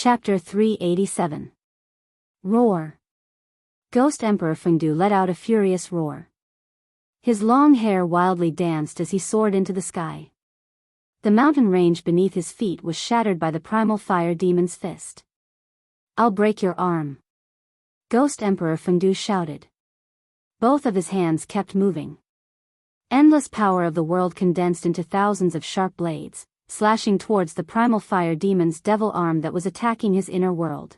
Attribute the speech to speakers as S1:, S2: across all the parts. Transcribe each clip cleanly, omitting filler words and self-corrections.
S1: Chapter 387. Roar. Ghost Emperor Fengdu let out a furious roar. His long hair wildly danced as he soared into the sky. The mountain range beneath his feet was shattered by the primal fire demon's fist. "I'll break your arm," Ghost Emperor Fengdu shouted. Both of his hands kept moving. Endless power of the world condensed into thousands of sharp blades, slashing towards the primal fire demon's devil arm that was attacking his inner world.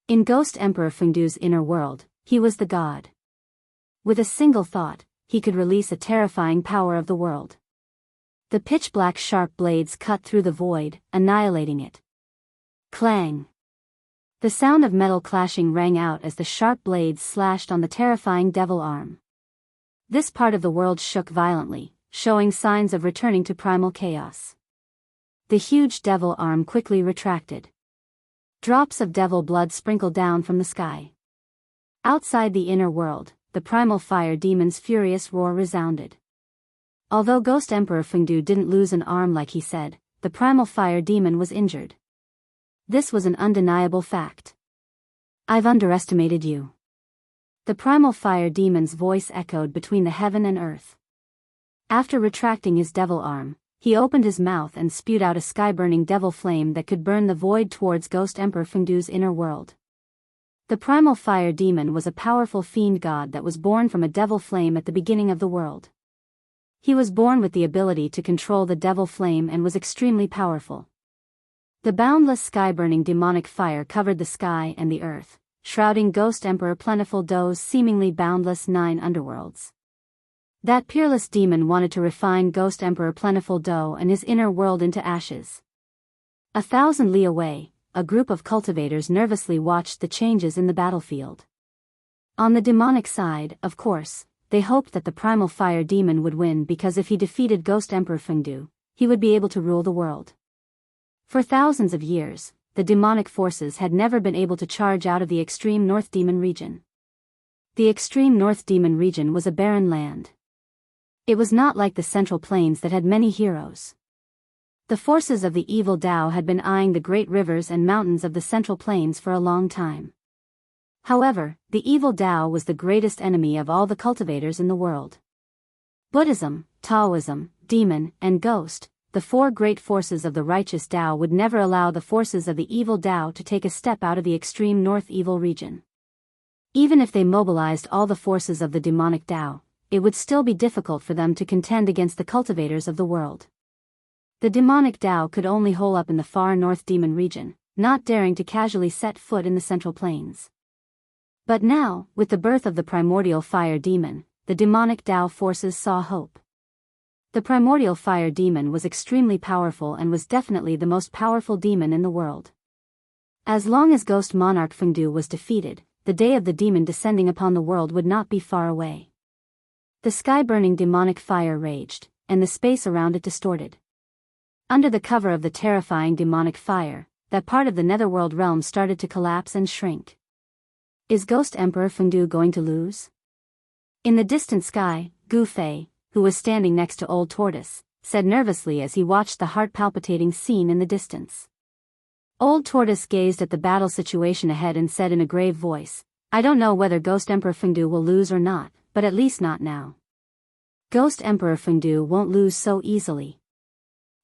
S1: In Ghost Emperor Fengdu's inner world, he was the god. With a single thought, he could release a terrifying power of the world. The pitch-black sharp blades cut through the void, annihilating it. Clang! The sound of metal clashing rang out as the sharp blades slashed on the terrifying devil arm. This part of the world shook violently, showing signs of returning to primal chaos. The huge devil arm quickly retracted. Drops of devil blood sprinkled down from the sky. Outside the inner world, the primal fire demon's furious roar resounded. Although Ghost Emperor Fengdu didn't lose an arm like he said, the primal fire demon was injured. This was an undeniable fact. "I've underestimated you." The primal fire demon's voice echoed between the heaven and earth. After retracting his devil arm, he opened his mouth and spewed out a sky-burning devil flame that could burn the void towards Ghost Emperor Fengdu's inner world. The primal fire demon was a powerful fiend god that was born from a devil flame at the beginning of the world. He was born with the ability to control the devil flame and was extremely powerful. The boundless sky-burning demonic fire covered the sky and the earth, shrouding Ghost Emperor Plentiful Do's seemingly boundless 9 underworlds. That peerless demon wanted to refine Ghost Emperor Plentiful Do and his inner world into ashes. 1,000 li away, a group of cultivators nervously watched the changes in the battlefield. On the demonic side, of course, they hoped that the primal fire demon would win because if he defeated Ghost Emperor Fengdu, he would be able to rule the world. For thousands of years, the demonic forces had never been able to charge out of the extreme North Demon region. The extreme North Demon region was a barren land. It was not like the Central Plains that had many heroes. The forces of the evil Dao had been eyeing the great rivers and mountains of the Central Plains for a long time. However, the evil Dao was the greatest enemy of all the cultivators in the world. Buddhism, Taoism, Demon, and Ghost, the 4 great forces of the righteous Dao would never allow the forces of the evil Dao to take a step out of the extreme North Evil region. Even if they mobilized all the forces of the demonic Dao, it would still be difficult for them to contend against the cultivators of the world. The demonic Dao could only hole up in the far North Demon region, not daring to casually set foot in the Central Plains. But now, with the birth of the primordial fire demon, the demonic Dao forces saw hope. The primordial fire demon was extremely powerful and was definitely the most powerful demon in the world. As long as Ghost Monarch Fengdu was defeated, the day of the demon descending upon the world would not be far away. The sky-burning demonic fire raged, and the space around it distorted. Under the cover of the terrifying demonic fire, that part of the netherworld realm started to collapse and shrink. Is Ghost Emperor Fengdu going to lose? In the distant sky, Gu Fei, who was standing next to Old Tortoise, said nervously as he watched the heart-palpitating scene in the distance. Old Tortoise gazed at the battle situation ahead and said in a grave voice, "I don't know whether Ghost Emperor Fengdu will lose or not, but at least not now. Ghost Emperor Fengdu won't lose so easily."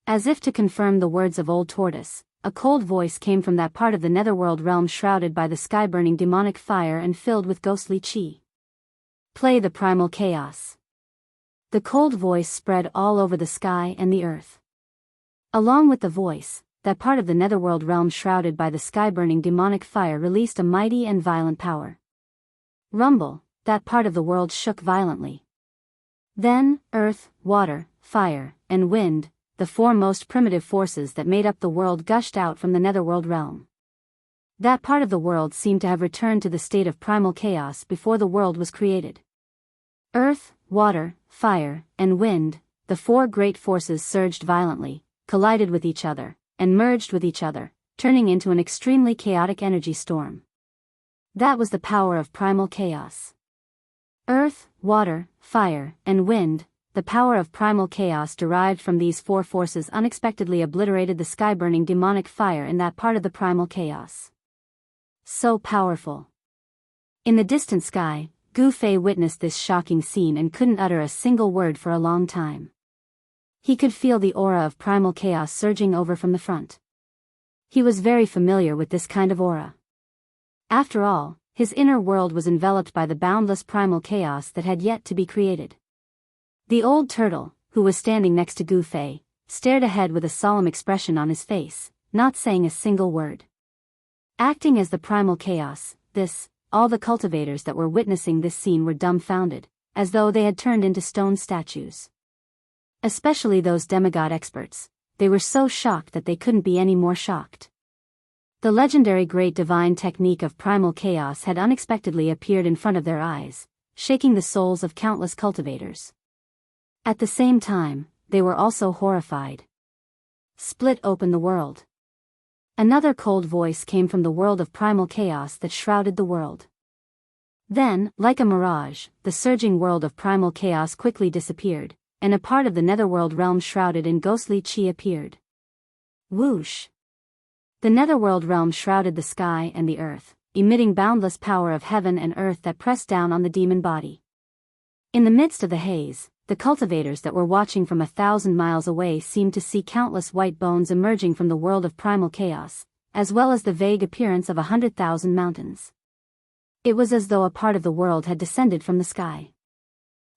S1: As if to confirm the words of Old Tortoise, a cold voice came from that part of the netherworld realm shrouded by the sky-burning demonic fire and filled with ghostly chi. "Play the primal chaos." The cold voice spread all over the sky and the earth. Along with the voice, that part of the netherworld realm shrouded by the sky-burning demonic fire released a mighty and violent power. Rumble, that part of the world shook violently. Then, earth, water, fire, and wind, the 4 most primitive forces that made up the world gushed out from the netherworld realm. That part of the world seemed to have returned to the state of primal chaos before the world was created. Earth, water, fire, and wind, the 4 great forces surged violently, collided with each other, and merged with each other, turning into an extremely chaotic energy storm. That was the power of primal chaos. Earth, water, fire, and wind, the power of primal chaos derived from these four forces unexpectedly obliterated the sky-burning demonic fire in that part of the primal chaos. So powerful. In the distant sky, Gu Fei witnessed this shocking scene and couldn't utter a single word for a long time. He could feel the aura of primal chaos surging over from the front. He was very familiar with this kind of aura. After all, his inner world was enveloped by the boundless primal chaos that had yet to be created. The old turtle, who was standing next to Gu Fei, stared ahead with a solemn expression on his face, not saying a single word. Acting as the primal chaos, all the cultivators that were witnessing this scene were dumbfounded, as though they had turned into stone statues. Especially those demigod experts, they were so shocked that they couldn't be any more shocked. The legendary great divine technique of primal chaos had unexpectedly appeared in front of their eyes, shaking the souls of countless cultivators. At the same time, they were also horrified. Split open the world. Another cold voice came from the world of primal chaos that shrouded the world. Then, like a mirage, the surging world of primal chaos quickly disappeared, and a part of the netherworld realm shrouded in ghostly chi appeared. Whoosh! The netherworld realm shrouded the sky and the earth, emitting boundless power of heaven and earth that pressed down on the demon body. In the midst of the haze, the cultivators that were watching from 1,000 miles away seemed to see countless white bones emerging from the world of primal chaos, as well as the vague appearance of 100,000 mountains. It was as though a part of the world had descended from the sky.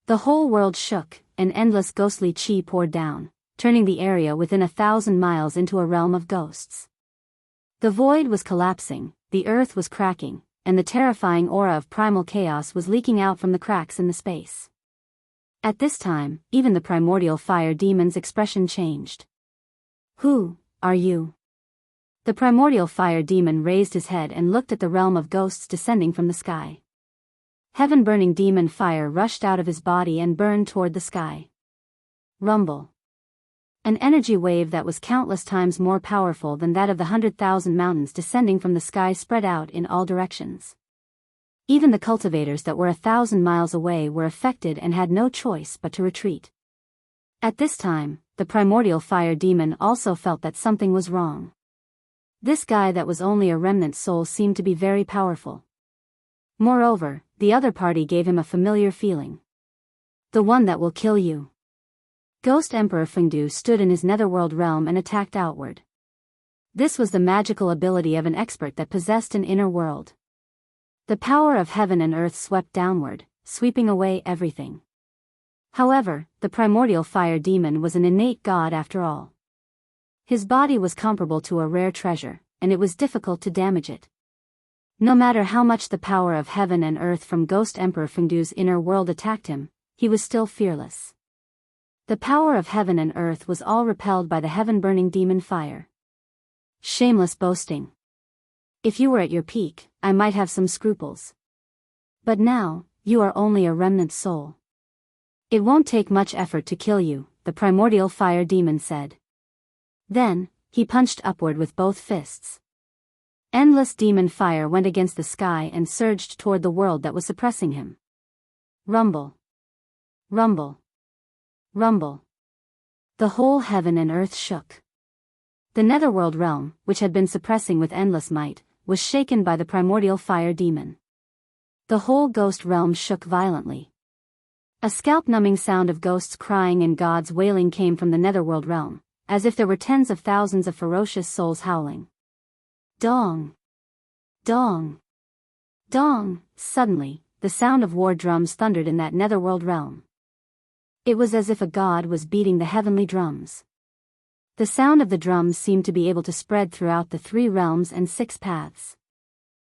S1: The whole world shook, and endless ghostly chi poured down, turning the area within 1,000 miles into a realm of ghosts. The void was collapsing, the earth was cracking, and the terrifying aura of primal chaos was leaking out from the cracks in the space. At this time, even the primordial fire demon's expression changed. Who are you? The primordial fire demon raised his head and looked at the realm of ghosts descending from the sky. Heaven-burning demon fire rushed out of his body and burned toward the sky. Rumble. An energy wave that was countless times more powerful than that of the 100,000 mountains descending from the sky spread out in all directions. Even the cultivators that were 1,000 miles away were affected and had no choice but to retreat. At this time, the primordial fire demon also felt that something was wrong. This guy that was only a remnant soul seemed to be very powerful. Moreover, the other party gave him a familiar feeling. The one that will kill you. Ghost Emperor Fengdu stood in his netherworld realm and attacked outward. This was the magical ability of an expert that possessed an inner world. The power of heaven and earth swept downward, sweeping away everything. However, the primordial fire demon was an innate god after all. His body was comparable to a rare treasure, and it was difficult to damage it. No matter how much the power of heaven and earth from Ghost Emperor Fengdu's inner world attacked him, he was still fearless. The power of heaven and earth was all repelled by the heaven-burning demon fire. Shameless boasting. If you were at your peak, I might have some scruples. But now, you are only a remnant soul. It won't take much effort to kill you, the primordial fire demon said. Then, he punched upward with both fists. Endless demon fire went against the sky and surged toward the world that was suppressing him. Rumble. Rumble. Rumble. The whole heaven and earth shook. The netherworld realm, which had been suppressing with endless might, was shaken by the primordial fire demon. The whole ghost realm shook violently. A scalp-numbing sound of ghosts crying and gods wailing came from the netherworld realm, as if there were tens of thousands of ferocious souls howling. Dong! Dong! Dong! Suddenly, the sound of war drums thundered in that netherworld realm. It was as if a god was beating the heavenly drums. The sound of the drums seemed to be able to spread throughout the 3 realms and 6 paths.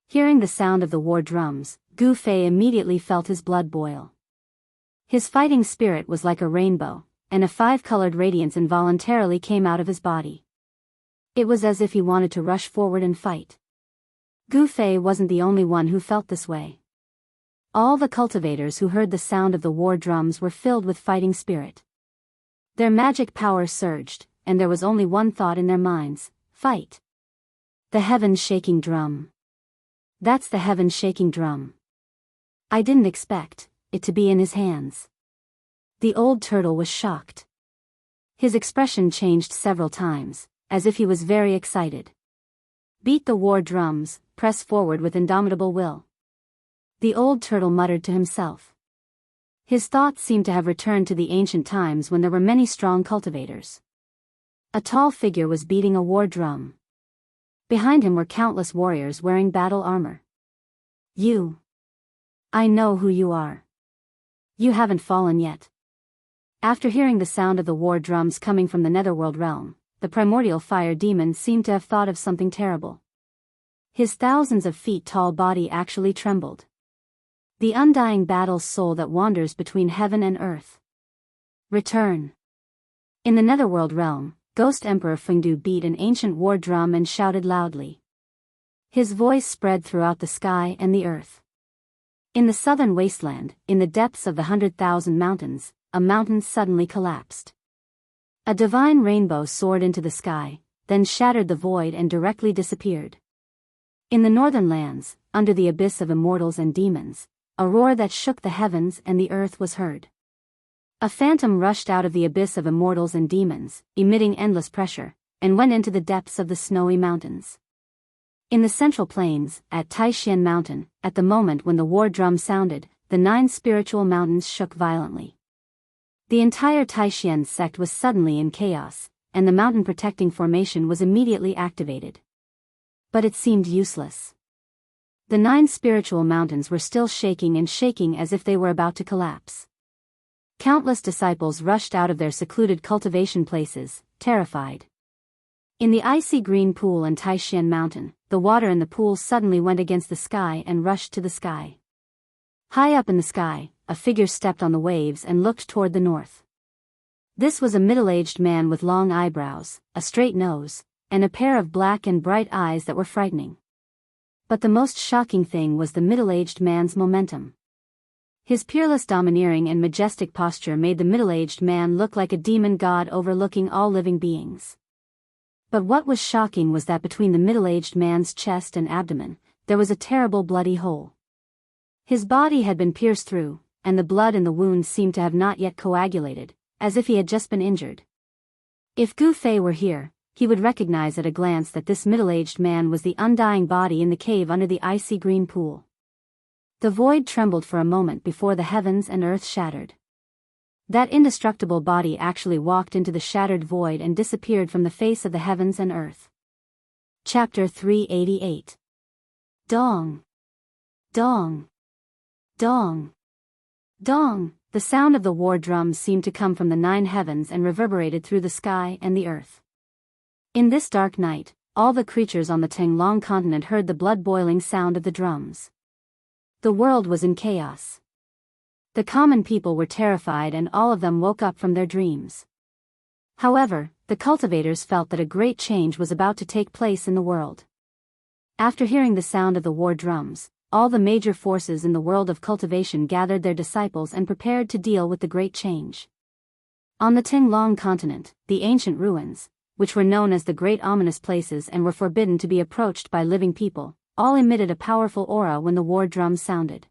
S1: Hearing the sound of the war drums, Gu Fei immediately felt his blood boil. His fighting spirit was like a rainbow, and a 5-colored radiance involuntarily came out of his body. It was as if he wanted to rush forward and fight. Gu Fei wasn't the only one who felt this way. All the cultivators who heard the sound of the war drums were filled with fighting spirit. Their magic power surged, and there was only one thought in their minds: fight. The heaven-shaking drum. That's the heaven-shaking drum. I didn't expect it to be in his hands. The old turtle was shocked. His expression changed several times, as if he was very excited. Beat the war drums, press forward with indomitable will. The old turtle muttered to himself. His thoughts seemed to have returned to the ancient times when there were many strong cultivators. A tall figure was beating a war drum. Behind him were countless warriors wearing battle armor. You. I know who you are. You haven't fallen yet. After hearing the sound of the war drums coming from the netherworld realm, the primordial fire demon seemed to have thought of something terrible. His thousands of feet tall body actually trembled. The undying battle soul that wanders between heaven and earth. Return. In the netherworld realm, Ghost Emperor Fengdu beat an ancient war drum and shouted loudly. His voice spread throughout the sky and the earth. In the southern wasteland, in the depths of the 100,000 mountains, a mountain suddenly collapsed. A divine rainbow soared into the sky, then shattered the void and directly disappeared. In the northern lands, under the abyss of immortals and demons, a roar that shook the heavens and the earth was heard. A phantom rushed out of the abyss of immortals and demons, emitting endless pressure, and went into the depths of the snowy mountains. In the central plains, at Taishan Mountain, at the moment when the war drum sounded, the 9 spiritual mountains shook violently. The entire Taishan sect was suddenly in chaos, and the mountain protecting formation was immediately activated. But it seemed useless. The 9 spiritual mountains were still shaking and shaking as if they were about to collapse. Countless disciples rushed out of their secluded cultivation places, terrified. In the icy green pool in Taishan Mountain, the water in the pool suddenly went against the sky and rushed to the sky. High up in the sky, a figure stepped on the waves and looked toward the north. This was a middle-aged man with long eyebrows, a straight nose, and a pair of black and bright eyes that were frightening. But the most shocking thing was the middle-aged man's momentum. His peerless domineering and majestic posture made the middle-aged man look like a demon god overlooking all living beings. But what was shocking was that between the middle-aged man's chest and abdomen, there was a terrible bloody hole. His body had been pierced through, and the blood in the wound seemed to have not yet coagulated, as if he had just been injured. If Gu Fei were here, he would recognize at a glance that this middle-aged man was the undying body in the cave under the icy green pool. The void trembled for a moment before the heavens and earth shattered. That indestructible body actually walked into the shattered void and disappeared from the face of the heavens and earth. Chapter 388. Dong. Dong. Dong. Dong. The sound of the war drums seemed to come from the 9 heavens and reverberated through the sky and the earth. In this dark night, all the creatures on the Tenglong continent heard the blood-boiling sound of the drums. The world was in chaos. The common people were terrified and all of them woke up from their dreams. However, the cultivators felt that a great change was about to take place in the world. After hearing the sound of the war drums, all the major forces in the world of cultivation gathered their disciples and prepared to deal with the great change. On the Tenglong continent, the ancient ruins, which were known as the Great Ominous Places and were forbidden to be approached by living people, all emitted a powerful aura when the war drums sounded.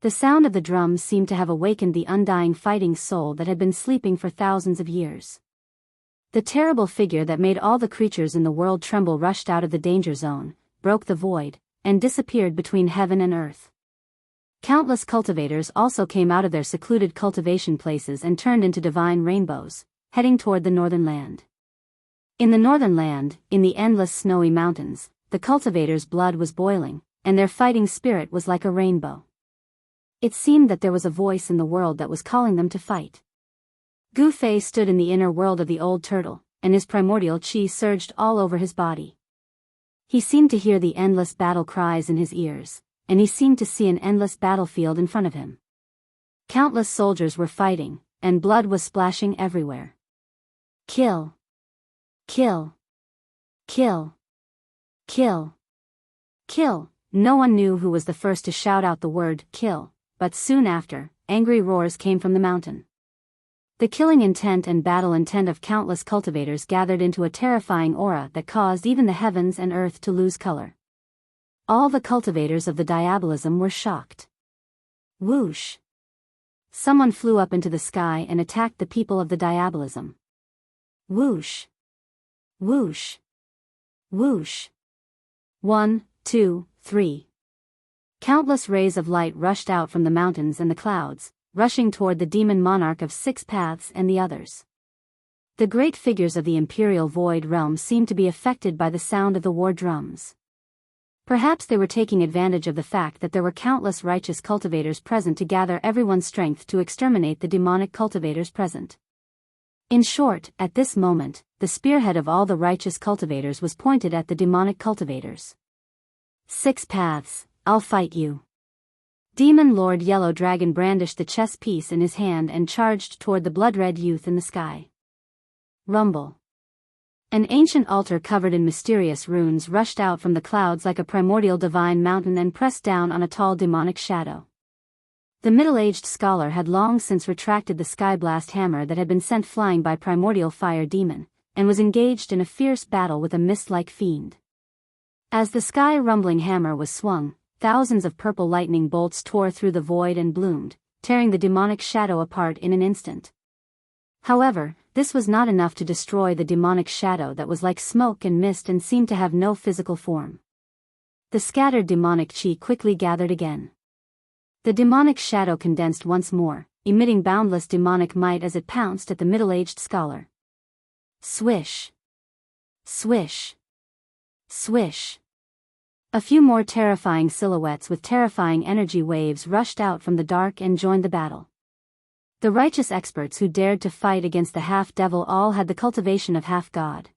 S1: The sound of the drums seemed to have awakened the undying fighting soul that had been sleeping for thousands of years. The terrible figure that made all the creatures in the world tremble rushed out of the danger zone, broke the void, and disappeared between heaven and earth. Countless cultivators also came out of their secluded cultivation places and turned into divine rainbows, heading toward the northern land. In the northern land, in the endless snowy mountains, the cultivators' blood was boiling, and their fighting spirit was like a rainbow. It seemed that there was a voice in the world that was calling them to fight. Gu Fei stood in the inner world of the old turtle, and his primordial qi surged all over his body. He seemed to hear the endless battle cries in his ears, and he seemed to see an endless battlefield in front of him. Countless soldiers were fighting, and blood was splashing everywhere. Kill! Kill! Kill! Kill! Kill! No one knew who was the first to shout out the word kill, but soon after, angry roars came from the mountain. The killing intent and battle intent of countless cultivators gathered into a terrifying aura that caused even the heavens and earth to lose color. All the cultivators of the diabolism were shocked. Whoosh! Someone flew up into the sky and attacked the people of the diabolism. Whoosh! Whoosh! Whoosh! 1, 2, 3. Countless rays of light rushed out from the mountains and the clouds, rushing toward the demon monarch of 6 paths and the others. The great figures of the imperial void realm seemed to be affected by the sound of the war drums. Perhaps they were taking advantage of the fact that there were countless righteous cultivators present to gather everyone's strength to exterminate the demonic cultivators present. In short, at this moment, the spearhead of all the righteous cultivators was pointed at the demonic cultivators. 6 paths, I'll fight you. Demon Lord Yellow Dragon brandished the chess piece in his hand and charged toward the blood-red youth in the sky. Rumble. An ancient altar covered in mysterious runes rushed out from the clouds like a primordial divine mountain and pressed down on a tall demonic shadow. The middle-aged scholar had long since retracted the skyblast hammer that had been sent flying by primordial fire demon, and was engaged in a fierce battle with a mist-like fiend. As the sky-rumbling hammer was swung, thousands of purple lightning bolts tore through the void and bloomed, tearing the demonic shadow apart in an instant. However, this was not enough to destroy the demonic shadow that was like smoke and mist and seemed to have no physical form. The scattered demonic chi quickly gathered again. The demonic shadow condensed once more, emitting boundless demonic might as it pounced at the middle-aged scholar. Swish! Swish! Swish! A few more terrifying silhouettes with terrifying energy waves rushed out from the dark and joined the battle. The righteous experts who dared to fight against the half-devil all had the cultivation of half-god.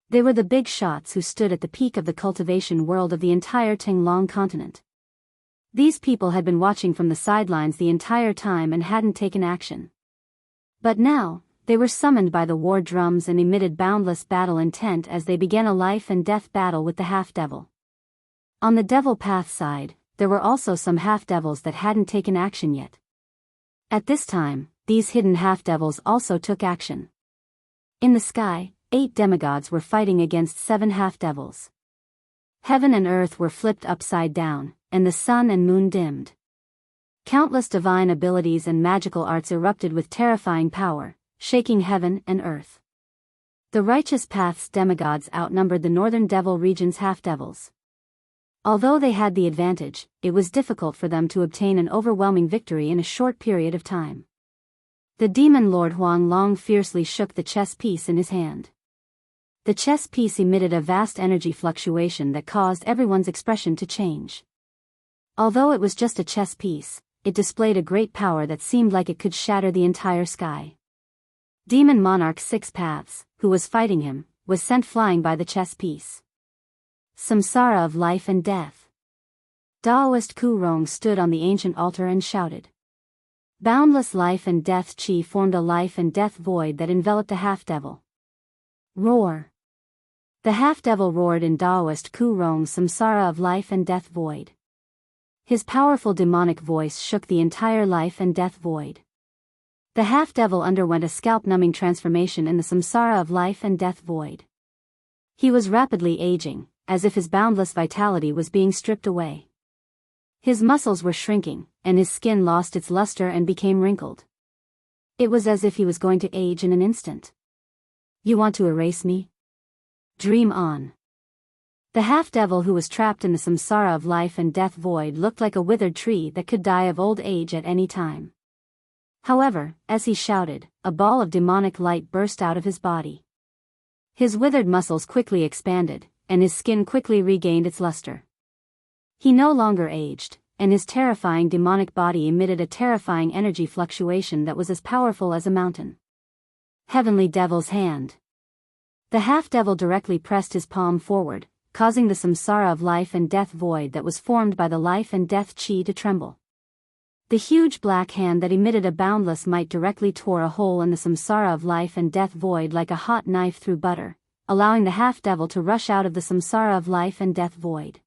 S1: They were the big shots who stood at the peak of the cultivation world of the entire Tinglong continent. These people had been watching from the sidelines the entire time and hadn't taken action. But now, they were summoned by the war drums and emitted boundless battle intent as they began a life-and-death battle with the half-devil. On the devil path side, there were also some half-devils that hadn't taken action yet. At this time, these hidden half-devils also took action. In the sky, 8 demigods were fighting against 7 half-devils. Heaven and earth were flipped upside down, and the sun and moon dimmed. Countless divine abilities and magical arts erupted with terrifying power, shaking heaven and earth. The righteous path's demigods outnumbered the northern devil region's half-devils. Although they had the advantage, it was difficult for them to obtain an overwhelming victory in a short period of time. The demon lord Huang Long fiercely shook the chess piece in his hand. The chess piece emitted a vast energy fluctuation that caused everyone's expression to change. Although it was just a chess piece, it displayed a great power that seemed like it could shatter the entire sky. Demon Monarch 6 Paths, who was fighting him, was sent flying by the chess piece. Samsara of life and death. Daoist Ku Rong stood on the ancient altar and shouted. Boundless life and death chi formed a life and death void that enveloped a half-devil. Roar. The half-devil roared in Daoist Ku Rong's samsara of life and death void. His powerful demonic voice shook the entire life and death void. The half-devil underwent a scalp-numbing transformation in the samsara of life and death void. He was rapidly aging, as if his boundless vitality was being stripped away. His muscles were shrinking, and his skin lost its luster and became wrinkled. It was as if he was going to age in an instant. You want to erase me? Dream on. The half-devil who was trapped in the samsara of life and death void looked like a withered tree that could die of old age at any time. However, as he shouted, a ball of demonic light burst out of his body. His withered muscles quickly expanded, and his skin quickly regained its luster. He no longer aged, and his terrifying demonic body emitted a terrifying energy fluctuation that was as powerful as a mountain. Heavenly Devil's Hand. The half-devil directly pressed his palm forward, causing the samsara of life and death void that was formed by the life and death chi to tremble. The huge black hand that emitted a boundless might directly tore a hole in the samsara of life and death void like a hot knife through butter, allowing the half-devil to rush out of the samsara of life and death void.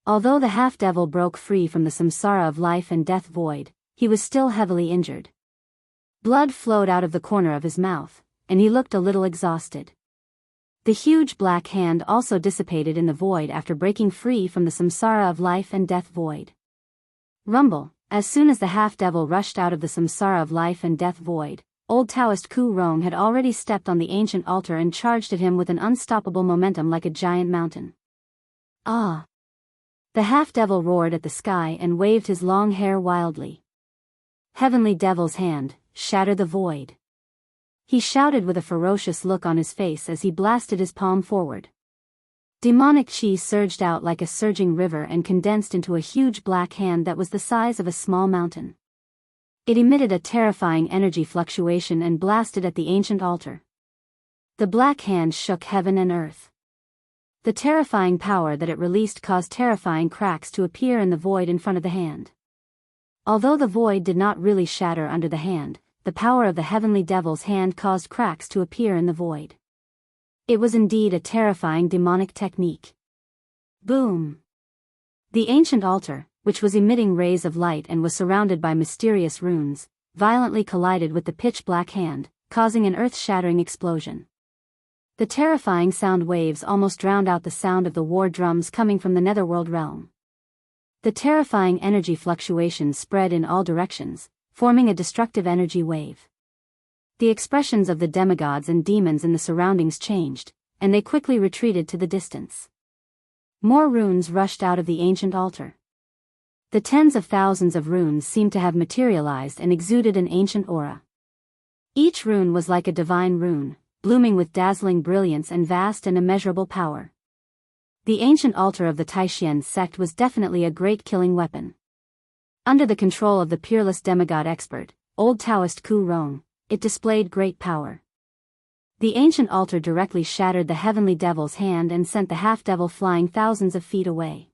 S1: Although the half-devil broke free from the samsara of life and death void, he was still heavily injured. Blood flowed out of the corner of his mouth, and he looked a little exhausted. The huge black hand also dissipated in the void after breaking free from the samsara of life and death void. Rumble, As soon as the half-devil rushed out of the samsara of life and death void, old Taoist Ku Rong had already stepped on the ancient altar and charged at him with an unstoppable momentum like a giant mountain. Ah! The half-devil roared at the sky and waved his long hair wildly. Heavenly Devil's hand, shatter the void. He shouted with a ferocious look on his face as he blasted his palm forward. Demonic chi surged out like a surging river and condensed into a huge black hand that was the size of a small mountain. It emitted a terrifying energy fluctuation and blasted at the ancient altar. The black hand shook heaven and earth. The terrifying power that it released caused terrifying cracks to appear in the void in front of the hand. Although the void did not really shatter under the hand, the power of the Heavenly Devil's hand caused cracks to appear in the void. It was indeed a terrifying demonic technique. Boom! The ancient altar, which was emitting rays of light and was surrounded by mysterious runes, violently collided with the pitch-black hand, causing an earth-shattering explosion. The terrifying sound waves almost drowned out the sound of the war drums coming from the netherworld realm. The terrifying energy fluctuations spread in all directions, forming a destructive energy wave. The expressions of the demigods and demons in the surroundings changed, and they quickly retreated to the distance. More runes rushed out of the ancient altar. The tens of thousands of runes seemed to have materialized and exuded an ancient aura. Each rune was like a divine rune, blooming with dazzling brilliance and vast and immeasurable power. The ancient altar of the Taishan sect was definitely a great killing weapon. Under the control of the peerless demigod expert, old Taoist Ku Rong, it displayed great power. The ancient altar directly shattered the Heavenly Devil's hand and sent the half-devil flying thousands of feet away.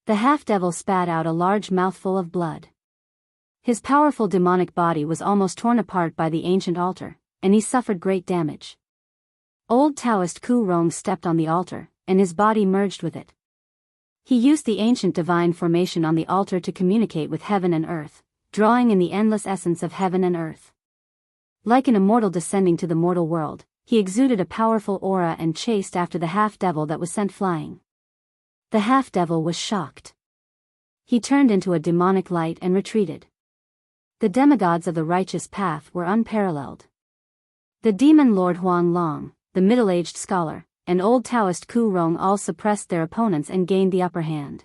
S1: The half-devil spat out a large mouthful of blood. His powerful demonic body was almost torn apart by the ancient altar, and he suffered great damage. Old Taoist Ku Rong stepped on the altar, and his body merged with it. He used the ancient divine formation on the altar to communicate with heaven and earth, drawing in the endless essence of heaven and earth. Like an immortal descending to the mortal world, he exuded a powerful aura and chased after the half-devil that was sent flying. The half-devil was shocked. He turned into a demonic light and retreated. The demigods of the righteous path were unparalleled. The demon Lord Huang Long, the middle-aged scholar, and old Taoist Ku Rong all suppressed their opponents and gained the upper hand.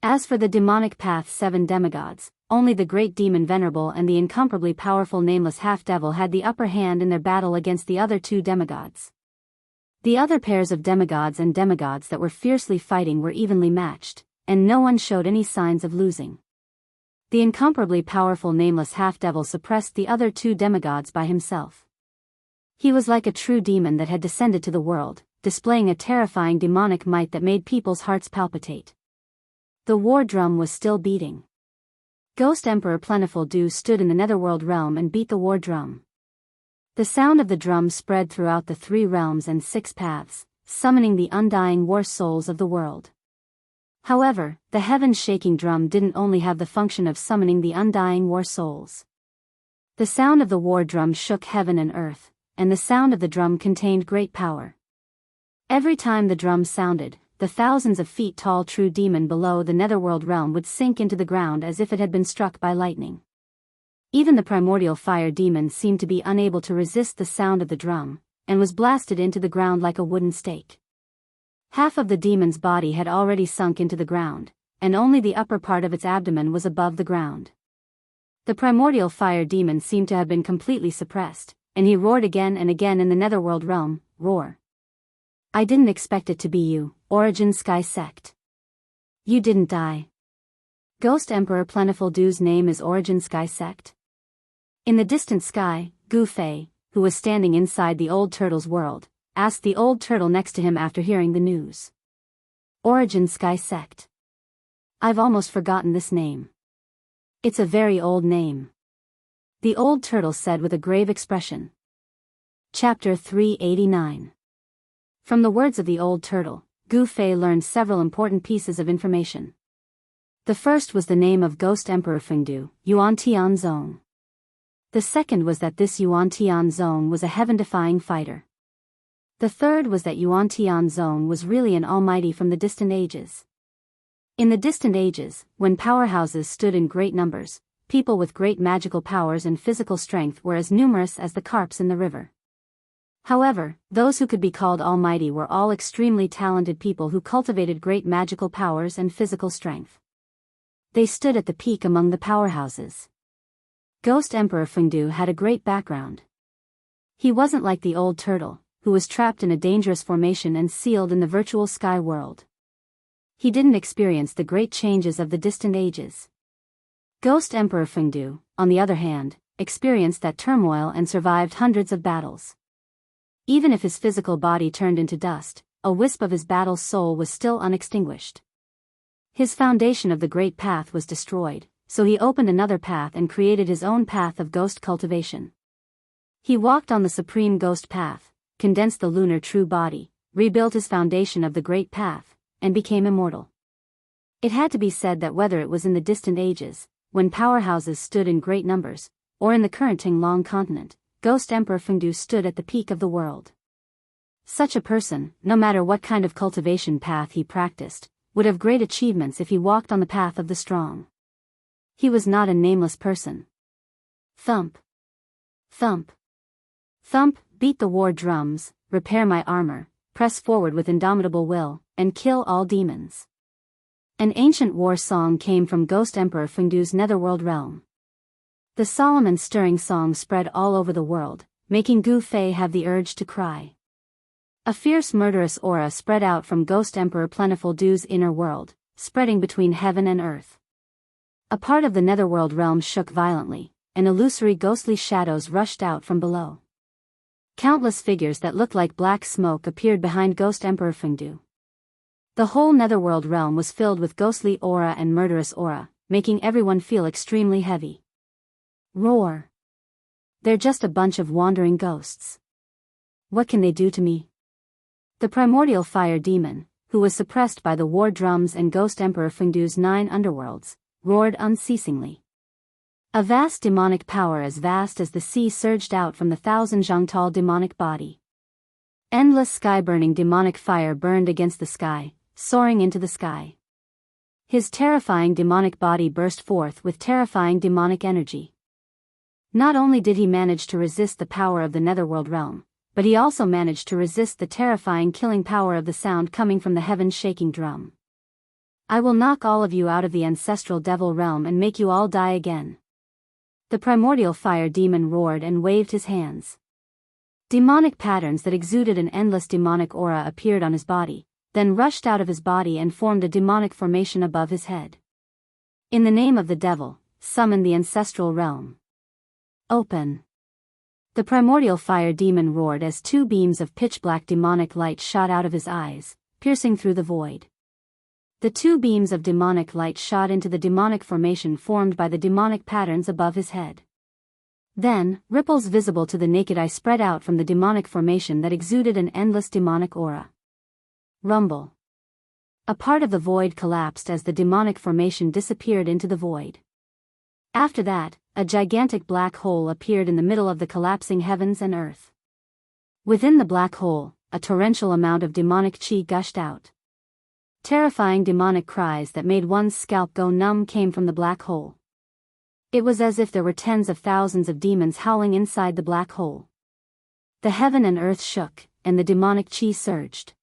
S1: As for the demonic path's 7 demigods, only the great demon Venerable and the incomparably powerful nameless half-devil had the upper hand in their battle against the other 2 demigods. The other pairs of demigods and demigods that were fiercely fighting were evenly matched, and no one showed any signs of losing. The incomparably powerful nameless half-devil suppressed the other 2 demigods by himself. He was like a true demon that had descended to the world, displaying a terrifying demonic might that made people's hearts palpitate. The war drum was still beating. Ghost Emperor Plentiful Dew stood in the netherworld realm and beat the war drum. The sound of the drum spread throughout the 3 realms and 6 paths, summoning the undying war souls of the world. However, the heaven-shaking drum didn't only have the function of summoning the undying war souls. The sound of the war drum shook heaven and earth, and the sound of the drum contained great power. Every time the drum sounded, the thousands of feet tall true demon below the netherworld realm would sink into the ground as if it had been struck by lightning. Even the primordial fire demon seemed to be unable to resist the sound of the drum, and was blasted into the ground like a wooden stake. Half of the demon's body had already sunk into the ground, and only the upper part of its abdomen was above the ground. The primordial fire demon seemed to have been completely suppressed, and he roared again and again in the netherworld realm, roar. I didn't expect it to be you, Origin Sky Sect. You didn't die. Ghost Emperor Plentiful Dew's name is Origin Sky Sect. In the distant sky, Gu Fei, who was standing inside the old turtle's world, asked the old turtle next to him after hearing the news. Origin Sky Sect. I've almost forgotten this name. It's a very old name. The old turtle said with a grave expression. Chapter 389. From the words of the old turtle, Gu Fei learned several important pieces of information. The first was the name of Ghost Emperor Fengdu, Yuan Tianzong. The second was that this Yuan Tianzong was a heaven-defying fighter. The third was that Yuan Tianzong was really an almighty from the distant ages. In the distant ages, when powerhouses stood in great numbers, people with great magical powers and physical strength were as numerous as the carps in the river. However, those who could be called almighty were all extremely talented people who cultivated great magical powers and physical strength. They stood at the peak among the powerhouses. Ghost Emperor Fengdu had a great background. He wasn't like the old turtle, who was trapped in a dangerous formation and sealed in the virtual sky world. He didn't experience the great changes of the distant ages. Ghost Emperor Fengdu, on the other hand, experienced that turmoil and survived hundreds of battles. Even if his physical body turned into dust, a wisp of his battle soul was still unextinguished. His foundation of the great path was destroyed, so he opened another path and created his own path of ghost cultivation. He walked on the supreme ghost path, condensed the lunar true body, rebuilt his foundation of the great path, and became immortal. It had to be said that whether it was in the distant ages, when powerhouses stood in great numbers, or in the current Tinglong continent, Ghost Emperor Fengdu stood at the peak of the world. Such a person, no matter what kind of cultivation path he practiced, would have great achievements if he walked on the path of the strong. He was not a nameless person. Thump. Thump. Thump, beat the war drums, repair my armor, press forward with indomitable will, and kill all demons. An ancient war song came from Ghost Emperor Fengdu's netherworld realm. The solemn and stirring song spread all over the world, making Gu Fei have the urge to cry. A fierce murderous aura spread out from Ghost Emperor Plentiful Du's inner world, spreading between heaven and earth. A part of the netherworld realm shook violently, and illusory ghostly shadows rushed out from below. Countless figures that looked like black smoke appeared behind Ghost Emperor Fengdu. The whole netherworld realm was filled with ghostly aura and murderous aura, making everyone feel extremely heavy. Roar. They're just a bunch of wandering ghosts. What can they do to me? The primordial fire demon, who was suppressed by the war drums and Ghost Emperor Fengdu's 9 underworlds, roared unceasingly. A vast demonic power as vast as the sea surged out from the 1,000 zhangtal demonic body. Endless sky-burning demonic fire burned against the sky, soaring into the sky. His terrifying demonic body burst forth with terrifying demonic energy. Not only did he manage to resist the power of the netherworld realm, but he also managed to resist the terrifying killing power of the sound coming from the heaven-shaking drum. I will knock all of you out of the ancestral devil realm and make you all die again. The primordial fire demon roared and waved his hands. Demonic patterns that exuded an endless demonic aura appeared on his body, then rushed out of his body and formed a demonic formation above his head. In the name of the devil, summon the ancestral realm. Open. The primordial fire demon roared as 2 beams of pitch-black demonic light shot out of his eyes, piercing through the void. The 2 beams of demonic light shot into the demonic formation formed by the demonic patterns above his head. Then, ripples visible to the naked eye spread out from the demonic formation that exuded an endless demonic aura. Rumble. A part of the void collapsed as the demonic formation disappeared into the void. After that, a gigantic black hole appeared in the middle of the collapsing heavens and earth. Within the black hole, a torrential amount of demonic qi gushed out. Terrifying demonic cries that made one's scalp go numb came from the black hole. It was as if there were tens of thousands of demons howling inside the black hole. The heaven and earth shook, and the demonic qi surged.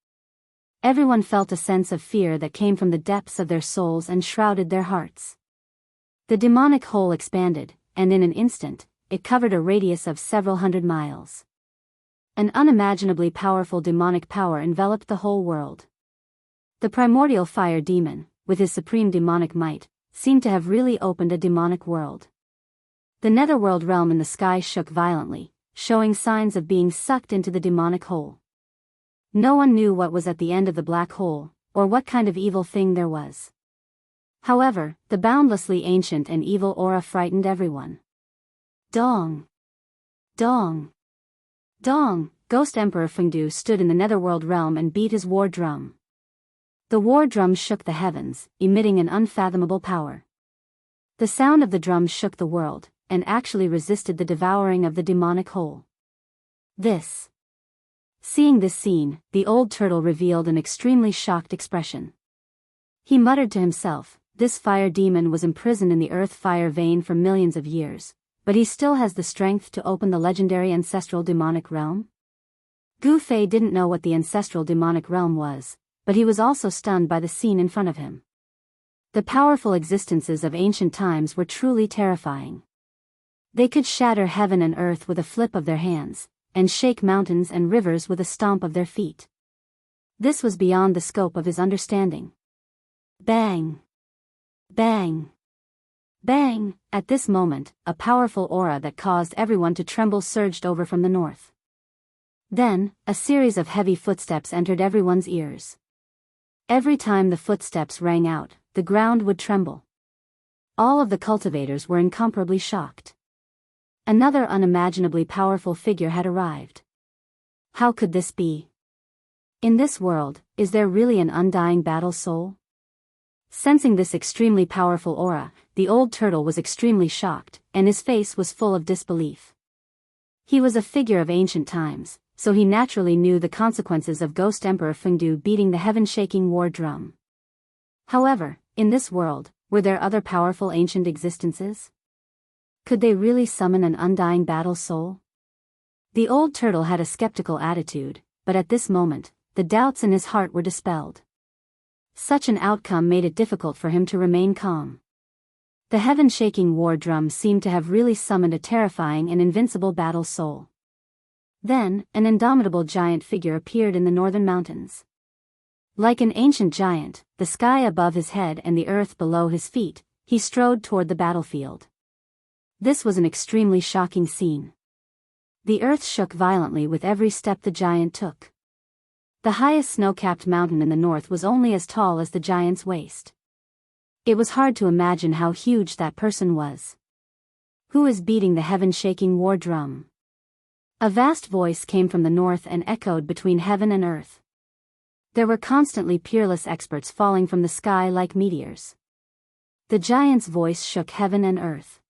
S1: Everyone felt a sense of fear that came from the depths of their souls and shrouded their hearts. The demonic hole expanded, and in an instant, it covered a radius of several hundred miles. An unimaginably powerful demonic power enveloped the whole world. The primordial fire demon, with his supreme demonic might, seemed to have really opened a demonic world. The netherworld realm in the sky shook violently, showing signs of being sucked into the demonic hole. No one knew what was at the end of the black hole, or what kind of evil thing there was. However, the boundlessly ancient and evil aura frightened everyone. Dong! Dong! Dong! Ghost Emperor Fengdu stood in the netherworld realm and beat his war drum. The war drum shook the heavens, emitting an unfathomable power. The sound of the drum shook the world, and actually resisted the devouring of the demonic hole. Seeing this scene, the old turtle revealed an extremely shocked expression. He muttered to himself, this fire demon was imprisoned in the earth fire vein for millions of years, but he still has the strength to open the legendary ancestral demonic realm? Gu Fei didn't know what the ancestral demonic realm was, but he was also stunned by the scene in front of him. The powerful existences of ancient times were truly terrifying. They could shatter heaven and earth with a flip of their hands, and shake mountains and rivers with a stomp of their feet. This was beyond the scope of his understanding. Bang! Bang! Bang! At this moment, a powerful aura that caused everyone to tremble surged over from the north. Then, a series of heavy footsteps entered everyone's ears. Every time the footsteps rang out, the ground would tremble. All of the cultivators were incomparably shocked. Another unimaginably powerful figure had arrived. How could this be? In this world, is there really an undying battle soul? Sensing this extremely powerful aura, the old turtle was extremely shocked, and his face was full of disbelief. He was a figure of ancient times, so he naturally knew the consequences of Ghost Emperor Fengdu beating the heaven-shaking war drum. However, in this world, were there other powerful ancient existences? Could they really summon an undying battle soul? The old turtle had a skeptical attitude, but at this moment, the doubts in his heart were dispelled. Such an outcome made it difficult for him to remain calm. The heaven-shaking war drum seemed to have really summoned a terrifying and invincible battle soul. Then, an indomitable giant figure appeared in the northern mountains. Like an ancient giant, the sky above his head and the earth below his feet, he strode toward the battlefield. This was an extremely shocking scene. The earth shook violently with every step the giant took. The highest snow-capped mountain in the north was only as tall as the giant's waist. It was hard to imagine how huge that person was. Who is beating the heaven-shaking war drum? A vast voice came from the north and echoed between heaven and earth. There were constantly peerless experts falling from the sky like meteors. The giant's voice shook heaven and earth.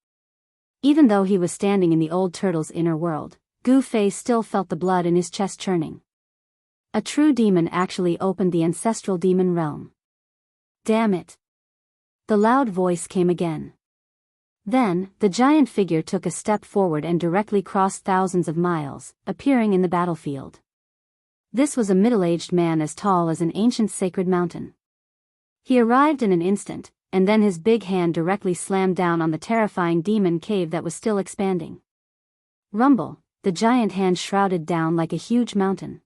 S1: Even though he was standing in the old turtle's inner world, Gu Fei still felt the blood in his chest churning. A true demon actually opened the ancestral demon realm. Damn it! The loud voice came again. Then, the giant figure took a step forward and directly crossed thousands of miles, appearing in the battlefield. This was a middle-aged man as tall as an ancient sacred mountain. He arrived in an instant, and then his big hand directly slammed down on the terrifying demon cave that was still expanding. Rumble, the giant hand shrouded down like a huge mountain.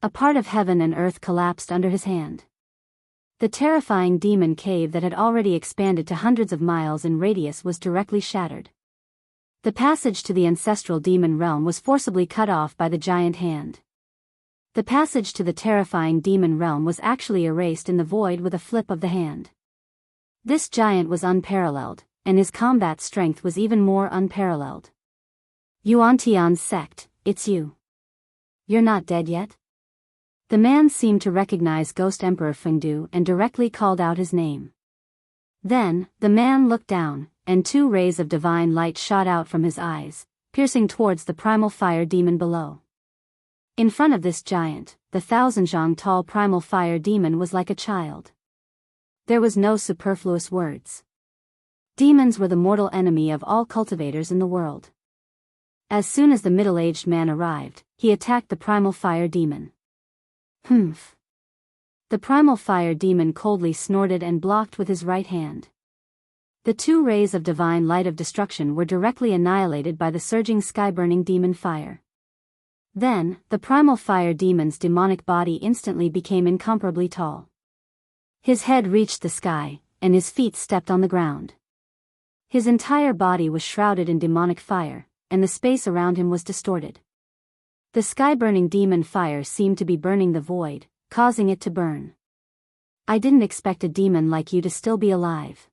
S1: A part of heaven and earth collapsed under his hand. The terrifying demon cave that had already expanded to hundreds of miles in radius was directly shattered. The passage to the ancestral demon realm was forcibly cut off by the giant hand. The passage to the terrifying demon realm was actually erased in the void with a flip of the hand. This giant was unparalleled, and his combat strength was even more unparalleled. Yuan-Tian's sect, it's you. You're not dead yet? The man seemed to recognize Ghost Emperor Fengdu and directly called out his name. Then, the man looked down, and 2 rays of divine light shot out from his eyes, piercing towards the primal fire demon below. In front of this giant, the 1,000-zhang tall primal fire demon was like a child. There was no superfluous words. Demons were the mortal enemy of all cultivators in the world. As soon as the middle-aged man arrived, he attacked the primal fire demon. Humph. The primal fire demon coldly snorted and blocked with his right hand. The 2 rays of divine light of destruction were directly annihilated by the surging sky-burning demon fire. Then, the primal fire demon's demonic body instantly became incomparably tall. His head reached the sky, and his feet stepped on the ground. His entire body was shrouded in demonic fire, and the space around him was distorted. The sky-burning demon fire seemed to be burning the void, causing it to burn. I didn't expect a demon like you to still be alive.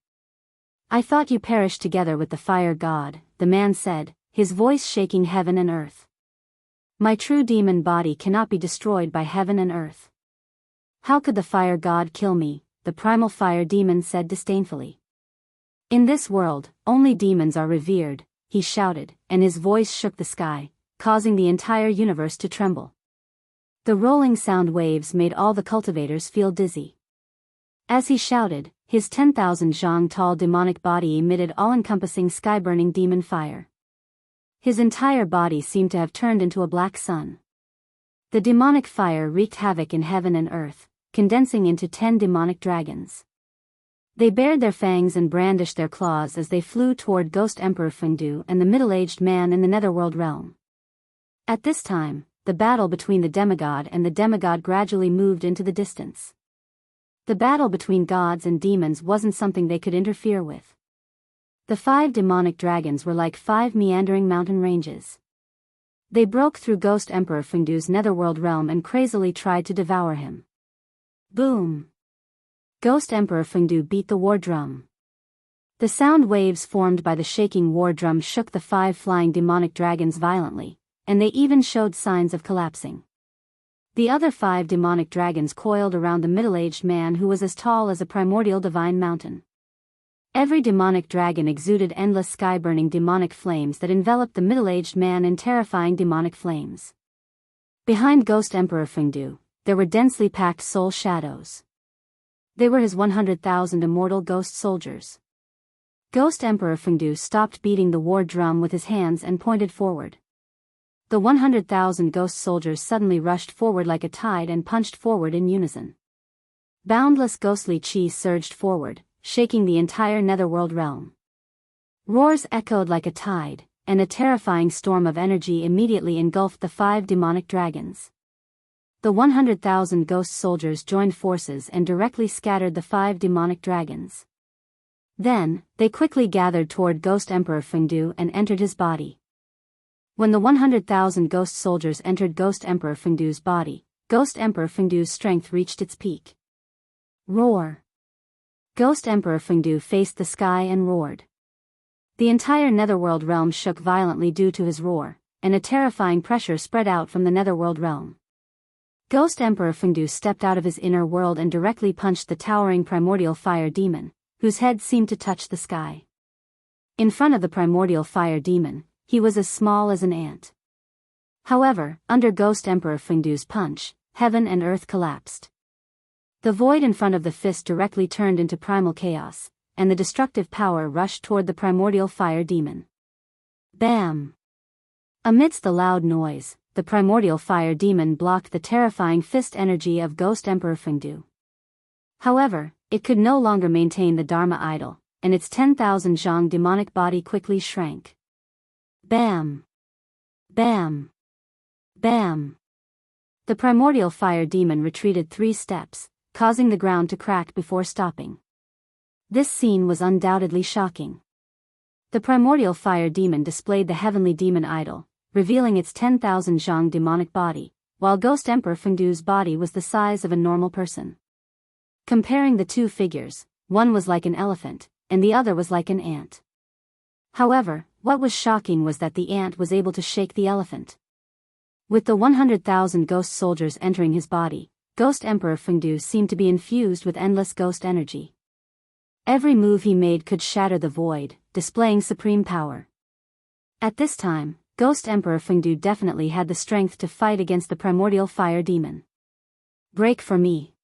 S1: I thought you perished together with the fire god, the man said, his voice shaking heaven and earth. My true demon body cannot be destroyed by heaven and earth. How could the fire god kill me? The primal fire demon said disdainfully. In this world, only demons are revered, he shouted, and his voice shook the sky, causing the entire universe to tremble. The rolling sound waves made all the cultivators feel dizzy. As he shouted, his 10,000 zhang tall demonic body emitted all-encompassing sky-burning demon fire. His entire body seemed to have turned into a black sun. The demonic fire wreaked havoc in heaven and earth, condensing into 10 demonic dragons. They bared their fangs and brandished their claws as they flew toward Ghost Emperor Fengdu and the middle-aged man in the netherworld realm. At this time, the battle between the demigod and the demigod gradually moved into the distance. The battle between gods and demons wasn't something they could interfere with. The 5 demonic dragons were like 5 meandering mountain ranges. They broke through Ghost Emperor Fengdu's netherworld realm and crazily tried to devour him. Boom! Ghost Emperor Fengdu beat the war drum. The sound waves formed by the shaking war drum shook the 5 flying demonic dragons violently, and they even showed signs of collapsing. The other 5 demonic dragons coiled around the middle-aged man who was as tall as a primordial divine mountain. Every demonic dragon exuded endless sky-burning demonic flames that enveloped the middle-aged man in terrifying demonic flames. Behind Ghost Emperor Fengdu, there were densely packed soul shadows. They were his 100,000 immortal ghost soldiers. Ghost Emperor Fengdu stopped beating the war drum with his hands and pointed forward. The 100,000 ghost soldiers suddenly rushed forward like a tide and punched forward in unison. Boundless ghostly chi surged forward, shaking the entire netherworld realm. Roars echoed like a tide, and a terrifying storm of energy immediately engulfed the 5 demonic dragons. The 100,000 ghost soldiers joined forces and directly scattered the 5 demonic dragons. Then, they quickly gathered toward Ghost Emperor Fengdu and entered his body. When the 100,000 ghost soldiers entered Ghost Emperor Fengdu's body, Ghost Emperor Fengdu's strength reached its peak. Roar! Ghost Emperor Fengdu faced the sky and roared. The entire netherworld realm shook violently due to his roar, and a terrifying pressure spread out from the netherworld realm. Ghost Emperor Fengdu stepped out of his inner world and directly punched the towering primordial fire demon, whose head seemed to touch the sky. In front of the primordial fire demon, he was as small as an ant. However, under Ghost Emperor Fengdu's punch, heaven and earth collapsed. The void in front of the fist directly turned into primal chaos, and the destructive power rushed toward the primordial fire demon. Bam! Amidst the loud noise, the primordial fire demon blocked the terrifying fist energy of Ghost Emperor Fengdu. However, it could no longer maintain the Dharma idol, and its 10,000 zhang demonic body quickly shrank. Bam! Bam! Bam! The primordial fire demon retreated 3 steps, causing the ground to crack before stopping. This scene was undoubtedly shocking. The primordial fire demon displayed the heavenly demon idol, revealing its 10,000 zhang demonic body, while Ghost Emperor Fengdu's body was the size of a normal person. Comparing the 2 figures, one was like an elephant, and the other was like an ant. However, what was shocking was that the ant was able to shake the elephant. With the 100,000 ghost soldiers entering his body, Ghost Emperor Fengdu seemed to be infused with endless ghost energy. Every move he made could shatter the void, displaying supreme power. At this time, Ghost Emperor Fengdu definitely had the strength to fight against the primordial fire demon. Break for me!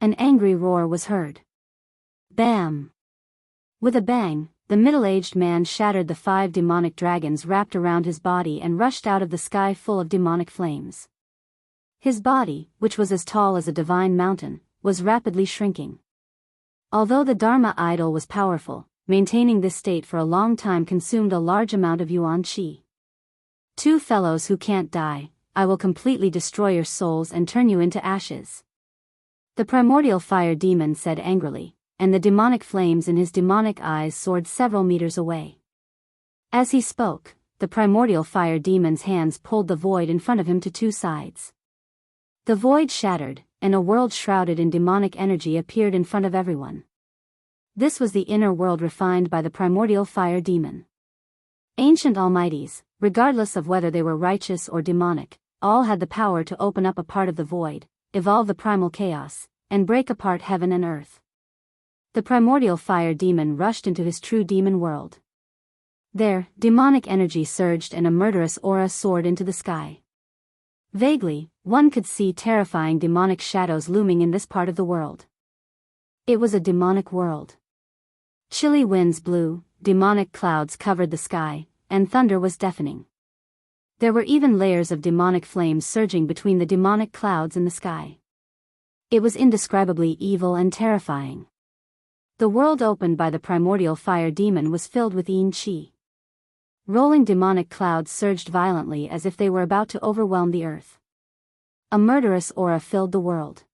S1: An angry roar was heard. Bam! With a bang, the middle-aged man shattered the 5 demonic dragons wrapped around his body and rushed out of the sky full of demonic flames. His body, which was as tall as a divine mountain, was rapidly shrinking. Although the Dharma idol was powerful, maintaining this state for a long time consumed a large amount of yuan qi. 2 fellows who can't die, I will completely destroy your souls and turn you into ashes. The primordial fire demon said angrily, and the demonic flames in his demonic eyes soared several meters away. As he spoke, the primordial fire demon's hands pulled the void in front of him to 2 sides. The void shattered, and a world shrouded in demonic energy appeared in front of everyone. This was the inner world refined by the primordial fire demon. Ancient almighties, regardless of whether they were righteous or demonic, all had the power to open up a part of the void, evolve the primal chaos, and break apart heaven and earth. The primordial fire demon rushed into his true demon world. There, demonic energy surged and a murderous aura soared into the sky. Vaguely, one could see terrifying demonic shadows looming in this part of the world. It was a demonic world. Chilly winds blew, demonic clouds covered the sky, and thunder was deafening. There were even layers of demonic flames surging between the demonic clouds in the sky. It was indescribably evil and terrifying. The world opened by the primordial fire demon was filled with yin qi. Rolling demonic clouds surged violently as if they were about to overwhelm the earth. A murderous aura filled the world.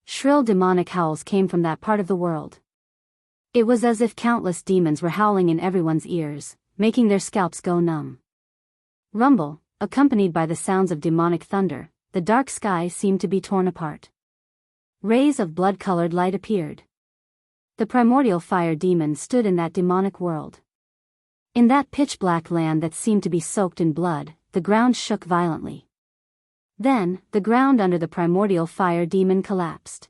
S1: Shrill demonic howls came from that part of the world. It was as if countless demons were howling in everyone's ears, making their scalps go numb. Rumble, accompanied by the sounds of demonic thunder, the dark sky seemed to be torn apart. Rays of blood-colored light appeared. The primordial fire demon stood in that demonic world. In that pitch-black land that seemed to be soaked in blood, the ground shook violently. Then, the ground under the primordial fire demon collapsed.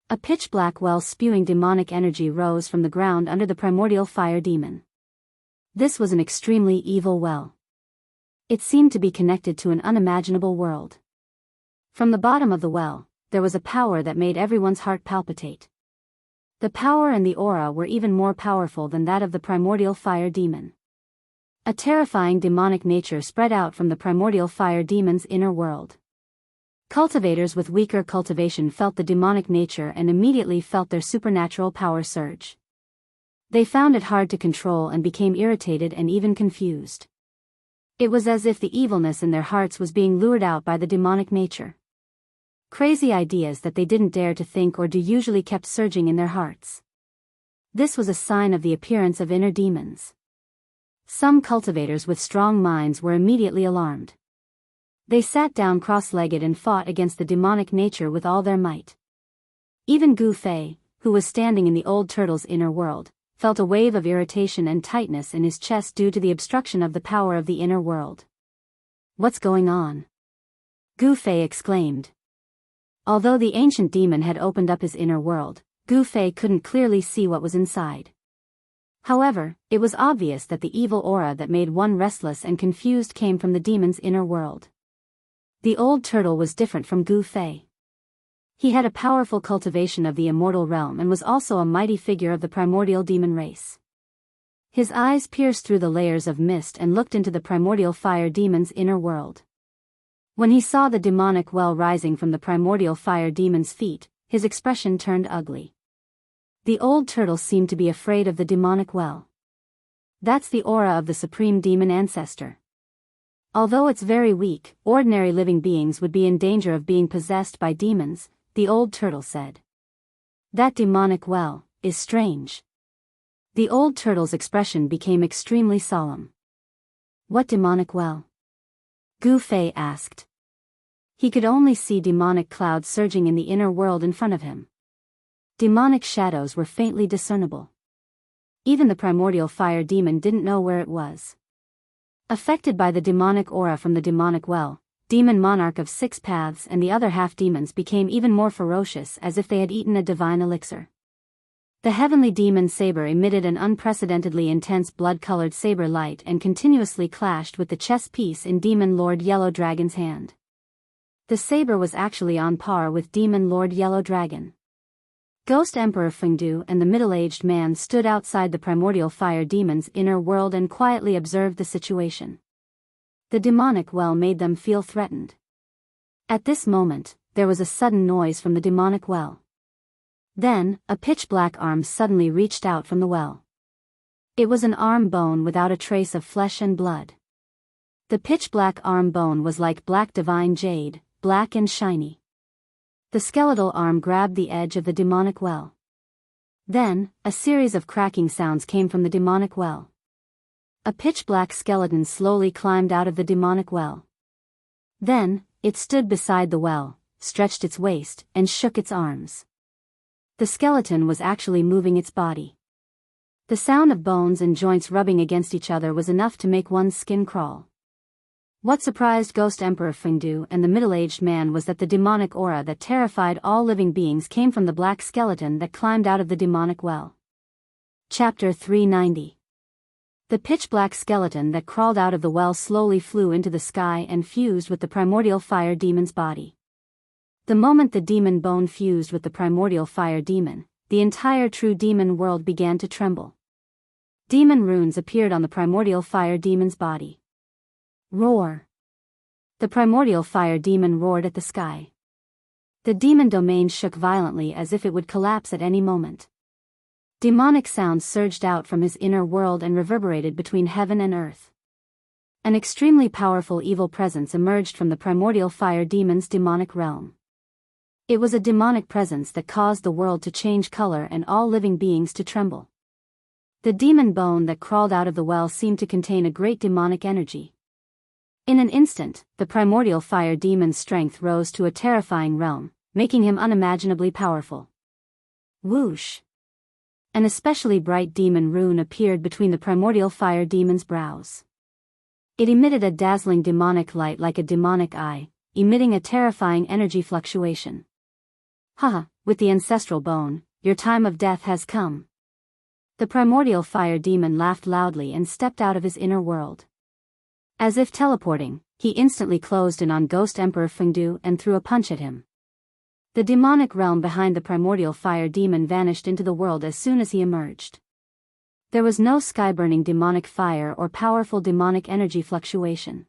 S1: A pitch-black well spewing demonic energy rose from the ground under the primordial fire demon. This was an extremely evil well. It seemed to be connected to an unimaginable world. From the bottom of the well, there was a power that made everyone's heart palpitate. The power and the aura were even more powerful than that of the primordial fire demon. A terrifying demonic nature spread out from the primordial fire demon's inner world. Cultivators with weaker cultivation felt the demonic nature and immediately felt their supernatural power surge. They found it hard to control and became irritated and even confused. It was as if the evilness in their hearts was being lured out by the demonic nature. Crazy ideas that they didn't dare to think or do usually kept surging in their hearts. This was a sign of the appearance of inner demons. Some cultivators with strong minds were immediately alarmed. They sat down cross-legged and fought against the demonic nature with all their might. Even Gu Fei, who was standing in the old turtle's inner world, felt a wave of irritation and tightness in his chest due to the obstruction of the power of the inner world. "What's going on?" Gu Fei exclaimed. Although the ancient demon had opened up his inner world, Gu Fei couldn't clearly see what was inside. However, it was obvious that the evil aura that made one restless and confused came from the demon's inner world. The old turtle was different from Gu Fei. He had a powerful cultivation of the immortal realm and was also a mighty figure of the primordial demon race. His eyes pierced through the layers of mist and looked into the primordial fire demon's inner world. When he saw the demonic well rising from the primordial fire demon's feet, his expression turned ugly. The old turtle seemed to be afraid of the demonic well. That's the aura of the supreme demon ancestor. Although it's very weak, ordinary living beings would be in danger of being possessed by demons, the old turtle said. That demonic well is strange. The old turtle's expression became extremely solemn. What demonic well? Gu Fei asked. He could only see demonic clouds surging in the inner world in front of him. Demonic shadows were faintly discernible. Even the primordial fire demon didn't know where it was. Affected by the demonic aura from the demonic well, demon monarch of 6 paths and the other half-demons became even more ferocious as if they had eaten a divine elixir. The heavenly demon saber emitted an unprecedentedly intense blood-colored saber light and continuously clashed with the chess piece in Demon Lord Yellow Dragon's hand. The saber was actually on par with Demon Lord Yellow Dragon. Ghost Emperor Fengdu and the middle-aged man stood outside the primordial fire demon's inner world and quietly observed the situation. The demonic well made them feel threatened. At this moment, there was a sudden noise from the demonic well. Then, a pitch-black arm suddenly reached out from the well. It was an arm bone without a trace of flesh and blood. The pitch-black arm bone was like black divine jade, black and shiny. The skeletal arm grabbed the edge of the demonic well. Then, a series of cracking sounds came from the demonic well. A pitch-black skeleton slowly climbed out of the demonic well. Then, it stood beside the well, stretched its waist, and shook its arms. The skeleton was actually moving its body. The sound of bones and joints rubbing against each other was enough to make one's skin crawl. What surprised Ghost Emperor Fengdu and the middle-aged man was that the demonic aura that terrified all living beings came from the black skeleton that climbed out of the demonic well. Chapter 390. The pitch-black skeleton that crawled out of the well slowly flew into the sky and fused with the primordial fire demon's body. The moment the demon bone fused with the primordial fire demon, the entire true demon world began to tremble. Demon runes appeared on the primordial fire demon's body. Roar! The primordial fire demon roared at the sky. The demon domain shook violently as if it would collapse at any moment. Demonic sounds surged out from his inner world and reverberated between heaven and earth. An extremely powerful evil presence emerged from the primordial fire demon's demonic realm. It was a demonic presence that caused the world to change color and all living beings to tremble. The demon bone that crawled out of the well seemed to contain a great demonic energy. In an instant, the primordial fire demon's strength rose to a terrifying realm, making him unimaginably powerful. Whoosh! An especially bright demon rune appeared between the primordial fire demon's brows. It emitted a dazzling demonic light like a demonic eye, emitting a terrifying energy fluctuation. Haha, with the ancestral bone, your time of death has come. The primordial fire demon laughed loudly and stepped out of his inner world. As if teleporting, he instantly closed in on Ghost Emperor Fengdu and threw a punch at him. The demonic realm behind the primordial fire demon vanished into the world as soon as he emerged. There was no sky-burning demonic fire or powerful demonic energy fluctuation.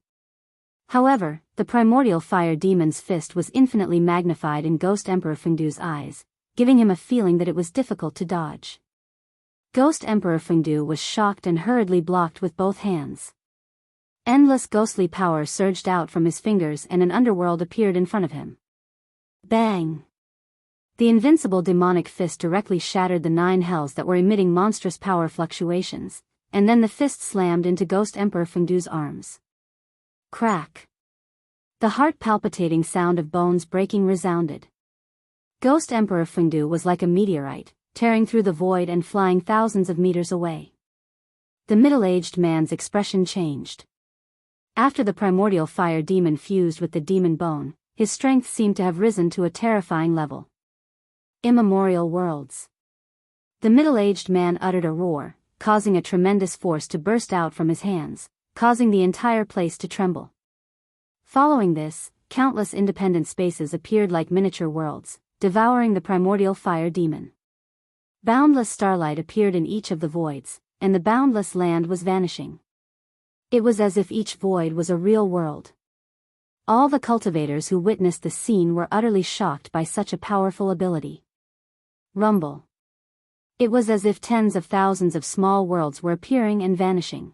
S1: However, the primordial fire demon's fist was infinitely magnified in Ghost Emperor Fengdu's eyes, giving him a feeling that it was difficult to dodge. Ghost Emperor Fengdu was shocked and hurriedly blocked with both hands. Endless ghostly power surged out from his fingers and an underworld appeared in front of him. Bang! The invincible demonic fist directly shattered the 9 hells that were emitting monstrous power fluctuations, and then the fist slammed into Ghost Emperor Fengdu's arms. Crack! The heart-palpitating sound of bones breaking resounded. Ghost Emperor Fengdu was like a meteorite, tearing through the void and flying thousands of meters away. The middle-aged man's expression changed. After the primordial fire demon fused with the demon bone, his strength seemed to have risen to a terrifying level. Immemorial worlds. The middle-aged man uttered a roar, causing a tremendous force to burst out from his hands, causing the entire place to tremble. Following this, countless independent spaces appeared like miniature worlds, devouring the primordial fire demon. Boundless starlight appeared in each of the voids, and the boundless land was vanishing. It was as if each void was a real world. All the cultivators who witnessed the scene were utterly shocked by such a powerful ability. Rumble. It was as if tens of thousands of small worlds were appearing and vanishing.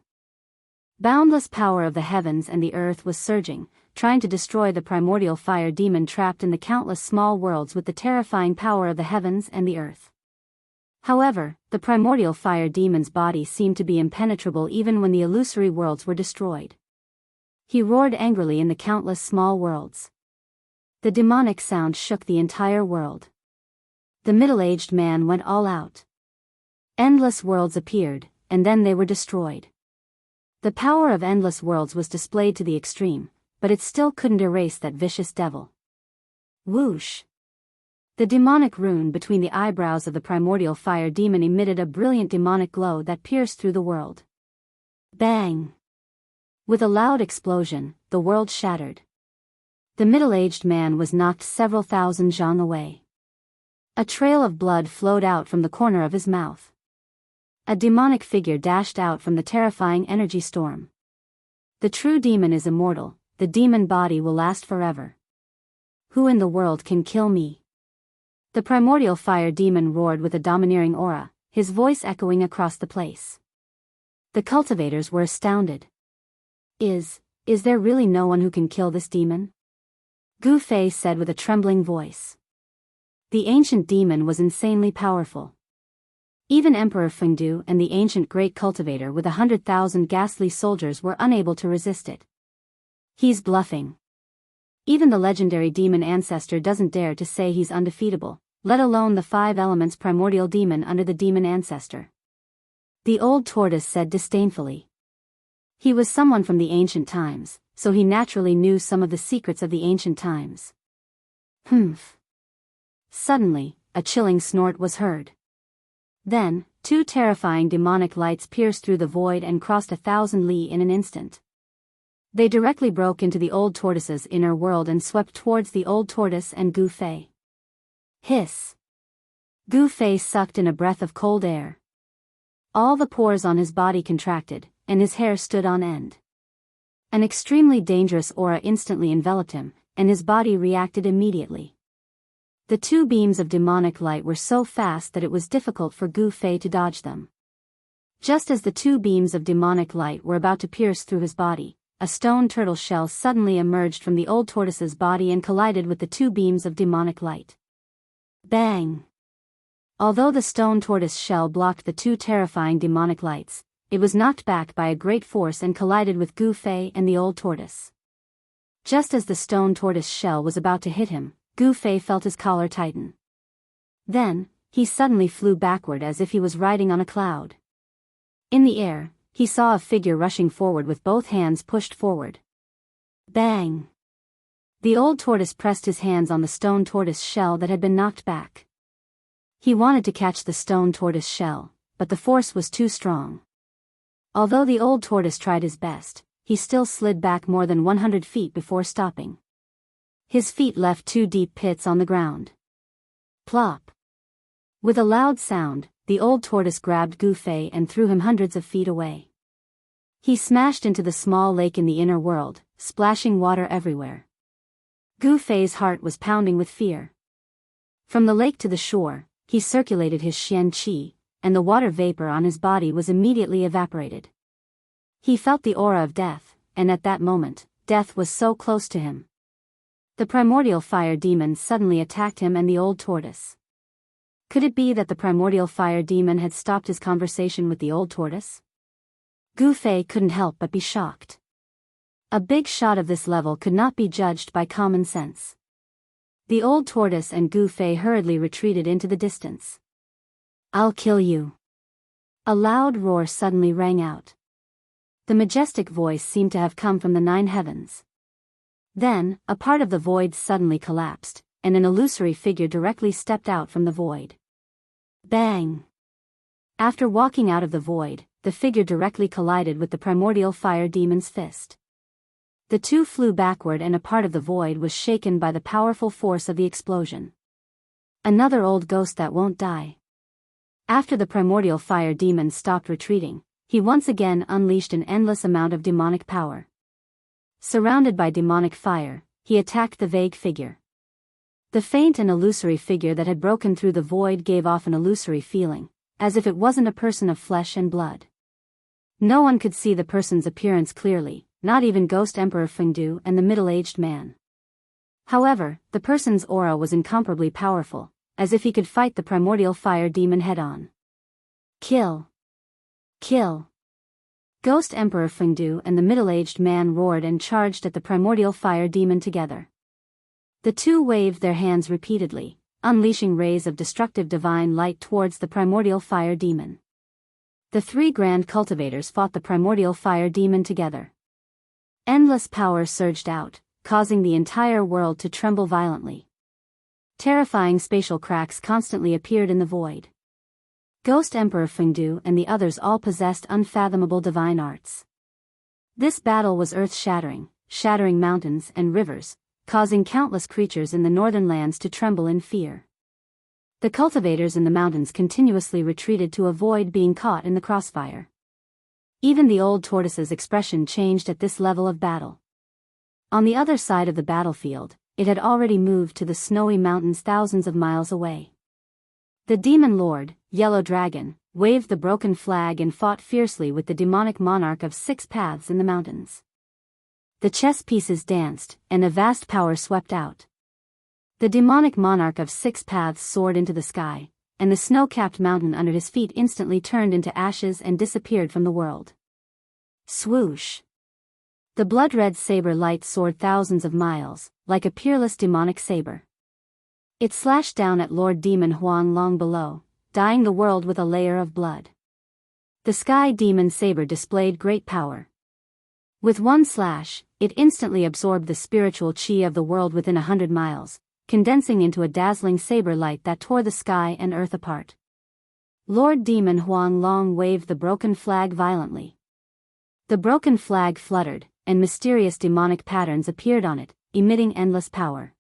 S1: Boundless power of the heavens and the earth was surging, trying to destroy the primordial fire demon trapped in the countless small worlds with the terrifying power of the heavens and the earth. However, the primordial fire demon's body seemed to be impenetrable even when the illusory worlds were destroyed. He roared angrily in the countless small worlds. The demonic sound shook the entire world. The middle-aged man went all out. Endless worlds appeared, and then they were destroyed. The power of endless worlds was displayed to the extreme, but it still couldn't erase that vicious devil. Whoosh! The demonic rune between the eyebrows of the primordial fire demon emitted a brilliant demonic glow that pierced through the world. Bang! With a loud explosion, the world shattered. The middle-aged man was knocked several thousand zhang away. A trail of blood flowed out from the corner of his mouth. A demonic figure dashed out from the terrifying energy storm. The true demon is immortal, the demon body will last forever. Who in the world can kill me? The primordial fire demon roared with a domineering aura, his voice echoing across the place. The cultivators were astounded. Is there really no one who can kill this demon? Gu Fei said with a trembling voice. The ancient demon was insanely powerful. Even Emperor Fengdu and the ancient great cultivator with 100,000 ghastly soldiers were unable to resist it. He's bluffing. Even the legendary demon ancestor doesn't dare to say he's undefeatable, let alone the 5 elements primordial demon under the demon ancestor. The old tortoise said disdainfully. He was someone from the ancient times, so he naturally knew some of the secrets of the ancient times. Humph. Suddenly, a chilling snort was heard. Then, 2 terrifying demonic lights pierced through the void and crossed 1,000 li in an instant. They directly broke into the old tortoise's inner world and swept towards the old tortoise and Gu Fei. Hiss! Gu Fei sucked in a breath of cold air. All the pores on his body contracted, and his hair stood on end. An extremely dangerous aura instantly enveloped him, and his body reacted immediately. The two beams of demonic light were so fast that it was difficult for Gu Fei to dodge them. Just as the two beams of demonic light were about to pierce through his body, a stone turtle shell suddenly emerged from the old tortoise's body and collided with the two beams of demonic light. Bang! Although the stone tortoise shell blocked the two terrifying demonic lights, it was knocked back by a great force and collided with Gu Fei and the old tortoise. Just as the stone tortoise shell was about to hit him, Gu Fei felt his collar tighten. Then, he suddenly flew backward as if he was riding on a cloud. In the air, he saw a figure rushing forward with both hands pushed forward. Bang! The old tortoise pressed his hands on the stone tortoise shell that had been knocked back. He wanted to catch the stone tortoise shell, but the force was too strong. Although the old tortoise tried his best, he still slid back more than 100 feet before stopping. His feet left two deep pits on the ground. Plop! With a loud sound, the old tortoise grabbed Gu Fei and threw him hundreds of feet away. He smashed into the small lake in the inner world, splashing water everywhere. Gu Fei's heart was pounding with fear. From the lake to the shore, he circulated his Xian Qi, and the water vapor on his body was immediately evaporated. He felt the aura of death, and at that moment, death was so close to him. The primordial fire demon suddenly attacked him and the old tortoise. Could it be that the primordial fire demon had stopped his conversation with the old tortoise? Gu Fei couldn't help but be shocked. A big shot of this level could not be judged by common sense. The old tortoise and Gu Fei hurriedly retreated into the distance. "I'll kill you." A loud roar suddenly rang out. The majestic voice seemed to have come from the 9 heavens. Then, a part of the void suddenly collapsed, and an illusory figure directly stepped out from the void. Bang! After walking out of the void, the figure directly collided with the primordial fire demon's fist. The two flew backward and a part of the void was shaken by the powerful force of the explosion. Another old ghost that won't die. After the primordial fire demon stopped retreating, he once again unleashed an endless amount of demonic power. Surrounded by demonic fire, he attacked the vague figure. The faint and illusory figure that had broken through the void gave off an illusory feeling, as if it wasn't a person of flesh and blood. No one could see the person's appearance clearly, not even Ghost Emperor Fengdu and the middle-aged man. However, the person's aura was incomparably powerful, as if he could fight the primordial fire demon head-on. Kill! Kill! Ghost Emperor Fengdu and the middle-aged man roared and charged at the primordial fire demon together. The two waved their hands repeatedly, unleashing rays of destructive divine light towards the primordial fire demon. The 3 grand cultivators fought the primordial fire demon together. Endless power surged out, causing the entire world to tremble violently. Terrifying spatial cracks constantly appeared in the void. Ghost Emperor Fengdu and the others all possessed unfathomable divine arts. This battle was earth-shattering, shattering mountains and rivers, causing countless creatures in the northern lands to tremble in fear. The cultivators in the mountains continuously retreated to avoid being caught in the crossfire. Even the old tortoise's expression changed at this level of battle. On the other side of the battlefield, it had already moved to the snowy mountains thousands of miles away. The demon lord, Yellow Dragon, waved the broken flag and fought fiercely with the demonic monarch of 6 paths in the mountains. The chess pieces danced, and a vast power swept out. The demonic monarch of 6 paths soared into the sky, and the snow-capped mountain under his feet instantly turned into ashes and disappeared from the world. Swoosh! The blood-red saber light soared thousands of miles, like a peerless demonic saber. It slashed down at Lord Demon Huang Long below, dyeing the world with a layer of blood. The sky demon saber displayed great power. With one slash, it instantly absorbed the spiritual qi of the world within 100 miles, condensing into a dazzling saber light that tore the sky and earth apart. Lord Demon Huang Long waved the broken flag violently. The broken flag fluttered, and mysterious demonic patterns appeared on it, emitting endless power.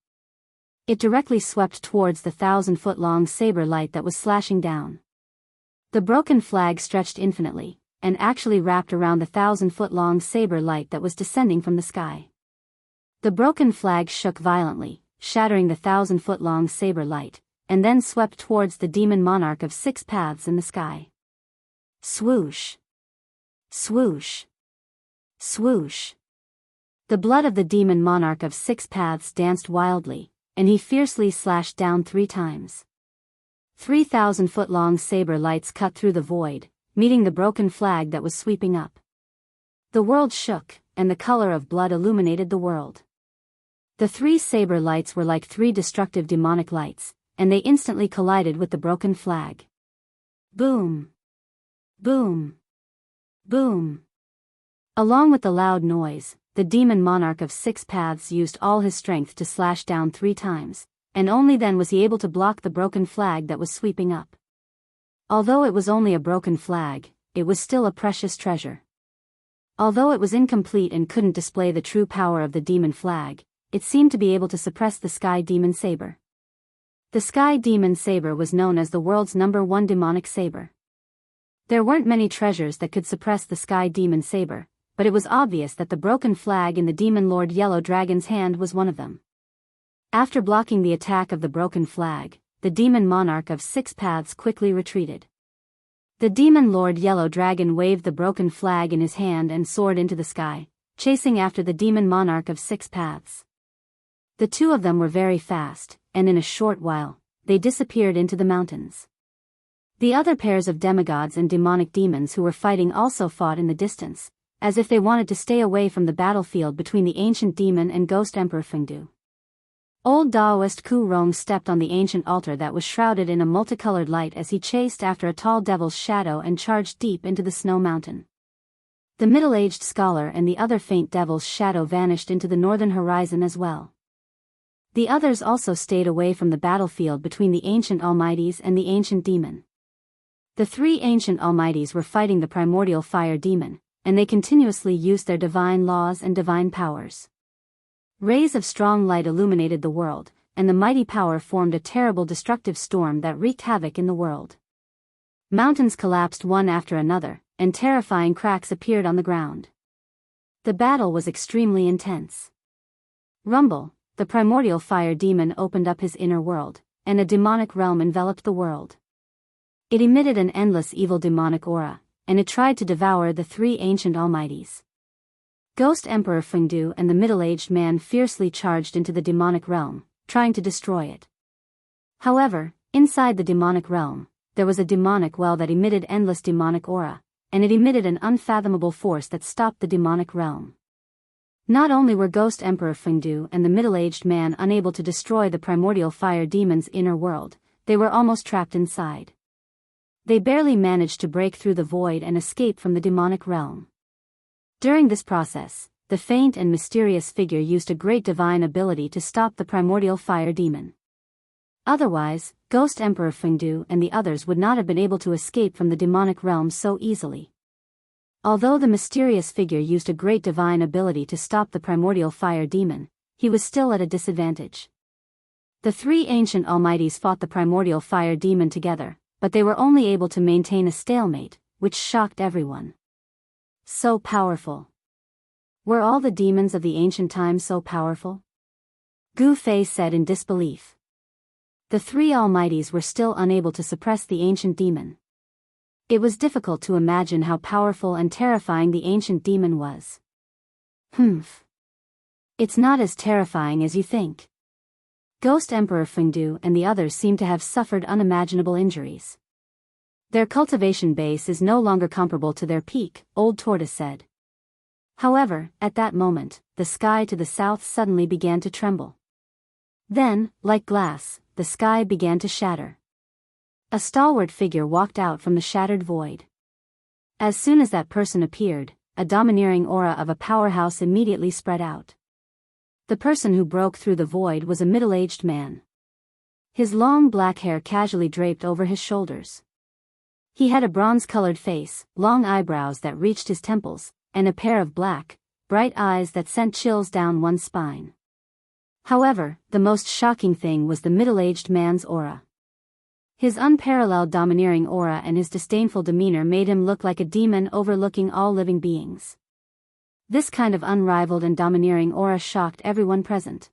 S1: It directly swept towards the 1,000-foot-long saber light that was slashing down. The broken flag stretched infinitely, and actually wrapped around the 1,000-foot-long saber light that was descending from the sky. The broken flag shook violently, shattering the 1,000-foot-long saber light, and then swept towards the demon monarch of 6 paths in the sky. Swoosh! Swoosh! Swoosh! The blood of the demon monarch of 6 paths danced wildly, and he fiercely slashed down 3 times. 3,000-foot-long saber lights cut through the void, meeting the broken flag that was sweeping up. The world shook, and the color of blood illuminated the world. The 3 saber lights were like 3 destructive demonic lights, and they instantly collided with the broken flag. Boom! Boom! Boom! Along with the loud noise, the demon monarch of 6 paths used all his strength to slash down 3 times, and only then was he able to block the broken flag that was sweeping up. Although it was only a broken flag, it was still a precious treasure. Although it was incomplete and couldn't display the true power of the demon flag, it seemed to be able to suppress the Sky Demon Saber. The Sky Demon Saber was known as the world's #1 demonic saber. There weren't many treasures that could suppress the Sky Demon Saber, but it was obvious that the broken flag in the Demon Lord Yellow Dragon's hand was one of them. After blocking the attack of the broken flag, the demon monarch of 6 paths quickly retreated. The Demon Lord Yellow Dragon waved the broken flag in his hand and soared into the sky, chasing after the demon monarch of 6 paths. The 2 of them were very fast, and in a short while, they disappeared into the mountains. The other pairs of demigods and demonic demons who were fighting also fought in the distance, as if they wanted to stay away from the battlefield between the ancient demon and ghost emperor Fengdu. Old Daoist Ku Rong stepped on the ancient altar that was shrouded in a multicolored light as he chased after a tall devil's shadow and charged deep into the snow mountain. The middle-aged scholar and the other faint devil's shadow vanished into the northern horizon as well. The others also stayed away from the battlefield between the ancient almighties and the ancient demon. The 3 ancient almighties were fighting the primordial fire demon, and they continuously used their divine laws and divine powers. Rays of strong light illuminated the world, and the mighty power formed a terrible destructive storm that wreaked havoc in the world. Mountains collapsed one after another, and terrifying cracks appeared on the ground. The battle was extremely intense. Rumble, the primordial fire demon, opened up his inner world, and a demonic realm enveloped the world. It emitted an endless evil demonic aura, and it tried to devour the 3 ancient almighties. Ghost Emperor Fengdu and the middle-aged man fiercely charged into the demonic realm, trying to destroy it. However, inside the demonic realm, there was a demonic well that emitted endless demonic aura, and it emitted an unfathomable force that stopped the demonic realm. Not only were Ghost Emperor Fengdu and the middle-aged man unable to destroy the primordial fire demon's inner world, they were almost trapped inside. They barely managed to break through the void and escape from the demonic realm. During this process, the faint and mysterious figure used a great divine ability to stop the primordial fire demon. Otherwise, Ghost Emperor Fengdu and the others would not have been able to escape from the demonic realm so easily. Although the mysterious figure used a great divine ability to stop the primordial fire demon, he was still at a disadvantage. The 3 ancient almighties fought the primordial fire demon together, but they were only able to maintain a stalemate, which shocked everyone. So powerful. Were all the demons of the ancient times so powerful? Gu Fei said in disbelief. The 3 almighties were still unable to suppress the ancient demon. It was difficult to imagine how powerful and terrifying the ancient demon was. It's not as terrifying as you think. Ghost Emperor Fengdu and the others seem to have suffered unimaginable injuries. Their cultivation base is no longer comparable to their peak, Old Tortoise said. However, at that moment, the sky to the south suddenly began to tremble. Then, like glass, the sky began to shatter. A stalwart figure walked out from the shattered void. As soon as that person appeared, a domineering aura of a powerhouse immediately spread out. The person who broke through the void was a middle-aged man. His long black hair casually draped over his shoulders. He had a bronze-colored face, long eyebrows that reached his temples, and a pair of black, bright eyes that sent chills down one's spine. However, the most shocking thing was the middle-aged man's aura. His unparalleled domineering aura and his disdainful demeanor made him look like a demon overlooking all living beings. This kind of unrivaled and domineering aura shocked everyone present.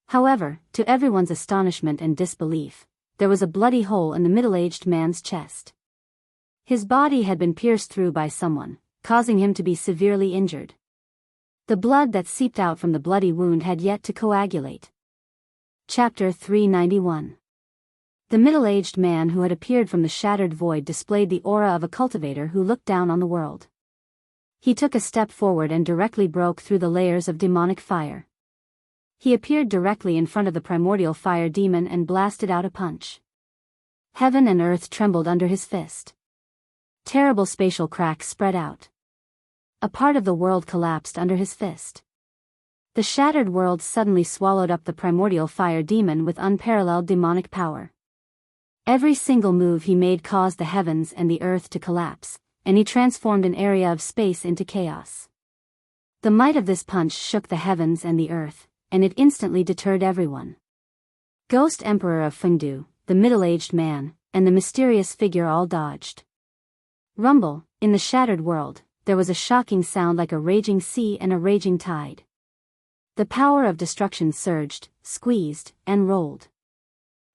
S1: However, to everyone's astonishment and disbelief, there was a bloody hole in the middle-aged man's chest. His body had been pierced through by someone, causing him to be severely injured. The blood that seeped out from the bloody wound had yet to coagulate. Chapter 391. The middle-aged man who had appeared from the shattered void displayed the aura of a cultivator who looked down on the world. He took a step forward and directly broke through the layers of demonic fire. He appeared directly in front of the primordial fire demon and blasted out a punch. Heaven and earth trembled under his fist. Terrible spatial cracks spread out. A part of the world collapsed under his fist. The shattered world suddenly swallowed up the primordial fire demon with unparalleled demonic power. Every single move he made caused the heavens and the earth to collapse, and he transformed an area of space into chaos. The might of this punch shook the heavens and the earth, and it instantly deterred everyone. Ghost Emperor of Fengdu, the middle-aged man, and the mysterious figure all dodged. Rumble, in the shattered world, there was a shocking sound like a raging sea and a raging tide. The power of destruction surged, squeezed, and rolled.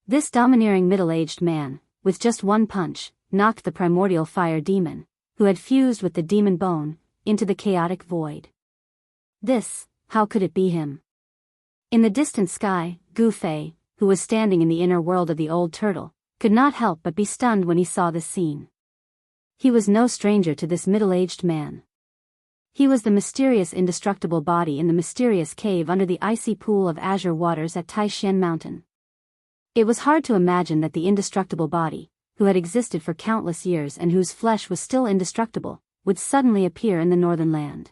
S1: This domineering middle-aged man, with just one punch, knocked the primordial fire demon, who had fused with the demon bone, into the chaotic void. This, how could it be him? In the distant sky, Gu Fei, who was standing in the inner world of the old turtle, could not help but be stunned when he saw this scene. He was no stranger to this middle-aged man. He was the mysterious indestructible body in the mysterious cave under the icy pool of azure waters at Taishan Mountain. It was hard to imagine that the indestructible body, who had existed for countless years and whose flesh was still indestructible, would suddenly appear in the northern land.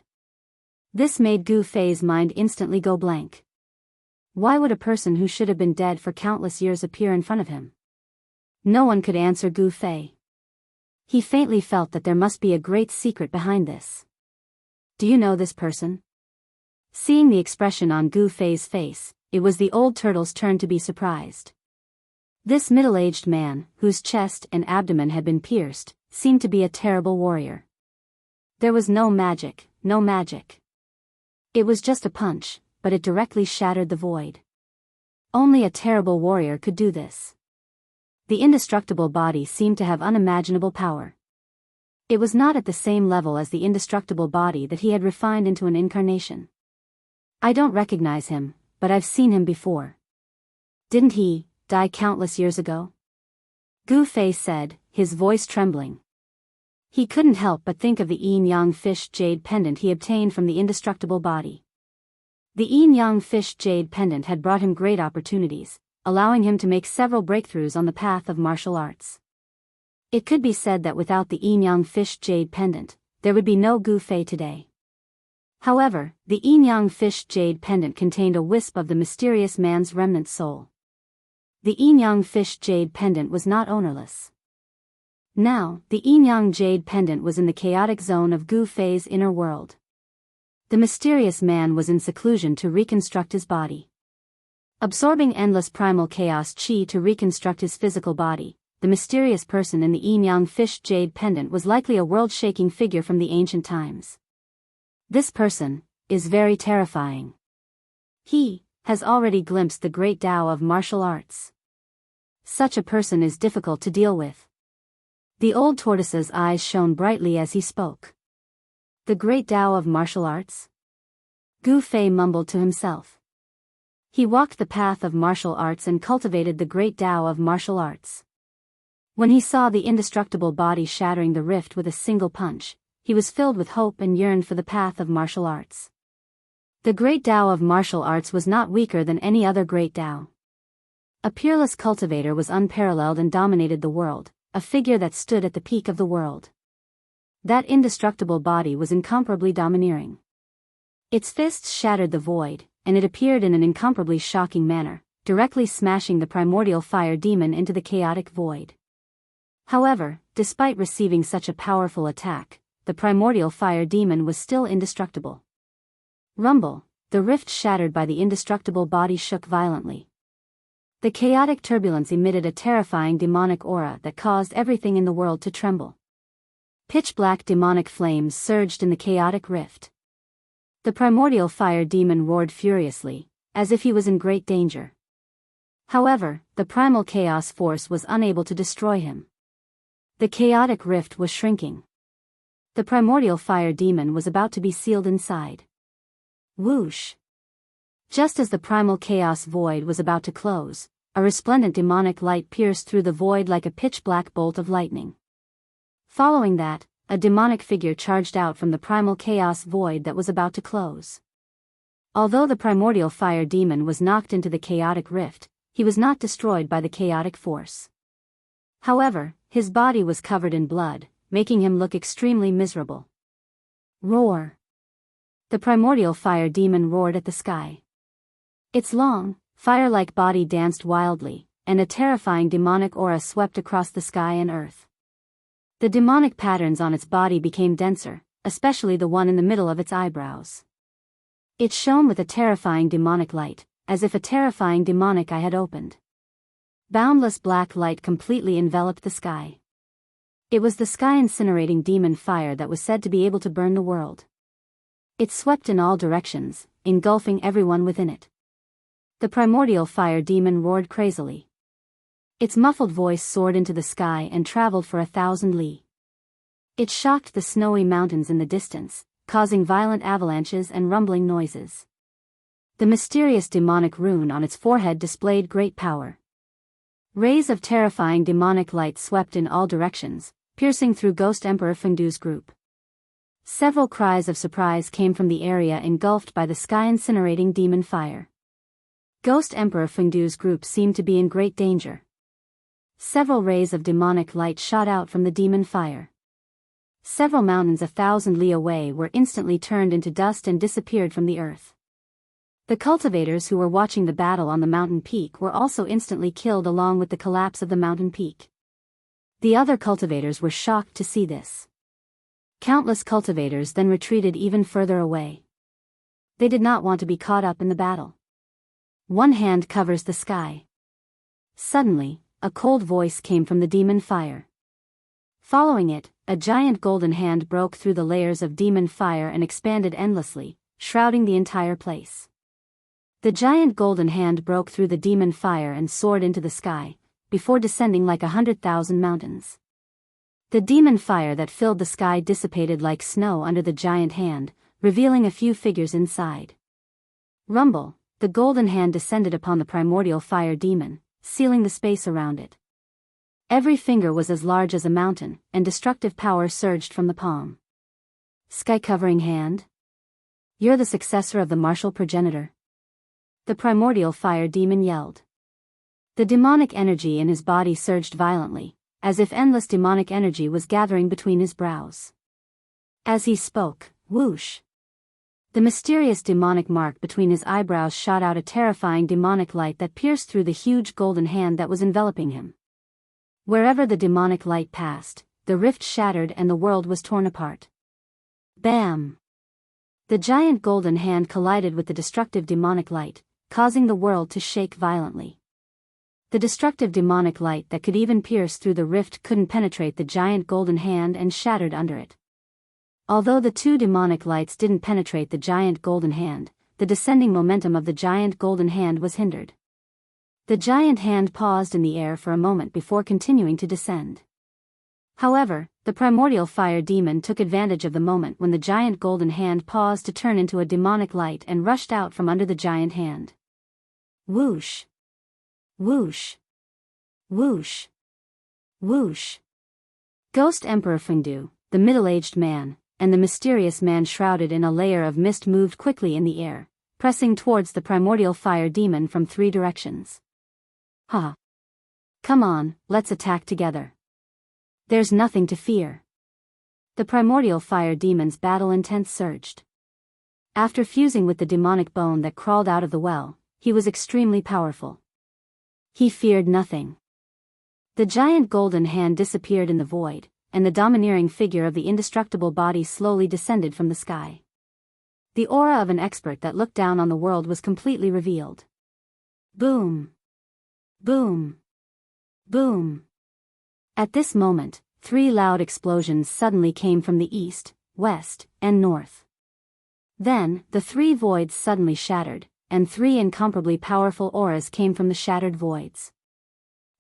S1: This made Gu Fei's mind instantly go blank. Why would a person who should have been dead for countless years appear in front of him? No one could answer Gu Fei. He faintly felt that there must be a great secret behind this. Do you know this person? Seeing the expression on Gu Fei's face, it was the old turtle's turn to be surprised. This middle-aged man, whose chest and abdomen had been pierced, seemed to be a terrible warrior. There was no magic, no magic. It was just a punch, but it directly shattered the void. Only a terrible warrior could do this. The indestructible body seemed to have unimaginable power. It was not at the same level as the indestructible body that he had refined into an incarnation. I don't recognize him, but I've seen him before. Didn't he die countless years ago? Gu Fei said, his voice trembling. He couldn't help but think of the yin-yang fish jade pendant he obtained from the indestructible body. The yin-yang fish jade pendant had brought him great opportunities, allowing him to make several breakthroughs on the path of martial arts. It could be said that without the yin-yang fish jade pendant, there would be no Gu Fei today. However, the yin-yang fish jade pendant contained a wisp of the mysterious man's remnant soul. The yin-yang fish jade pendant was not ownerless. Now, the yin-yang jade pendant was in the chaotic zone of Gu Fei's inner world. The mysterious man was in seclusion to reconstruct his body. Absorbing endless primal chaos chi to reconstruct his physical body, the mysterious person in the yin-yang fish jade pendant was likely a world-shaking figure from the ancient times. This person is very terrifying. He has already glimpsed the great Tao of martial arts. Such a person is difficult to deal with. The old tortoise's eyes shone brightly as he spoke. The great Tao of martial arts? Gu Fei mumbled to himself. He walked the path of martial arts and cultivated the great Tao of martial arts. When he saw the indestructible body shattering the rift with a single punch, he was filled with hope and yearned for the path of martial arts. The great Tao of martial arts was not weaker than any other great Tao. A peerless cultivator was unparalleled and dominated the world, a figure that stood at the peak of the world. That indestructible body was incomparably domineering. Its fists shattered the void, and it appeared in an incomparably shocking manner, directly smashing the primordial fire demon into the chaotic void. However, despite receiving such a powerful attack, the primordial fire demon was still indestructible. Rumble, the rift shattered by the indestructible body shook violently. The chaotic turbulence emitted a terrifying demonic aura that caused everything in the world to tremble. Pitch-black demonic flames surged in the chaotic rift. The primordial fire demon roared furiously, as if he was in great danger. However, the primal chaos force was unable to destroy him. The chaotic rift was shrinking. The primordial fire demon was about to be sealed inside. Whoosh! Just as the primal chaos void was about to close, a resplendent demonic light pierced through the void like a pitch-black bolt of lightning. Following that, a demonic figure charged out from the primal chaos void that was about to close. Although the primordial fire demon was knocked into the chaotic rift, he was not destroyed by the chaotic force. However, his body was covered in blood, making him look extremely miserable. Roar! The primordial fire demon roared at the sky. Its long, fire-like body danced wildly, and a terrifying demonic aura swept across the sky and earth. The demonic patterns on its body became denser, especially the one in the middle of its eyebrows. It shone with a terrifying demonic light, as if a terrifying demonic eye had opened. Boundless black light completely enveloped the sky. It was the sky-incinerating demon fire that was said to be able to burn the world. It swept in all directions, engulfing everyone within it. The primordial fire demon roared crazily. Its muffled voice soared into the sky and traveled for 1,000 li. It shocked the snowy mountains in the distance, causing violent avalanches and rumbling noises. The mysterious demonic rune on its forehead displayed great power. Rays of terrifying demonic light swept in all directions, piercing through Ghost Emperor Fengdu's group. Several cries of surprise came from the area engulfed by the sky-incinerating demon fire. Ghost Emperor Fengdu's group seemed to be in great danger. Several rays of demonic light shot out from the demon fire. Several mountains 1,000 li away were instantly turned into dust and disappeared from the earth. The cultivators who were watching the battle on the mountain peak were also instantly killed along with the collapse of the mountain peak. The other cultivators were shocked to see this. Countless cultivators then retreated even further away. They did not want to be caught up in the battle. One hand covers the sky. Suddenly, a cold voice came from the demon fire. Following it, a giant golden hand broke through the layers of demon fire and expanded endlessly, shrouding the entire place. The giant golden hand broke through the demon fire and soared into the sky, before descending like 100,000 mountains. The demon fire that filled the sky dissipated like snow under the giant hand, revealing a few figures inside. Rumble, the golden hand descended upon the primordial fire demon, sealing the space around it. Every finger was as large as a mountain, and destructive power surged from the palm. Sky-covering hand? You're the successor of the martial progenitor. The primordial fire demon yelled. The demonic energy in his body surged violently, as if endless demonic energy was gathering between his brows. As he spoke, whoosh! The mysterious demonic mark between his eyebrows shot out a terrifying demonic light that pierced through the huge golden hand that was enveloping him. Wherever the demonic light passed, the rift shattered and the world was torn apart. Bam! The giant golden hand collided with the destructive demonic light, causing the world to shake violently. The destructive demonic light that could even pierce through the rift couldn't penetrate the giant golden hand and shattered under it. Although the two demonic lights didn't penetrate the giant golden hand, the descending momentum of the giant golden hand was hindered. The giant hand paused in the air for a moment before continuing to descend. However, the primordial fire demon took advantage of the moment when the giant golden hand paused to turn into a demonic light and rushed out from under the giant hand. Whoosh! Whoosh! Whoosh! Whoosh! Ghost Emperor Fengdu, the middle-aged man, and the mysterious man shrouded in a layer of mist moved quickly in the air, pressing towards the primordial fire demon from 3 directions. Ha! Come on, let's attack together. There's nothing to fear. The primordial fire demon's battle intent surged. After fusing with the demonic bone that crawled out of the well, he was extremely powerful. He feared nothing. The giant golden hand disappeared in the void, and the domineering figure of the indestructible body slowly descended from the sky. The aura of an expert that looked down on the world was completely revealed. Boom! Boom! Boom! At this moment, 3 loud explosions suddenly came from the east, west, and north. Then, the 3 voids suddenly shattered, and 3 incomparably powerful auras came from the shattered voids.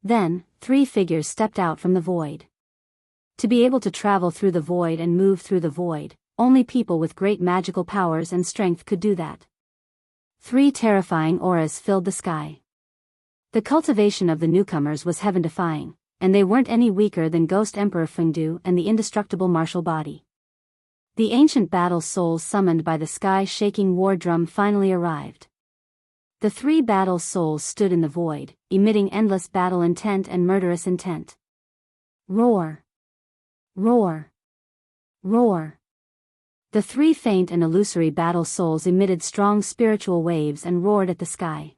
S1: Then, 3 figures stepped out from the void. To be able to travel through the void and move through the void, only people with great magical powers and strength could do that. 3 terrifying auras filled the sky. The cultivation of the newcomers was heaven-defying, and they weren't any weaker than Ghost Emperor Fengdu and the indestructible martial body. The ancient battle souls summoned by the sky-shaking war drum finally arrived. The 3 battle souls stood in the void, emitting endless battle intent and murderous intent. Roar! Roar! Roar! The 3 faint and illusory battle souls emitted strong spiritual waves and roared at the sky.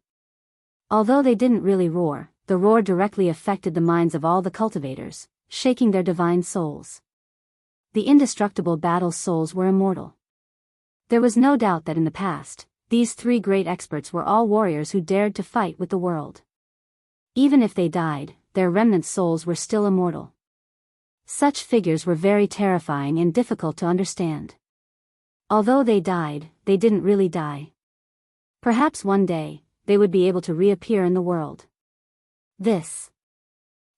S1: Although they didn't really roar, the roar directly affected the minds of all the cultivators, shaking their divine souls. The indestructible battle souls were immortal. There was no doubt that in the past, these 3 great experts were all warriors who dared to fight with the world. Even if they died, their remnant souls were still immortal. Such figures were very terrifying and difficult to understand. Although they died, they didn't really die. Perhaps one day, they would be able to reappear in the world.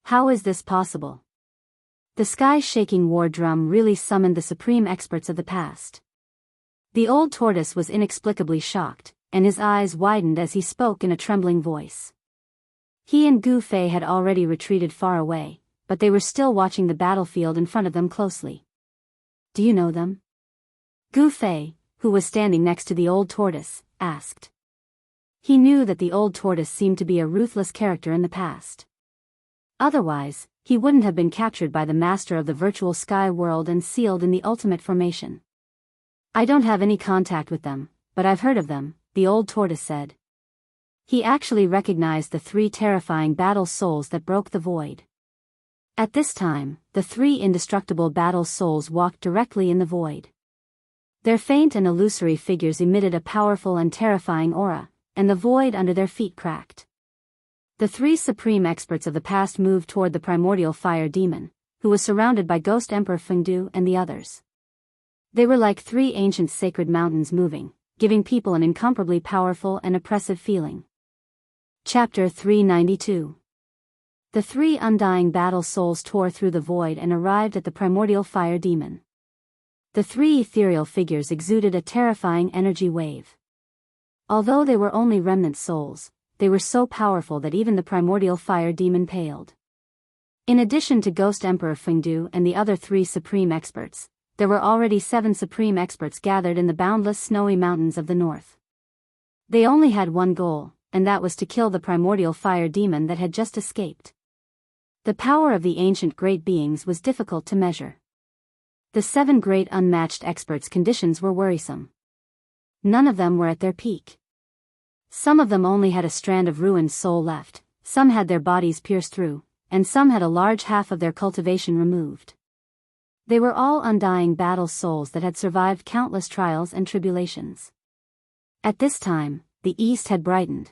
S1: How is this possible? The sky-shaking war drum really summoned the supreme experts of the past. The old tortoise was inexplicably shocked, and his eyes widened as he spoke in a trembling voice. He and Gu Fei had already retreated far away, but they were still watching the battlefield in front of them closely. Do you know them? Gu Fei, who was standing next to the old tortoise, asked. He knew that the old tortoise seemed to be a ruthless character in the past. Otherwise, he wouldn't have been captured by the master of the virtual sky world and sealed in the ultimate formation. I don't have any contact with them, but I've heard of them, the old tortoise said. He actually recognized the 3 terrifying battle souls that broke the void. At this time, the 3 indestructible battle souls walked directly in the void. Their faint and illusory figures emitted a powerful and terrifying aura, and the void under their feet cracked. The 3 supreme experts of the past moved toward the primordial fire demon, who was surrounded by Ghost Emperor Fengdu and the others. They were like 3 ancient sacred mountains moving, giving people an incomparably powerful and oppressive feeling. Chapter 392. The 3 undying battle souls tore through the void and arrived at the primordial fire demon. The 3 ethereal figures exuded a terrifying energy wave. Although they were only remnant souls, they were so powerful that even the primordial fire demon paled. In addition to Ghost Emperor Fengdu and the other 3 supreme experts, there were already 7 supreme experts gathered in the boundless snowy mountains of the north. They only had one goal, and that was to kill the primordial fire demon that had just escaped. The power of the ancient great beings was difficult to measure. The 7 great unmatched experts' conditions were worrisome. None of them were at their peak. Some of them only had a strand of ruined soul left, some had their bodies pierced through, and some had a large half of their cultivation removed. They were all undying battle souls that had survived countless trials and tribulations. At this time, the east had brightened.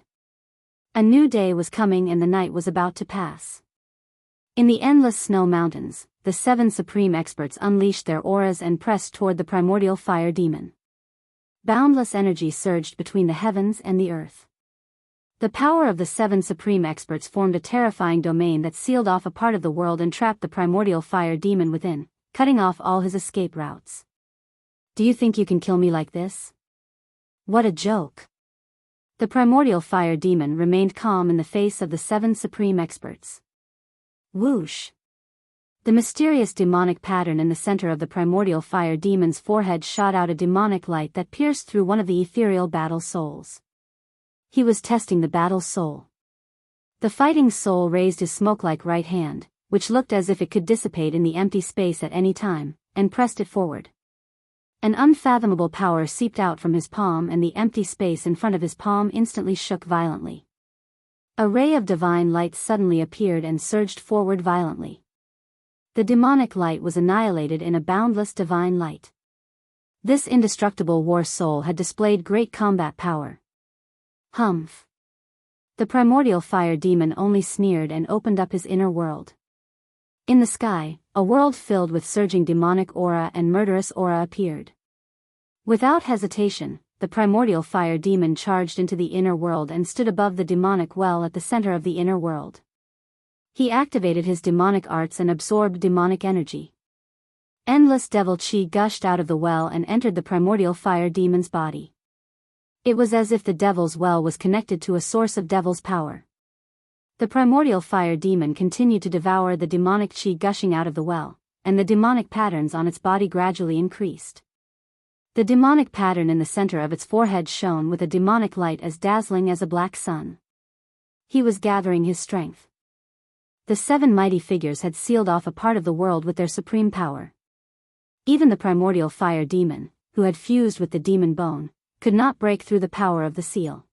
S1: A new day was coming and the night was about to pass. In the endless snow mountains, the 7 supreme experts unleashed their auras and pressed toward the primordial fire demon. Boundless energy surged between the heavens and the earth. The power of the 7 supreme experts formed a terrifying domain that sealed off a part of the world and trapped the primordial fire demon within, cutting off all his escape routes. Do you think you can kill me like this? What a joke! The primordial fire demon remained calm in the face of the 7 supreme experts. Whoosh! The mysterious demonic pattern in the center of the primordial fire demon's forehead shot out a demonic light that pierced through one of the ethereal battle souls. He was testing the battle soul. The fighting soul raised his smoke-like right hand, which looked as if it could dissipate in the empty space at any time, and pressed it forward. An unfathomable power seeped out from his palm and the empty space in front of his palm instantly shook violently. A ray of divine light suddenly appeared and surged forward violently. The demonic light was annihilated in a boundless divine light. This indestructible war soul had displayed great combat power. Humph. The primordial fire demon only sneered and opened up his inner world. In the sky, a world filled with surging demonic aura and murderous aura appeared. Without hesitation, the primordial fire demon charged into the inner world and stood above the demonic well at the center of the inner world. He activated his demonic arts and absorbed demonic energy. Endless devil chi gushed out of the well and entered the primordial fire demon's body. It was as if the devil's well was connected to a source of devil's power. The primordial fire demon continued to devour the demonic chi gushing out of the well, and the demonic patterns on its body gradually increased. The demonic pattern in the center of its forehead shone with a demonic light as dazzling as a black sun. He was gathering his strength. The 7 mighty figures had sealed off a part of the world with their supreme power. Even the primordial fire demon, who had fused with the demon bone, could not break through the power of the seal.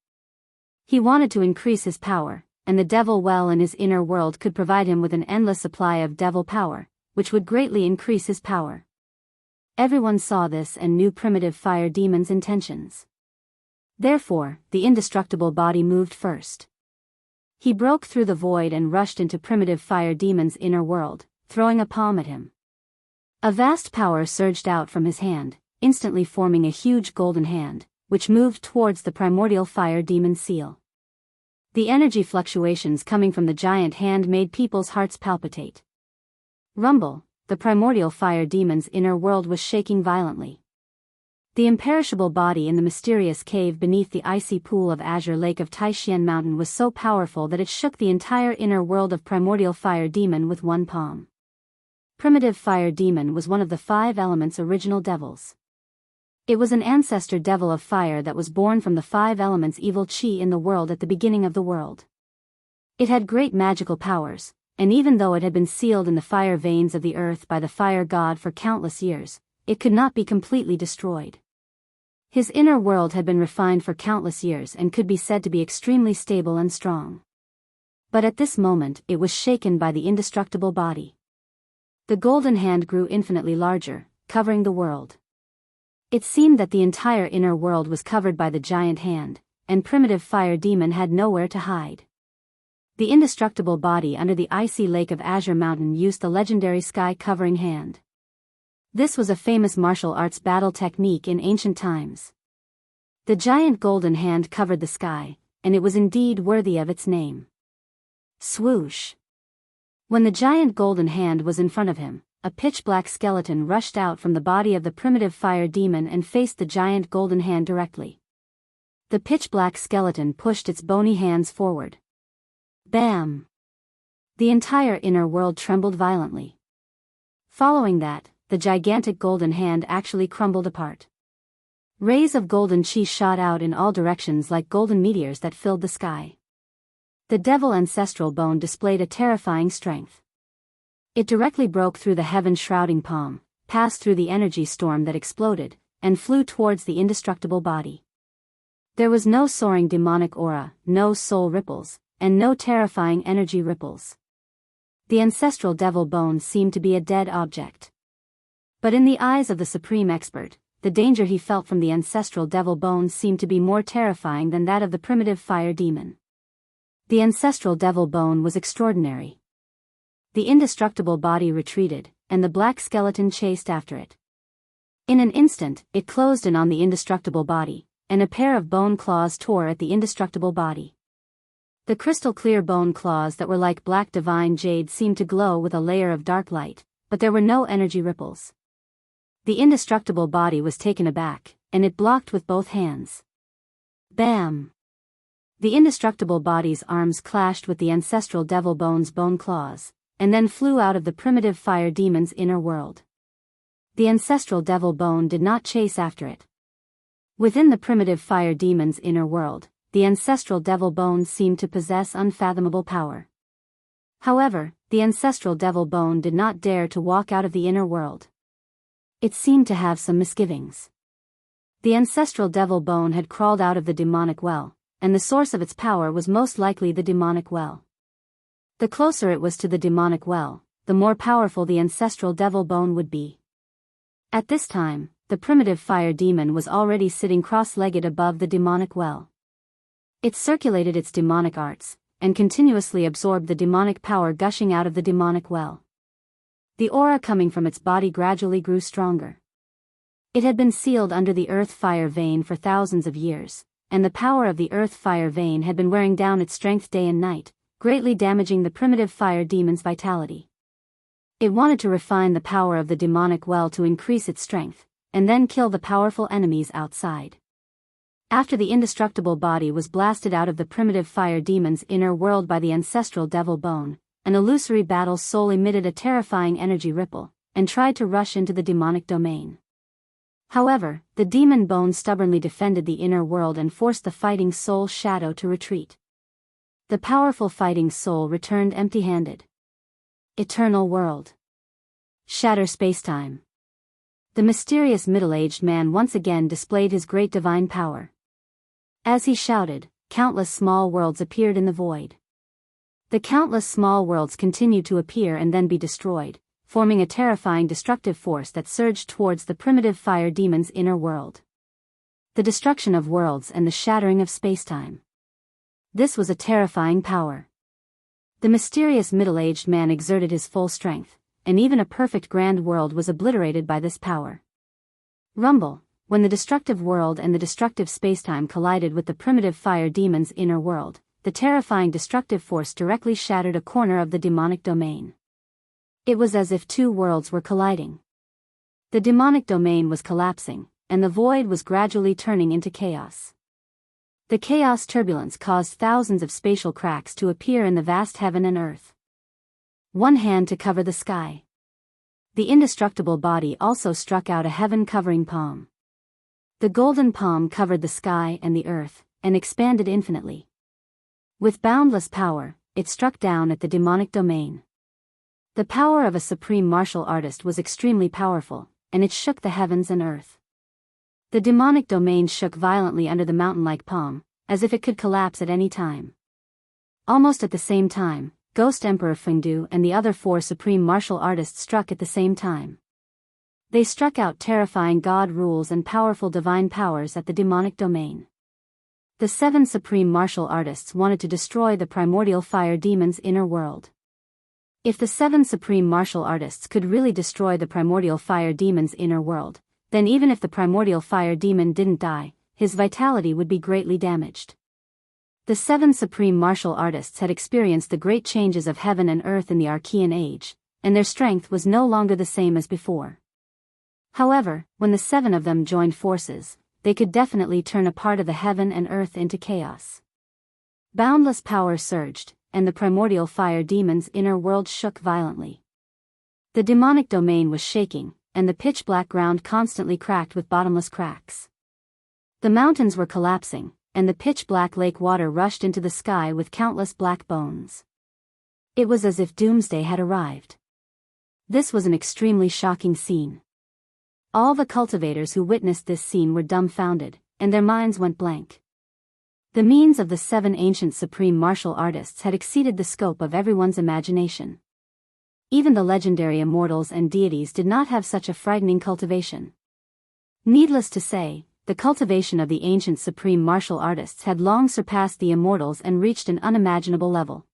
S1: He wanted to increase his power, and the devil well in his inner world could provide him with an endless supply of devil power, which would greatly increase his power. Everyone saw this and knew primitive fire demon's intentions. Therefore, the indestructible body moved first. He broke through the void and rushed into primitive fire demon's inner world, throwing a palm at him. A vast power surged out from his hand, instantly forming a huge golden hand, which moved towards the primordial fire demon seal. The energy fluctuations coming from the giant hand made people's hearts palpitate. Rumble, the primordial fire demon's inner world was shaking violently. The imperishable body in the mysterious cave beneath the icy pool of azure lake of Taishan Mountain was so powerful that it shook the entire inner world of primordial fire demon with one palm. Primitive fire demon was one of the 5 elements' original devils. It was an ancestor devil of fire that was born from the 5 elements evil chi in the world at the beginning of the world. It had great magical powers, and even though it had been sealed in the fire veins of the earth by the fire god for countless years, it could not be completely destroyed. His inner world had been refined for countless years and could be said to be extremely stable and strong. But at this moment it was shaken by the indestructible body. The golden hand grew infinitely larger, covering the world. It seemed that the entire inner world was covered by the giant hand, and primitive fire demon had nowhere to hide. The indestructible body under the icy lake of Azure Mountain used the legendary sky-covering hand. This was a famous martial arts battle technique in ancient times. The giant golden hand covered the sky, and it was indeed worthy of its name. Swoosh! When the giant golden hand was in front of him, a pitch-black skeleton rushed out from the body of the primitive fire demon and faced the giant golden hand directly. The pitch-black skeleton pushed its bony hands forward. Bam! The entire inner world trembled violently. Following that, the gigantic golden hand actually crumbled apart. Rays of golden chi shot out in all directions like golden meteors that filled the sky. The devil ancestral bone displayed a terrifying strength. It directly broke through the heaven-shrouding palm, passed through the energy storm that exploded, and flew towards the indestructible body. There was no soaring demonic aura, no soul ripples, and no terrifying energy ripples. The ancestral devil bone seemed to be a dead object. But in the eyes of the supreme expert, the danger he felt from the ancestral devil bone seemed to be more terrifying than that of the primitive fire demon. The ancestral devil bone was extraordinary. The indestructible body retreated, and the black skeleton chased after it. In an instant, it closed in on the indestructible body, and a pair of bone claws tore at the indestructible body. The crystal-clear bone claws that were like black divine jade seemed to glow with a layer of dark light, but there were no energy ripples. The indestructible body was taken aback, and it blocked with both hands. Bam! The indestructible body's arms clashed with the ancestral devil bone's bone claws, and then flew out of the primitive fire demon's inner world. The ancestral devil bone did not chase after it. Within the primitive fire demon's inner world, the ancestral devil bone seemed to possess unfathomable power. However, the ancestral devil bone did not dare to walk out of the inner world. It seemed to have some misgivings. The ancestral devil bone had crawled out of the demonic well, and the source of its power was most likely the demonic well. The closer it was to the demonic well, the more powerful the ancestral devil bone would be. At this time, the primitive fire demon was already sitting cross-legged above the demonic well. It circulated its demonic arts, and continuously absorbed the demonic power gushing out of the demonic well. The aura coming from its body gradually grew stronger. It had been sealed under the earth-fire vein for thousands of years, and the power of the earth-fire vein had been wearing down its strength day and night, greatly damaging the primitive fire demon's vitality. It wanted to refine the power of the demonic well to increase its strength, and then kill the powerful enemies outside. After the indestructible body was blasted out of the primitive fire demon's inner world by the ancestral devil bone, an illusory battle soul emitted a terrifying energy ripple, and tried to rush into the demonic domain. However, the demon bone stubbornly defended the inner world and forced the fighting soul shadow to retreat. The powerful fighting soul returned empty-handed. Eternal world. Shatter spacetime. The mysterious middle-aged man once again displayed his great divine power. As he shouted, countless small worlds appeared in the void. The countless small worlds continued to appear and then be destroyed, forming a terrifying destructive force that surged towards the primitive fire demon's inner world. The destruction of worlds and the shattering of spacetime. This was a terrifying power. The mysterious middle-aged man exerted his full strength, and even a perfect grand world was obliterated by this power. Rumble, when the destructive world and the destructive spacetime collided with the primitive fire demon's inner world, the terrifying destructive force directly shattered a corner of the demonic domain. It was as if two worlds were colliding. The demonic domain was collapsing, and the void was gradually turning into chaos. The chaos turbulence caused thousands of spatial cracks to appear in the vast heaven and earth. One hand to cover the sky. The indestructible body also struck out a heaven-covering palm. The golden palm covered the sky and the earth, and expanded infinitely. With boundless power, it struck down at the demonic domain. The power of a supreme martial artist was extremely powerful, and it shook the heavens and earth. The demonic domain shook violently under the mountain-like palm, as if it could collapse at any time. Almost at the same time, Ghost Emperor Fengdu and the other four supreme martial artists struck at the same time. They struck out terrifying god rules and powerful divine powers at the demonic domain. The seven supreme martial artists wanted to destroy the primordial fire demon's inner world. If the seven supreme martial artists could really destroy the primordial fire demon's inner world, then even if the primordial fire demon didn't die, his vitality would be greatly damaged. The seven supreme martial artists had experienced the great changes of heaven and earth in the Archean Age, and their strength was no longer the same as before. However, when the seven of them joined forces, they could definitely turn a part of the heaven and earth into chaos. Boundless power surged, and the primordial fire demon's inner world shook violently. The demonic domain was shaking, and the pitch-black ground constantly cracked with bottomless cracks. The mountains were collapsing, and the pitch-black lake water rushed into the sky with countless black bones. It was as if doomsday had arrived. This was an extremely shocking scene. All the cultivators who witnessed this scene were dumbfounded, and their minds went blank. The means of the seven ancient supreme martial artists had exceeded the scope of everyone's imagination. Even the legendary immortals and deities did not have such a frightening cultivation. Needless to say, the cultivation of the ancient supreme martial artists had long surpassed the immortals and reached an unimaginable level.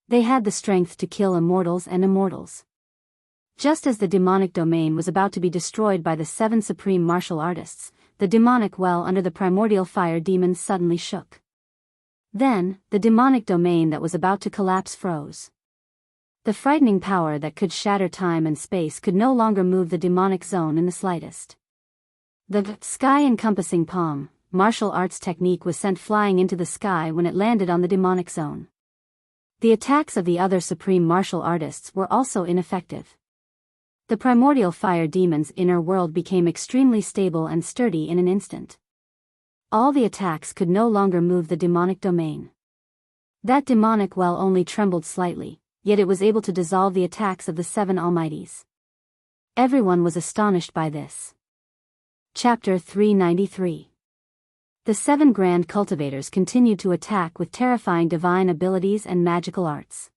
S1: They had the strength to kill immortals and immortals. Just as the demonic domain was about to be destroyed by the seven supreme martial artists, the demonic well under the primordial fire demon suddenly shook. Then, the demonic domain that was about to collapse froze. The frightening power that could shatter time and space could no longer move the demonic zone in the slightest. The sky-encompassing palm, martial arts technique was sent flying into the sky when it landed on the demonic zone. The attacks of the other supreme martial artists were also ineffective. The primordial fire demon's inner world became extremely stable and sturdy in an instant. All the attacks could no longer move the demonic domain. That demonic well only trembled slightly, yet it was able to dissolve the attacks of the seven almighties. Everyone was astonished by this. Chapter 393. The seven grand cultivators continued to attack with terrifying divine abilities and magical arts.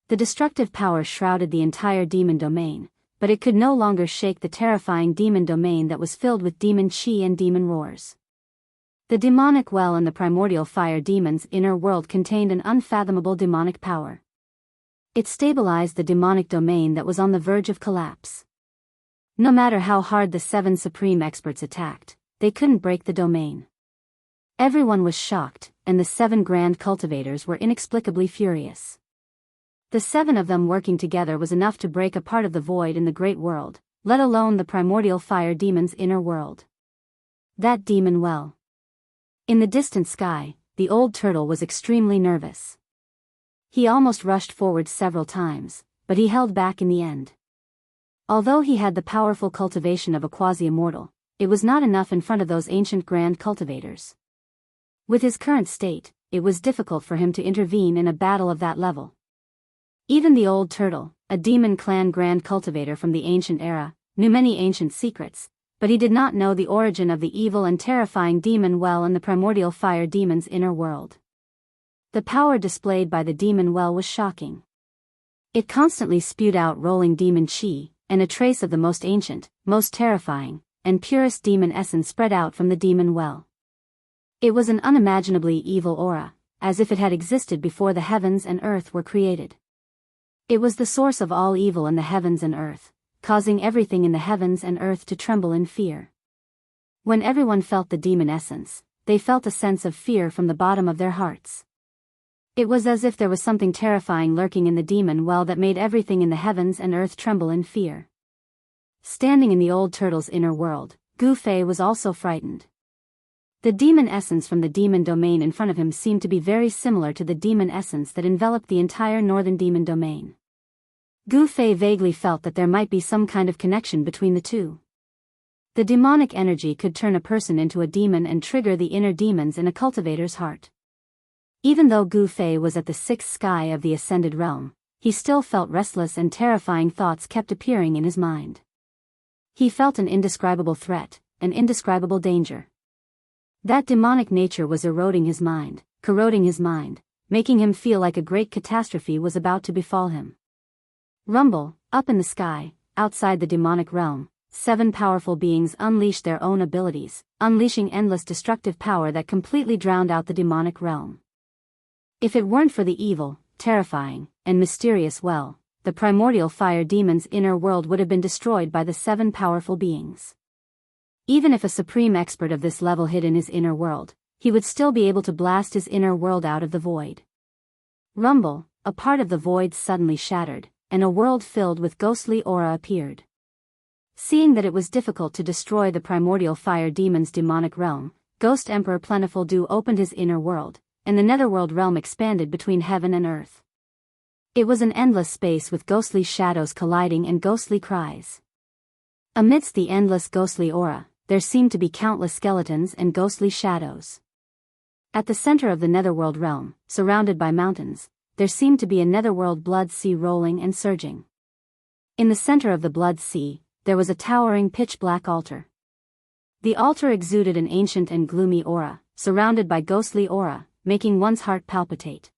S1: The destructive power shrouded the entire demon domain, but it could no longer shake the terrifying demon domain that was filled with demon chi and demon roars. The demonic well in the primordial fire demon's inner world contained an unfathomable demonic power. It stabilized the demonic domain that was on the verge of collapse. No matter how hard the 7 supreme experts attacked, they couldn't break the domain. Everyone was shocked, and the 7 grand cultivators were inexplicably furious. The 7 of them working together was enough to break a part of the void in the great world, let alone the primordial fire demon's inner world. That demon well. In the distant sky, the old turtle was extremely nervous. He almost rushed forward several times, but he held back in the end. Although he had the powerful cultivation of a quasi-immortal, it was not enough in front of those ancient grand cultivators. With his current state, it was difficult for him to intervene in a battle of that level. Even the old turtle, a demon clan grand cultivator from the ancient era, knew many ancient secrets, but he did not know the origin of the evil and terrifying demon well in the primordial fire demon's inner world. The power displayed by the demon well was shocking. It constantly spewed out rolling demon chi, and a trace of the most ancient, most terrifying, and purest demon essence spread out from the demon well. It was an unimaginably evil aura, as if it had existed before the heavens and earth were created. It was the source of all evil in the heavens and earth, causing everything in the heavens and earth to tremble in fear. When everyone felt the demon essence, they felt a sense of fear from the bottom of their hearts. It was as if there was something terrifying lurking in the demon well that made everything in the heavens and earth tremble in fear. Standing in the old turtle's inner world, Gu Fei was also frightened. The demon essence from the demon domain in front of him seemed to be very similar to the demon essence that enveloped the entire northern demon domain. Gu Fei vaguely felt that there might be some kind of connection between the two. The demonic energy could turn a person into a demon and trigger the inner demons in a cultivator's heart. Even though Gu Fei was at the 6th sky of the ascended realm, he still felt restless and terrifying thoughts kept appearing in his mind. He felt an indescribable threat, an indescribable danger. That demonic nature was eroding his mind, corroding his mind, making him feel like a great catastrophe was about to befall him. Rumble, up in the sky, outside the demonic realm, 7 powerful beings unleashed their own abilities, unleashing endless destructive power that completely drowned out the demonic realm. If it weren't for the evil, terrifying, and mysterious well, the primordial fire demon's inner world would have been destroyed by the 7 powerful beings. Even if a supreme expert of this level hid in his inner world, he would still be able to blast his inner world out of the void. Rumble, a part of the void suddenly shattered, and a world filled with ghostly aura appeared. Seeing that it was difficult to destroy the primordial fire demon's demonic realm, Ghost Emperor Plentiful Du opened his inner world, and the netherworld realm expanded between heaven and earth. It was an endless space with ghostly shadows colliding and ghostly cries. Amidst the endless ghostly aura, there seemed to be countless skeletons and ghostly shadows. At the center of the netherworld realm, surrounded by mountains, there seemed to be a netherworld blood sea rolling and surging. In the center of the blood sea, there was a towering pitch-black altar. The altar exuded an ancient and gloomy aura, surrounded by ghostly aura, making one's heart palpitate.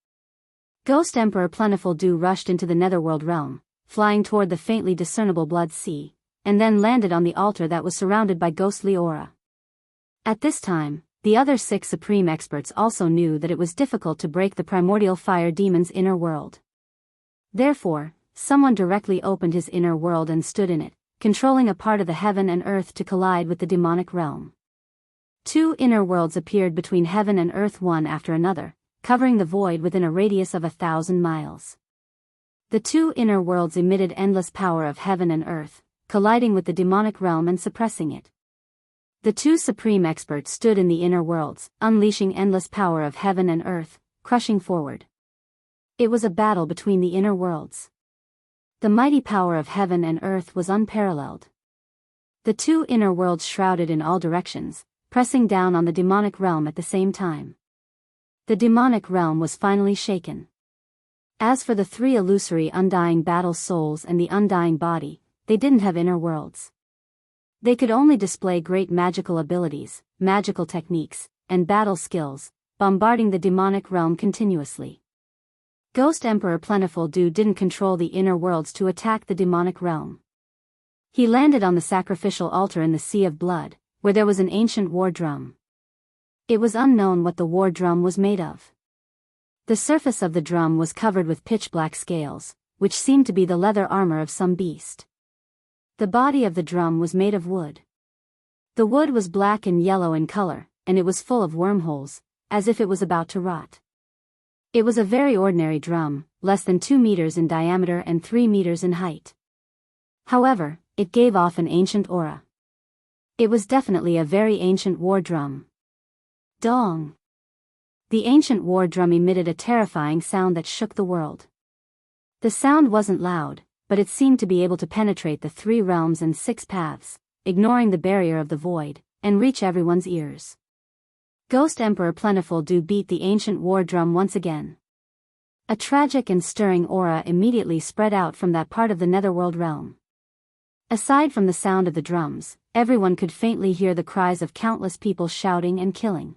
S1: Ghost Emperor Plentiful Du rushed into the netherworld realm, flying toward the faintly discernible blood sea, and then landed on the altar that was surrounded by ghostly aura. At this time, the other 6 supreme experts also knew that it was difficult to break the primordial fire demon's inner world. Therefore, someone directly opened his inner world and stood in it, controlling a part of the heaven and earth to collide with the demonic realm. 2 inner worlds appeared between heaven and earth one after another, covering the void within a radius of 1,000 miles. The 2 inner worlds emitted endless power of heaven and earth, colliding with the demonic realm and suppressing it. The 2 supreme experts stood in the inner worlds, unleashing endless power of heaven and earth, crushing forward. It was a battle between the inner worlds. The mighty power of heaven and earth was unparalleled. The 2 inner worlds shrouded in all directions, pressing down on the demonic realm at the same time. The demonic realm was finally shaken. As for the 3 illusory undying battle souls and the undying body, they didn't have inner worlds. They could only display great magical abilities, magical techniques, and battle skills, bombarding the demonic realm continuously. Ghost Emperor Plentiful Du didn't control the inner worlds to attack the demonic realm. He landed on the sacrificial altar in the Sea of Blood, where there was an ancient war drum. It was unknown what the war drum was made of. The surface of the drum was covered with pitch-black scales, which seemed to be the leather armor of some beast. The body of the drum was made of wood. The wood was black and yellow in color, and it was full of wormholes, as if it was about to rot. It was a very ordinary drum, less than 2 meters in diameter and 3 meters in height. However, it gave off an ancient aura. It was definitely a very ancient war drum. Dong! The ancient war drum emitted a terrifying sound that shook the world. The sound wasn't loud, but it seemed to be able to penetrate the 3 realms and 6 paths, ignoring the barrier of the void, and reach everyone's ears. Ghost Emperor Plentiful Do beat the ancient war drum once again. A tragic and stirring aura immediately spread out from that part of the netherworld realm. Aside from the sound of the drums, everyone could faintly hear the cries of countless people shouting and killing.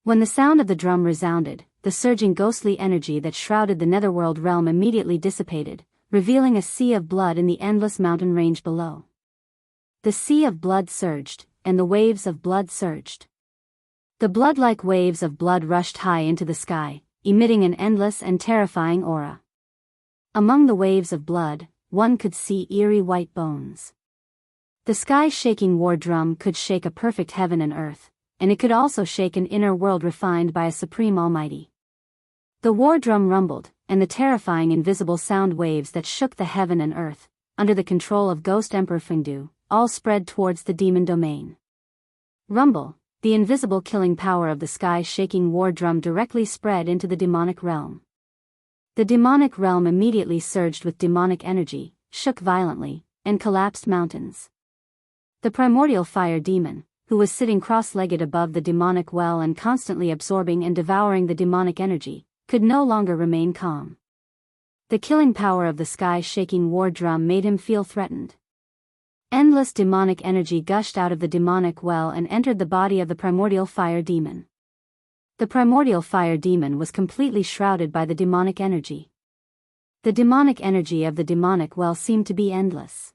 S1: When the sound of the drum resounded, the surging ghostly energy that shrouded the netherworld realm immediately dissipated, revealing a sea of blood in the endless mountain range below. The sea of blood surged, and the waves of blood surged. The blood-like waves of blood rushed high into the sky, emitting an endless and terrifying aura. Among the waves of blood, one could see eerie white bones. The sky-shaking war drum could shake a perfect heaven and earth, and it could also shake an inner world refined by a supreme almighty. The war drum rumbled, and the terrifying invisible sound waves that shook the heaven and earth, under the control of Ghost Emperor Fengdu, all spread towards the demon domain. Rumble, the invisible killing power of the sky-shaking war drum directly spread into the demonic realm. The demonic realm immediately surged with demonic energy, shook violently, and collapsed mountains. The primordial fire demon, who was sitting cross-legged above the demonic well and constantly absorbing and devouring the demonic energy, could no longer remain calm. The killing power of the sky-shaking war drum made him feel threatened. Endless demonic energy gushed out of the demonic well and entered the body of the primordial fire demon. The primordial fire demon was completely shrouded by the demonic energy. The demonic energy of the demonic well seemed to be endless.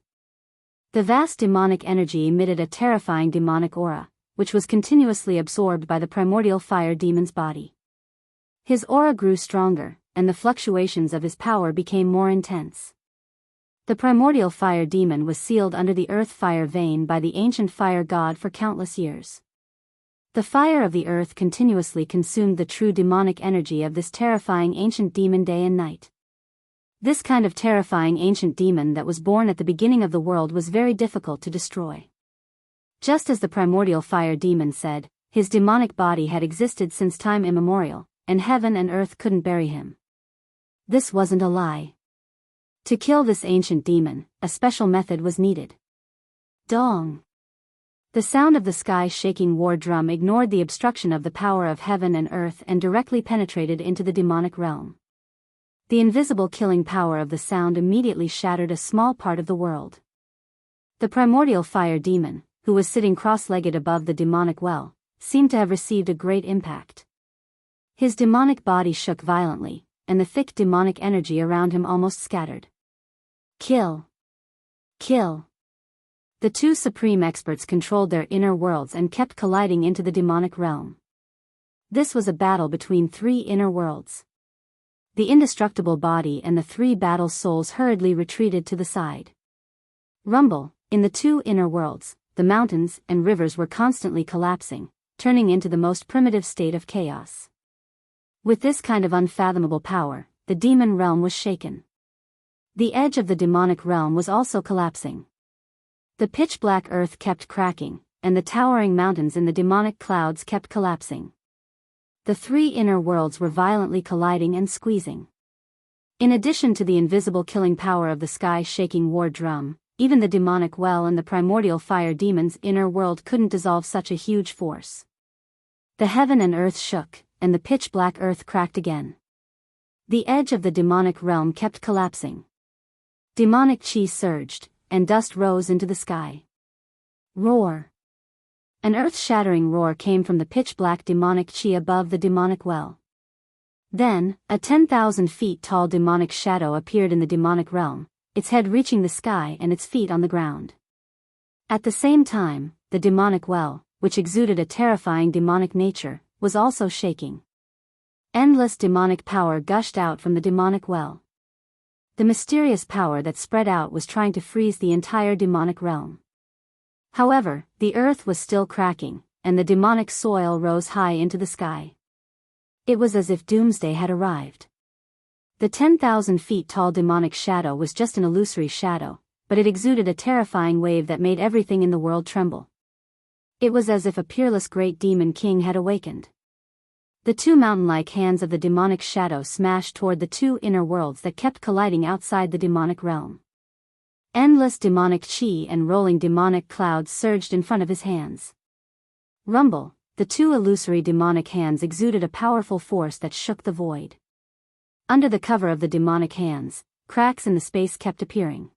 S1: The vast demonic energy emitted a terrifying demonic aura, which was continuously absorbed by the primordial fire demon's body. His aura grew stronger, and the fluctuations of his power became more intense. The primordial fire demon was sealed under the earth fire vein by the ancient fire god for countless years. The fire of the earth continuously consumed the true demonic energy of this terrifying ancient demon day and night. This kind of terrifying ancient demon that was born at the beginning of the world was very difficult to destroy. Just as the primordial fire demon said, his demonic body had existed since time immemorial, and heaven and earth couldn't bury him. This wasn't a lie. To kill this ancient demon, a special method was needed. Dong! The sound of the sky-shaking war drum ignored the obstruction of the power of heaven and earth and directly penetrated into the demonic realm. The invisible killing power of the sound immediately shattered a small part of the world. The primordial fire demon, who was sitting cross-legged above the demonic well, seemed to have received a great impact. His demonic body shook violently, and the thick demonic energy around him almost scattered. Kill! Kill! The two supreme experts controlled their inner worlds and kept colliding into the demonic realm. This was a battle between 3 inner worlds. The indestructible body and the 3 battle souls hurriedly retreated to the side. Rumble, in the 2 inner worlds, the mountains and rivers were constantly collapsing, turning into the most primitive state of chaos. With this kind of unfathomable power, the demon realm was shaken. The edge of the demonic realm was also collapsing. The pitch-black earth kept cracking, and the towering mountains in the demonic clouds kept collapsing. The 3 inner worlds were violently colliding and squeezing. In addition to the invisible killing power of the sky-shaking war drum, even the demonic well and the primordial fire demon's inner world couldn't dissolve such a huge force. The heaven and earth shook, and the pitch-black earth cracked again. The edge of the demonic realm kept collapsing. Demonic chi surged, and dust rose into the sky. Roar! An earth-shattering roar came from the pitch-black demonic chi above the demonic well. Then, a 10,000 feet tall demonic shadow appeared in the demonic realm, its head reaching the sky and its feet on the ground. At the same time, the demonic well, which exuded a terrifying demonic nature, was also shaking. Endless demonic power gushed out from the demonic well. The mysterious power that spread out was trying to freeze the entire demonic realm. However, the earth was still cracking, and the demonic soil rose high into the sky. It was as if doomsday had arrived. The 10,000 feet tall demonic shadow was just an illusory shadow, but it exuded a terrifying wave that made everything in the world tremble. It was as if a peerless great demon king had awakened. The two mountain-like hands of the demonic shadow smashed toward the two inner worlds that kept colliding outside the demonic realm. Endless demonic chi and rolling demonic clouds surged in front of his hands. Rumble, the two illusory demonic hands exuded a powerful force that shook the void. Under the cover of the demonic hands, cracks in the space kept appearing.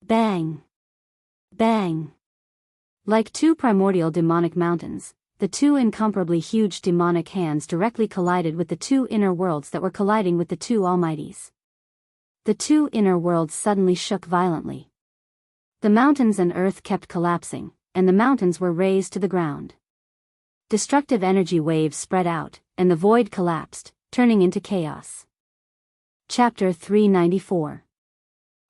S1: Bang! Bang! Like two primordial demonic mountains, the two incomparably huge demonic hands directly collided with the two inner worlds that were colliding with the two almighties. The two inner worlds suddenly shook violently. The mountains and earth kept collapsing, and the mountains were razed to the ground. Destructive energy waves spread out, and the void collapsed, turning into chaos. Chapter 394.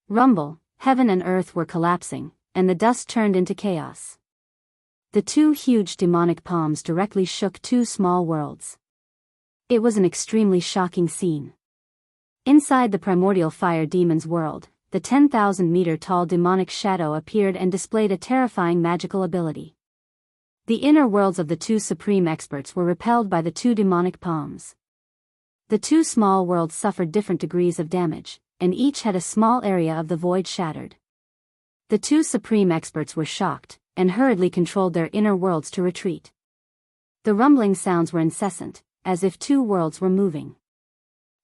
S1: Rumble, heaven and earth were collapsing, and the dust turned into chaos. The two huge demonic palms directly shook two small worlds. It was an extremely shocking scene. Inside the primordial fire demon's world, the 10,000-meter-tall demonic shadow appeared and displayed a terrifying magical ability. The inner worlds of the two supreme experts were repelled by the two demonic palms. The two small worlds suffered different degrees of damage, and each had a small area of the void shattered. The two supreme experts were shocked, and hurriedly controlled their inner worlds to retreat. The rumbling sounds were incessant, as if two worlds were moving.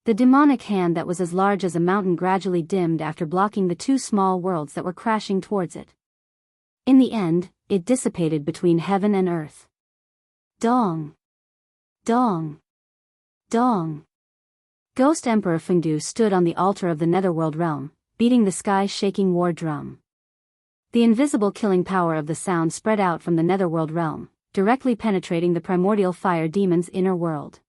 S1: The demonic hand that was as large as a mountain gradually dimmed after blocking the two small worlds that were crashing towards it. In the end, it dissipated between heaven and earth. Dong! Dong! Dong! Ghost Emperor Fengdu stood on the altar of the netherworld realm, beating the sky-shaking war drum. The invisible killing power of the sound spread out from the netherworld realm, directly penetrating the primordial fire demon's inner world.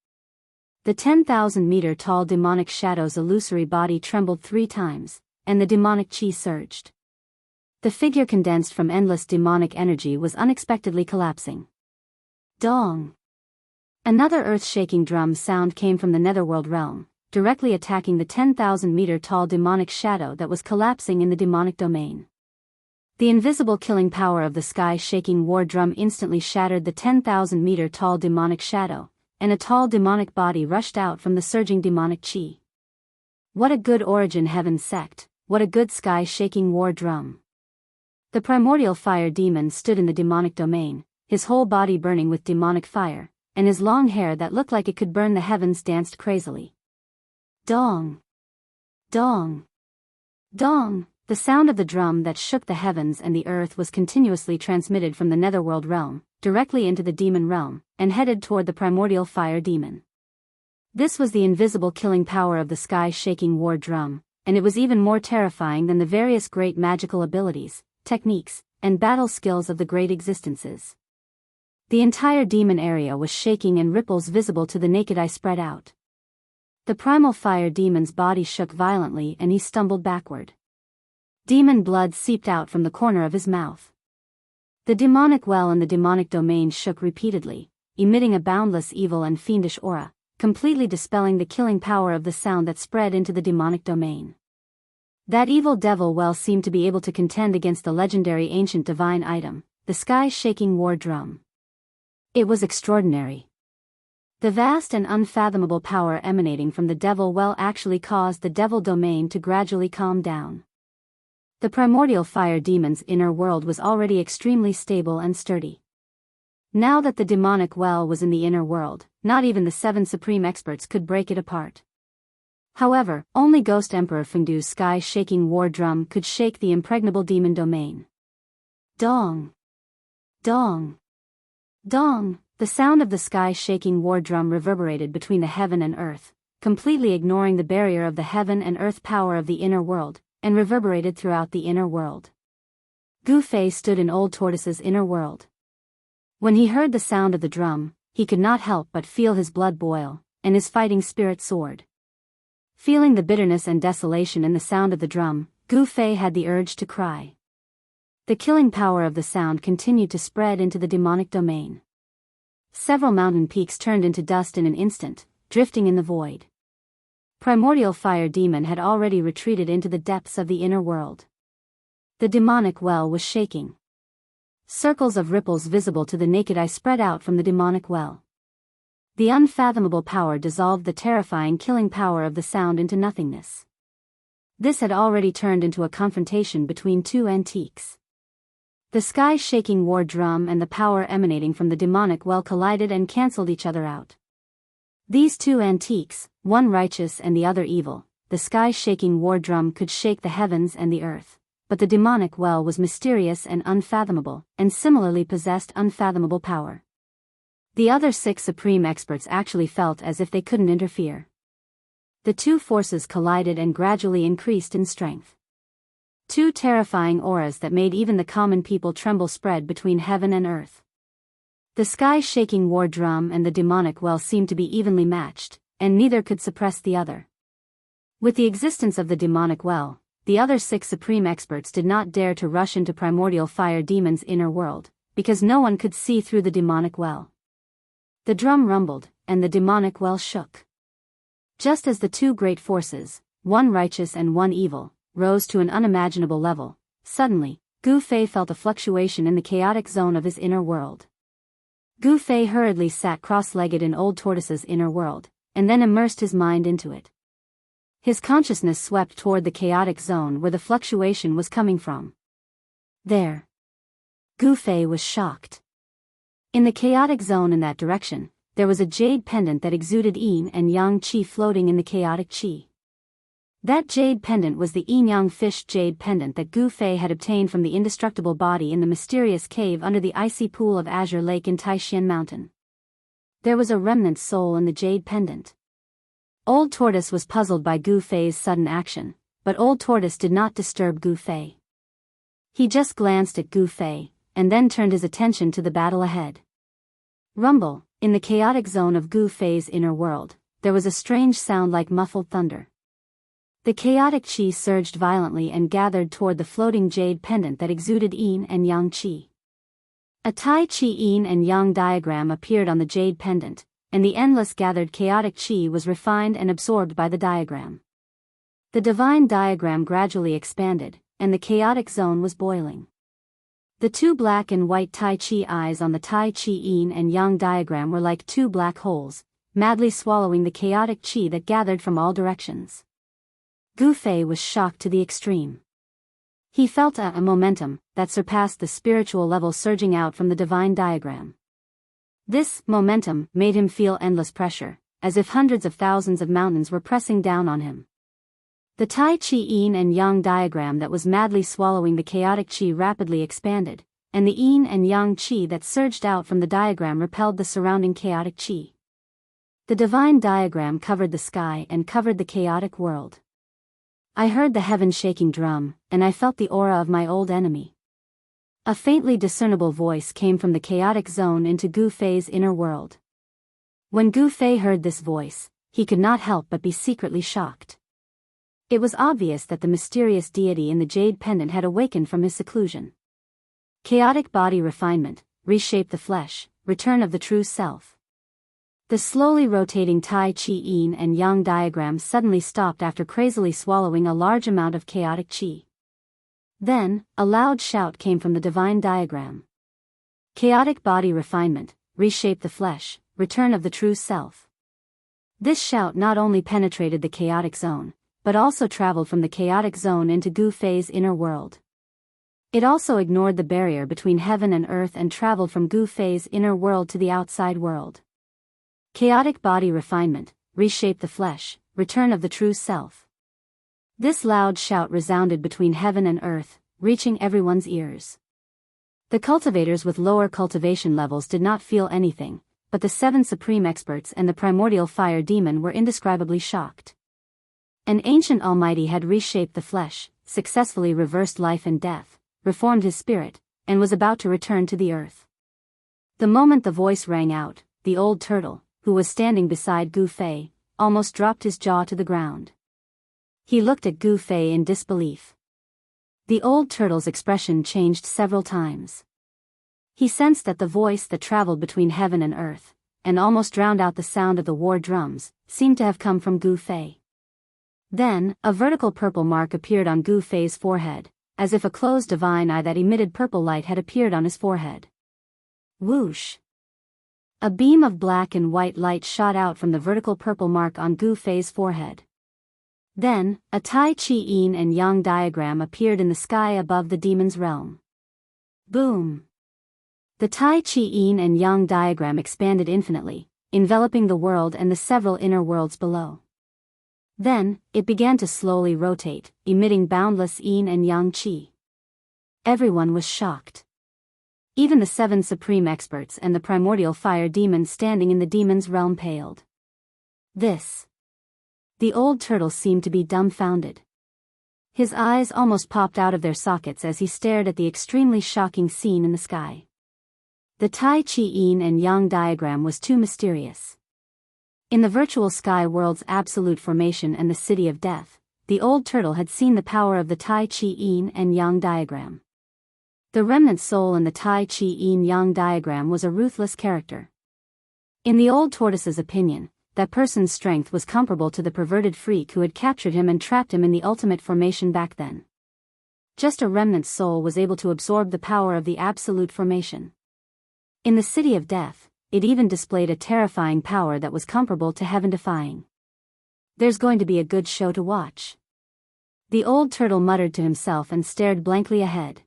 S1: The 10,000-meter-tall demonic shadow's illusory body trembled 3 times, and the demonic chi surged. The figure condensed from endless demonic energy was unexpectedly collapsing. Dong! Another earth-shaking drum sound came from the netherworld realm, directly attacking the 10,000-meter-tall demonic shadow that was collapsing in the demonic domain. The invisible killing power of the sky-shaking war drum instantly shattered the 10,000-meter-tall demonic shadow, and a tall demonic body rushed out from the surging demonic chi. What a good origin heaven sect, what a good sky-shaking war drum. The primordial fire demon stood in the demonic domain, his whole body burning with demonic fire, and his long hair that looked like it could burn the heavens danced crazily. Dong! Dong! Dong! The sound of the drum that shook the heavens and the earth was continuously transmitted from the netherworld realm, directly into the demon realm, and headed toward the primordial fire demon. This was the invisible killing power of the sky-shaking war drum, and it was even more terrifying than the various great magical abilities, techniques, and battle skills of the great existences. The entire demon area was shaking and ripples visible to the naked eye spread out. The primal fire demon's body shook violently and he stumbled backward. Demon blood seeped out from the corner of his mouth. The demonic well in the demonic domain shook repeatedly, emitting a boundless evil and fiendish aura, completely dispelling the killing power of the sound that spread into the demonic domain. That evil devil well seemed to be able to contend against the legendary ancient divine item, the sky-shaking war drum. It was extraordinary. The vast and unfathomable power emanating from the devil well actually caused the devil domain to gradually calm down. The primordial fire demon's inner world was already extremely stable and sturdy. Now that the demonic well was in the inner world, not even the 7 supreme experts could break it apart. However, only Ghost Emperor Fengdu's sky-shaking war drum could shake the impregnable demon domain. Dong! Dong! Dong! The sound of the sky-shaking war drum reverberated between the heaven and earth, completely ignoring the barrier of the heaven and earth power of the inner world, and reverberated throughout the inner world. Gu Fei stood in Old Tortoise's inner world. When he heard the sound of the drum, he could not help but feel his blood boil, and his fighting spirit soared. Feeling the bitterness and desolation in the sound of the drum, Gu Fei had the urge to cry. The killing power of the sound continued to spread into the demonic domain. Several mountain peaks turned into dust in an instant, drifting in the void. Primordial fire demon had already retreated into the depths of the inner world. The demonic well was shaking. Circles of ripples visible to the naked eye spread out from the demonic well. The unfathomable power dissolved the terrifying killing power of the sound into nothingness. This had already turned into a confrontation between two antiques. The sky-shaking war drum and the power emanating from the demonic well collided and cancelled each other out. These two antiques, one righteous and the other evil, the sky-shaking war drum could shake the heavens and the earth, but the demonic well was mysterious and unfathomable, and similarly possessed unfathomable power. The other 6 supreme experts actually felt as if they couldn't interfere. The two forces collided and gradually increased in strength. Two terrifying auras that made even the common people tremble spread between heaven and earth. The sky-shaking war drum and the demonic well seemed to be evenly matched, and neither could suppress the other. With the existence of the demonic well, the other 6 supreme experts did not dare to rush into primordial fire demon's inner world, because no one could see through the demonic well. The drum rumbled, and the demonic well shook. Just as the two great forces, one righteous and one evil, rose to an unimaginable level, suddenly, Gu Fei felt a fluctuation in the chaotic zone of his inner world. Gu Fei hurriedly sat cross-legged in Old Tortoise's inner world, and then immersed his mind into it. His consciousness swept toward the chaotic zone where the fluctuation was coming from. There. Gu Fei was shocked. In the chaotic zone in that direction, there was a jade pendant that exuded yin and yang qi floating in the chaotic qi. That jade pendant was the yin-yang fish jade pendant that Gu Fei had obtained from the indestructible body in the mysterious cave under the icy pool of Azure Lake in Taishan Mountain. There was a remnant soul in the jade pendant. Old Tortoise was puzzled by Gu Fei's sudden action, but Old Tortoise did not disturb Gu Fei. He just glanced at Gu Fei, and then turned his attention to the battle ahead. Rumble, in the chaotic zone of Gu Fei's inner world, there was a strange sound like muffled thunder. The chaotic qi surged violently and gathered toward the floating jade pendant that exuded yin and yang qi. A Tai Chi yin and yang diagram appeared on the jade pendant, and the endless gathered chaotic qi was refined and absorbed by the diagram. The divine diagram gradually expanded, and the chaotic zone was boiling. The two black and white Tai Chi eyes on the Tai Chi yin and yang diagram were like two black holes, madly swallowing the chaotic qi that gathered from all directions. Gu Fei was shocked to the extreme. He felt a momentum that surpassed the spiritual level surging out from the divine diagram. This momentum made him feel endless pressure, as if hundreds of thousands of mountains were pressing down on him. The Tai Chi yin and yang diagram that was madly swallowing the chaotic qi rapidly expanded, and the yin and yang qi that surged out from the diagram repelled the surrounding chaotic qi. The divine diagram covered the sky and covered the chaotic world. I heard the heaven-shaking drum, and I felt the aura of my old enemy. A faintly discernible voice came from the chaotic zone into Gu Fei's inner world. When Gu Fei heard this voice, he could not help but be secretly shocked. It was obvious that the mysterious deity in the jade pendant had awakened from his seclusion. Chaotic body refinement, reshape the flesh, return of the true self. The slowly rotating Tai Chi yin and yang diagram suddenly stopped after crazily swallowing a large amount of chaotic qi. Then, a loud shout came from the divine diagram. Chaotic body refinement, reshape the flesh, return of the true self. This shout not only penetrated the chaotic zone, but also traveled from the chaotic zone into Gu Fei's inner world. It also ignored the barrier between heaven and earth and traveled from Gu Fei's inner world to the outside world. Chaotic body refinement, reshape the flesh, return of the true self. This loud shout resounded between heaven and earth, reaching everyone's ears. The cultivators with lower cultivation levels did not feel anything, but the 7 supreme experts and the primordial fire demon were indescribably shocked. An ancient almighty had reshaped the flesh, successfully reversed life and death, reformed his spirit, and was about to return to the earth. The moment the voice rang out, the old turtle, who was standing beside Gu Fei, almost dropped his jaw to the ground. He looked at Gu Fei in disbelief. The old turtle's expression changed several times. He sensed that the voice that traveled between heaven and earth, and almost drowned out the sound of the war drums, seemed to have come from Gu Fei. Then, a vertical purple mark appeared on Gu Fei's forehead, as if a closed divine eye that emitted purple light had appeared on his forehead. Whoosh! A beam of black and white light shot out from the vertical purple mark on Gu Fei's forehead. Then, a Tai Chi Yin and Yang diagram appeared in the sky above the demon's realm. Boom! The Tai Chi Yin and Yang diagram expanded infinitely, enveloping the world and the several inner worlds below. Then, it began to slowly rotate, emitting boundless Yin and Yang Qi. Everyone was shocked. Even the 7 supreme experts and the primordial fire demon standing in the demon's realm paled. This. The old turtle seemed to be dumbfounded. His eyes almost popped out of their sockets as he stared at the extremely shocking scene in the sky. The Tai Chi Yin and Yang diagram was too mysterious. In the virtual sky world's absolute formation and the city of death, the old turtle had seen the power of the Tai Chi Yin and Yang diagram. The remnant soul in the Tai Chi Yin Yang diagram was a ruthless character. In the old tortoise's opinion, that person's strength was comparable to the perverted freak who had captured him and trapped him in the ultimate formation back then. Just a remnant soul was able to absorb the power of the absolute formation. In the city of death, it even displayed a terrifying power that was comparable to heaven-defying. There's going to be a good show to watch. The old turtle muttered to himself and stared blankly ahead.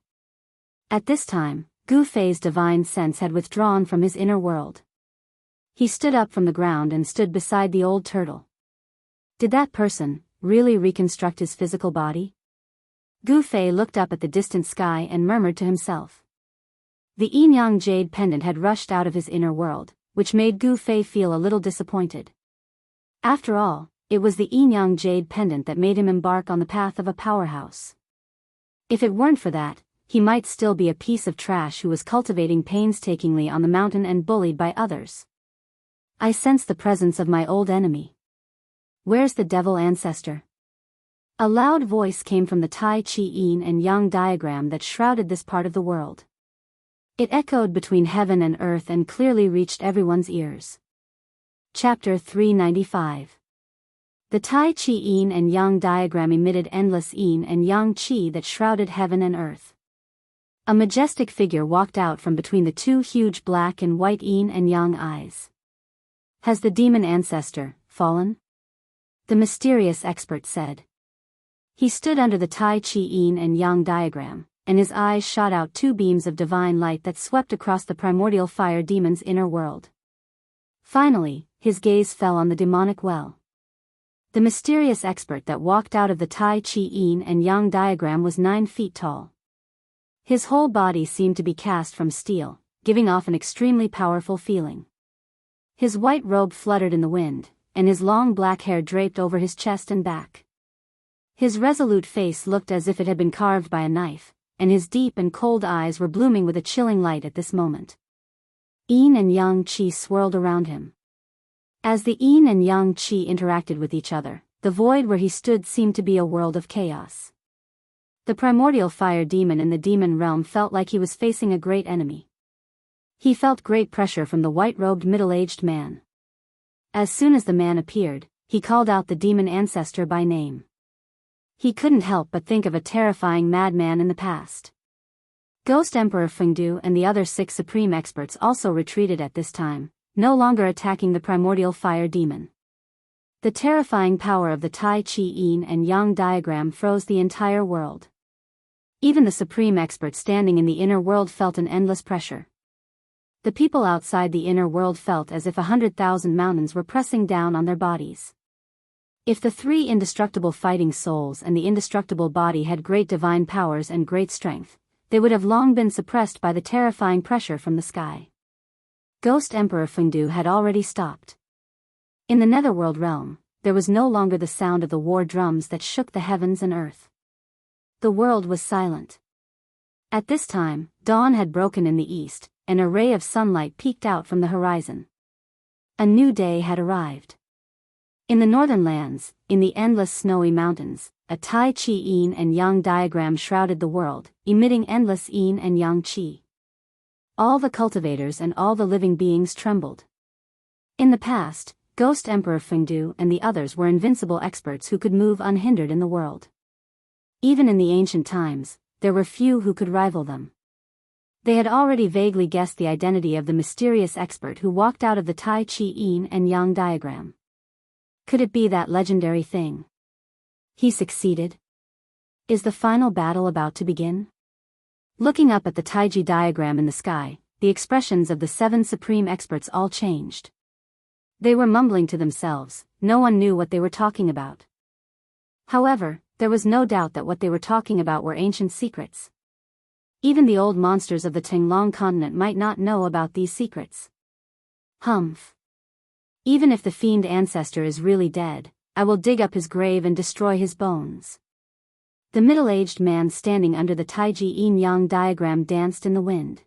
S1: At this time, Gu Fei's divine sense had withdrawn from his inner world. He stood up from the ground and stood beside the old turtle. Did that person really reconstruct his physical body? Gu Fei looked up at the distant sky and murmured to himself. The yin-yang jade pendant had rushed out of his inner world, which made Gu Fei feel a little disappointed. After all, it was the yin-yang jade pendant that made him embark on the path of a powerhouse. If it weren't for that, he might still be a piece of trash who was cultivating painstakingly on the mountain and bullied by others. I sense the presence of my old enemy. Where's the devil ancestor? A loud voice came from the Tai Chi Yin and Yang diagram that shrouded this part of the world. It echoed between heaven and earth and clearly reached everyone's ears. Chapter 395. The Tai Chi Yin and Yang diagram emitted endless Yin and Yang Qi that shrouded heaven and earth. A majestic figure walked out from between the 2 huge black and white Yin and Yang eyes. Has the demon ancestor fallen? The mysterious expert said. He stood under the Tai Chi Yin and Yang diagram, and his eyes shot out 2 beams of divine light that swept across the primordial fire demon's inner world. Finally, his gaze fell on the demonic well. The mysterious expert that walked out of the Tai Chi Yin and Yang diagram was 9 feet tall. His whole body seemed to be cast from steel, giving off an extremely powerful feeling. His white robe fluttered in the wind, and his long black hair draped over his chest and back. His resolute face looked as if it had been carved by a knife, and his deep and cold eyes were blooming with a chilling light at this moment. Yin and Yang Qi swirled around him. As the Yin and Yang Qi interacted with each other, the void where he stood seemed to be a world of chaos. The primordial fire demon in the demon realm felt like he was facing a great enemy. He felt great pressure from the white-robed middle-aged man. As soon as the man appeared, he called out the demon ancestor by name. He couldn't help but think of a terrifying madman in the past. Ghost Emperor Fengdu and the other 6 supreme experts also retreated at this time, no longer attacking the primordial fire demon. The terrifying power of the Tai Chi Yin and Yang diagram froze the entire world. Even the supreme expert standing in the inner world felt an endless pressure. The people outside the inner world felt as if 100,000 mountains were pressing down on their bodies. If the 3 indestructible fighting souls and the indestructible body had great divine powers and great strength, they would have long been suppressed by the terrifying pressure from the sky. Ghost Emperor Fengdu had already stopped. In the netherworld realm, there was no longer the sound of the war drums that shook the heavens and earth. The world was silent. At this time, dawn had broken in the east, and a ray of sunlight peeked out from the horizon. A new day had arrived. In the northern lands, in the endless snowy mountains, a Tai Chi Yin and Yang diagram shrouded the world, emitting endless Yin and Yang Qi. All the cultivators and all the living beings trembled. In the past, Ghost Emperor Fengdu and the others were invincible experts who could move unhindered in the world. Even in the ancient times, there were few who could rival them. They had already vaguely guessed the identity of the mysterious expert who walked out of the Tai Chi Yin and Yang diagram. Could it be that legendary thing? He succeeded. Is the final battle about to begin? Looking up at the Taiji diagram in the sky, the expressions of the 7 supreme experts all changed. They were mumbling to themselves, no one knew what they were talking about. However, there was no doubt that what they were talking about were ancient secrets. Even the old monsters of the Tinglong continent might not know about these secrets. Humph. Even if the fiend ancestor is really dead, I will dig up his grave and destroy his bones. The middle-aged man standing under the Taiji Yin-Yang diagram danced in the wind.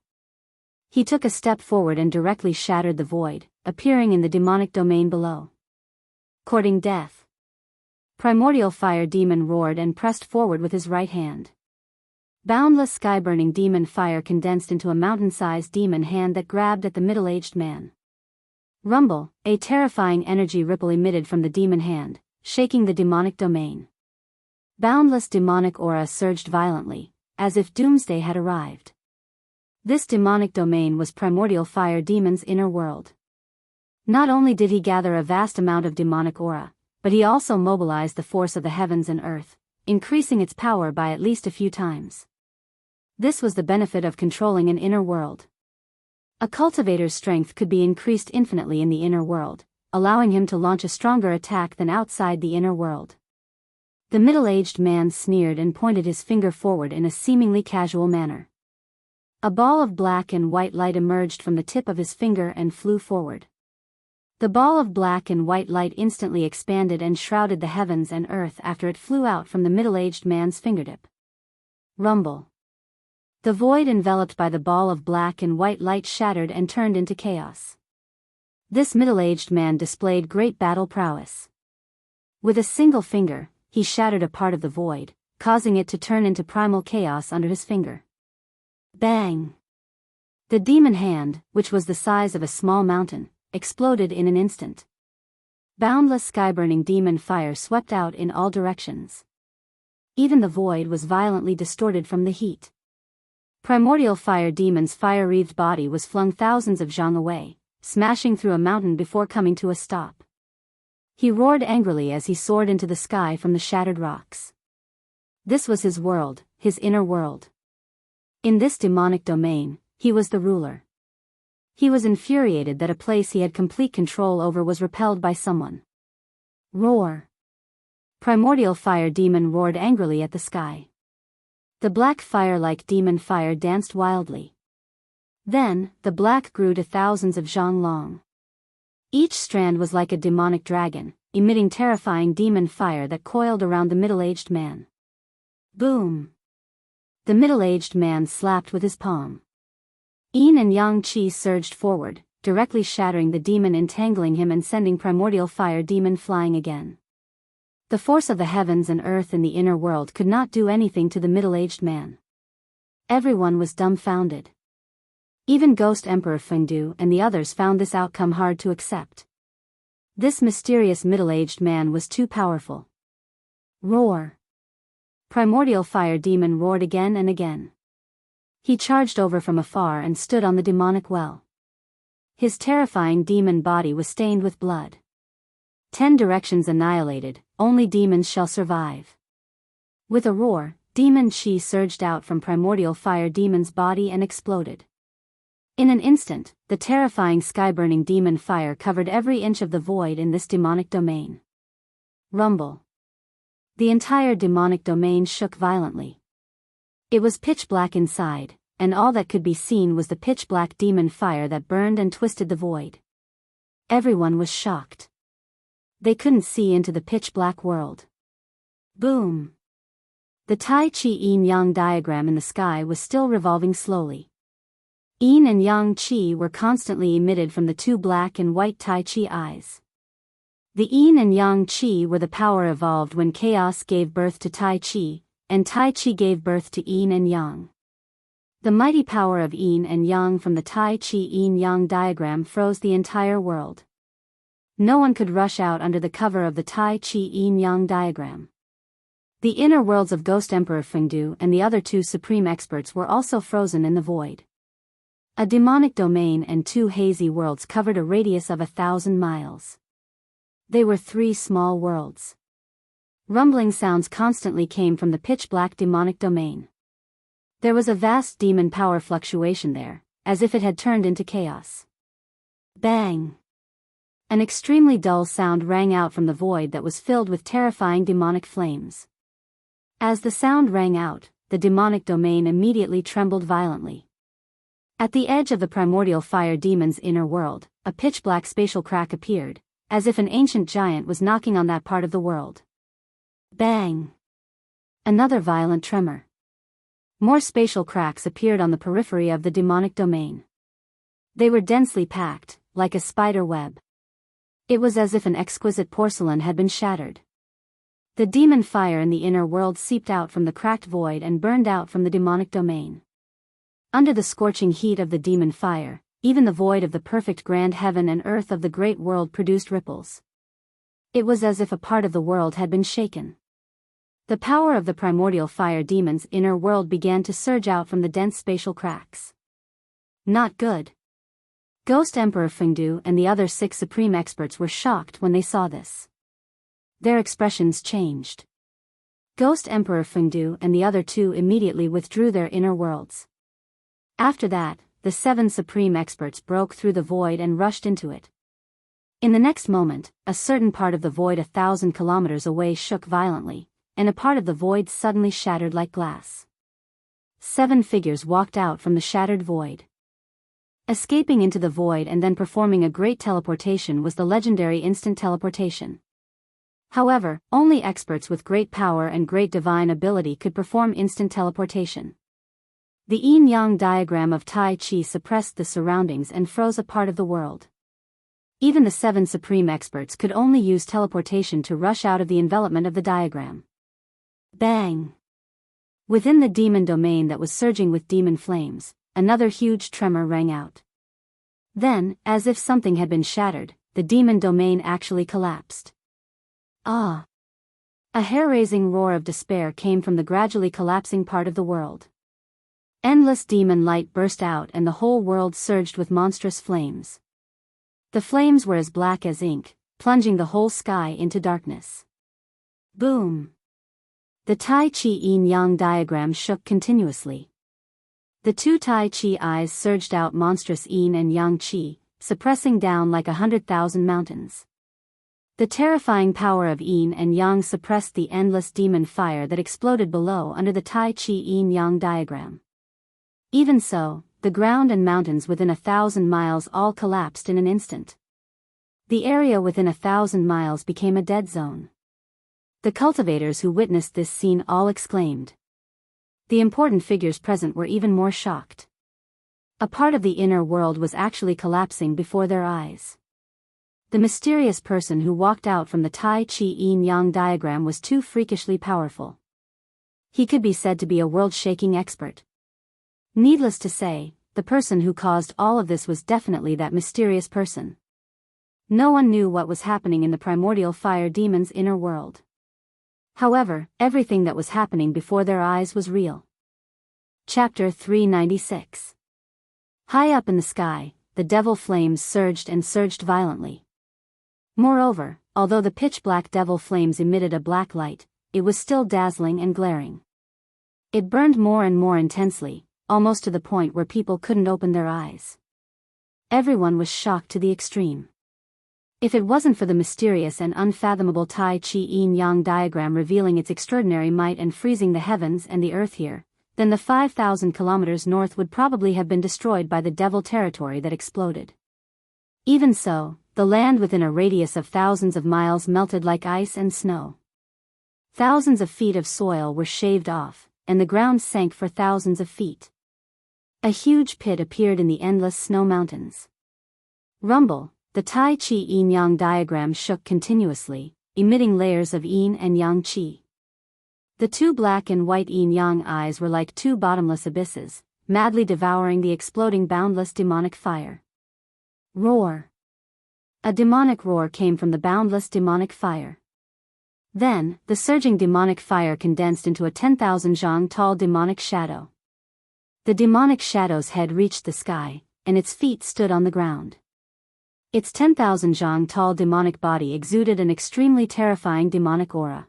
S1: He took a step forward and directly shattered the void, appearing in the demonic domain below. Courting death. Primordial fire demon roared and pressed forward with his right hand. Boundless sky-burning demon fire condensed into a mountain-sized demon hand that grabbed at the middle-aged man. Rumble, a terrifying energy ripple emitted from the demon hand, shaking the demonic domain. Boundless demonic aura surged violently, as if doomsday had arrived. This demonic domain was Primordial Fire Demon's inner world. Not only did he gather a vast amount of demonic aura, but he also mobilized the force of the heavens and earth, increasing its power by at least a few times. This was the benefit of controlling an inner world. A cultivator's strength could be increased infinitely in the inner world, allowing him to launch a stronger attack than outside the inner world. The middle-aged man sneered and pointed his finger forward in a seemingly casual manner. A ball of black and white light emerged from the tip of his finger and flew forward. The ball of black and white light instantly expanded and shrouded the heavens and earth after it flew out from the middle-aged man's fingertip. Rumble. The void enveloped by the ball of black and white light shattered and turned into chaos. This middle-aged man displayed great battle prowess. With a single finger, he shattered a part of the void, causing it to turn into primal chaos under his finger. Bang! The demon hand, which was the size of a small mountain, exploded in an instant. Boundless sky-burning demon fire swept out in all directions. Even the void was violently distorted from the heat. Primordial Fire Demon's fire-wreathed body was flung thousands of zhang away, smashing through a mountain before coming to a stop. He roared angrily as he soared into the sky from the shattered rocks. This was his world, his inner world. In this demonic domain, he was the ruler. He was infuriated that a place he had complete control over was repelled by someone. Roar! Primordial Fire Demon roared angrily at the sky. The black fire-like demon fire danced wildly. Then, the black grew to thousands of zhang long. Each strand was like a demonic dragon, emitting terrifying demon fire that coiled around the middle-aged man. Boom! The middle-aged man slapped with his palm. Yin and Yang Qi surged forward, directly shattering the demon, entangling him and sending Primordial Fire Demon flying again. The force of the heavens and earth in the inner world could not do anything to the middle-aged man. Everyone was dumbfounded. Even Ghost Emperor Fengdu and the others found this outcome hard to accept. This mysterious middle-aged man was too powerful. Roar! Primordial Fire Demon roared again and again. He charged over from afar and stood on the demonic well. His terrifying demon body was stained with blood. 10 directions annihilated, only demons shall survive. With a roar, demon chi surged out from Primordial Fire Demon's body and exploded. In an instant, the terrifying sky-burning demon fire covered every inch of the void in this demonic domain. Rumble. The entire demonic domain shook violently. It was pitch black inside, and all that could be seen was the pitch-black demon fire that burned and twisted the void. Everyone was shocked. They couldn't see into the pitch-black world. Boom! The Tai Chi yin-yang diagram in the sky was still revolving slowly. Yin and yang chi were constantly emitted from the two black and white Tai Chi eyes. The yin and yang chi were the power evolved when chaos gave birth to Tai Chi, and Tai Chi gave birth to yin and yang. The mighty power of yin and yang from the Tai Chi yin-yang diagram froze the entire world. No one could rush out under the cover of the Tai Chi yin-yang diagram. The inner worlds of Ghost Emperor Fengdu and the other two supreme experts were also frozen in the void. A demonic domain and two hazy worlds covered a radius of 1,000 miles. They were three small worlds. Rumbling sounds constantly came from the pitch-black demonic domain. There was a vast demon power fluctuation there, as if it had turned into chaos. Bang! An extremely dull sound rang out from the void that was filled with terrifying demonic flames. As the sound rang out, the demonic domain immediately trembled violently. At the edge of the primordial fire demon's inner world, a pitch-black spatial crack appeared, as if an ancient giant was knocking on that part of the world. Bang! Another violent tremor. More spatial cracks appeared on the periphery of the demonic domain. They were densely packed, like a spider web. It was as if an exquisite porcelain had been shattered. The demon fire in the inner world seeped out from the cracked void and burned out from the demonic domain. Under the scorching heat of the demon fire, even the void of the perfect grand heaven and earth of the great world produced ripples. It was as if a part of the world had been shaken. The power of the primordial fire demon's inner world began to surge out from the dense spatial cracks. Not good. Ghost Emperor Fengdu and the other 6 supreme experts were shocked when they saw this. Their expressions changed. Ghost Emperor Fengdu and the other 2 immediately withdrew their inner worlds. After that, the 7 supreme experts broke through the void and rushed into it. In the next moment, a certain part of the void 1,000 kilometers away shook violently, and a part of the void suddenly shattered like glass. 7 figures walked out from the shattered void. Escaping into the void and then performing a great teleportation was the legendary instant teleportation. However, only experts with great power and great divine ability could perform instant teleportation. The yin-yang diagram of Tai Chi suppressed the surroundings and froze a part of the world. Even the 7 supreme experts could only use teleportation to rush out of the envelopment of the diagram. Bang! Within the demon domain that was surging with demon flames, another huge tremor rang out. Then, as if something had been shattered, the demon domain actually collapsed. Ah! A hair-raising roar of despair came from the gradually collapsing part of the world. Endless demon light burst out and the whole world surged with monstrous flames. The flames were as black as ink, plunging the whole sky into darkness. Boom! The Tai Chi yin-yang diagram shook continuously. The 2 Tai Chi eyes surged out monstrous yin and yang chi, suppressing down like 100,000 mountains. The terrifying power of yin and yang suppressed the endless demon fire that exploded below under the Tai Chi yin-yang diagram. Even so, the ground and mountains within 1,000 miles all collapsed in an instant. The area within 1,000 miles became a dead zone. The cultivators who witnessed this scene all exclaimed. The important figures present were even more shocked. A part of the inner world was actually collapsing before their eyes. The mysterious person who walked out from the Tai Chi yin-yang diagram was too freakishly powerful. He could be said to be a world-shaking expert. Needless to say, the person who caused all of this was definitely that mysterious person. No one knew what was happening in the primordial fire demon's inner world. However, everything that was happening before their eyes was real. Chapter 396. High up in the sky, the devil flames surged and surged violently. Moreover, although the pitch-black devil flames emitted a black light, it was still dazzling and glaring. It burned more and more intensely, almost to the point where people couldn't open their eyes. Everyone was shocked to the extreme. If it wasn't for the mysterious and unfathomable Tai Chi yin-yang diagram revealing its extraordinary might and freezing the heavens and the earth here, then the 5,000 kilometers north would probably have been destroyed by the devil territory that exploded. Even so, the land within a radius of thousands of miles melted like ice and snow. Thousands of feet of soil were shaved off, and the ground sank for thousands of feet. A huge pit appeared in the endless snow mountains. Rumble, the Tai Chi Yin Yang diagram shook continuously, emitting layers of Yin and Yang Qi. The two black and white Yin Yang eyes were like two bottomless abysses, madly devouring the exploding boundless demonic fire. Roar. A demonic roar came from the boundless demonic fire. Then, the surging demonic fire condensed into a 10,000 zhang tall demonic shadow. The demonic shadow's head reached the sky, and its feet stood on the ground. Its 10,000 zhang tall demonic body exuded an extremely terrifying demonic aura.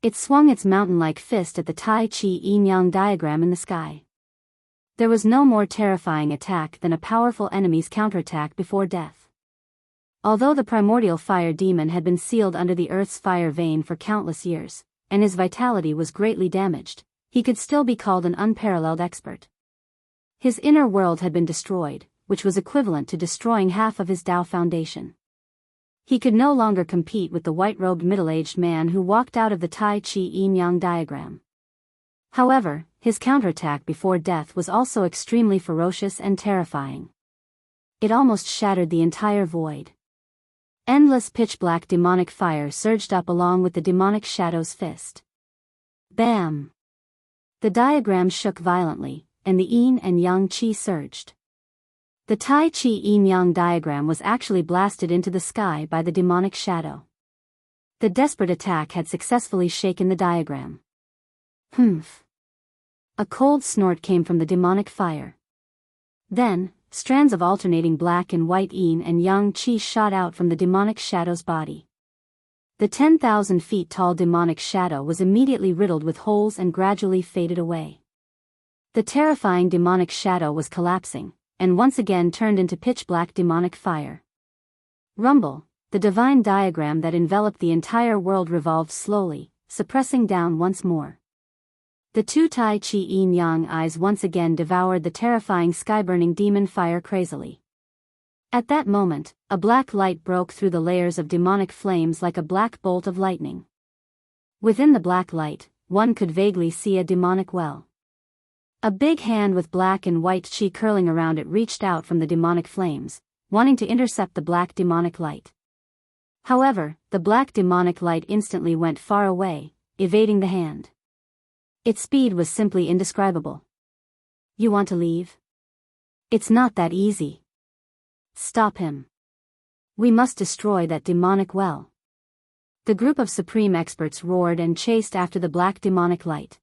S1: It swung its mountain-like fist at the Tai Chi Yin Yang diagram in the sky. There was no more terrifying attack than a powerful enemy's counterattack before death. Although the primordial fire demon had been sealed under the earth's fire vein for countless years, and his vitality was greatly damaged, he could still be called an unparalleled expert. His inner world had been destroyed, which was equivalent to destroying half of his Tao foundation. He could no longer compete with the white-robed middle-aged man who walked out of the Tai Chi Yin Yang diagram. However, his counterattack before death was also extremely ferocious and terrifying. It almost shattered the entire void. Endless pitch-black demonic fire surged up along with the demonic shadow's fist. Bam! The diagram shook violently, and the Yin and Yang Qi surged. The Tai Chi Yin Yang diagram was actually blasted into the sky by the demonic shadow. The desperate attack had successfully shaken the diagram. Humph! A cold snort came from the demonic fire. Then, strands of alternating black and white Yin and Yang Qi shot out from the demonic shadow's body. The 10,000 feet tall demonic shadow was immediately riddled with holes and gradually faded away. The terrifying demonic shadow was collapsing, and once again turned into pitch-black demonic fire. Rumble, the divine diagram that enveloped the entire world revolved slowly, suppressing down once more. The two Tai Chi Yin Yang eyes once again devoured the terrifying sky-burning demon fire crazily. At that moment, a black light broke through the layers of demonic flames like a black bolt of lightning. Within the black light, one could vaguely see a demonic well. A big hand with black and white chi curling around it reached out from the demonic flames, wanting to intercept the black demonic light. However, the black demonic light instantly went far away, evading the hand. Its speed was simply indescribable. You want to leave? It's not that easy. Stop him. We must destroy that demonic well. The group of supreme experts roared and chased after the black demonic light.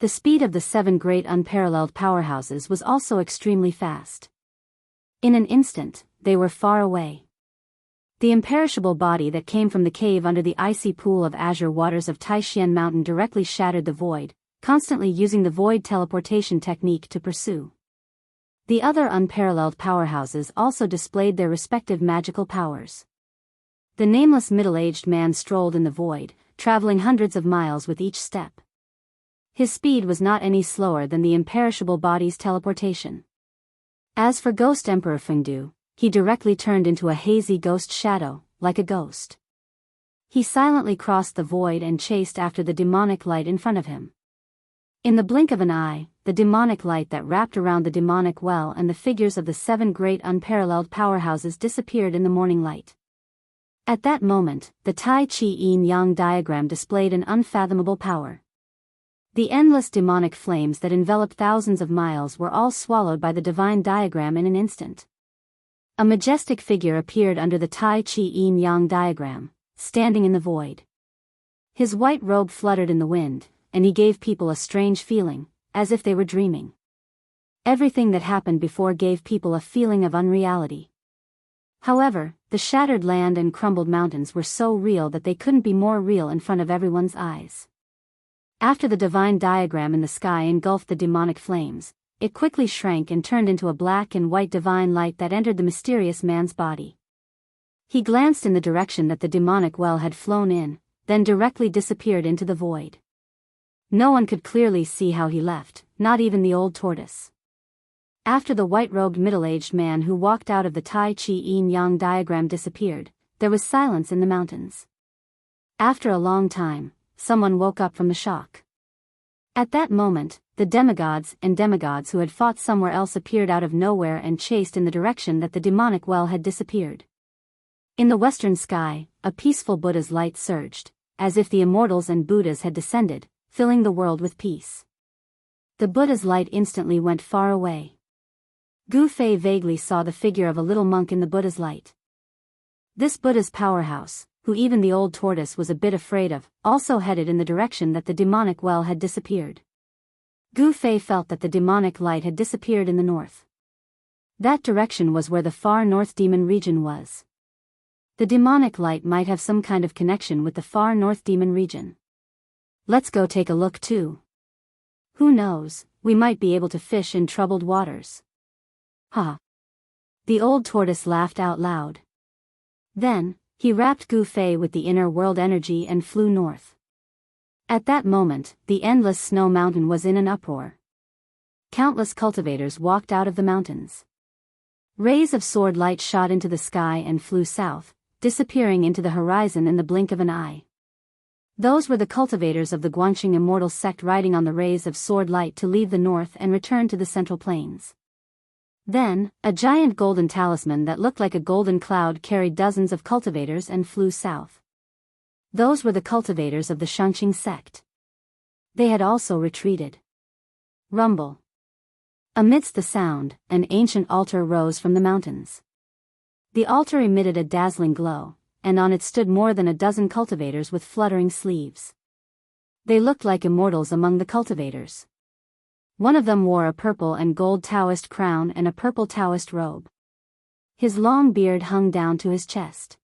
S1: The speed of the 7 great unparalleled powerhouses was also extremely fast. In an instant, they were far away. The imperishable body that came from the cave under the icy pool of azure waters of Taishan Mountain directly shattered the void, constantly using the void teleportation technique to pursue. The other unparalleled powerhouses also displayed their respective magical powers. The nameless middle-aged man strolled in the void, traveling hundreds of miles with each step. His speed was not any slower than the imperishable body's teleportation. As for Ghost Emperor Fengdu, he directly turned into a hazy ghost shadow, like a ghost. He silently crossed the void and chased after the demonic light in front of him. In the blink of an eye, the demonic light that wrapped around the demonic well and the figures of the 7 great unparalleled powerhouses disappeared in the morning light. At that moment, the Tai Chi Yin Yang diagram displayed an unfathomable power. The endless demonic flames that enveloped thousands of miles were all swallowed by the divine diagram in an instant. A majestic figure appeared under the Tai Chi Yin Yang diagram, standing in the void. His white robe fluttered in the wind, and he gave people a strange feeling, as if they were dreaming. Everything that happened before gave people a feeling of unreality. However, the shattered land and crumbled mountains were so real that they couldn't be more real in front of everyone's eyes. After the divine diagram in the sky engulfed the demonic flames, it quickly shrank and turned into a black and white divine light that entered the mysterious man's body. He glanced in the direction that the demonic well had flown in, then directly disappeared into the void. No one could clearly see how he left, not even the old tortoise. After the white-robed middle-aged man who walked out of the Tai Chi Yin Yang diagram disappeared, there was silence in the mountains. After a long time, someone woke up from the shock. At that moment, the demigods and demigods who had fought somewhere else appeared out of nowhere and chased in the direction that the demonic well had disappeared. In the western sky, a peaceful Buddha's light surged, as if the immortals and Buddhas had descended, filling the world with peace. The Buddha's light instantly went far away. Gu Fei vaguely saw the figure of a little monk in the Buddha's light. This Buddha's powerhouse, who even the old tortoise was a bit afraid of, also headed in the direction that the demonic well had disappeared. Gu Fei felt that the demonic light had disappeared in the north. That direction was where the far north demon region was. The demonic light might have some kind of connection with the far north demon region. Let's go take a look too. Who knows, we might be able to fish in troubled waters. Ha! The old tortoise laughed out loud. Then, he wrapped Gu Fei with the inner world energy and flew north. At that moment, the endless snow mountain was in an uproar. Countless cultivators walked out of the mountains. Rays of sword light shot into the sky and flew south, disappearing into the horizon in the blink of an eye. Those were the cultivators of the Guangxing immortal sect riding on the rays of sword light to leave the north and return to the central plains. Then, a giant golden talisman that looked like a golden cloud carried dozens of cultivators and flew south. Those were the cultivators of the Xianxia sect. They had also retreated. Rumble. Amidst the sound, an ancient altar rose from the mountains. The altar emitted a dazzling glow, and on it stood more than a dozen cultivators with fluttering sleeves. They looked like immortals among the cultivators. One of them wore a purple and gold Daoist crown and a purple Daoist robe. His long beard hung down to his chest.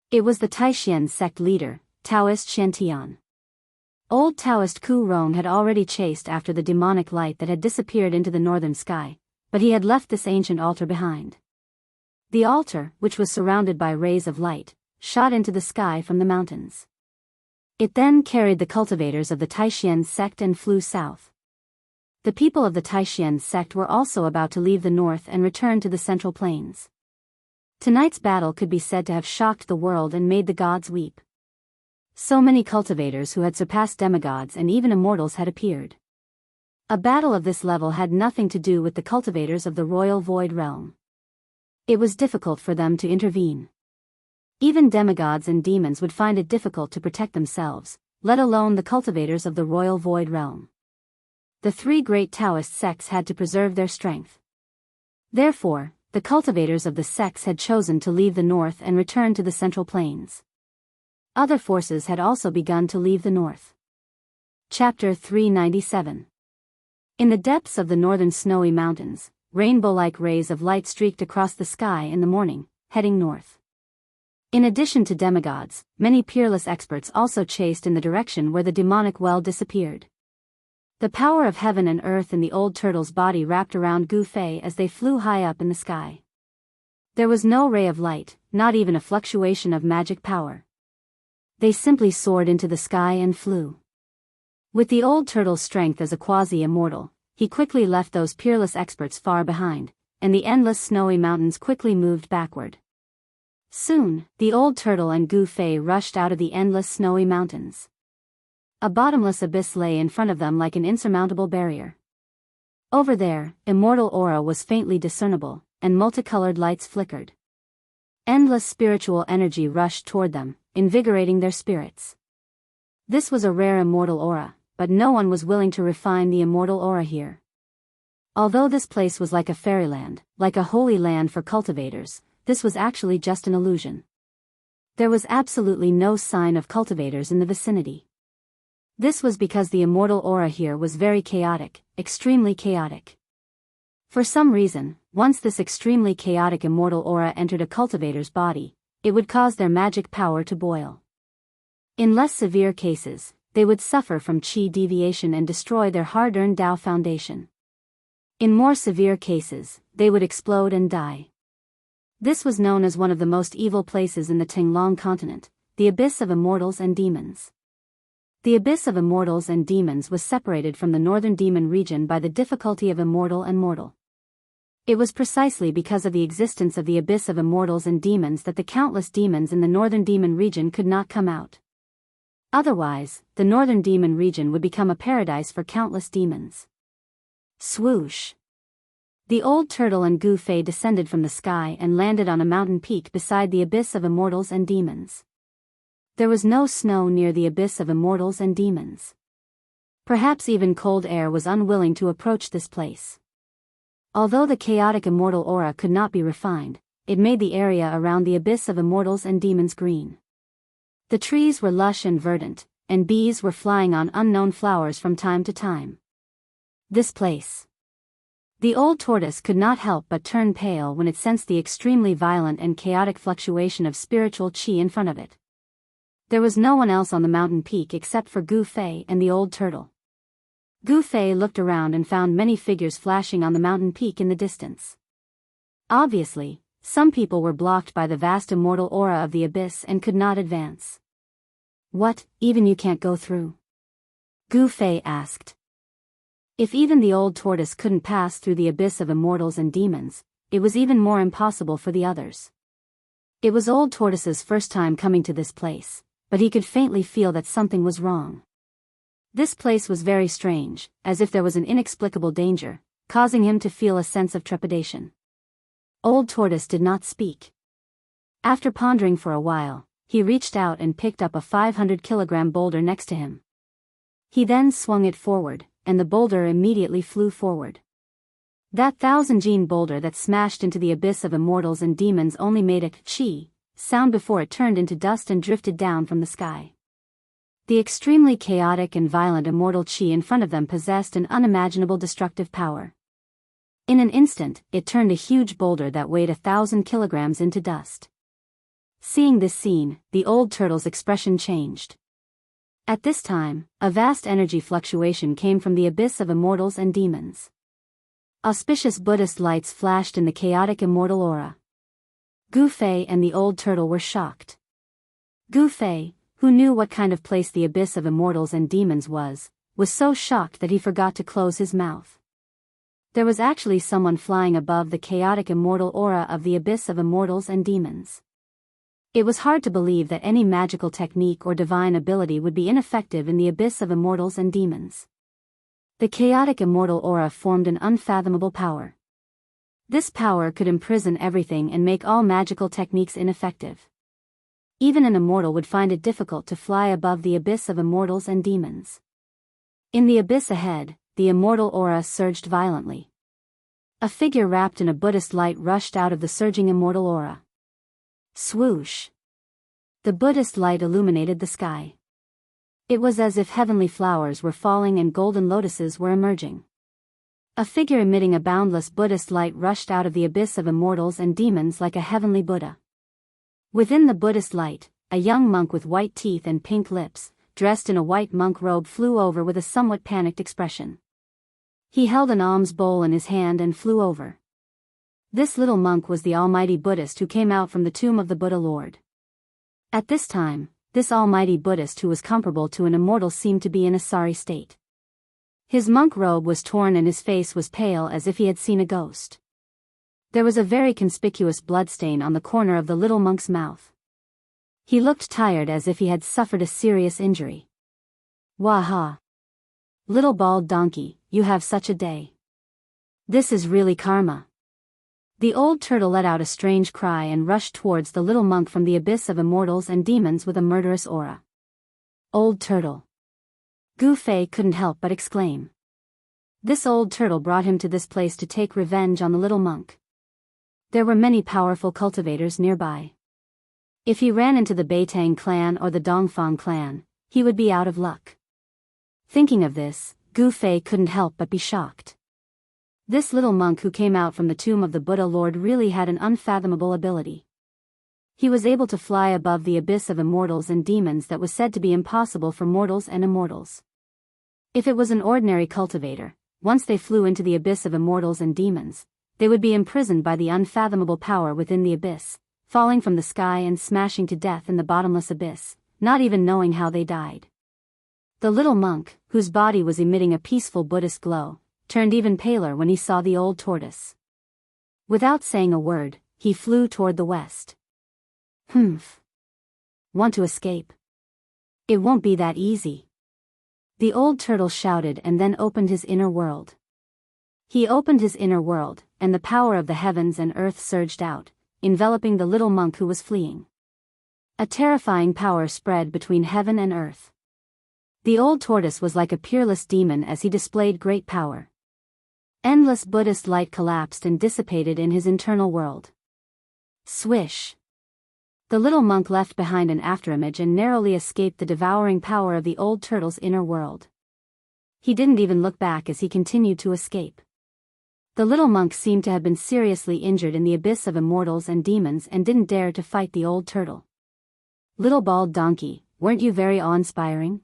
S1: It was the Taishan sect leader, Daoist Shantian. Old Daoist Ku Rong had already chased after the demonic light that had disappeared into the northern sky, but he had left this ancient altar behind. The altar, which was surrounded by rays of light, shot into the sky from the mountains. It then carried the cultivators of the Taishan sect and flew south. The people of the Taishan sect were also about to leave the north and return to the central plains. Tonight's battle could be said to have shocked the world and made the gods weep. So many cultivators who had surpassed demigods and even immortals had appeared. A battle of this level had nothing to do with the cultivators of the royal void realm. It was difficult for them to intervene. Even demigods and demons would find it difficult to protect themselves, let alone the cultivators of the royal void realm. The three great Taoist sects had to preserve their strength. Therefore, the cultivators of the sects had chosen to leave the north and return to the central plains. Other forces had also begun to leave the north. Chapter 397. In the depths of the northern snowy mountains, rainbow-like rays of light streaked across the sky in the morning, heading north. In addition to demigods, many peerless experts also chased in the direction where the demonic well disappeared. The power of heaven and earth in the old turtle's body wrapped around Gu Fei as they flew high up in the sky. There was no ray of light, not even a fluctuation of magic power. They simply soared into the sky and flew. With the old turtle's strength as a quasi-immortal, he quickly left those peerless experts far behind, and the endless snowy mountains quickly moved backward. Soon, the old turtle and Gu Fei rushed out of the endless snowy mountains. A bottomless abyss lay in front of them like an insurmountable barrier. Over there, immortal aura was faintly discernible, and multicolored lights flickered. Endless spiritual energy rushed toward them, invigorating their spirits. This was a rare immortal aura, but no one was willing to refine the immortal aura here. Although this place was like a fairyland, like a holy land for cultivators, this was actually just an illusion. There was absolutely no sign of cultivators in the vicinity. This was because the immortal aura here was very chaotic, extremely chaotic. For some reason, once this extremely chaotic immortal aura entered a cultivator's body, it would cause their magic power to boil. In less severe cases, they would suffer from qi deviation and destroy their hard-earned Dao foundation. In more severe cases, they would explode and die. This was known as one of the most evil places in the Tinglong continent, the Abyss of Immortals and Demons. The Abyss of Immortals and Demons was separated from the northern demon region by the difficulty of immortal and mortal. It was precisely because of the existence of the Abyss of Immortals and Demons that the countless demons in the northern demon region could not come out. Otherwise, the northern demon region would become a paradise for countless demons. Swoosh! The old turtle and Gu Fei descended from the sky and landed on a mountain peak beside the abyss of immortals and demons. There was no snow near the abyss of immortals and demons. Perhaps even cold air was unwilling to approach this place. Although the chaotic immortal aura could not be refined, it made the area around the abyss of immortals and demons green. The trees were lush and verdant, and bees were flying on unknown flowers from time to time. This place. The old tortoise could not help but turn pale when it sensed the extremely violent and chaotic fluctuation of spiritual qi in front of it. There was no one else on the mountain peak except for Gu Fei and the old turtle. Gu Fei looked around and found many figures flashing on the mountain peak in the distance. Obviously, some people were blocked by the vast immortal aura of the abyss and could not advance. What, even you can't go through? Gu Fei asked. If even the old tortoise couldn't pass through the abyss of immortals and demons, it was even more impossible for the others. It was old tortoise's first time coming to this place, but he could faintly feel that something was wrong. This place was very strange, as if there was an inexplicable danger, causing him to feel a sense of trepidation. Old tortoise did not speak. After pondering for a while, he reached out and picked up a 500-kilogram boulder next to him. He then swung it forward, and the boulder immediately flew forward. That 1,000-gene boulder that smashed into the abyss of immortals and demons only made a chi sound before it turned into dust and drifted down from the sky. The extremely chaotic and violent immortal chi in front of them possessed an unimaginable destructive power. In an instant, it turned a huge boulder that weighed 1,000 kilograms into dust. Seeing this scene, the old turtle's expression changed. At this time, a vast energy fluctuation came from the abyss of immortals and demons. Auspicious Buddhist lights flashed in the chaotic immortal aura. Gu Fei and the old turtle were shocked. Gu Fei, who knew what kind of place the abyss of immortals and demons was so shocked that he forgot to close his mouth. There was actually someone flying above the chaotic immortal aura of the abyss of immortals and demons. It was hard to believe that any magical technique or divine ability would be ineffective in the abyss of immortals and demons. The chaotic immortal aura formed an unfathomable power. This power could imprison everything and make all magical techniques ineffective. Even an immortal would find it difficult to fly above the abyss of immortals and demons. In the abyss ahead, the immortal aura surged violently. A figure wrapped in a Buddhist light rushed out of the surging immortal aura. Swoosh! The Buddhist light illuminated the sky. It was as if heavenly flowers were falling and golden lotuses were emerging. A figure emitting a boundless Buddhist light rushed out of the abyss of immortals and demons like a heavenly Buddha. Within the Buddhist light, a young monk with white teeth and pink lips, dressed in a white monk robe, flew over with a somewhat panicked expression. He held an alms bowl in his hand and flew over. This little monk was the almighty Buddhist who came out from the tomb of the Buddha Lord. At this time, this almighty Buddhist who was comparable to an immortal seemed to be in a sorry state. His monk robe was torn and his face was pale as if he had seen a ghost. There was a very conspicuous bloodstain on the corner of the little monk's mouth. He looked tired as if he had suffered a serious injury. Waha! Little bald donkey, you have such a day. This is really karma. The old turtle let out a strange cry and rushed towards the little monk from the abyss of immortals and demons with a murderous aura. Old turtle! Gu Fei couldn't help but exclaim. This old turtle brought him to this place to take revenge on the little monk. There were many powerful cultivators nearby. If he ran into the Beitang clan or the Dongfang clan, he would be out of luck. Thinking of this, Gu Fei couldn't help but be shocked. This little monk who came out from the tomb of the Buddha Lord really had an unfathomable ability. He was able to fly above the abyss of immortals and demons that was said to be impossible for mortals and immortals. If it was an ordinary cultivator, once they flew into the abyss of immortals and demons, they would be imprisoned by the unfathomable power within the abyss, falling from the sky and smashing to death in the bottomless abyss, not even knowing how they died. The little monk, whose body was emitting a peaceful Buddhist glow, turned even paler when he saw the old tortoise. Without saying a word, he flew toward the west. Want to escape? It won't be that easy. The old turtle shouted and then opened his inner world. He opened his inner world, and the power of the heavens and earth surged out, enveloping the little monk who was fleeing. A terrifying power spread between heaven and earth. The old tortoise was like a peerless demon as he displayed great power. Endless Buddhist light collapsed and dissipated in his internal world. Swish! The little monk left behind an afterimage and narrowly escaped the devouring power of the old turtle's inner world. He didn't even look back as he continued to escape. The little monk seemed to have been seriously injured in the abyss of immortals and demons and didn't dare to fight the old turtle. Little bald donkey, weren't you very awe-inspiring?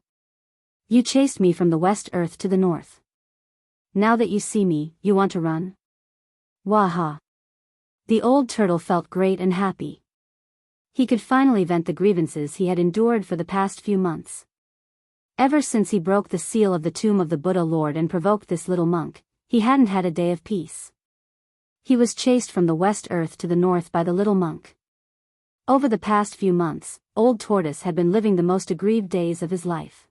S1: You chased me from the west earth to the north. Now that you see me, you want to run? Waha! The old turtle felt great and happy. He could finally vent the grievances he had endured for the past few months. Ever since he broke the seal of the tomb of the Buddha Lord and provoked this little monk, he hadn't had a day of peace. He was chased from the west earth to the north by the little monk. Over the past few months, Old Tortoise had been living the most aggrieved days of his life.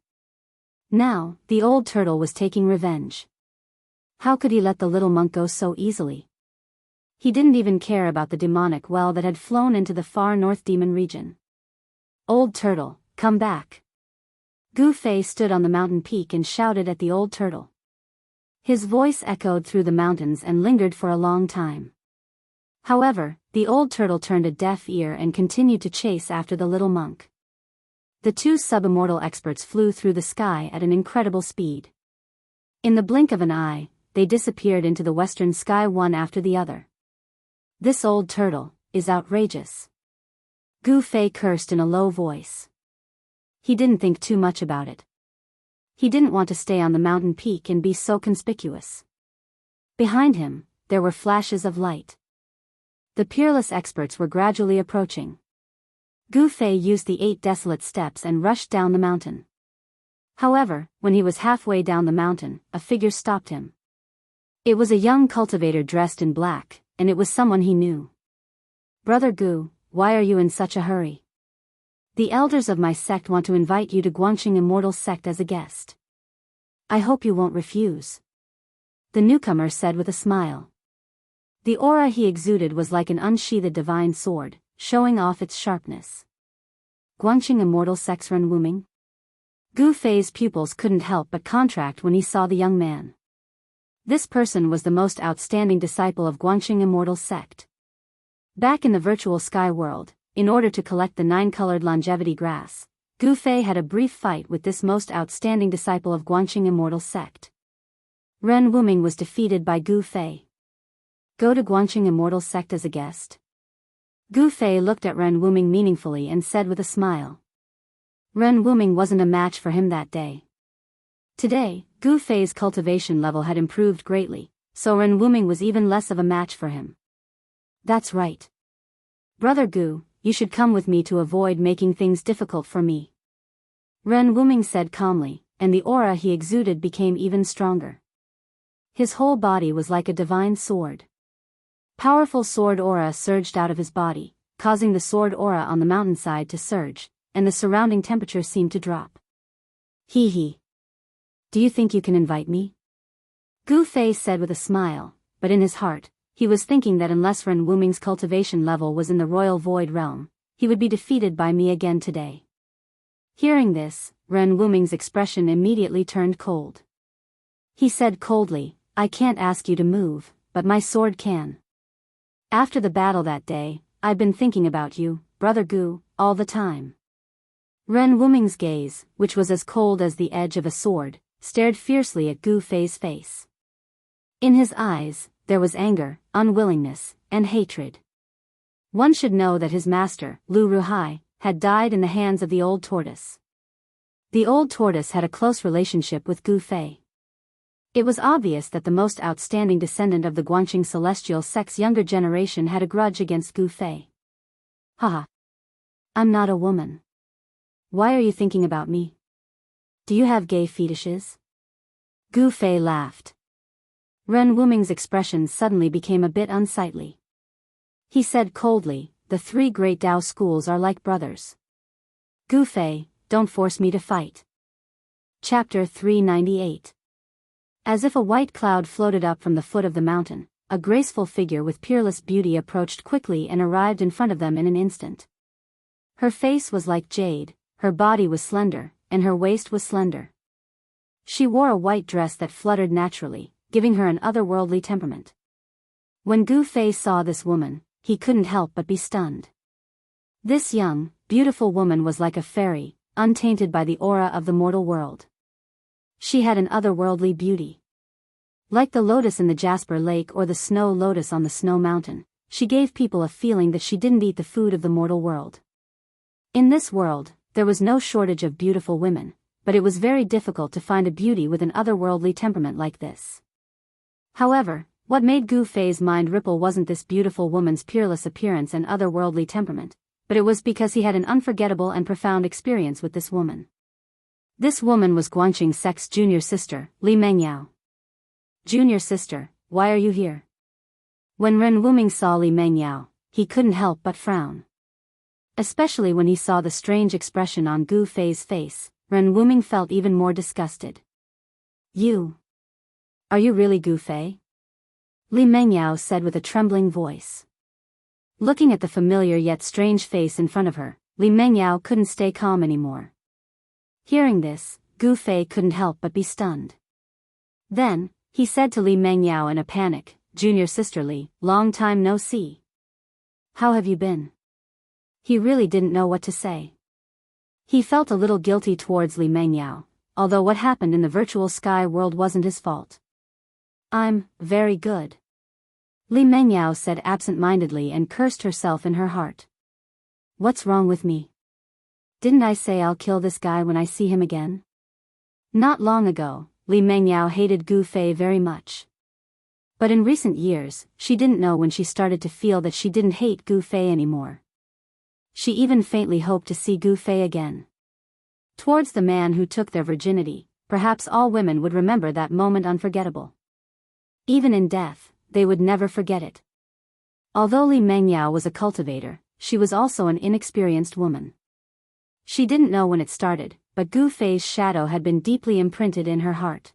S1: Now, the old turtle was taking revenge. How could he let the little monk go so easily? He didn't even care about the demonic well that had flown into the far north demon region. Old turtle, come back. Gu Fei stood on the mountain peak and shouted at the old turtle. His voice echoed through the mountains and lingered for a long time. However, the old turtle turned a deaf ear and continued to chase after the little monk. The two subimmortal experts flew through the sky at an incredible speed. In the blink of an eye, they disappeared into the western sky one after the other. This old turtle is outrageous. Gu Fei cursed in a low voice. He didn't think too much about it. He didn't want to stay on the mountain peak and be so conspicuous. Behind him, there were flashes of light. The peerless experts were gradually approaching. Gu Fei used the 8 desolate steps and rushed down the mountain. However, when he was halfway down the mountain, a figure stopped him. It was a young cultivator dressed in black, and it was someone he knew. Brother Gu, why are you in such a hurry? The elders of my sect want to invite you to Guangxing Immortal Sect as a guest. I hope you won't refuse. The newcomer said with a smile. The aura he exuded was like an unsheathed divine sword, showing off its sharpness. Guangxing Immortal Sect's Ren Wuming? Gu Fei's pupils couldn't help but contract when he saw the young man. This person was the most outstanding disciple of Guangxing Immortal Sect. Back in the virtual sky world, in order to collect the 9-colored longevity grass, Gu Fei had a brief fight with this most outstanding disciple of Guangxing Immortal Sect. Ren Wuming was defeated by Gu Fei. Go to Guangxing Immortal Sect as a guest? Gu Fei looked at Ren Wuming meaningfully and said with a smile. Ren Wuming wasn't a match for him that day. Today, Gu Fei's cultivation level had improved greatly, so Ren Wuming was even less of a match for him. That's right. Brother Gu, you should come with me to avoid making things difficult for me. Ren Wuming said calmly, and the aura he exuded became even stronger. His whole body was like a divine sword. Powerful sword aura surged out of his body, causing the sword aura on the mountainside to surge, and the surrounding temperature seemed to drop. Hee hee. Do you think you can invite me? Gu Fei said with a smile, but in his heart, he was thinking that unless Ren Wuming's cultivation level was in the royal void realm, he would be defeated by me again today. Hearing this, Ren Wuming's expression immediately turned cold. He said coldly, I can't ask you to move, but my sword can. After the battle that day, I've been thinking about you, Brother Gu, all the time. Ren Wuming's gaze, which was as cold as the edge of a sword, stared fiercely at Gu Fei's face. In his eyes, there was anger, unwillingness, and hatred. One should know that his master, Lu Ruhai, had died in the hands of the old tortoise. The old tortoise had a close relationship with Gu Fei. It was obvious that the most outstanding descendant of the Guangxing Celestial Sect's younger generation had a grudge against Gu Fei. Haha. I'm not a woman. Why are you thinking about me? Do you have gay fetishes? Gu Fei laughed. Ren Wuming's expression suddenly became a bit unsightly. He said coldly, the 3 great Dao schools are like brothers. Gu Fei, don't force me to fight. Chapter 398. As if a white cloud floated up from the foot of the mountain, a graceful figure with peerless beauty approached quickly and arrived in front of them in an instant. Her face was like jade, her body was slender, and her waist was slender. She wore a white dress that fluttered naturally, giving her an otherworldly temperament. When Gu Fei saw this woman, he couldn't help but be stunned. This young, beautiful woman was like a fairy, untainted by the aura of the mortal world. She had an otherworldly beauty. Like the lotus in the jasper lake or the snow lotus on the snow mountain, she gave people a feeling that she didn't eat the food of the mortal world. In this world, there was no shortage of beautiful women, but it was very difficult to find a beauty with an otherworldly temperament like this. However, what made Gu Fei's mind ripple wasn't this beautiful woman's peerless appearance and otherworldly temperament, but it was because he had an unforgettable and profound experience with this woman. This woman was Guangqing Sec's junior sister, Li Mengyao. Junior sister, why are you here? When Ren Wuming saw Li Mengyao, he couldn't help but frown. Especially when he saw the strange expression on Gu Fei's face, Ren Wuming felt even more disgusted. You. Are you really Gu Fei? Li Mengyao said with a trembling voice. Looking at the familiar yet strange face in front of her, Li Mengyao couldn't stay calm anymore. Hearing this, Gu Fei couldn't help but be stunned. Then, he said to Li Mengyao in a panic, Junior sister Li, long time no see. How have you been? He really didn't know what to say. He felt a little guilty towards Li Mengyao, although what happened in the virtual sky world wasn't his fault. I'm very good. Li Mengyao said absent-mindedly and cursed herself in her heart. What's wrong with me? Didn't I say I'll kill this guy when I see him again? Not long ago, Li Mengyao hated Gu Fei very much. But in recent years, she didn't know when she started to feel that she didn't hate Gu Fei anymore. She even faintly hoped to see Gu Fei again. Towards the man who took their virginity, perhaps all women would remember that moment unforgettable. Even in death, they would never forget it. Although Li Mengyao was a cultivator, she was also an inexperienced woman. She didn't know when it started, but Gu Fei's shadow had been deeply imprinted in her heart.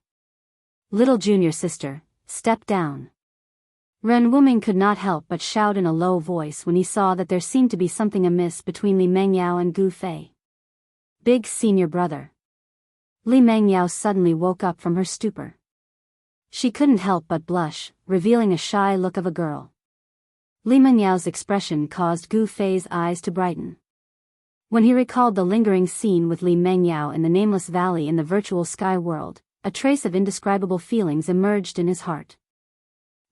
S1: Little junior sister, step down. Ren Wuming could not help but shout in a low voice when he saw that there seemed to be something amiss between Li Mengyao and Gu Fei. Big senior brother. Li Mengyao suddenly woke up from her stupor. She couldn't help but blush, revealing a shy look of a girl. Li Menyao's expression caused Gu Fei's eyes to brighten. When he recalled the lingering scene with Li Mengyao in the nameless valley in the virtual sky world, a trace of indescribable feelings emerged in his heart.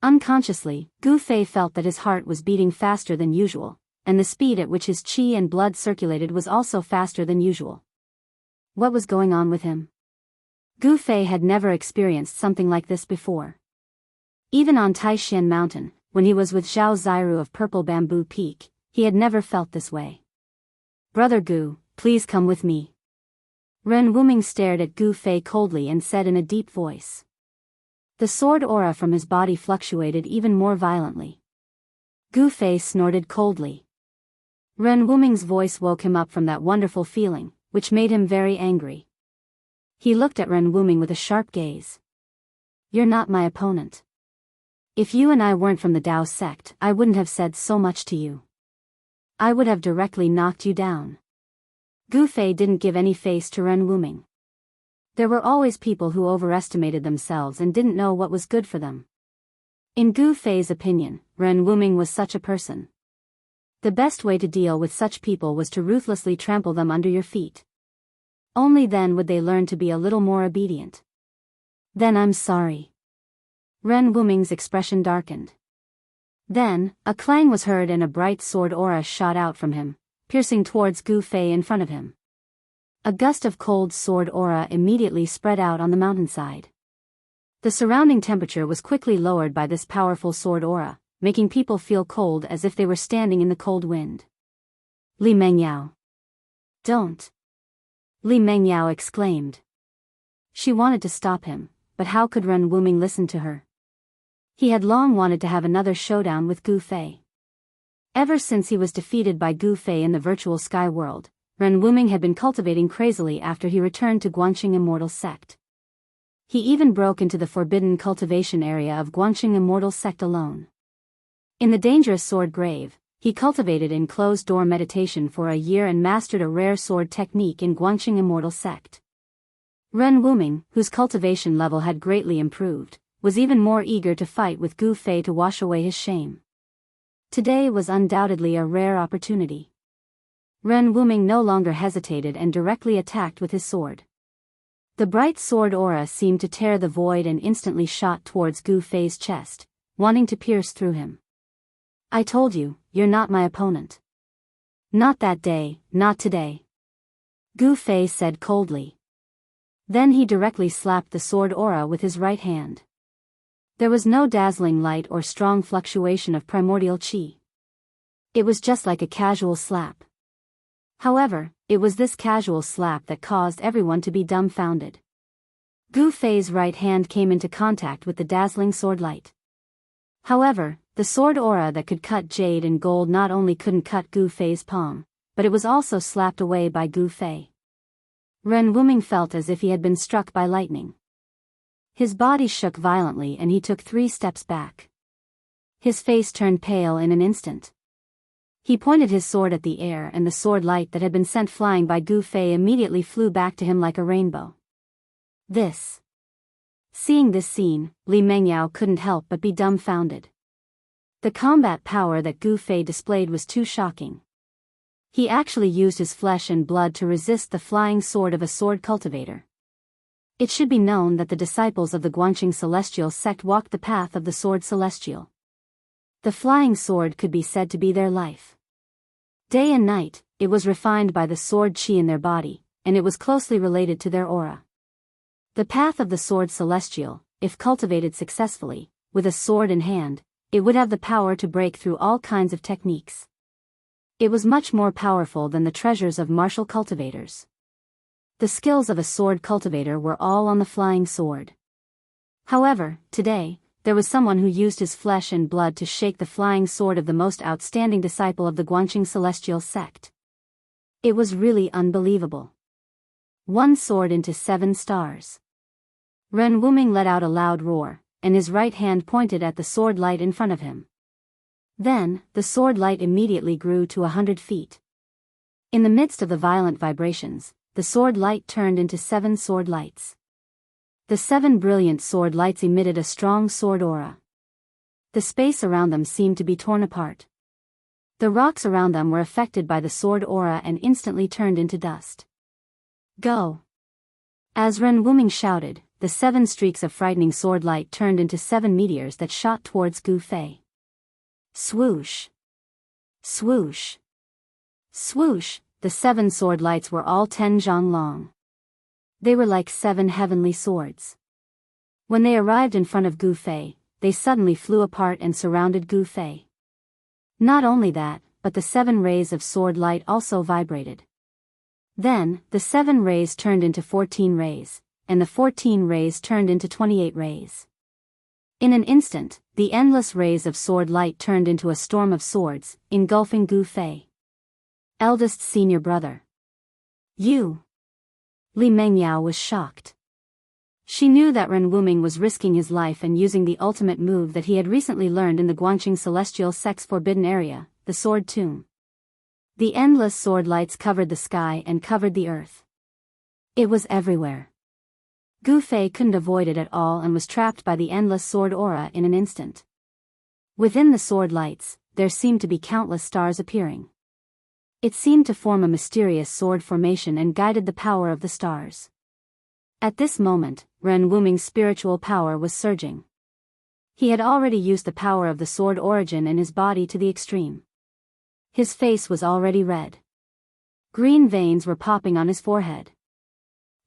S1: Unconsciously, Gu Fei felt that his heart was beating faster than usual, and the speed at which his qi and blood circulated was also faster than usual. What was going on with him? Gu Fei had never experienced something like this before. Even on Taishan Mountain, when he was with Zhao Ziru of Purple Bamboo Peak, he had never felt this way. Brother Gu, please come with me. Ren Wuming stared at Gu Fei coldly and said in a deep voice. The sword aura from his body fluctuated even more violently. Gu Fei snorted coldly. Ren Wuming's voice woke him up from that wonderful feeling, which made him very angry. He looked at Ren Wuming with a sharp gaze. You're not my opponent. If you and I weren't from the Dao sect, I wouldn't have said so much to you. I would have directly knocked you down. Gu Fei didn't give any face to Ren Wuming. There were always people who overestimated themselves and didn't know what was good for them. In Gu Fei's opinion, Ren Wuming was such a person. The best way to deal with such people was to ruthlessly trample them under your feet. Only then would they learn to be a little more obedient. Then I'm sorry. Ren Wuming's expression darkened. Then, a clang was heard and a bright sword aura shot out from him, piercing towards Gu Fei in front of him. A gust of cold sword aura immediately spread out on the mountainside. The surrounding temperature was quickly lowered by this powerful sword aura, making people feel cold as if they were standing in the cold wind. Li Mengyao. Don't. Li Mengyao exclaimed. She wanted to stop him, but how could Ren Wuming listen to her? He had long wanted to have another showdown with Gu Fei. Ever since he was defeated by Gu Fei in the virtual sky world, Ren Wuming had been cultivating crazily after he returned to Guanxing Immortal Sect. He even broke into the forbidden cultivation area of Guanxing Immortal Sect alone. In the dangerous sword grave, he cultivated in closed-door meditation for a year and mastered a rare sword technique in Guanxing Immortal Sect. Ren Wuming, whose cultivation level had greatly improved, was even more eager to fight with Gu Fei to wash away his shame. Today was undoubtedly a rare opportunity. Ren Wuming no longer hesitated and directly attacked with his sword. The bright sword aura seemed to tear the void and instantly shot towards Gu Fei's chest, wanting to pierce through him. I told you, you're not my opponent. Not that day, not today. Gu Fei said coldly. Then he directly slapped the sword aura with his right hand. There was no dazzling light or strong fluctuation of primordial qi. It was just like a casual slap. However, it was this casual slap that caused everyone to be dumbfounded. Gu Fei's right hand came into contact with the dazzling sword light. However, the sword aura that could cut jade and gold not only couldn't cut Gu Fei's palm, but it was also slapped away by Gu Fei. Ren Wuming felt as if he had been struck by lightning. His body shook violently and he took 3 steps back. His face turned pale in an instant. He pointed his sword at the air and the sword light that had been sent flying by Gu Fei immediately flew back to him like a rainbow. Seeing this scene, Li Mengyao couldn't help but be dumbfounded. The combat power that Gu Fei displayed was too shocking. He actually used his flesh and blood to resist the flying sword of a sword cultivator. It should be known that the disciples of the Guanxing Celestial sect walked the path of the sword celestial. The flying sword could be said to be their life. Day and night, it was refined by the sword qi in their body, and it was closely related to their aura. The path of the sword celestial, if cultivated successfully, with a sword in hand, it would have the power to break through all kinds of techniques. It was much more powerful than the treasures of martial cultivators. The skills of a sword cultivator were all on the flying sword. However, today, there was someone who used his flesh and blood to shake the flying sword of the most outstanding disciple of the Guanxing Celestial sect. It was really unbelievable. 1 sword into 7 stars. Ren Wuming let out a loud roar, and his right hand pointed at the sword light in front of him. Then, the sword light immediately grew to 100 feet. In the midst of the violent vibrations, the sword light turned into 7 sword lights. The 7 brilliant sword lights emitted a strong sword aura. The space around them seemed to be torn apart. The rocks around them were affected by the sword aura and instantly turned into dust. Go! As Ren Wuming shouted, the 7 streaks of frightening sword light turned into 7 meteors that shot towards Gu Fei. Swoosh! Swoosh! Swoosh! The 7 sword lights were all 10 zhang long. They were like 7 heavenly swords. When they arrived in front of Gu Fei, they suddenly flew apart and surrounded Gu Fei. Not only that, but the 7 rays of sword light also vibrated. Then, the 7 rays turned into 14 rays, and the 14 rays turned into 28 rays. In an instant, the endless rays of sword light turned into a storm of swords, engulfing Gu Fei. Eldest senior brother. You! Li Mengyao was shocked. She knew that Ren Wuming was risking his life and using the ultimate move that he had recently learned in the Guanxing Celestial Sect's forbidden area, the Sword Tomb. The endless sword lights covered the sky and covered the earth. It was everywhere. Gu Fei couldn't avoid it at all and was trapped by the endless sword aura in an instant. Within the sword lights, there seemed to be countless stars appearing. It seemed to form a mysterious sword formation and guided the power of the stars. At this moment, Ren Wuming's spiritual power was surging. He had already used the power of the sword origin in his body to the extreme. His face was already red. Green veins were popping on his forehead.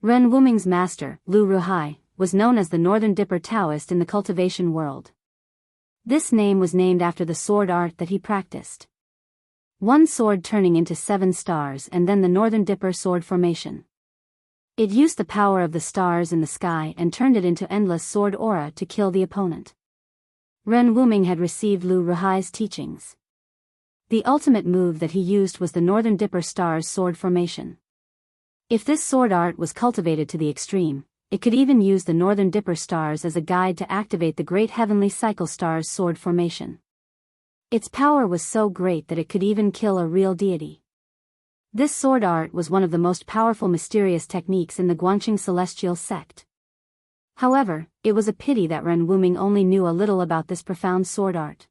S1: Ren Wuming's master, Lu Ruhai, was known as the Northern Dipper Daoist in the cultivation world. This name was named after the sword art that he practiced. 1 sword turning into 7 stars and then the Northern Dipper sword formation. It used the power of the stars in the sky and turned it into endless sword aura to kill the opponent. Ren Wuming had received Lu Ruhai's teachings. The ultimate move that he used was the Northern Dipper Star's sword formation. If this sword art was cultivated to the extreme, it could even use the Northern Dipper Stars as a guide to activate the Great Heavenly Cycle Star's sword formation. Its power was so great that it could even kill a real deity. This sword art was one of the most powerful mysterious techniques in the Guanxing Celestial sect. However, it was a pity that Ren Wuming only knew a little about this profound sword art.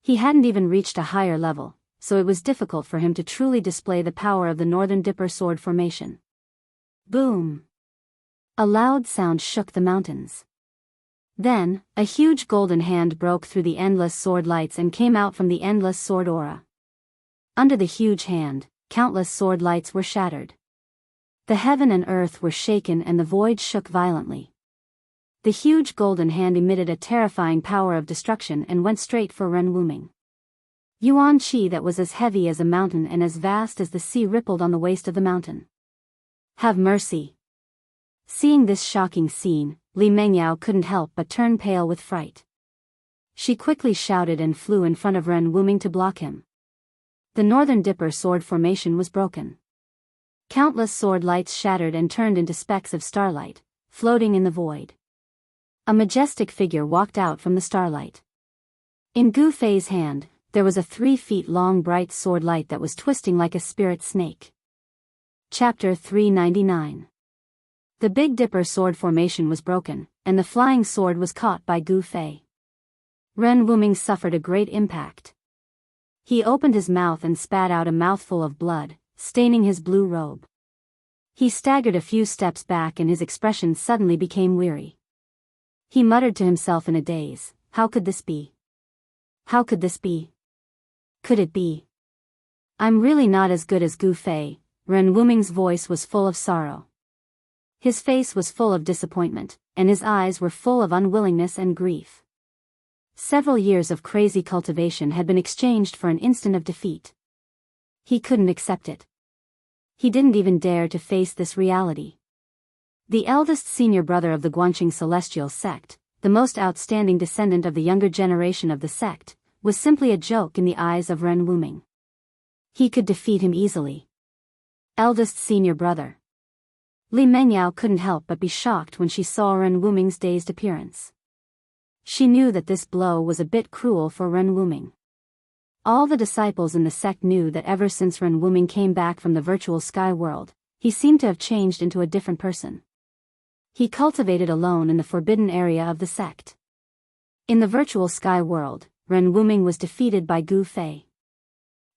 S1: He hadn't even reached a higher level, so it was difficult for him to truly display the power of the Northern Dipper sword formation. Boom! A loud sound shook the mountains. Then, a huge golden hand broke through the endless sword lights and came out from the endless sword aura. Under the huge hand, countless sword lights were shattered. The heaven and earth were shaken and the void shook violently. The huge golden hand emitted a terrifying power of destruction and went straight for Ren Wuming. Yuan Qi that was as heavy as a mountain and as vast as the sea rippled on the waist of the mountain. Have mercy! Seeing this shocking scene, Li Mengyao couldn't help but turn pale with fright. She quickly shouted and flew in front of Ren Wuming to block him. The Northern Dipper sword formation was broken. Countless sword lights shattered and turned into specks of starlight, floating in the void. A majestic figure walked out from the starlight. In Gu Fei's hand, there was a 3 feet long bright sword light that was twisting like a spirit snake. Chapter 399. The Big Dipper sword formation was broken, and the flying sword was caught by Gu Fei. Ren Wuming suffered a great impact. He opened his mouth and spat out a mouthful of blood, staining his blue robe. He staggered a few steps back and his expression suddenly became weary. He muttered to himself in a daze, "How could this be? How could this be? Could it be? I'm really not as good as Gu Fei." Ren Wuming's voice was full of sorrow. His face was full of disappointment, and his eyes were full of unwillingness and grief. Several years of crazy cultivation had been exchanged for an instant of defeat. He couldn't accept it. He didn't even dare to face this reality. The eldest senior brother of the Guanxing Celestial sect, the most outstanding descendant of the younger generation of the sect, was simply a joke in the eyes of Ren Wuming. He could defeat him easily. Eldest senior brother. Li Mengyao couldn't help but be shocked when she saw Ren Wuming's dazed appearance. She knew that this blow was a bit cruel for Ren Wuming. All the disciples in the sect knew that ever since Ren Wuming came back from the virtual sky world, he seemed to have changed into a different person. He cultivated alone in the forbidden area of the sect. In the virtual sky world, Ren Wuming was defeated by Gu Fei.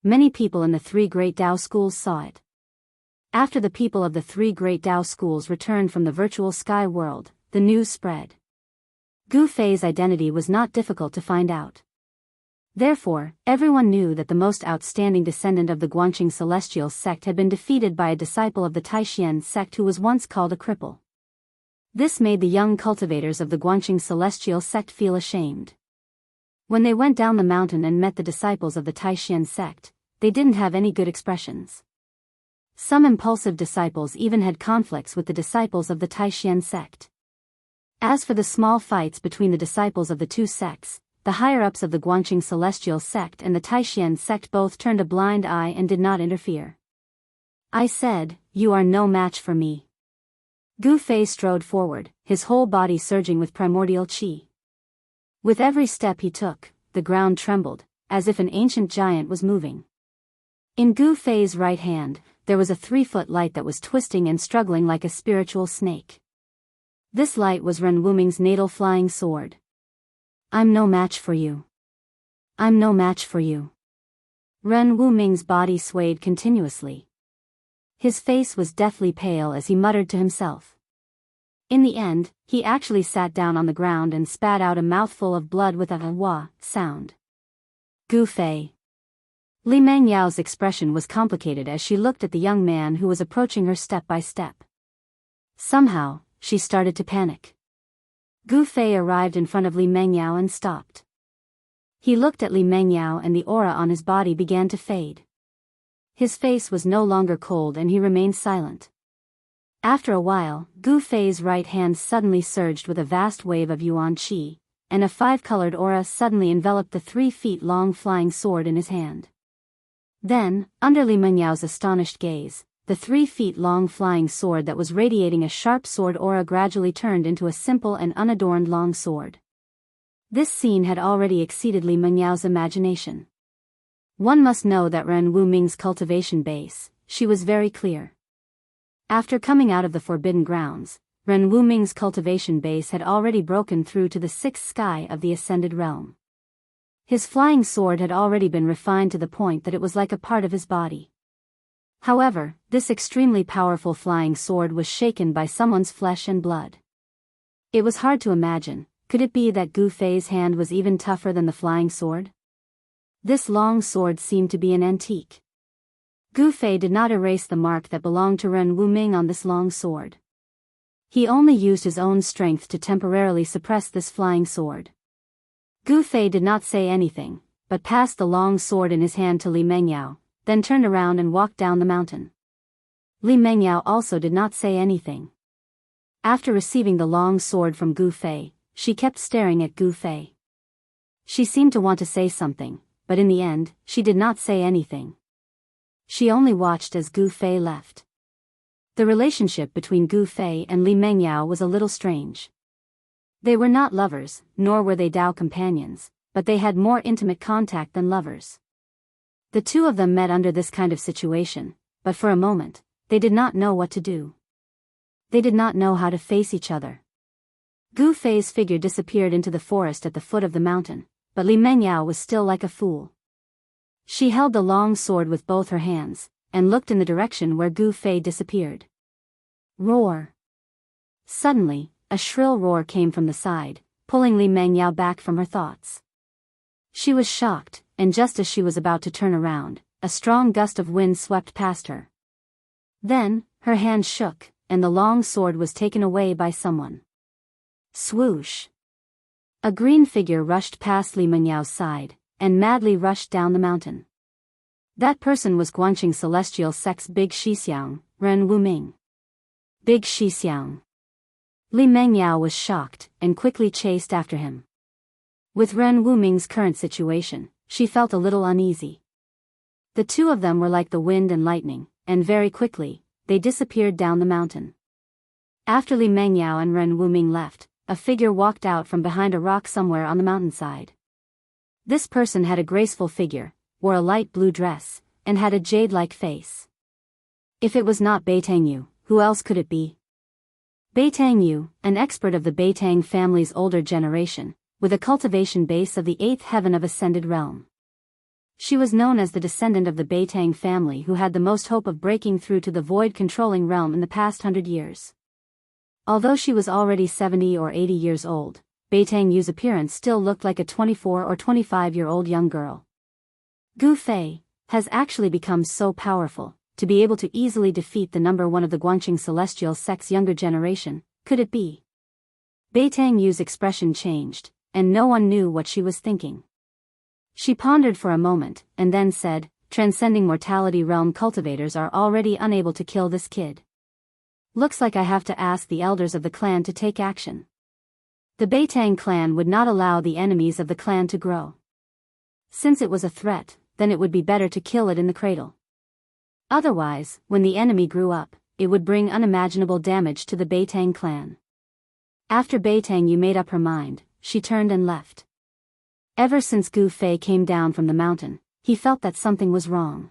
S1: Many people in the 3 great Dao schools saw it. After the people of the 3 great Dao schools returned from the virtual sky world, the news spread. Gu Fei's identity was not difficult to find out. Therefore, everyone knew that the most outstanding descendant of the Guanxing Celestial sect had been defeated by a disciple of the Taishan sect who was once called a cripple. This made the young cultivators of the Guanxing Celestial sect feel ashamed. When they went down the mountain and met the disciples of the Taishan sect, they didn't have any good expressions. Some impulsive disciples even had conflicts with the disciples of the Taishan sect. As for the small fights between the disciples of the 2 sects, the higher-ups of the Guanxing Celestial sect and the Taishan sect both turned a blind eye and did not interfere. I said, "You are no match for me." Gu Fei strode forward, his whole body surging with primordial qi. With every step he took, the ground trembled, as if an ancient giant was moving. In Gu Fei's right hand, there was a 3-foot light that was twisting and struggling like a spiritual snake. This light was Ren Wuming's natal flying sword. "I'm no match for you. I'm no match for you." Ren Wuming's body swayed continuously. His face was deathly pale as he muttered to himself. In the end, he actually sat down on the ground and spat out a mouthful of blood with a "wah" sound. Gu Fei. Li Mengyao's expression was complicated as she looked at the young man who was approaching her step by step. Somehow, she started to panic. Gu Fei arrived in front of Li Mengyao and stopped. He looked at Li Mengyao and the aura on his body began to fade. His face was no longer cold and he remained silent. After a while, Gu Fei's right hand suddenly surged with a vast wave of yuan qi, and a 5-colored aura suddenly enveloped the 3 feet long flying sword in his hand. Then, under Li Menyao's astonished gaze, the 3-feet-long flying sword that was radiating a sharp sword aura gradually turned into a simple and unadorned long sword. This scene had already exceeded Li Menyao's imagination. One must know that Ren Wuming's cultivation base, she was very clear. After coming out of the Forbidden Grounds, Ren Wuming's cultivation base had already broken through to the 6th sky of the Ascended Realm. His flying sword had already been refined to the point that it was like a part of his body. However, this extremely powerful flying sword was shaken by someone's flesh and blood. It was hard to imagine, could it be that Gu Fei's hand was even tougher than the flying sword? This long sword seemed to be an antique. Gu Fei did not erase the mark that belonged to Ren Wuming on this long sword. He only used his own strength to temporarily suppress this flying sword. Gu Fei did not say anything, but passed the long sword in his hand to Li Mengyao, then turned around and walked down the mountain. Li Mengyao also did not say anything. After receiving the long sword from Gu Fei, she kept staring at Gu Fei. She seemed to want to say something, but in the end, she did not say anything. She only watched as Gu Fei left. The relationship between Gu Fei and Li Mengyao was a little strange. They were not lovers, nor were they Dao companions, but they had more intimate contact than lovers. The two of them met under this kind of situation, but for a moment, they did not know what to do. They did not know how to face each other. Gu Fei's figure disappeared into the forest at the foot of the mountain, but Li Mengyao was still like a fool. She held the long sword with both her hands, and looked in the direction where Gu Fei disappeared. Roar! Suddenly, a shrill roar came from the side, pulling Li Mengyao back from her thoughts. She was shocked, and just as she was about to turn around, a strong gust of wind swept past her. Then, her hand shook, and the long sword was taken away by someone. Swoosh! A green figure rushed past Li Menyao's side, and madly rushed down the mountain. That person was Guanqing Celestial Sect's Big Xixiang, Ren Wuming. Big Xixiang. Li Mengyao was shocked, and quickly chased after him. With Ren Wuming's current situation, she felt a little uneasy. The two of them were like the wind and lightning, and very quickly, they disappeared down the mountain. After Li Mengyao and Ren Wuming left, a figure walked out from behind a rock somewhere on the mountainside. This person had a graceful figure, wore a light blue dress, and had a jade-like face. If it was not Beitangyu, who else could it be? Beitangyu, an expert of the Beitang family's older generation, with a cultivation base of the 8th heaven of Ascended Realm. She was known as the descendant of the Beitang family who had the most hope of breaking through to the void-controlling realm in the past 100 years. Although she was already 70 or 80 years old, Beitangyu's appearance still looked like a 24 or 25-year-old young girl. Gu Fei has actually become so powerful, to be able to easily defeat the number one of the Guanqing Celestial Sect's younger generation, could it be? Beitangyu's expression changed, and no one knew what she was thinking. She pondered for a moment, and then said, "Transcending Mortality Realm cultivators are already unable to kill this kid. Looks like I have to ask the elders of the clan to take action. The Beitang clan would not allow the enemies of the clan to grow. Since it was a threat, then it would be better to kill it in the cradle. Otherwise, when the enemy grew up, it would bring unimaginable damage to the Beitang clan." After Beitangyu made up her mind, she turned and left. Ever since Gu Fei came down from the mountain, he felt that something was wrong.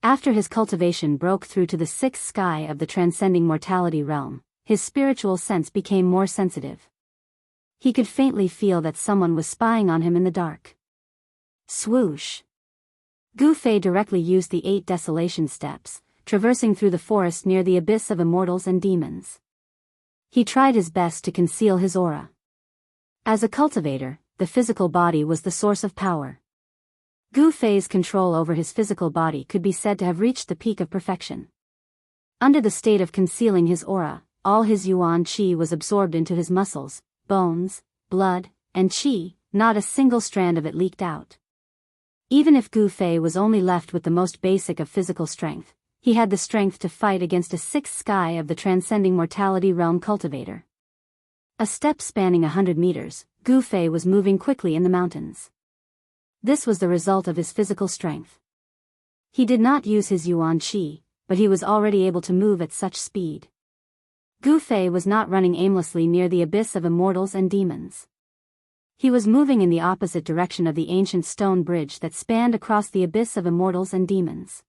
S1: After his cultivation broke through to the 6th sky of the transcending mortality realm, his spiritual sense became more sensitive. He could faintly feel that someone was spying on him in the dark. Swoosh! Gu Fei directly used the 8 desolation steps, traversing through the forest near the abyss of immortals and demons. He tried his best to conceal his aura. As a cultivator, the physical body was the source of power. Gu Fei's control over his physical body could be said to have reached the peak of perfection. Under the state of concealing his aura, all his yuan qi was absorbed into his muscles, bones, blood, and qi, not a single strand of it leaked out. Even if Gu Fei was only left with the most basic of physical strength, he had the strength to fight against a 6th sky of the transcending mortality realm cultivator. A step spanning 100 meters, Gu Fei was moving quickly in the mountains. This was the result of his physical strength. He did not use his yuan qi, but he was already able to move at such speed. Gu Fei was not running aimlessly near the abyss of immortals and demons. He was moving in the opposite direction of the ancient stone bridge that spanned across the abyss of immortals and demons.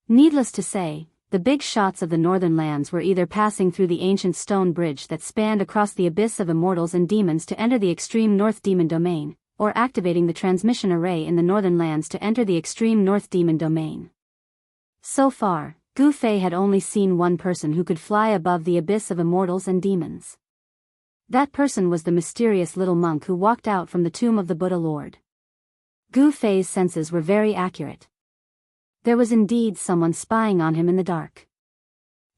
S1: Needless to say, the big shots of the northern lands were either passing through the ancient stone bridge that spanned across the abyss of immortals and demons to enter the extreme north demon domain, or activating the transmission array in the northern lands to enter the extreme north demon domain. So far, Gu Fei had only seen one person who could fly above the abyss of immortals and demons. That person was the mysterious little monk who walked out from the tomb of the Buddha Lord. Gu Fei's senses were very accurate. There was indeed someone spying on him in the dark.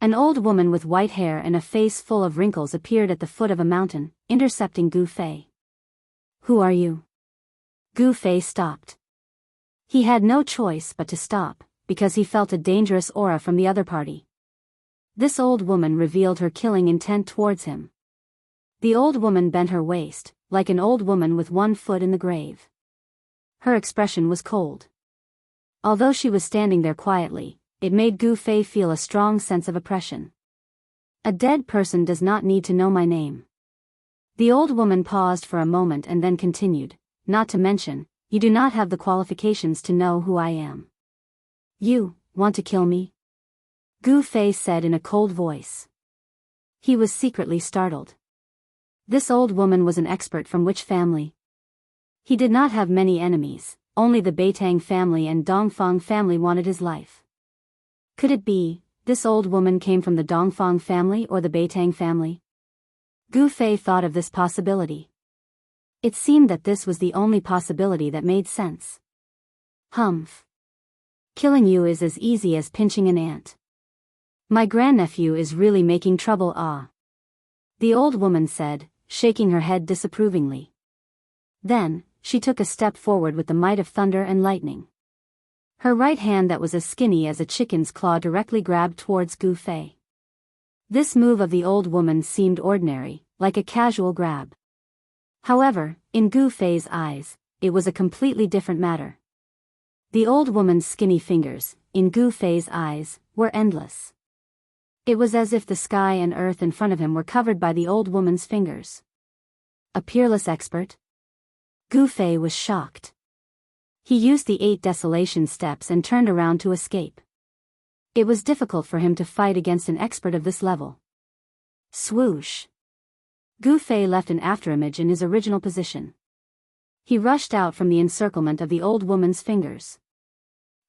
S1: An old woman with white hair and a face full of wrinkles appeared at the foot of a mountain, intercepting Gu Fei. "Who are you?" Gu Fei stopped. He had no choice but to stop, because he felt a dangerous aura from the other party. This old woman revealed her killing intent towards him. The old woman bent her waist, like an old woman with one foot in the grave. Her expression was cold. Although she was standing there quietly, it made Gu Fei feel a strong sense of oppression. "A dead person does not need to know my name." The old woman paused for a moment and then continued, "Not to mention, you do not have the qualifications to know who I am." "You want to kill me?" Gu Fei said in a cold voice. He was secretly startled. This old woman was an expert from which family? He did not have many enemies, only the Beitang family and Dongfang family wanted his life. Could it be, this old woman came from the Dongfang family or the Beitang family? Gu Fei thought of this possibility. It seemed that this was the only possibility that made sense. "Humph. Killing you is as easy as pinching an ant. My grandnephew is really making trouble, the old woman said, shaking her head disapprovingly. Then, she took a step forward with the might of thunder and lightning. Her right hand that was as skinny as a chicken's claw directly grabbed towards Gu Fei. This move of the old woman seemed ordinary, like a casual grab. However, in Gu Fei's eyes, it was a completely different matter. The old woman's skinny fingers, in Gu Fei's eyes, were endless. It was as if the sky and earth in front of him were covered by the old woman's fingers. A peerless expert? Gu Fei was shocked. He used the 8 desolation steps and turned around to escape. It was difficult for him to fight against an expert of this level. Swoosh! Gu Fei left an afterimage in his original position. He rushed out from the encirclement of the old woman's fingers.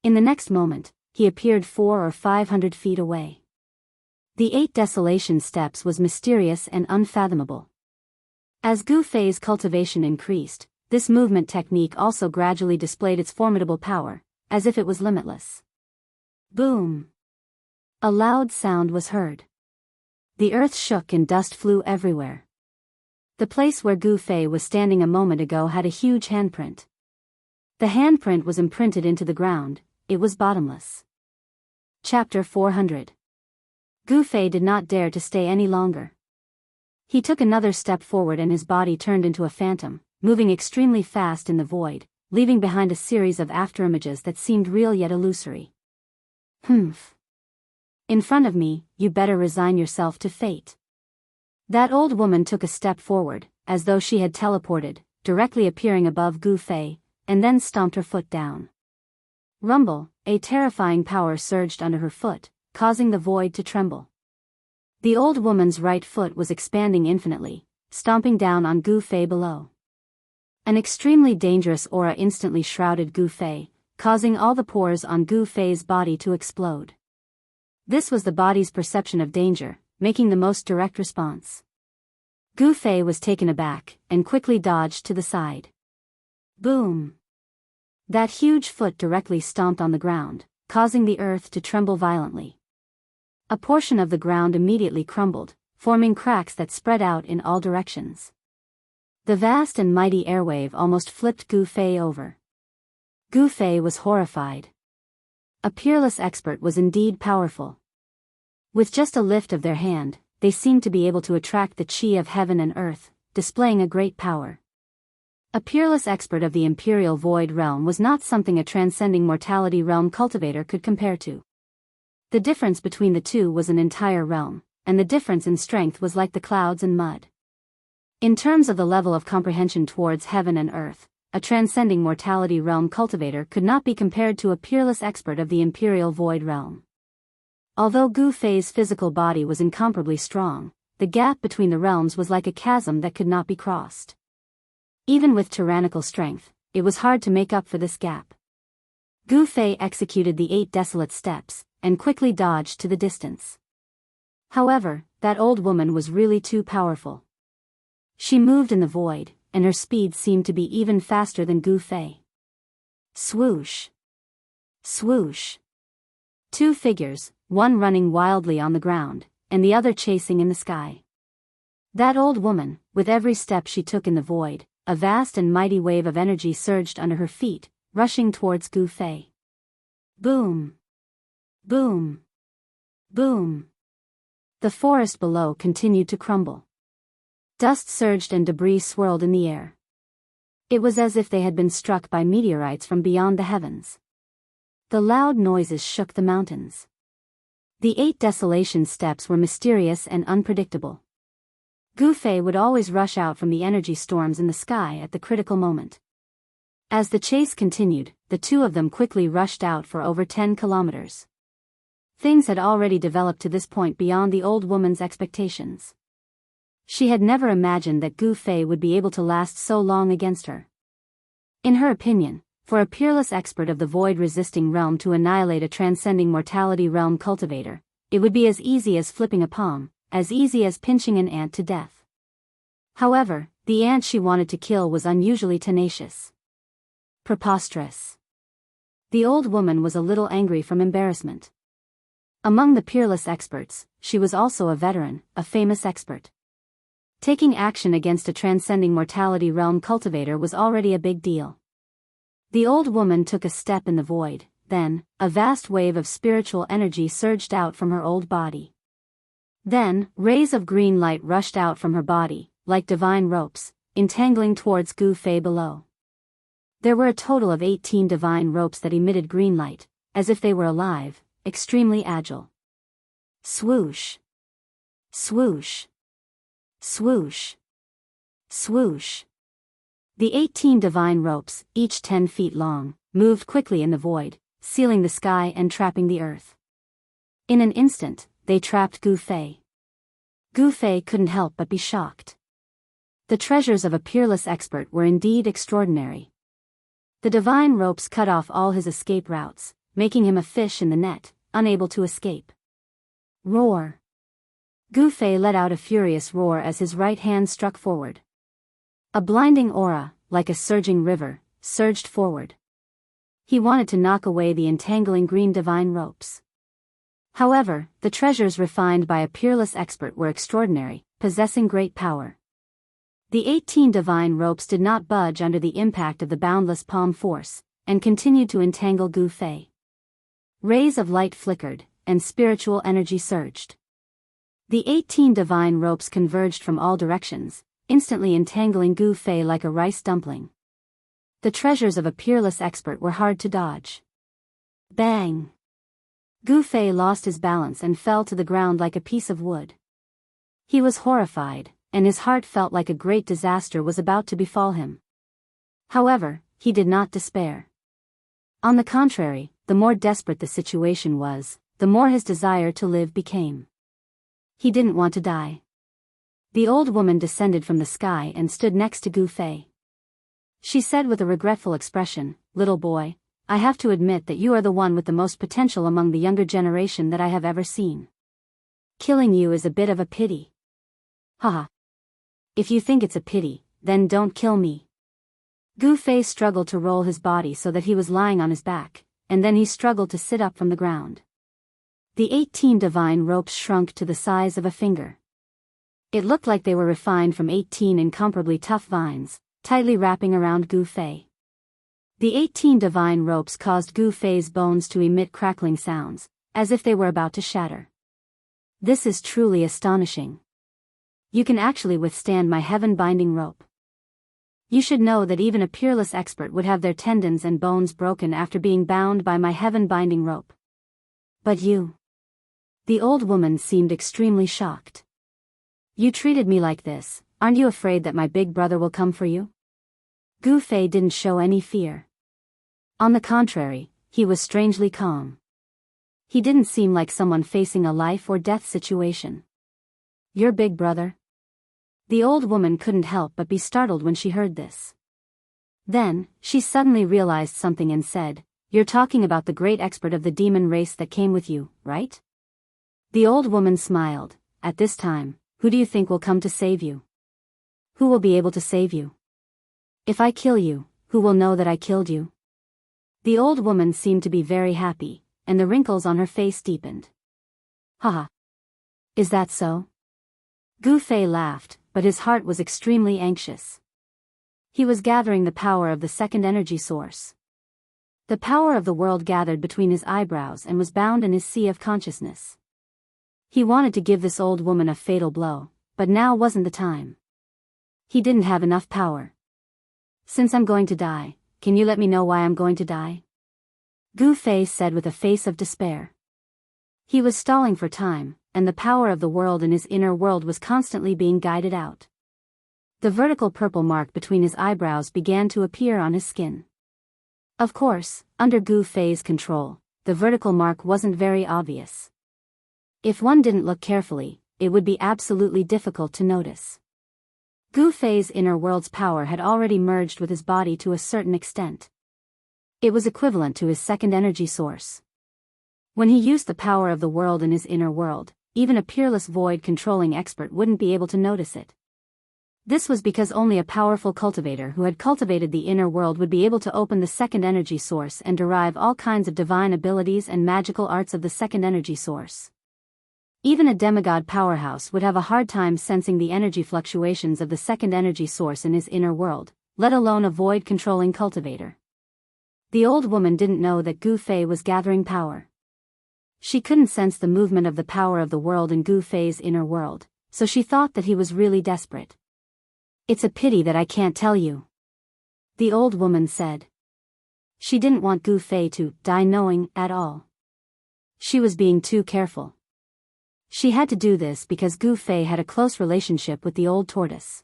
S1: In the next moment, he appeared 400 or 500 feet away. The 8 desolation steps was mysterious and unfathomable. As Gu Fei's cultivation increased, this movement technique also gradually displayed its formidable power, as if it was limitless. Boom! A loud sound was heard. The earth shook and dust flew everywhere. The place where Gu Fei was standing a moment ago had a huge handprint. The handprint was imprinted into the ground, it was bottomless. Chapter 400. Gu Fei did not dare to stay any longer. He took another step forward and his body turned into a phantom, moving extremely fast in the void, leaving behind a series of afterimages that seemed real yet illusory. Humph. In front of me, you better resign yourself to fate. That old woman took a step forward, as though she had teleported, directly appearing above Gu Fei, and then stomped her foot down. Rumble, a terrifying power surged under her foot, causing the void to tremble. The old woman's right foot was expanding infinitely, stomping down on Gu Fei below. An extremely dangerous aura instantly shrouded Gu Fei, causing all the pores on Gu Fei's body to explode. This was the body's perception of danger, making the most direct response. Gu Fei was taken aback, and quickly dodged to the side. Boom! That huge foot directly stomped on the ground, causing the earth to tremble violently. A portion of the ground immediately crumbled, forming cracks that spread out in all directions. The vast and mighty airwave almost flipped Gu Fei over. Gu Fei was horrified. A peerless expert was indeed powerful. With just a lift of their hand, they seemed to be able to attract the qi of heaven and earth, displaying a great power. A peerless expert of the Imperial Void Realm was not something a transcending mortality realm cultivator could compare to. The difference between the two was an entire realm, and the difference in strength was like the clouds and mud. In terms of the level of comprehension towards heaven and earth, a transcending mortality realm cultivator could not be compared to a peerless expert of the Imperial Void Realm. Although Gu Fei's physical body was incomparably strong, the gap between the realms was like a chasm that could not be crossed. Even with tyrannical strength, it was hard to make up for this gap. Gu Fei executed the 8 desolate steps, and quickly dodged to the distance. However, that old woman was really too powerful. She moved in the void, and her speed seemed to be even faster than Gu Fei. Swoosh! Swoosh! 2 figures, one running wildly on the ground, and the other chasing in the sky. That old woman, with every step she took in the void, a vast and mighty wave of energy surged under her feet, rushing towards Gu Fei. Boom! Boom! Boom! The forest below continued to crumble. Dust surged and debris swirled in the air. It was as if they had been struck by meteorites from beyond the heavens. The loud noises shook the mountains. The 8 desolation steps were mysterious and unpredictable. Gu Fei would always rush out from the energy storms in the sky at the critical moment. As the chase continued, the two of them quickly rushed out for over 10 kilometers. Things had already developed to this point beyond the old woman's expectations. She had never imagined that Gu Fei would be able to last so long against her. In her opinion, for a peerless expert of the void-resisting realm to annihilate a transcending mortality realm cultivator, it would be as easy as flipping a palm, as easy as pinching an ant to death. However, the ant she wanted to kill was unusually tenacious. Preposterous. The old woman was a little angry from embarrassment. Among the peerless experts, she was also a veteran, a famous expert. Taking action against a transcending mortality realm cultivator was already a big deal. The old woman took a step in the void, then, a vast wave of spiritual energy surged out from her old body. Then, rays of green light rushed out from her body, like divine ropes, entangling towards Gu Fei below. There were a total of 18 divine ropes that emitted green light, as if they were alive, extremely agile. Swoosh! Swoosh! Swoosh! Swoosh! The 18 divine ropes, each 10 feet long, moved quickly in the void, sealing the sky and trapping the earth. In an instant, they trapped Gu Fei. Gu Fei couldn't help but be shocked. The treasures of a peerless expert were indeed extraordinary. The divine ropes cut off all his escape routes, making him a fish in the net, unable to escape. Roar! Gu Fei let out a furious roar as his right hand struck forward. A blinding aura, like a surging river, surged forward. He wanted to knock away the entangling green divine ropes. However, the treasures refined by a peerless expert were extraordinary, possessing great power. The 18 divine ropes did not budge under the impact of the boundless palm force, and continued to entangle Gu Fei. Rays of light flickered, and spiritual energy surged. The 18 divine ropes converged from all directions, instantly entangling Gu Fei like a rice dumpling. The treasures of a peerless expert were hard to dodge. Bang! Gu Fei lost his balance and fell to the ground like a piece of wood. He was horrified, and his heart felt like a great disaster was about to befall him. However, he did not despair. On the contrary, the more desperate the situation was, the more his desire to live became. He didn't want to die. The old woman descended from the sky and stood next to Gu Fei. She said with a regretful expression, "Little boy, I have to admit that you are the one with the most potential among the younger generation that I have ever seen. Killing you is a bit of a pity." Haha. If you think it's a pity, then don't kill me. Gu Fei struggled to roll his body so that he was lying on his back, and then he struggled to sit up from the ground. The 18 divine ropes shrunk to the size of a finger. It looked like they were refined from 18 incomparably tough vines, tightly wrapping around Gu Fei. The 18 divine ropes caused Gu Fei's bones to emit crackling sounds, as if they were about to shatter. This is truly astonishing. You can actually withstand my heaven-binding rope. You should know that even a peerless expert would have their tendons and bones broken after being bound by my heaven-binding rope. But you. The old woman seemed extremely shocked. You treated me like this, aren't you afraid that my big brother will come for you? Gu Fei didn't show any fear. On the contrary, he was strangely calm. He didn't seem like someone facing a life or death situation. Your big brother? The old woman couldn't help but be startled when she heard this. Then, she suddenly realized something and said, You're talking about the great expert of the demon race that came with you, right? The old woman smiled. At this time, who do you think will come to save you? Who will be able to save you? If I kill you, who will know that I killed you? The old woman seemed to be very happy, and the wrinkles on her face deepened. Haha. Is that so? Gu Fei laughed, but his heart was extremely anxious. He was gathering the power of the second energy source. The power of the world gathered between his eyebrows and was bound in his sea of consciousness. He wanted to give this old woman a fatal blow, but now wasn't the time. He didn't have enough power. Since I'm going to die, can you let me know why I'm going to die? Gu Fei said with a face of despair. He was stalling for time, and the power of the world in his inner world was constantly being guided out. The vertical purple mark between his eyebrows began to appear on his skin. Of course, under Gu Fei's control, the vertical mark wasn't very obvious. If one didn't look carefully, it would be absolutely difficult to notice. Gu Fei's inner world's power had already merged with his body to a certain extent. It was equivalent to his second energy source. When he used the power of the world in his inner world, even a peerless void-controlling expert wouldn't be able to notice it. This was because only a powerful cultivator who had cultivated the inner world would be able to open the second energy source and derive all kinds of divine abilities and magical arts of the second energy source. Even a demigod powerhouse would have a hard time sensing the energy fluctuations of the second energy source in his inner world, let alone a void-controlling cultivator. The old woman didn't know that Gu Fei was gathering power. She couldn't sense the movement of the power of the world in Gu Fei's inner world, so she thought that he was really desperate. It's a pity that I can't tell you, the old woman said. She didn't want Gu Fei to die knowing at all. She was being too careful. She had to do this because Gu Fei had a close relationship with the old tortoise.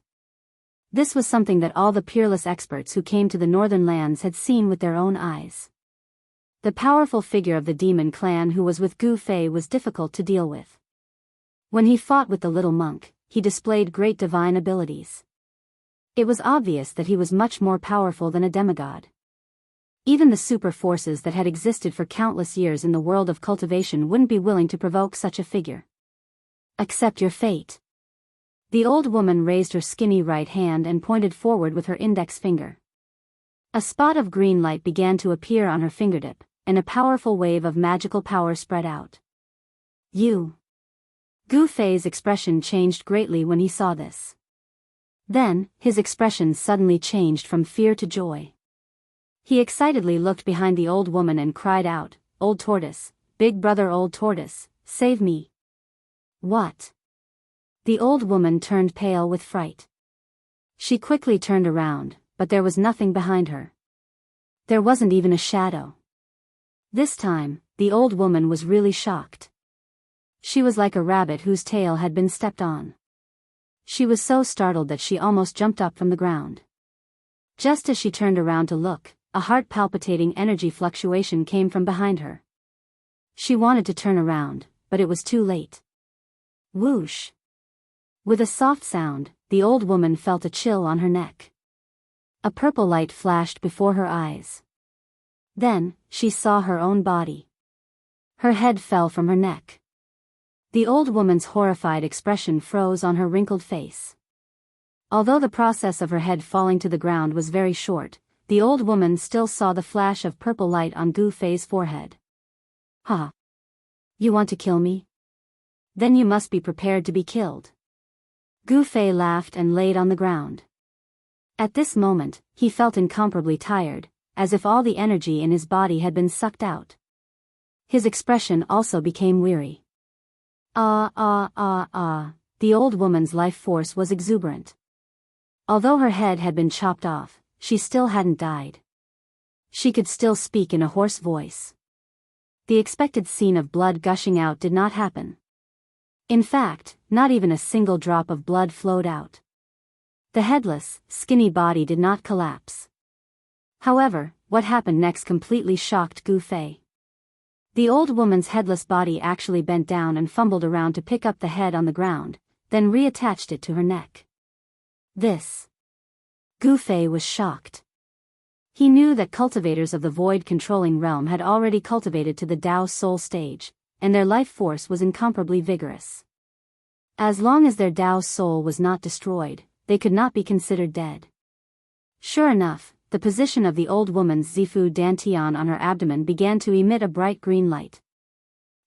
S1: This was something that all the peerless experts who came to the northern lands had seen with their own eyes. The powerful figure of the demon clan who was with Gu Fei was difficult to deal with. When he fought with the little monk, he displayed great divine abilities. It was obvious that he was much more powerful than a demigod. Even the super forces that had existed for countless years in the world of cultivation wouldn't be willing to provoke such a figure. Accept your fate. The old woman raised her skinny right hand and pointed forward with her index finger. A spot of green light began to appear on her fingertip, and a powerful wave of magical power spread out. You. Gu Fei's expression changed greatly when he saw this. Then, his expression suddenly changed from fear to joy. He excitedly looked behind the old woman and cried out, Old Tortoise, big brother Old Tortoise, save me. What? The old woman turned pale with fright. She quickly turned around, but there was nothing behind her. There wasn't even a shadow. This time, the old woman was really shocked. She was like a rabbit whose tail had been stepped on. She was so startled that she almost jumped up from the ground. Just as she turned around to look, a heart-palpitating energy fluctuation came from behind her. She wanted to turn around, but it was too late. Whoosh! With a soft sound, the old woman felt a chill on her neck. A purple light flashed before her eyes. Then, she saw her own body. Her head fell from her neck. The old woman's horrified expression froze on her wrinkled face. Although the process of her head falling to the ground was very short, the old woman still saw the flash of purple light on Gu Fei's forehead. Ha! You want to kill me? Then you must be prepared to be killed. Gu Fei laughed and laid on the ground. At this moment, he felt incomparably tired, as if all the energy in his body had been sucked out. His expression also became weary. The old woman's life force was exuberant. Although her head had been chopped off, she still hadn't died. She could still speak in a hoarse voice. The expected scene of blood gushing out did not happen. In fact, not even a single drop of blood flowed out. The headless, skinny body did not collapse. However, what happened next completely shocked Gu Fei. The old woman's headless body actually bent down and fumbled around to pick up the head on the ground, then reattached it to her neck. Gu Fei was shocked. He knew that cultivators of the void-controlling realm had already cultivated to the Dao soul stage, and their life force was incomparably vigorous. As long as their Dao soul was not destroyed, they could not be considered dead. Sure enough, the position of the old woman's Zifu Dantian on her abdomen began to emit a bright green light.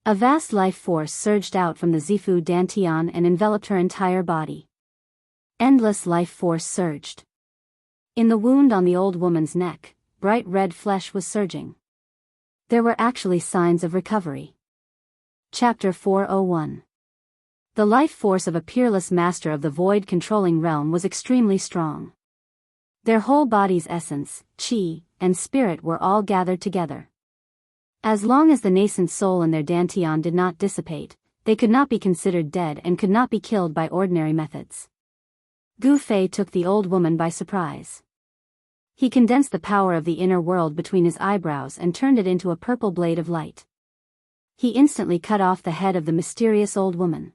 S1: A vast life force surged out from the Zifu Dantian and enveloped her entire body. Endless life force surged. In the wound on the old woman's neck, bright red flesh was surging. There were actually signs of recovery. Chapter 401. The life force of a peerless master of the void-controlling realm was extremely strong. Their whole body's essence, qi, and spirit were all gathered together. As long as the nascent soul in their dantian did not dissipate, they could not be considered dead and could not be killed by ordinary methods. Gu Fei took the old woman by surprise. He condensed the power of the inner world between his eyebrows and turned it into a purple blade of light. He instantly cut off the head of the mysterious old woman.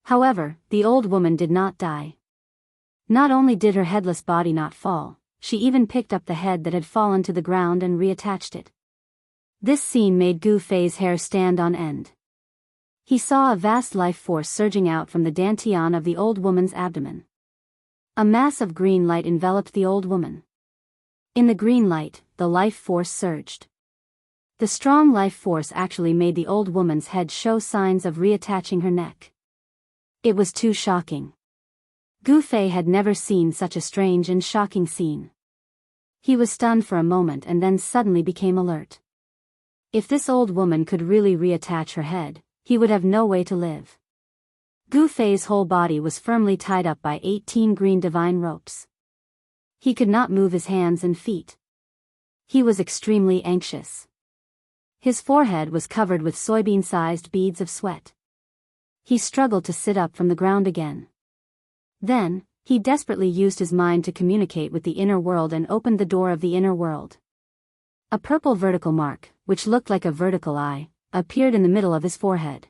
S1: However, the old woman did not die. Not only did her headless body not fall, she even picked up the head that had fallen to the ground and reattached it. This scene made Gu Fei's hair stand on end. He saw a vast life force surging out from the dantian of the old woman's abdomen. A mass of green light enveloped the old woman. In the green light, the life force surged. The strong life force actually made the old woman's head show signs of reattaching her neck. It was too shocking. Gu Fei had never seen such a strange and shocking scene. He was stunned for a moment and then suddenly became alert. If this old woman could really reattach her head, he would have no way to live. Gu Fei's whole body was firmly tied up by 18 green divine ropes. He could not move his hands and feet. He was extremely anxious. His forehead was covered with soybean-sized beads of sweat. He struggled to sit up from the ground again. Then, he desperately used his mind to communicate with the inner world and opened the door of the inner world. A purple vertical mark, which looked like a vertical eye, appeared in the middle of his forehead.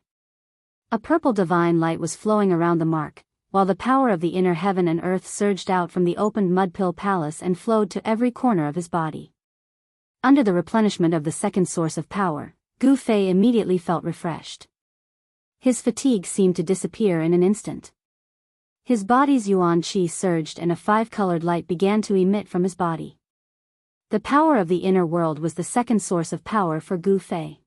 S1: A purple divine light was flowing around the mark, while the power of the inner heaven and earth surged out from the opened mudpill palace and flowed to every corner of his body. Under the replenishment of the second source of power, Gu Fei immediately felt refreshed. His fatigue seemed to disappear in an instant. His body's yuan qi surged and a five-colored light began to emit from his body. The power of the inner world was the second source of power for Gu Fei.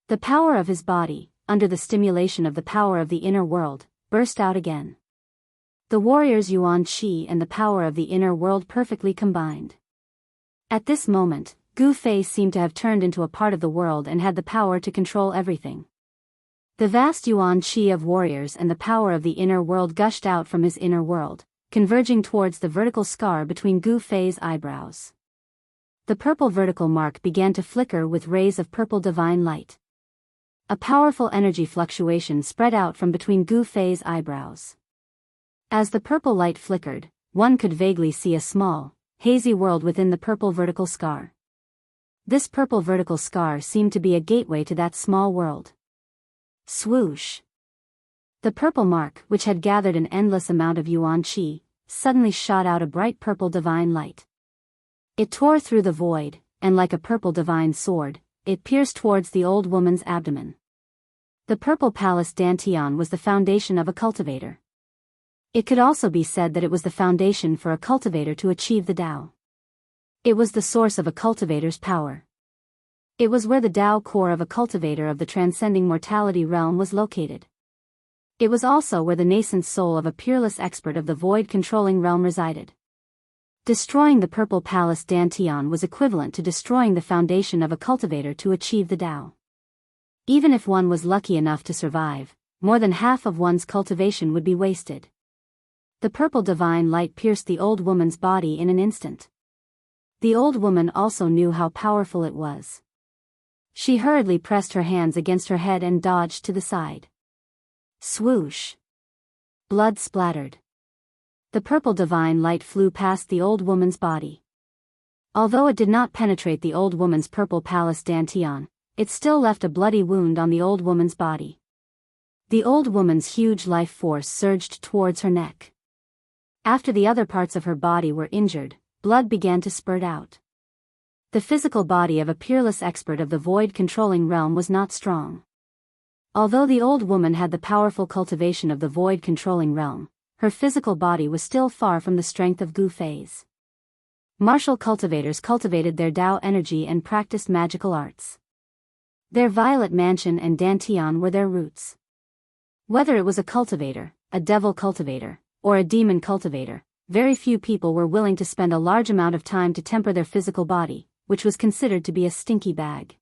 S1: The power of his body, under the stimulation of the power of the inner world, burst out again. The warrior's yuan qi and the power of the inner world perfectly combined. At this moment, Gu Fei seemed to have turned into a part of the world and had the power to control everything. The vast yuan qi of warriors and the power of the inner world gushed out from his inner world, converging towards the vertical scar between Gu Fei's eyebrows. The purple vertical mark began to flicker with rays of purple divine light. A powerful energy fluctuation spread out from between Gu Fei's eyebrows. As the purple light flickered, one could vaguely see a small, hazy world within the purple vertical scar. This purple vertical scar seemed to be a gateway to that small world. Swoosh! The purple mark, which had gathered an endless amount of yuan qi, suddenly shot out a bright purple divine light. It tore through the void, and like a purple divine sword, it pierced towards the old woman's abdomen. The purple palace dantian was the foundation of a cultivator. It could also be said that it was the foundation for a cultivator to achieve the Tao. It was the source of a cultivator's power. It was where the Tao core of a cultivator of the transcending mortality realm was located. It was also where the nascent soul of a peerless expert of the void-controlling realm resided. Destroying the purple palace dantian was equivalent to destroying the foundation of a cultivator to achieve the Tao. Even if one was lucky enough to survive, more than half of one's cultivation would be wasted. The purple divine light pierced the old woman's body in an instant. The old woman also knew how powerful it was. She hurriedly pressed her hands against her head and dodged to the side. Swoosh! Blood splattered. The purple divine light flew past the old woman's body. Although it did not penetrate the old woman's purple palace dantian, it still left a bloody wound on the old woman's body. The old woman's huge life force surged towards her neck. After the other parts of her body were injured, blood began to spurt out. The physical body of a peerless expert of the void-controlling realm was not strong. Although the old woman had the powerful cultivation of the void-controlling realm, her physical body was still far from the strength of Gu Fei's. Martial cultivators cultivated their Dao energy and practiced magical arts. Their violet mansion and dantian were their roots. Whether it was a cultivator, a devil cultivator, or a demon cultivator, very few people were willing to spend a large amount of time to temper their physical body, which was considered to be a stinky bag.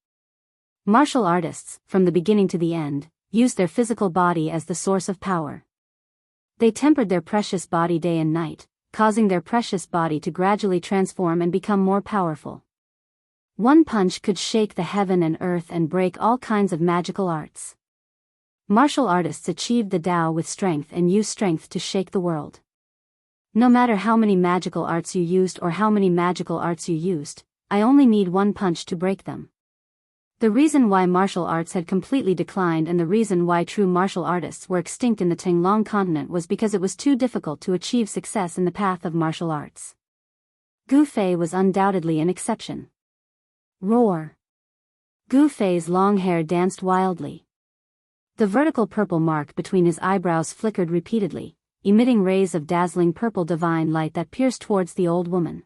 S1: Martial artists, from the beginning to the end, used their physical body as the source of power. They tempered their precious body day and night, causing their precious body to gradually transform and become more powerful. One punch could shake the heaven and earth and break all kinds of magical arts. Martial artists achieved the Tao with strength and used strength to shake the world. No matter how many magical arts you used or how many magical arts you used, I only need one punch to break them. The reason why martial arts had completely declined and the reason why true martial artists were extinct in the Tinglong continent was because it was too difficult to achieve success in the path of martial arts. Gu Fei was undoubtedly an exception. Roar! Gu Fei's long hair danced wildly. The vertical purple mark between his eyebrows flickered repeatedly, emitting rays of dazzling purple divine light that pierced towards the old woman.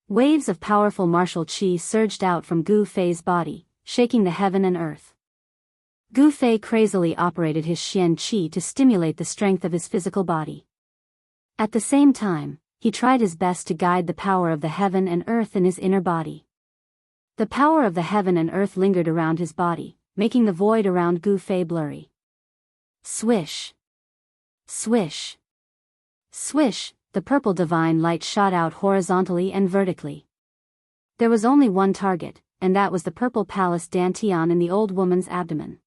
S1: Waves of powerful martial qi surged out from Gu Fei's body, shaking the heaven and earth. Gu Fei crazily operated his Xian qi to stimulate the strength of his physical body. At the same time, he tried his best to guide the power of the heaven and earth in his inner body. The power of the heaven and earth lingered around his body, making the void around Gu Fei blurry. Swish! Swish! Swish! The purple divine light shot out horizontally and vertically. There was only one target, and that was the purple palace dantian in the old woman's abdomen.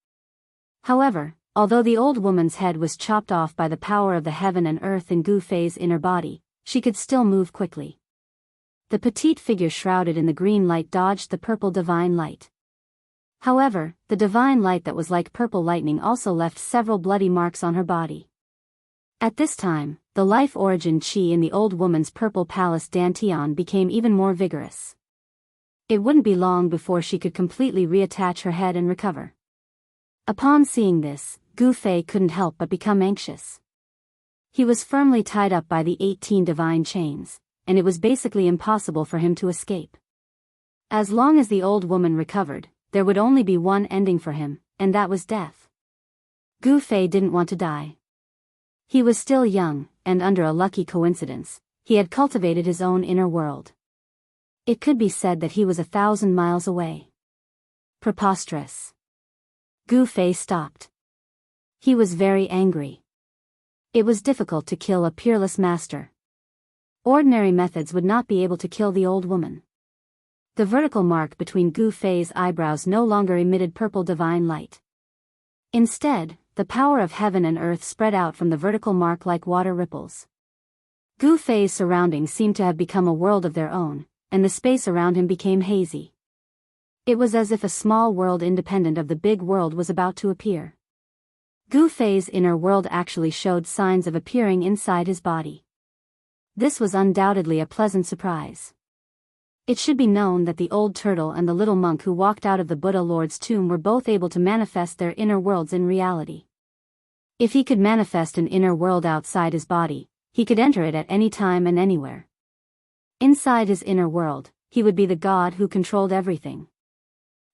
S1: However, although the old woman's head was chopped off by the power of the heaven and earth in Gu Fei's inner body, she could still move quickly. The petite figure shrouded in the green light dodged the purple divine light. However, the divine light that was like purple lightning also left several bloody marks on her body. At this time, the life origin qi in the old woman's purple palace dantian became even more vigorous. It wouldn't be long before she could completely reattach her head and recover. Upon seeing this, Gu Fei couldn't help but become anxious. He was firmly tied up by the 18 divine chains, and it was basically impossible for him to escape. As long as the old woman recovered, there would only be one ending for him, and that was death. Gu Fei didn't want to die. He was still young, and under a lucky coincidence, he had cultivated his own inner world. It could be said that he was 1,000 miles away. Preposterous. Gu Fei stopped. He was very angry. It was difficult to kill a peerless master. Ordinary methods would not be able to kill the old woman. The vertical mark between Gu Fei's eyebrows no longer emitted purple divine light. Instead, the power of heaven and earth spread out from the vertical mark like water ripples. Gu Fei's surroundings seemed to have become a world of their own, and the space around him became hazy. It was as if a small world independent of the big world was about to appear. Gu Fei's inner world actually showed signs of appearing inside his body. This was undoubtedly a pleasant surprise. It should be known that the old turtle and the little monk who walked out of the Buddha Lord's tomb were both able to manifest their inner worlds in reality. If he could manifest an inner world outside his body, he could enter it at any time and anywhere. Inside his inner world, he would be the god who controlled everything.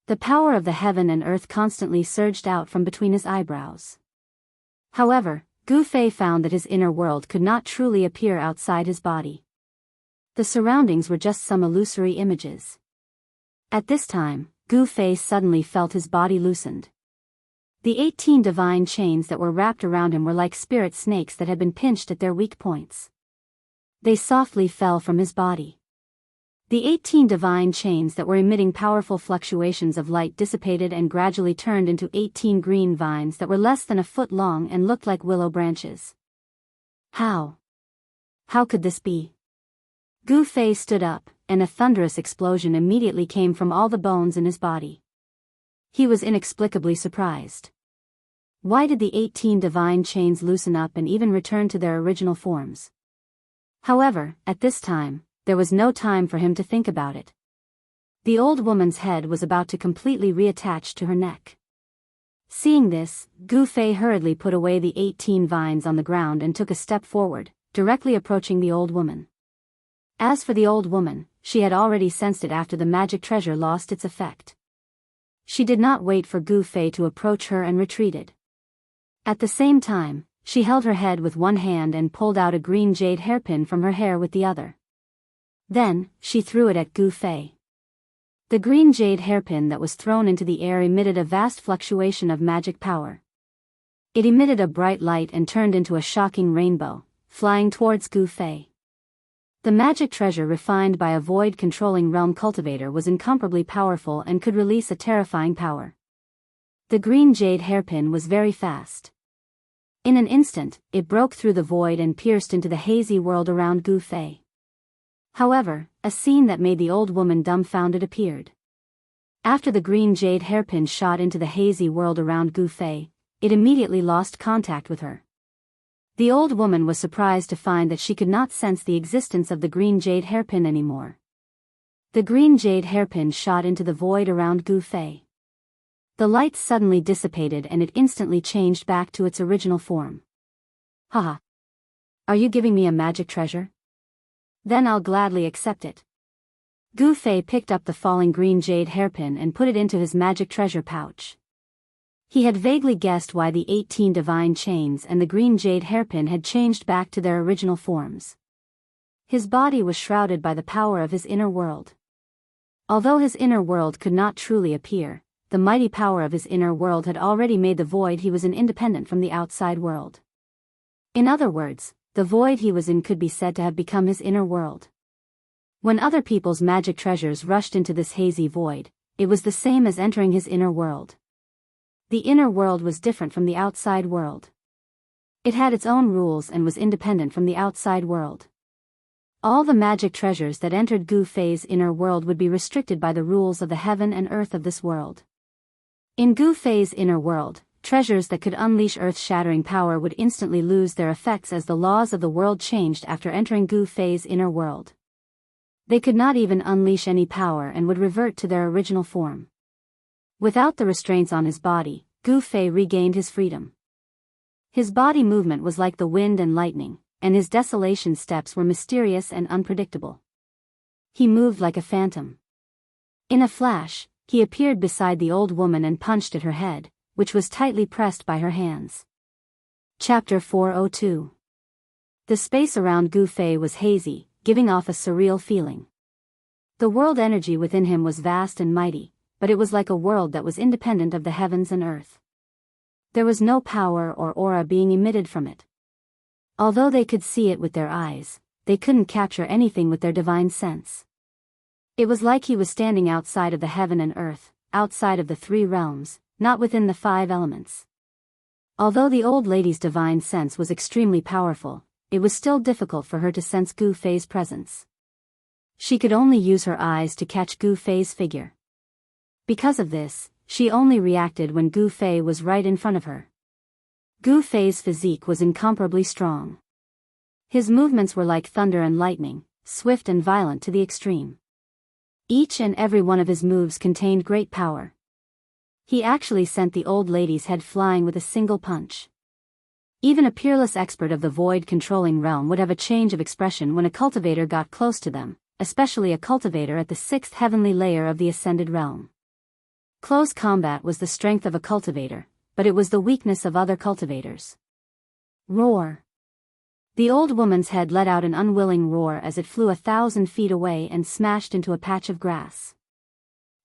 S1: The power of the heaven and earth constantly surged out from between his eyebrows. However, Gu Fei found that his inner world could not truly appear outside his body. The surroundings were just some illusory images. At this time, Gu Fei suddenly felt his body loosened. The 18 divine chains that were wrapped around him were like spirit snakes that had been pinched at their weak points. They softly fell from his body. The 18 divine chains that were emitting powerful fluctuations of light dissipated and gradually turned into 18 green vines that were less than a foot long and looked like willow branches. How? How could this be? Gu Fei stood up, and a thunderous explosion immediately came from all the bones in his body. He was inexplicably surprised. Why did the 18 divine chains loosen up and even return to their original forms? However, at this time, there was no time for him to think about it. The old woman's head was about to completely reattach to her neck. Seeing this, Gu Fei hurriedly put away the 18 vines on the ground and took a step forward, directly approaching the old woman. As for the old woman, she had already sensed it after the magic treasure lost its effect. She did not wait for Gu Fei to approach her and retreated. At the same time, she held her head with one hand and pulled out a green jade hairpin from her hair with the other. Then, she threw it at Gu Fei. The green jade hairpin that was thrown into the air emitted a vast fluctuation of magic power. It emitted a bright light and turned into a shocking rainbow, flying towards Gu Fei. The magic treasure refined by a void-controlling realm cultivator was incomparably powerful and could release a terrifying power. The green jade hairpin was very fast. In an instant, it broke through the void and pierced into the hazy world around Gu Fei. However, a scene that made the old woman dumbfounded appeared. After the green jade hairpin shot into the hazy world around Gu Fei, it immediately lost contact with her. The old woman was surprised to find that she could not sense the existence of the green jade hairpin anymore. The green jade hairpin shot into the void around Gu Fei. The light suddenly dissipated and it instantly changed back to its original form. Haha! Are you giving me a magic treasure? Then I'll gladly accept it. Gu Fei picked up the falling green jade hairpin and put it into his magic treasure pouch. He had vaguely guessed why the 18 divine chains and the green jade hairpin had changed back to their original forms. His body was shrouded by the power of his inner world. Although his inner world could not truly appear, the mighty power of his inner world had already made the void he was in independent from the outside world. In other words, the void he was in could be said to have become his inner world. When other people's magic treasures rushed into this hazy void, it was the same as entering his inner world. The inner world was different from the outside world. It had its own rules and was independent from the outside world. All the magic treasures that entered Gu Fei's inner world would be restricted by the rules of the heaven and earth of this world. In Gu Fei's inner world, treasures that could unleash earth-shattering power would instantly lose their effects as the laws of the world changed after entering Gu Fei's inner world. They could not even unleash any power and would revert to their original form. Without the restraints on his body, Gu Fei regained his freedom. His body movement was like the wind and lightning, and his desolation steps were mysterious and unpredictable. He moved like a phantom. In a flash, he appeared beside the old woman and punched at her head, which was tightly pressed by her hands. Chapter 402. The space around Gu Fei was hazy, giving off a surreal feeling. The world energy within him was vast and mighty, but it was like a world that was independent of the heavens and earth. There was no power or aura being emitted from it. Although they could see it with their eyes, they couldn't capture anything with their divine sense. It was like he was standing outside of the heaven and earth, outside of the three realms, not within the five elements. Although the old lady's divine sense was extremely powerful, it was still difficult for her to sense Gu Fei's presence. She could only use her eyes to catch Gu Fei's figure. Because of this, she only reacted when Gu Fei was right in front of her. Gu Fei's physique was incomparably strong. His movements were like thunder and lightning, swift and violent to the extreme. Each and every one of his moves contained great power. He actually sent the old lady's head flying with a single punch. Even a peerless expert of the void-controlling realm would have a change of expression when a cultivator got close to them, especially a cultivator at the sixth heavenly layer of the ascended realm. Close combat was the strength of a cultivator, but it was the weakness of other cultivators. Roar! The old woman's head let out an unwilling roar as it flew 1,000 feet away and smashed into a patch of grass.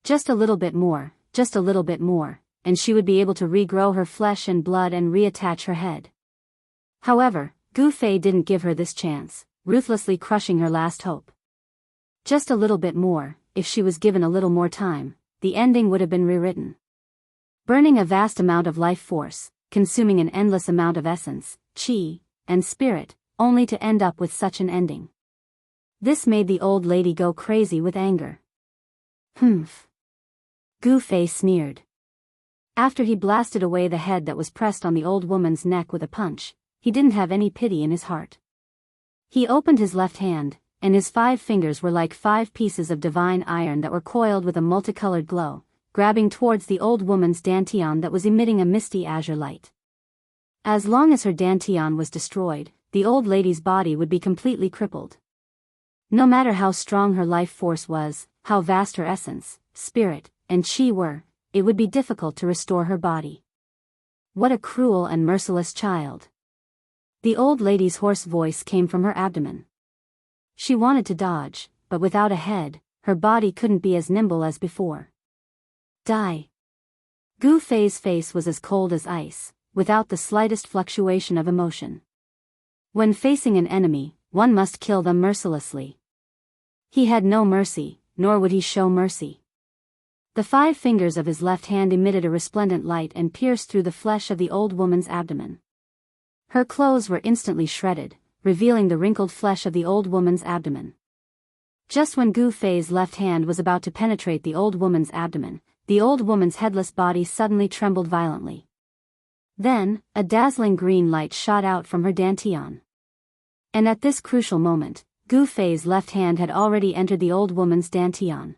S1: Just a little bit more, just a little bit more, and she would be able to regrow her flesh and blood and reattach her head. However, Gu Fei didn't give her this chance, ruthlessly crushing her last hope. Just a little bit more, if she was given a little more time, the ending would have been rewritten. Burning a vast amount of life force, consuming an endless amount of essence, qi, and spirit, only to end up with such an ending. This made the old lady go crazy with anger. Humph. Gu Fei sneered. After he blasted away the head that was pressed on the old woman's neck with a punch, he didn't have any pity in his heart. He opened his left hand, and his 5 fingers were like 5 pieces of divine iron that were coiled with a multicolored glow, grabbing towards the old woman's dantian that was emitting a misty azure light. As long as her dantian was destroyed, the old lady's body would be completely crippled. No matter how strong her life force was, how vast her essence, spirit, and qi were, it would be difficult to restore her body. What a cruel and merciless child. The old lady's hoarse voice came from her abdomen. She wanted to dodge, but without a head, her body couldn't be as nimble as before. Die. Gu Fei's face was as cold as ice, without the slightest fluctuation of emotion. When facing an enemy, one must kill them mercilessly. He had no mercy, nor would he show mercy. The 5 fingers of his left hand emitted a resplendent light and pierced through the flesh of the old woman's abdomen. Her clothes were instantly shredded, revealing the wrinkled flesh of the old woman's abdomen. Just when Gu Fei's left hand was about to penetrate the old woman's abdomen, the old woman's headless body suddenly trembled violently. Then, a dazzling green light shot out from her dantian. And at this crucial moment, Gu Fei's left hand had already entered the old woman's dantian.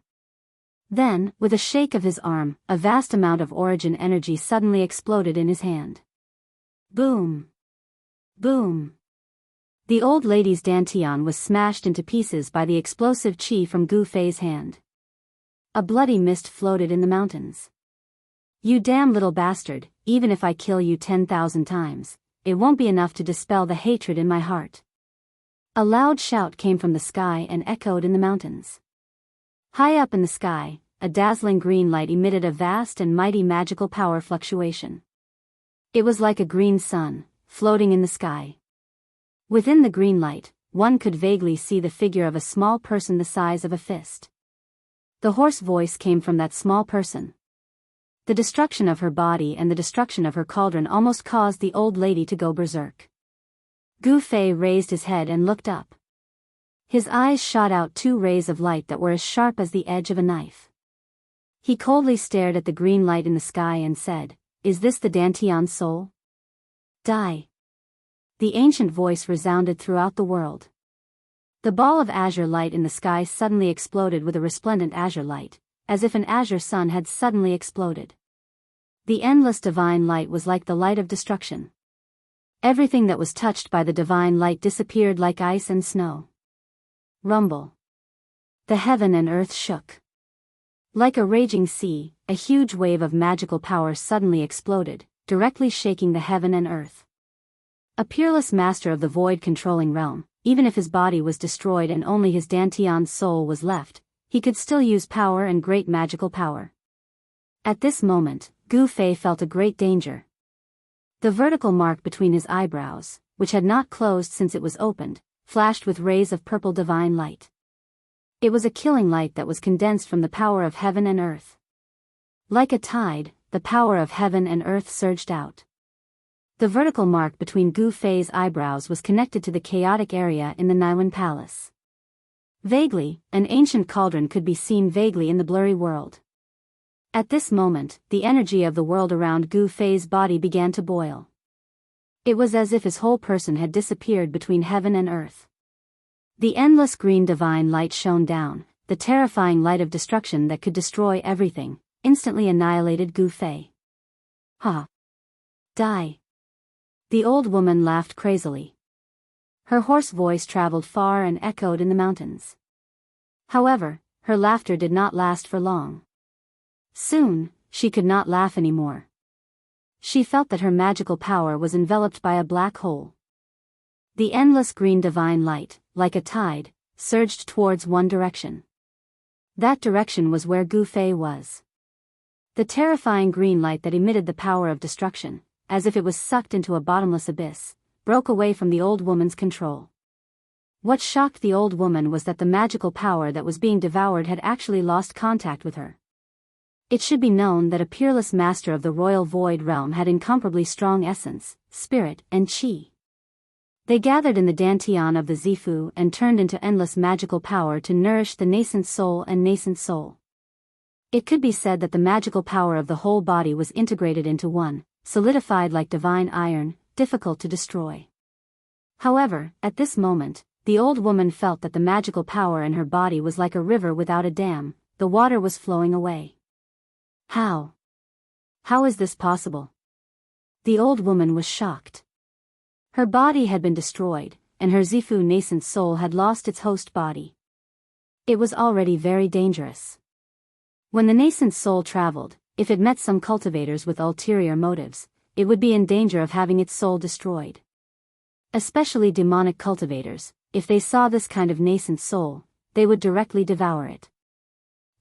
S1: Then, with a shake of his arm, a vast amount of origin energy suddenly exploded in his hand. Boom! Boom! The old lady's dantian was smashed into pieces by the explosive qi from Gu Fei's hand. A bloody mist floated in the mountains. You damn little bastard, even if I kill you 10,000 times, it won't be enough to dispel the hatred in my heart. A loud shout came from the sky and echoed in the mountains. High up in the sky, a dazzling green light emitted a vast and mighty magical power fluctuation. It was like a green sun, floating in the sky. Within the green light, one could vaguely see the figure of a small person the size of a fist. The hoarse voice came from that small person. The destruction of her body and the destruction of her cauldron almost caused the old lady to go berserk. Gu Fei raised his head and looked up. His eyes shot out 2 rays of light that were as sharp as the edge of a knife. He coldly stared at the green light in the sky and said, "Is this the dantian soul? Die." The ancient voice resounded throughout the world. The ball of azure light in the sky suddenly exploded with a resplendent azure light, as if an azure sun had suddenly exploded. The endless divine light was like the light of destruction. Everything that was touched by the divine light disappeared like ice and snow. Rumble. The heaven and earth shook. Like a raging sea, a huge wave of magical power suddenly exploded, directly shaking the heaven and earth. A peerless master of the void-controlling realm, even if his body was destroyed and only his dantian soul was left, he could still use power and great magical power. At this moment, Gu Fei felt a great danger. The vertical mark between his eyebrows, which had not closed since it was opened, flashed with rays of purple divine light. It was a killing light that was condensed from the power of heaven and earth. Like a tide, the power of heaven and earth surged out. The vertical mark between Gu Fei's eyebrows was connected to the chaotic area in the Naiwan Palace. Vaguely, an ancient cauldron could be seen vaguely in the blurry world. At this moment, the energy of the world around Gu Fei's body began to boil. It was as if his whole person had disappeared between heaven and earth. The endless green divine light shone down, the terrifying light of destruction that could destroy everything, instantly annihilated Gu Fei. Ha! Die! The old woman laughed crazily. Her hoarse voice traveled far and echoed in the mountains. However, her laughter did not last for long. Soon, she could not laugh anymore. She felt that her magical power was enveloped by a black hole. The endless green divine light, like a tide, surged towards one direction. That direction was where Gu Fei was. The terrifying green light that emitted the power of destruction, as if it was sucked into a bottomless abyss, broke away from the old woman's control. What shocked the old woman was that the magical power that was being devoured had actually lost contact with her. It should be known that a peerless master of the royal void realm had incomparably strong essence, spirit, and qi. They gathered in the dantian of the Zifu and turned into endless magical power to nourish the nascent soul and nascent soul. It could be said that the magical power of the whole body was integrated into one, solidified like divine iron, difficult to destroy. However, at this moment, the old woman felt that the magical power in her body was like a river without a dam, the water was flowing away. How? How is this possible? The old woman was shocked. Her body had been destroyed, and her Zifu nascent soul had lost its host body. It was already very dangerous. When the nascent soul traveled, if it met some cultivators with ulterior motives, it would be in danger of having its soul destroyed. Especially demonic cultivators, if they saw this kind of nascent soul, they would directly devour it.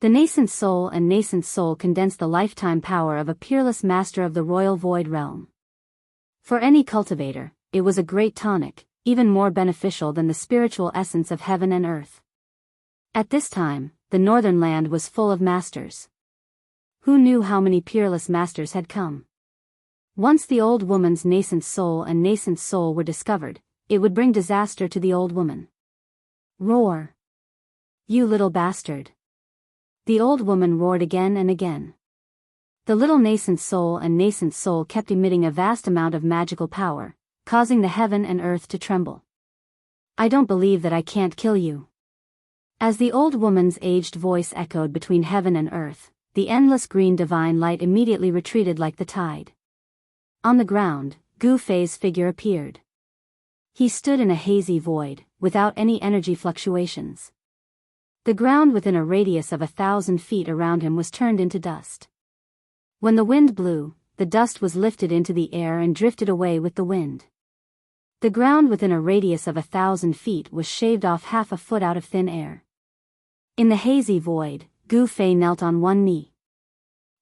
S1: The nascent soul and nascent soul condense the lifetime power of a peerless master of the royal void realm. For any cultivator, it was a great tonic, even more beneficial than the spiritual essence of heaven and earth. At this time, the northern land was full of masters. Who knew how many peerless masters had come? Once the old woman's nascent soul and nascent soul were discovered, it would bring disaster to the old woman. Roar! You little bastard! The old woman roared again and again. The little nascent soul and nascent soul kept emitting a vast amount of magical power, causing the heaven and earth to tremble. I don't believe that I can't kill you. As the old woman's aged voice echoed between heaven and earth, the endless green divine light immediately retreated like the tide. On the ground, Gu Fei's figure appeared. He stood in a hazy void, without any energy fluctuations. The ground within a radius of 1,000 feet around him was turned into dust. When the wind blew, the dust was lifted into the air and drifted away with the wind. The ground within a radius of 1,000 feet was shaved off half a foot out of thin air. In the hazy void, Gu Fei knelt on one knee.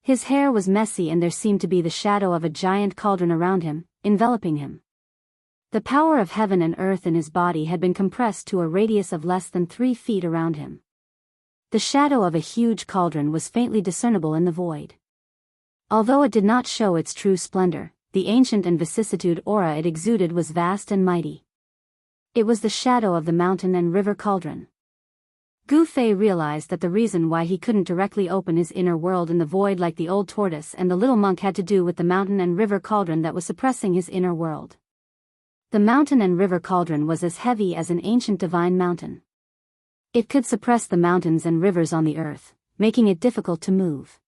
S1: His hair was messy and there seemed to be the shadow of a giant cauldron around him, enveloping him. The power of heaven and earth in his body had been compressed to a radius of less than 3 feet around him. The shadow of a huge cauldron was faintly discernible in the void. Although it did not show its true splendor, the ancient and vicissitude aura it exuded was vast and mighty. It was the shadow of the mountain and river cauldron. Gu Fei realized that the reason why he couldn't directly open his inner world in the void like the old tortoise and the little monk had to do with the mountain and river cauldron that was suppressing his inner world. The mountain and river cauldron was as heavy as an ancient divine mountain. It could suppress the mountains and rivers on the earth, making it difficult to move.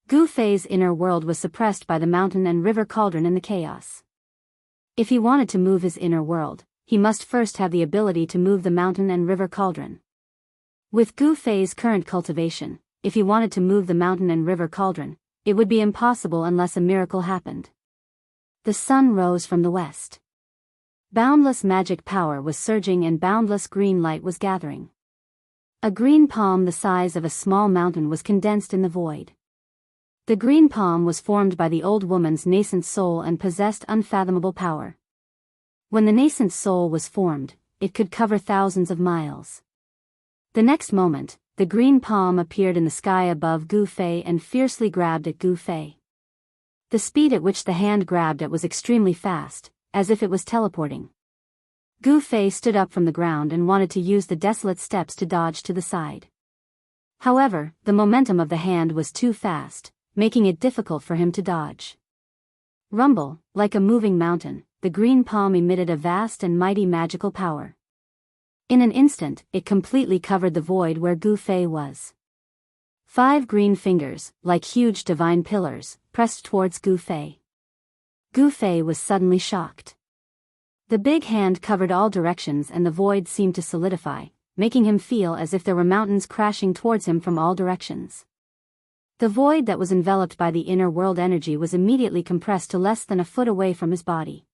S1: Gu Fei's inner world was suppressed by the mountain and river cauldron in the chaos. If he wanted to move his inner world, he must first have the ability to move the mountain and river cauldron. With Gu Fei's current cultivation, if he wanted to move the mountain and river cauldron, it would be impossible unless a miracle happened. The sun rose from the west. Boundless magic power was surging and boundless green light was gathering. A green palm the size of a small mountain was condensed in the void. The green palm was formed by the old woman's nascent soul and possessed unfathomable power. When the nascent soul was formed, it could cover thousands of miles. The next moment, the green palm appeared in the sky above Gu Fei and fiercely grabbed at Gu Fei. The speed at which the hand grabbed it was extremely fast, as if it was teleporting. Gu Fei stood up from the ground and wanted to use the desolate steps to dodge to the side. However, the momentum of the hand was too fast, making it difficult for him to dodge. Rumble, like a moving mountain, the green palm emitted a vast and mighty magical power. In an instant, it completely covered the void where Gu Fei was. 5 green fingers, like huge divine pillars, pressed towards Gu Fei. Gu Fei was suddenly shocked. The big hand covered all directions and the void seemed to solidify, making him feel as if there were mountains crashing towards him from all directions. The void that was enveloped by the inner world energy was immediately compressed to less than a foot away from his body.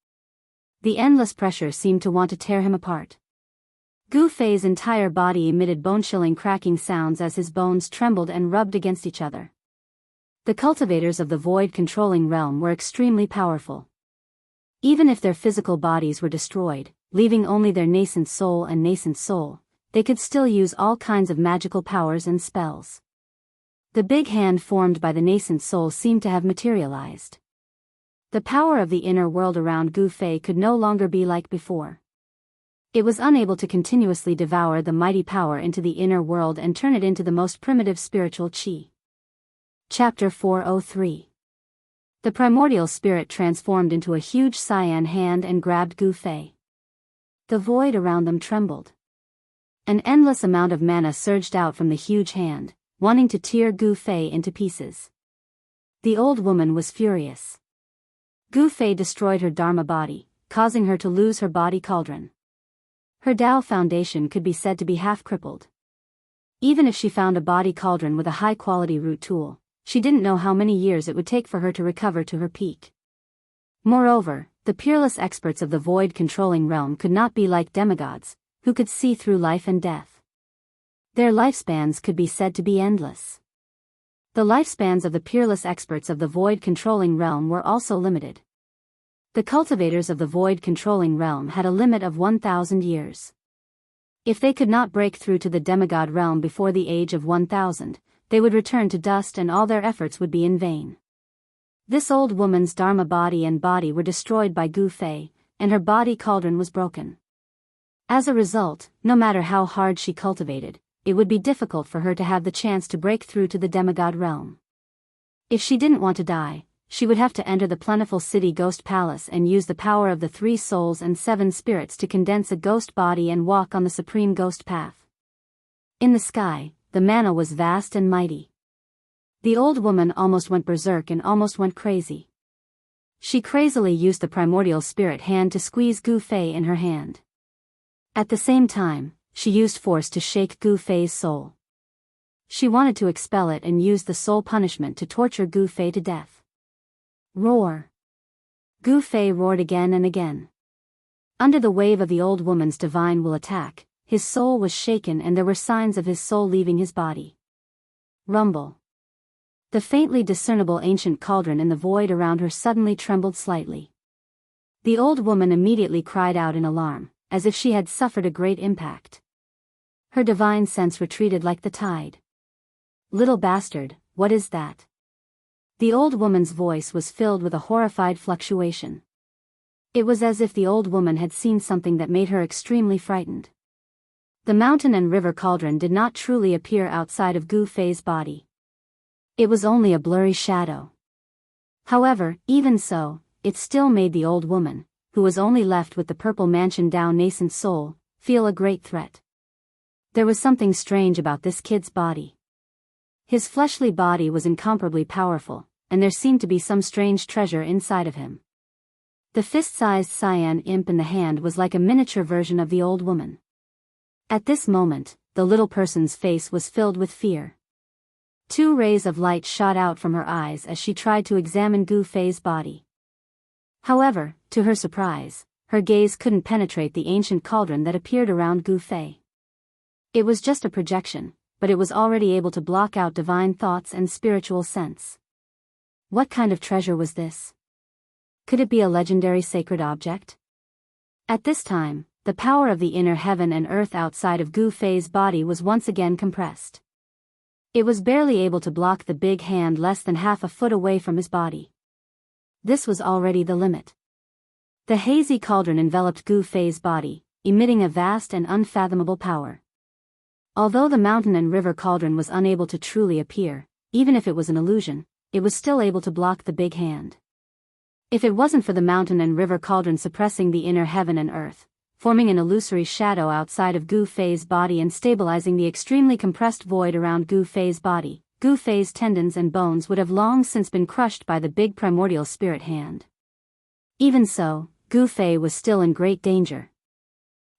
S1: The endless pressure seemed to want to tear him apart. Gu Fei's entire body emitted bone-chilling cracking sounds as his bones trembled and rubbed against each other. The cultivators of the void-controlling realm were extremely powerful. Even if their physical bodies were destroyed, leaving only their nascent soul, they could still use all kinds of magical powers and spells. The big hand formed by the nascent soul seemed to have materialized. The power of the inner world around Gu Fei could no longer be like before. It was unable to continuously devour the mighty power into the inner world and turn it into the most primitive spiritual qi. Chapter 403. The primordial spirit transformed into a huge cyan hand and grabbed Gu Fei. The void around them trembled. An endless amount of mana surged out from the huge hand, wanting to tear Gu Fei into pieces. The old woman was furious. Gu Fei destroyed her Dharma body, causing her to lose her body cauldron. Her Dao foundation could be said to be half crippled. Even if she found a body cauldron with a high-quality root tool, she didn't know how many years it would take for her to recover to her peak. Moreover, the peerless experts of the void-controlling realm could not be like demigods, who could see through life and death. Their lifespans could be said to be endless. The lifespans of the peerless experts of the void-controlling realm were also limited. The cultivators of the void-controlling realm had a limit of 1,000 years. If they could not break through to the demigod realm before the age of 1,000, they would return to dust and all their efforts would be in vain. This old woman's Dharma body and body were destroyed by Gu Fei, and her body cauldron was broken. As a result, no matter how hard she cultivated, it would be difficult for her to have the chance to break through to the demigod realm. If she didn't want to die, she would have to enter the plentiful city ghost palace and use the power of the 3 souls and 7 spirits to condense a ghost body and walk on the supreme ghost path. In the sky, the mana was vast and mighty. The old woman almost went berserk and almost went crazy. She crazily used the primordial spirit hand to squeeze Gu Fei in her hand. At the same time, she used force to shake Gu Fei's soul. She wanted to expel it and used the soul punishment to torture Gu Fei to death. Roar! Gu Fei roared again and again. Under the wave of the old woman's divine will attack, his soul was shaken and there were signs of his soul leaving his body. Rumble. The faintly discernible ancient cauldron in the void around her suddenly trembled slightly. The old woman immediately cried out in alarm, as if she had suffered a great impact. Her divine sense retreated like the tide. Little bastard, what is that? The old woman's voice was filled with a horrified fluctuation. It was as if the old woman had seen something that made her extremely frightened. The mountain and river cauldron did not truly appear outside of Gu Fei's body. It was only a blurry shadow. However, even so, it still made the old woman, who was only left with the purple mansion Dao nascent soul, feel a great threat. There was something strange about this kid's body. His fleshly body was incomparably powerful, and there seemed to be some strange treasure inside of him. The fist-sized cyan imp in the hand was like a miniature version of the old woman. At this moment, the little person's face was filled with fear. 2 rays of light shot out from her eyes as she tried to examine Gu Fei's body. However, to her surprise, her gaze couldn't penetrate the ancient cauldron that appeared around Gu Fei. It was just a projection, but it was already able to block out divine thoughts and spiritual sense. What kind of treasure was this? Could it be a legendary sacred object? At this time, the power of the inner heaven and earth outside of Gu Fei's body was once again compressed. It was barely able to block the big hand less than half a foot away from his body. This was already the limit. The hazy cauldron enveloped Gu Fei's body, emitting a vast and unfathomable power. Although the mountain and river cauldron was unable to truly appear, even if it was an illusion, it was still able to block the big hand. If it wasn't for the mountain and river cauldron suppressing the inner heaven and earth, forming an illusory shadow outside of Gu Fei's body and stabilizing the extremely compressed void around Gu Fei's body, Gu Fei's tendons and bones would have long since been crushed by the big primordial spirit hand. Even so, Gu Fei was still in great danger.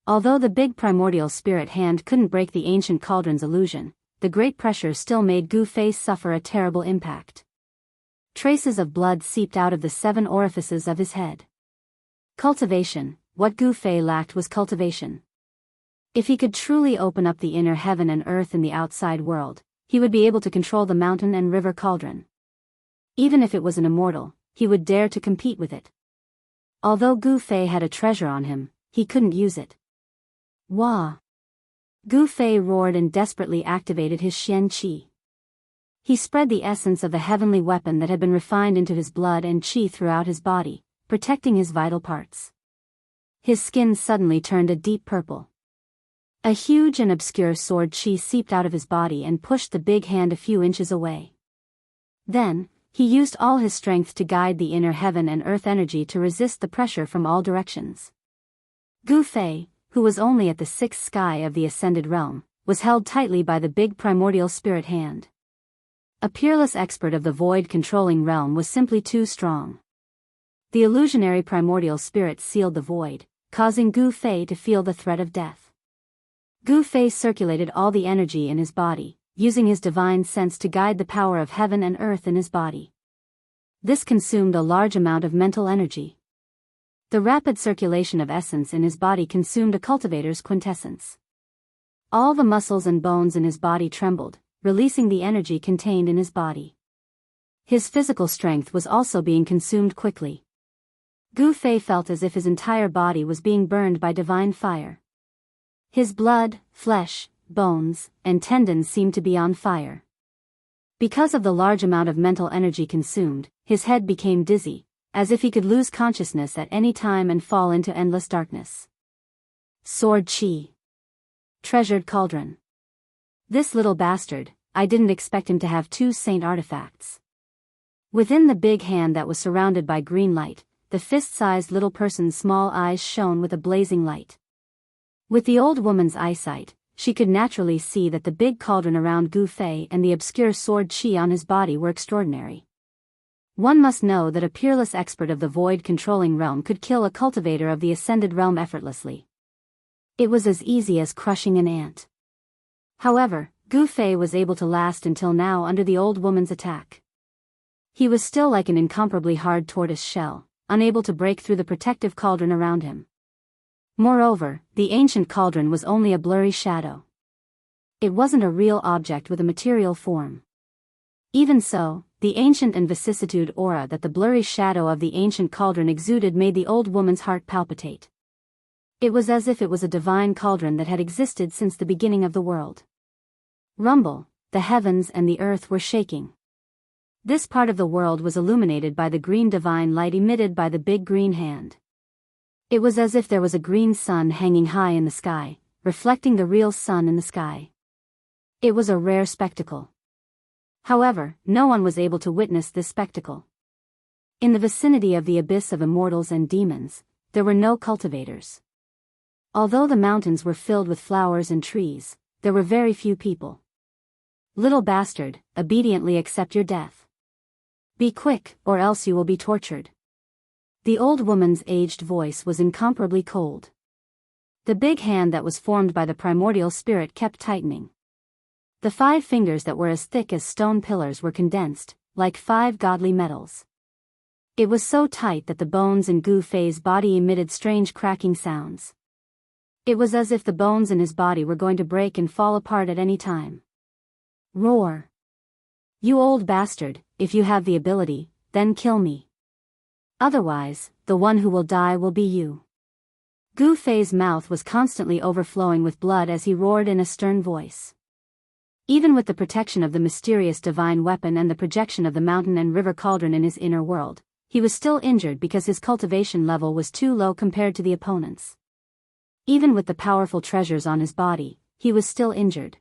S1: Although the big primordial spirit hand couldn't break the ancient cauldron's illusion, the great pressure still made Gu Fei suffer a terrible impact. Traces of blood seeped out of the 7 orifices of his head. Cultivation. What Gu Fei lacked was cultivation. If he could truly open up the inner heaven and earth in the outside world, he would be able to control the mountain and river cauldron. Even if it was an immortal, he would dare to compete with it. Although Gu Fei had a treasure on him, he couldn't use it. Wah! Gu Fei roared and desperately activated his Xian Qi. He spread the essence of the heavenly weapon that had been refined into his blood and qi throughout his body, protecting his vital parts. His skin suddenly turned a deep purple. A huge and obscure sword qi seeped out of his body and pushed the big hand a few inches away. Then, he used all his strength to guide the inner heaven and earth energy to resist the pressure from all directions. Gu Fei, who was only at the sixth sky of the ascended realm, was held tightly by the big primordial spirit hand. A peerless expert of the void-controlling realm was simply too strong. The illusionary primordial spirit sealed the void, causing Gu Fei to feel the threat of death. Gu Fei circulated all the energy in his body, using his divine sense to guide the power of heaven and earth in his body. This consumed a large amount of mental energy. The rapid circulation of essence in his body consumed a cultivator's quintessence. All the muscles and bones in his body trembled, releasing the energy contained in his body. His physical strength was also being consumed quickly. Gu Fei felt as if his entire body was being burned by divine fire. His blood, flesh, bones, and tendons seemed to be on fire. Because of the large amount of mental energy consumed, his head became dizzy, as if he could lose consciousness at any time and fall into endless darkness. Sword Qi. Treasured cauldron. This little bastard, I didn't expect him to have two saint artifacts. Within the big hand that was surrounded by green light, the fist-sized little person's small eyes shone with a blazing light. With the old woman's eyesight, she could naturally see that the big cauldron around Gu Fei and the obscure sword qi on his body were extraordinary. One must know that a peerless expert of the void-controlling realm could kill a cultivator of the ascended realm effortlessly. It was as easy as crushing an ant. However, Gu Fei was able to last until now under the old woman's attack. He was still like an incomparably hard tortoise shell, unable to break through the protective cauldron around him. Moreover, the ancient cauldron was only a blurry shadow. It wasn't a real object with a material form. Even so, the ancient and vicissitude aura that the blurry shadow of the ancient cauldron exuded made the old woman's heart palpitate. It was as if it was a divine cauldron that had existed since the beginning of the world. Rumble, the heavens and the earth were shaking. This part of the world was illuminated by the green divine light emitted by the big green hand. It was as if there was a green sun hanging high in the sky, reflecting the real sun in the sky. It was a rare spectacle. However, no one was able to witness this spectacle. In the vicinity of the abyss of immortals and demons, there were no cultivators. Although the mountains were filled with flowers and trees, there were very few people. Little bastard, obediently accept your death. Be quick, or else you will be tortured. The old woman's aged voice was incomparably cold. The big hand that was formed by the primordial spirit kept tightening. The 5 fingers that were as thick as stone pillars were condensed, like 5 godly metals. It was so tight that the bones in Gu Fei's body emitted strange cracking sounds. It was as if the bones in his body were going to break and fall apart at any time. Roar! You old bastard, if you have the ability, then kill me. Otherwise, the one who will die will be you. Gu Fei's mouth was constantly overflowing with blood as he roared in a stern voice. Even with the protection of the mysterious divine weapon and the projection of the mountain and river cauldron in his inner world, he was still injured because his cultivation level was too low compared to the opponent's. Even with the powerful treasures on his body, he was still injured.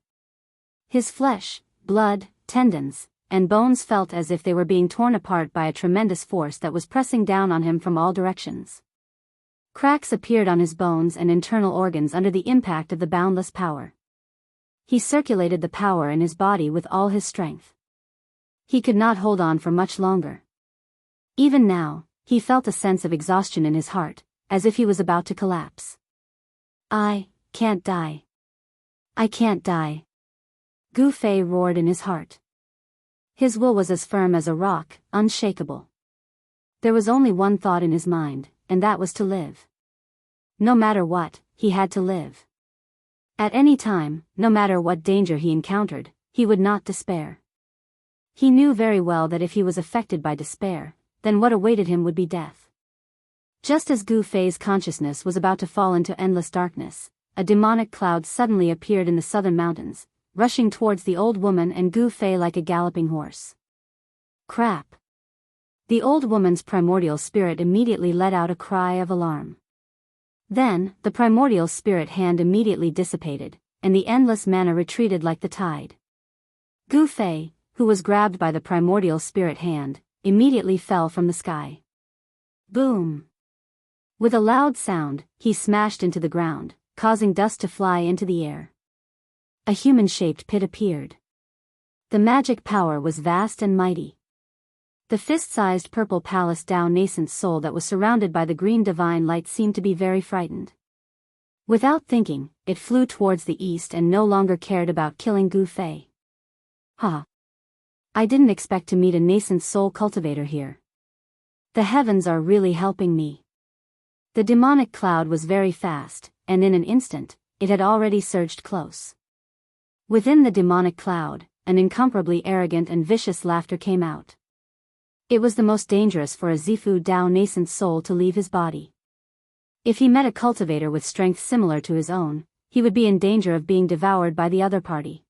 S1: His flesh, blood, tendons, and bones felt as if they were being torn apart by a tremendous force that was pressing down on him from all directions. Cracks appeared on his bones and internal organs under the impact of the boundless power. He circulated the power in his body with all his strength. He could not hold on for much longer. Even now, he felt a sense of exhaustion in his heart, as if he was about to collapse. I can't die. I can't die. Gu Fei roared in his heart. His will was as firm as a rock, unshakable. There was only one thought in his mind, and that was to live. No matter what, he had to live. At any time, no matter what danger he encountered, he would not despair. He knew very well that if he was affected by despair, then what awaited him would be death. Just as Gu Fei's consciousness was about to fall into endless darkness, a demonic cloud suddenly appeared in the southern mountains, rushing towards the old woman and Gu Fei like a galloping horse. Crap! The old woman's primordial spirit immediately let out a cry of alarm. Then, the primordial spirit hand immediately dissipated, and the endless mana retreated like the tide. Gu Fei, who was grabbed by the primordial spirit hand, immediately fell from the sky. Boom! With a loud sound, he smashed into the ground, causing dust to fly into the air. A human-shaped pit appeared. The magic power was vast and mighty. The fist-sized purple palace Dao nascent soul that was surrounded by the green divine light seemed to be very frightened. Without thinking, it flew towards the east and no longer cared about killing Gu Fei. Ha! I didn't expect to meet a nascent soul cultivator here. The heavens are really helping me. The demonic cloud was very fast, and in an instant, it had already surged close. Within the demonic cloud, an incomparably arrogant and vicious laughter came out. It was the most dangerous for a Zifu Dao nascent soul to leave his body. If he met a cultivator with strength similar to his own, he would be in danger of being devoured by the other party.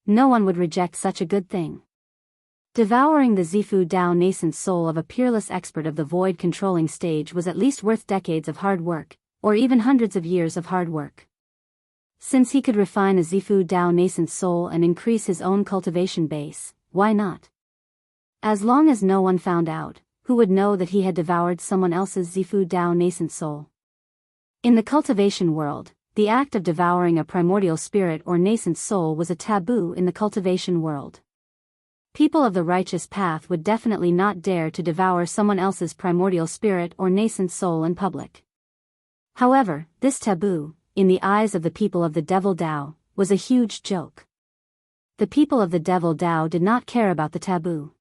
S1: No one would reject such a good thing. Devouring the Zifu Dao nascent soul of a peerless expert of the void controlling stage was at least worth decades of hard work, or even hundreds of years of hard work. Since he could refine a Zifu Dao nascent soul and increase his own cultivation base, why not? As long as no one found out, who would know that he had devoured someone else's Zifu Dao nascent soul? In the cultivation world, the act of devouring a primordial spirit or nascent soul was a taboo in the cultivation world. People of the righteous path would definitely not dare to devour someone else's primordial spirit or nascent soul in public. However, this taboo, in the eyes of the people of the Devil Dao, was a huge joke. The people of the Devil Dao did not care about the taboo.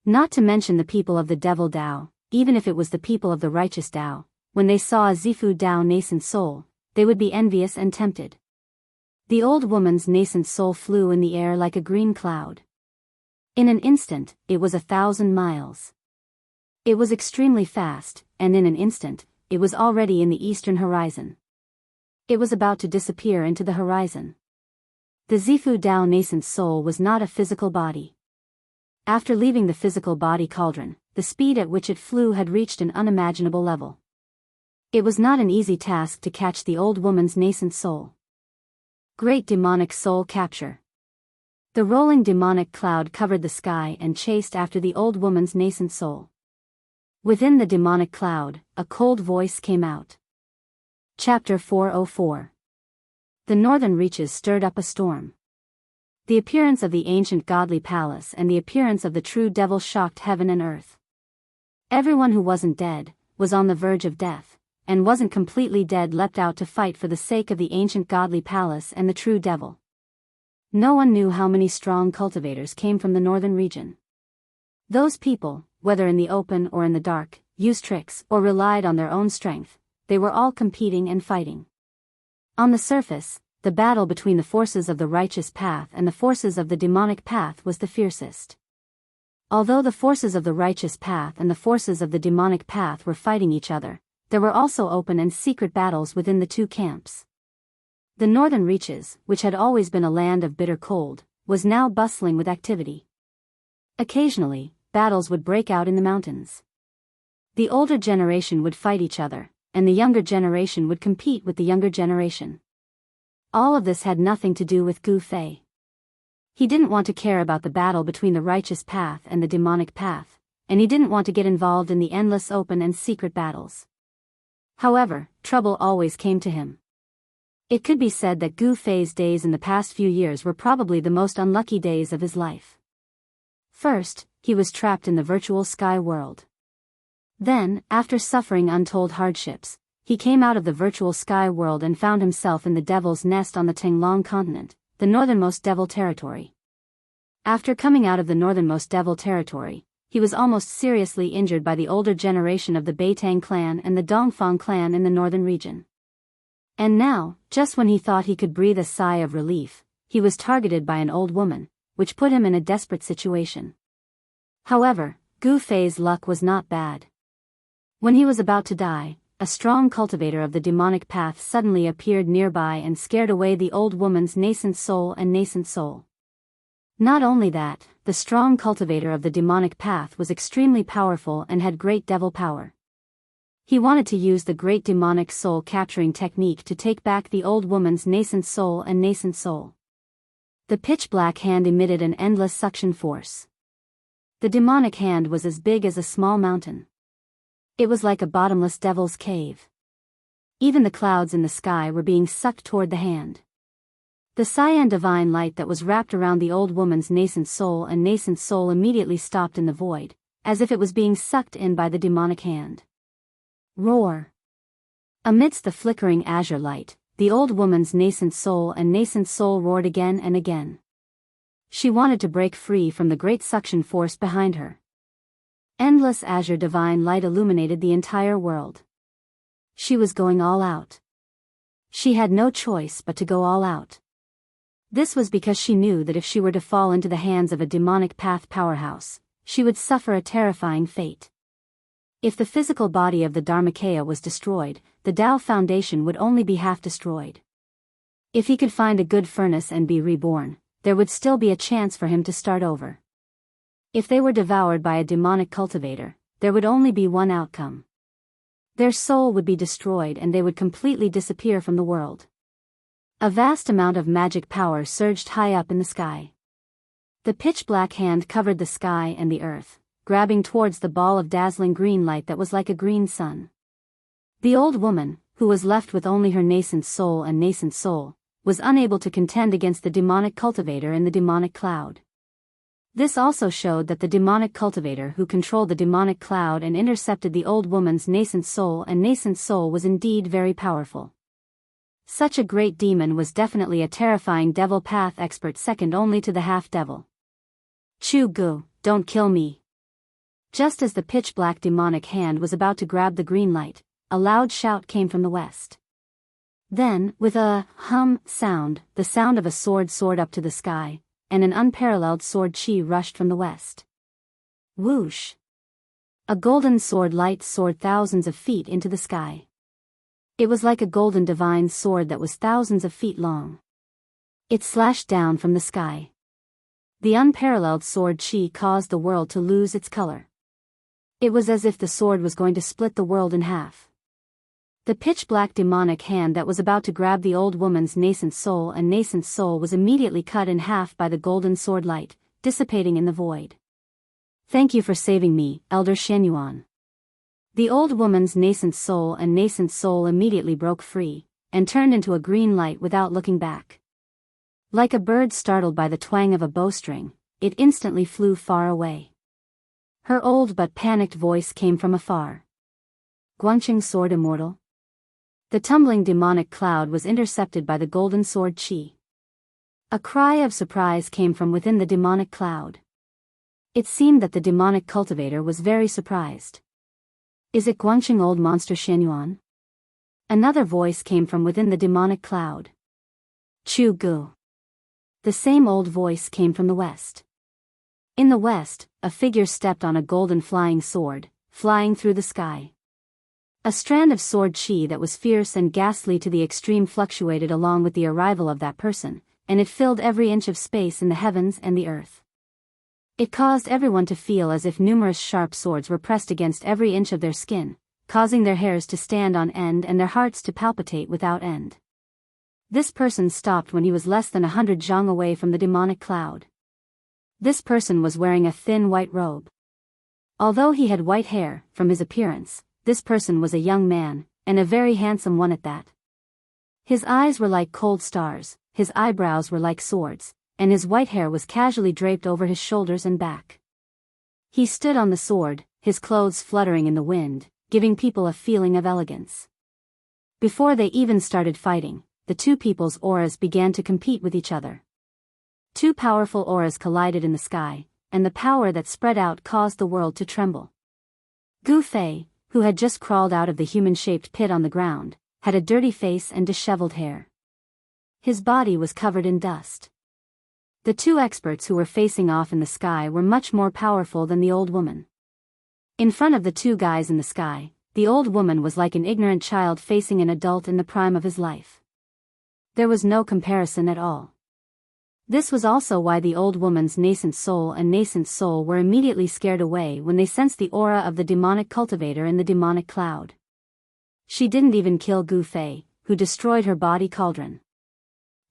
S1: Not to mention the people of the Devil Dao, even if it was the people of the righteous Dao, when they saw a Zifu Dao nascent soul, they would be envious and tempted. The old woman's nascent soul flew in the air like a green cloud. In an instant, it was 1,000 miles. It was extremely fast, and in an instant, it was already in the eastern horizon. It was about to disappear into the horizon. The Zifu Dao nascent soul was not a physical body. After leaving the physical body cauldron, the speed at which it flew had reached an unimaginable level. It was not an easy task to catch the old woman's nascent soul. Great demonic soul capture. The rolling demonic cloud covered the sky and chased after the old woman's nascent soul. Within the demonic cloud, a cold voice came out. Chapter 404. The northern reaches stirred up a storm. The appearance of the ancient godly palace and the appearance of the true devil shocked heaven and earth. Everyone who wasn't dead, was on the verge of death, and wasn't completely dead leapt out to fight for the sake of the ancient godly palace and the true devil. No one knew how many strong cultivators came from the northern region. Those people, whether in the open or in the dark, used tricks or relied on their own strength, they were all competing and fighting. On the surface, the battle between the forces of the righteous path and the forces of the demonic path was the fiercest. Although the forces of the righteous path and the forces of the demonic path were fighting each other, there were also open and secret battles within the two camps. The northern reaches, which had always been a land of bitter cold, was now bustling with activity. Occasionally, battles would break out in the mountains. The older generation would fight each other, and the younger generation would compete with the younger generation. All of this had nothing to do with Gu Fei. He didn't want to care about the battle between the righteous path and the demonic path, and he didn't want to get involved in the endless open and secret battles. However, trouble always came to him. It could be said that Gu Fei's days in the past few years were probably the most unlucky days of his life. First, he was trapped in the virtual sky world. Then, after suffering untold hardships, he came out of the virtual sky world and found himself in the Devil's Nest on the Tenglong continent, the northernmost Devil territory. After coming out of the northernmost Devil territory, he was almost seriously injured by the older generation of the Beitang clan and the Dongfang clan in the northern region. And now, just when he thought he could breathe a sigh of relief, he was targeted by an old woman, which put him in a desperate situation. However, Gu Fei's luck was not bad. When he was about to die, a strong cultivator of the demonic path suddenly appeared nearby and scared away the old woman's nascent soul. Not only that, the strong cultivator of the demonic path was extremely powerful and had great devil power. He wanted to use the great demonic soul capturing technique to take back the old woman's nascent soul. The pitch-black hand emitted an endless suction force. The demonic hand was as big as a small mountain. It was like a bottomless devil's cave. Even the clouds in the sky were being sucked toward the hand. The cyan divine light that was wrapped around the old woman's nascent soul immediately stopped in the void, as if it was being sucked in by the demonic hand. Roar! Amidst the flickering azure light, the old woman's nascent soul roared again and again. She wanted to break free from the great suction force behind her. Endless azure divine light illuminated the entire world. She was going all out. She had no choice but to go all out. This was because she knew that if she were to fall into the hands of a demonic path powerhouse, she would suffer a terrifying fate. If the physical body of the Dharmakaya was destroyed, the Tao Foundation would only be half destroyed. If he could find a good furnace and be reborn, there would still be a chance for him to start over. If they were devoured by a demonic cultivator, there would only be one outcome. Their soul would be destroyed and they would completely disappear from the world. A vast amount of magic power surged high up in the sky. The pitch-black hand covered the sky and the earth, grabbing towards the ball of dazzling green light that was like a green sun. The old woman, who was left with only her nascent soul, was unable to contend against the demonic cultivator in the demonic cloud. This also showed that the demonic cultivator who controlled the demonic cloud and intercepted the old woman's nascent soul was indeed very powerful. Such a great demon was definitely a terrifying devil path expert, second only to the half-devil. Chu Gu, don't kill me. Just as the pitch-black demonic hand was about to grab the green light, a loud shout came from the west. Then, with a sound, the sound of a sword soared up to the sky, and an unparalleled sword chi rushed from the west. Whoosh! A golden sword light soared thousands of feet into the sky. It was like a golden divine sword that was thousands of feet long. It slashed down from the sky. The unparalleled sword chi caused the world to lose its color. It was as if the sword was going to split the world in half. The pitch-black demonic hand that was about to grab the old woman's nascent soul was immediately cut in half by the golden sword light, dissipating in the void. Thank you for saving me, Elder Shenyuan. The old woman's nascent soul immediately broke free, and turned into a green light without looking back. Like a bird startled by the twang of a bowstring, it instantly flew far away. Her old but panicked voice came from afar. Guangqing Sword Immortal? The tumbling demonic cloud was intercepted by the golden sword chi. A cry of surprise came from within the demonic cloud. It seemed that the demonic cultivator was very surprised. Is it Guangqing Old Monster Shenyuan? Another voice came from within the demonic cloud. Chu Gu. The same old voice came from the west. In the west, a figure stepped on a golden flying sword, flying through the sky. A strand of sword chi that was fierce and ghastly to the extreme fluctuated along with the arrival of that person, and it filled every inch of space in the heavens and the earth. It caused everyone to feel as if numerous sharp swords were pressed against every inch of their skin, causing their hairs to stand on end and their hearts to palpitate without end. This person stopped when he was less than 100 zhang away from the demonic cloud. This person was wearing a thin white robe. Although he had white hair, from his appearance, this person was a young man, and a very handsome one at that. His eyes were like cold stars, his eyebrows were like swords, and his white hair was casually draped over his shoulders and back. He stood on the sword, his clothes fluttering in the wind, giving people a feeling of elegance. Before they even started fighting, the two people's auras began to compete with each other. Two powerful auras collided in the sky, and the power that spread out caused the world to tremble. Gu Fei, who had just crawled out of the human-shaped pit on the ground, had a dirty face and disheveled hair. His body was covered in dust. The two experts who were facing off in the sky were much more powerful than the old woman. In front of the two guys in the sky, the old woman was like an ignorant child facing an adult in the prime of his life. There was no comparison at all. This was also why the old woman's nascent soul were immediately scared away when they sensed the aura of the demonic cultivator in the demonic cloud. She didn't even kill Gu Fei, who destroyed her body cauldron.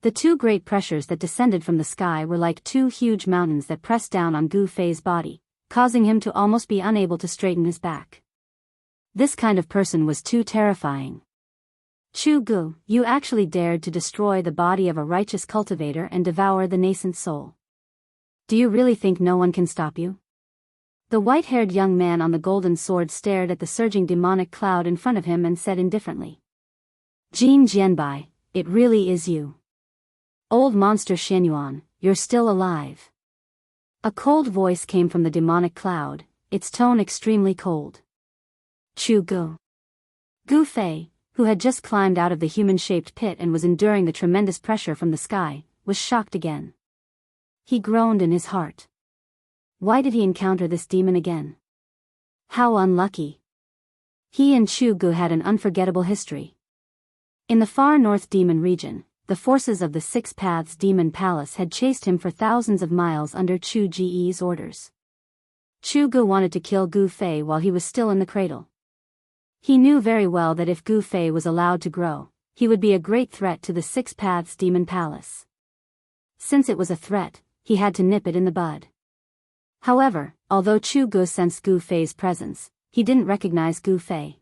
S1: The two great pressures that descended from the sky were like two huge mountains that pressed down on Gu Fei's body, causing him to almost be unable to straighten his back. This kind of person was too terrifying. Chu Gu, you actually dared to destroy the body of a righteous cultivator and devour the nascent soul. Do you really think no one can stop you? The white-haired young man on the golden sword stared at the surging demonic cloud in front of him and said indifferently. Jin Jianbai, it really is you. Old monster Xianyuan, you're still alive. A cold voice came from the demonic cloud, its tone extremely cold. Chu Gu. Gu Fei, who had just climbed out of the human-shaped pit and was enduring the tremendous pressure from the sky, was shocked again. He groaned in his heart. Why did he encounter this demon again? How unlucky. He and Chu Gu had an unforgettable history. In the far north demon region, the forces of the Six Paths Demon Palace had chased him for thousands of miles under Chu Ji's orders. Chu Gu wanted to kill Gu Fei while he was still in the cradle. He knew very well that if Gu Fei was allowed to grow, he would be a great threat to the Six Paths Demon Palace. Since it was a threat, he had to nip it in the bud. However, although Chu Gu sensed Gu Fei's presence, he didn't recognize Gu Fei.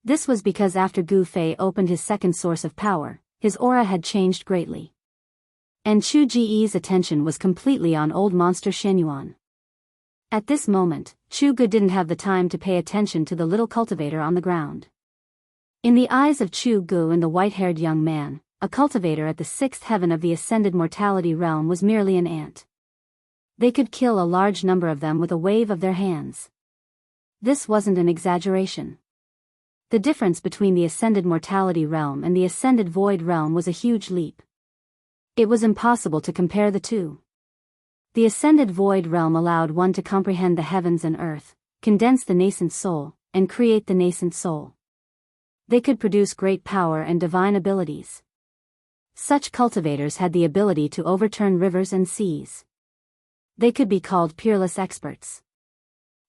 S1: This was because after Gu Fei opened his second source of power, his aura had changed greatly. And Chu Ji's attention was completely on old monster Xianyuan. At this moment, Chu Gu didn't have the time to pay attention to the little cultivator on the ground. In the eyes of Chu Gu and the white-haired young man, a cultivator at the sixth heaven of the ascended mortality realm was merely an ant. They could kill a large number of them with a wave of their hands. This wasn't an exaggeration. The difference between the ascended mortality realm and the ascended void realm was a huge leap. It was impossible to compare the two. The ascended void realm allowed one to comprehend the heavens and earth, condense the nascent soul, and create the nascent soul. They could produce great power and divine abilities. Such cultivators had the ability to overturn rivers and seas. They could be called peerless experts.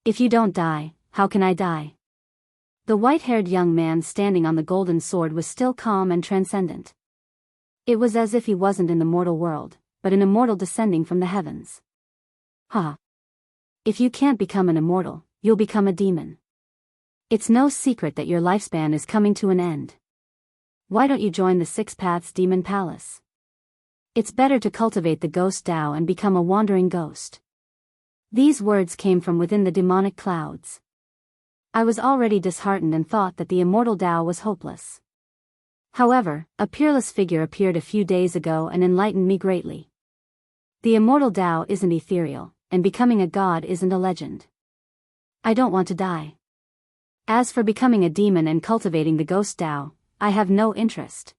S1: If you don't die, how can I die? The white-haired young man standing on the golden sword was still calm and transcendent. It was as if he wasn't in the mortal world, but an immortal descending from the heavens. Ha! If you can't become an immortal, you'll become a demon. It's no secret that your lifespan is coming to an end. Why don't you join the Six Paths Demon Palace? It's better to cultivate the ghost Dao and become a wandering ghost. These words came from within the demonic clouds. I was already disheartened and thought that the immortal Dao was hopeless. However, a peerless figure appeared a few days ago and enlightened me greatly. The immortal Dao isn't ethereal, and becoming a god isn't a legend. I don't want to die. As for becoming a demon and cultivating the ghost Dao, I have no interest.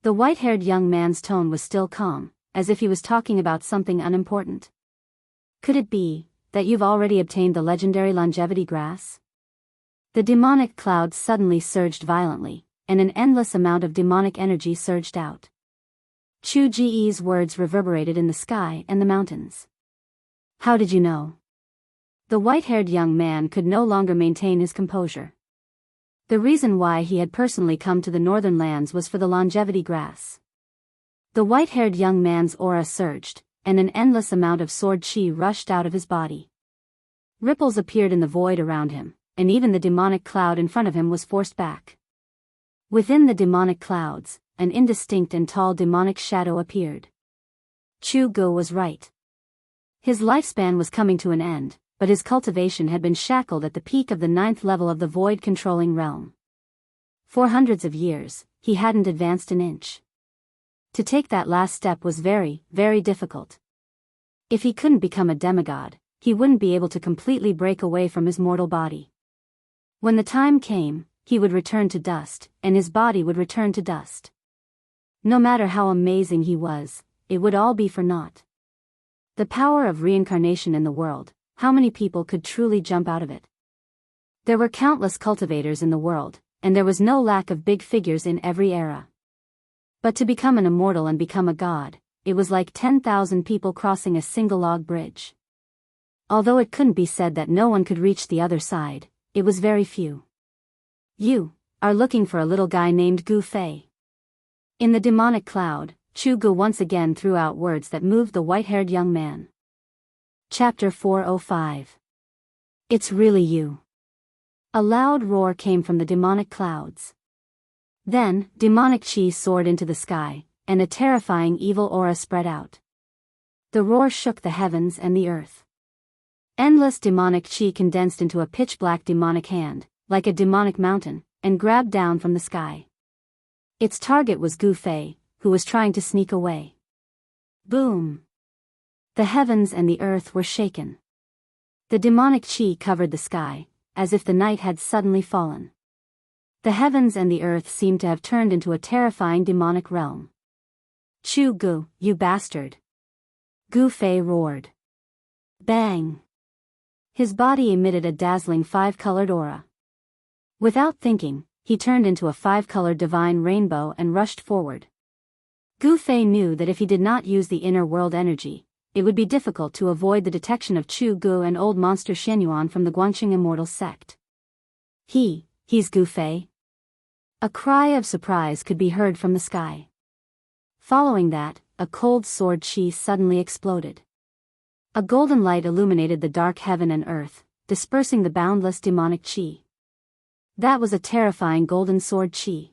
S1: The white-haired young man's tone was still calm, as if he was talking about something unimportant. Could it be that you've already obtained the legendary longevity grass? The demonic clouds suddenly surged violently, and an endless amount of demonic energy surged out. Chu Ji's words reverberated in the sky and the mountains. How did you know? The white-haired young man could no longer maintain his composure. The reason why he had personally come to the northern lands was for the longevity grass. The white-haired young man's aura surged, and an endless amount of sword chi rushed out of his body. Ripples appeared in the void around him, and even the demonic cloud in front of him was forced back. Within the demonic clouds, an indistinct and tall demonic shadow appeared. Chu Gu was right. His lifespan was coming to an end, but his cultivation had been shackled at the peak of the 9th level of the void-controlling realm. For hundreds of years, he hadn't advanced an inch. To take that last step was very, very difficult. If he couldn't become a demigod, he wouldn't be able to completely break away from his mortal body. When the time came, he would return to dust, and his body would return to dust. No matter how amazing he was, it would all be for naught. The power of reincarnation in the world, how many people could truly jump out of it? There were countless cultivators in the world, and there was no lack of big figures in every era. But to become an immortal and become a god, it was like 10,000 people crossing a single log bridge. Although it couldn't be said that no one could reach the other side, it was very few. You are looking for a little guy named Gu Fei. In the demonic cloud, Chu Gu once again threw out words that moved the white-haired young man. Chapter 405. It's really you. A loud roar came from the demonic clouds. Then, demonic chi soared into the sky, and a terrifying evil aura spread out. The roar shook the heavens and the earth. Endless demonic chi condensed into a pitch-black demonic hand, like a demonic mountain, and grabbed down from the sky. Its target was Gu Fei, who was trying to sneak away. Boom! The heavens and the earth were shaken. The demonic chi covered the sky, as if the night had suddenly fallen. The heavens and the earth seemed to have turned into a terrifying demonic realm. Chu Gu, you bastard! Gu Fei roared. Bang! His body emitted a dazzling 5-colored aura. Without thinking, he turned into a 5-colored divine rainbow and rushed forward. Gu Fei knew that if he did not use the inner world energy, it would be difficult to avoid the detection of Chu Gu and old monster Xianyuan from the Guangxing Immortal sect. He's Gu Fei? A cry of surprise could be heard from the sky. Following that, a cold sword chi suddenly exploded. A golden light illuminated the dark heaven and earth, dispersing the boundless demonic chi. That was a terrifying golden sword chi.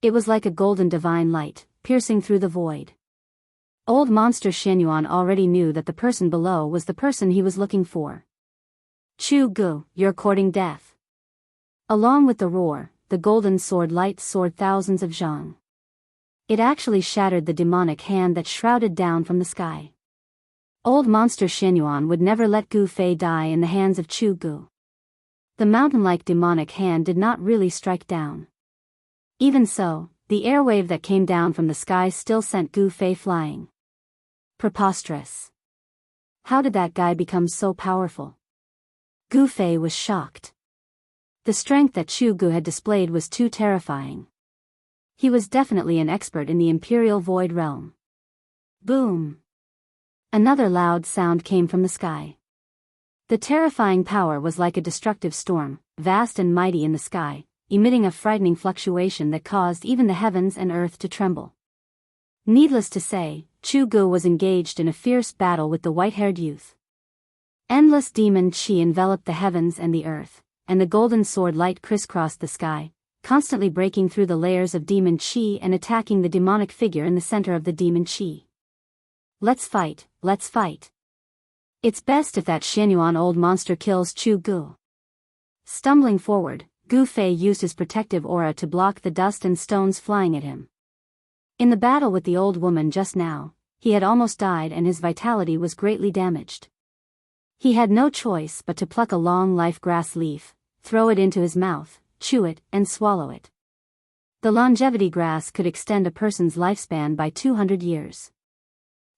S1: It was like a golden divine light, piercing through the void. Old monster Xianyuan already knew that the person below was the person he was looking for. Chu Gu, you're courting death. Along with the roar, the golden sword light soared thousands of zhang. It actually shattered the demonic hand that shrouded down from the sky. Old monster Xianyuan would never let Gu Fei die in the hands of Chu Gu. The mountain-like demonic hand did not really strike down. Even so, the airwave that came down from the sky still sent Gu Fei flying. Preposterous. How did that guy become so powerful? Gu Fei was shocked. The strength that Chu Gu had displayed was too terrifying. He was definitely an expert in the Imperial Void Realm. Boom! Another loud sound came from the sky. The terrifying power was like a destructive storm, vast and mighty in the sky, emitting a frightening fluctuation that caused even the heavens and earth to tremble. Needless to say, Chu Gu was engaged in a fierce battle with the white-haired youth. Endless demon chi enveloped the heavens and the earth, and the golden sword light crisscrossed the sky, constantly breaking through the layers of demon chi and attacking the demonic figure in the center of the demon chi. Let's fight, let's fight. It's best if that Xianyuan old monster kills Chu Gu. Stumbling forward, Gu Fei used his protective aura to block the dust and stones flying at him. In the battle with the old woman just now, he had almost died and his vitality was greatly damaged. He had no choice but to pluck a long life grass leaf, throw it into his mouth, chew it, and swallow it. The longevity grass could extend a person's lifespan by 200 years.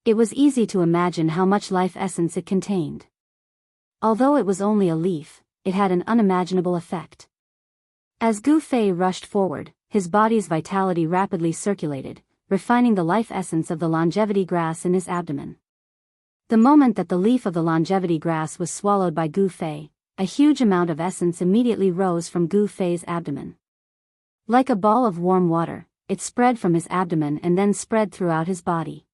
S1: It was easy to imagine how much life essence it contained. Although it was only a leaf, it had an unimaginable effect. As Gu Fei rushed forward, his body's vitality rapidly circulated, refining the life essence of the longevity grass in his abdomen. The moment that the leaf of the longevity grass was swallowed by Gu Fei, a huge amount of essence immediately rose from Gu Fei's abdomen. Like a ball of warm water, it spread from his abdomen and then spread throughout his body.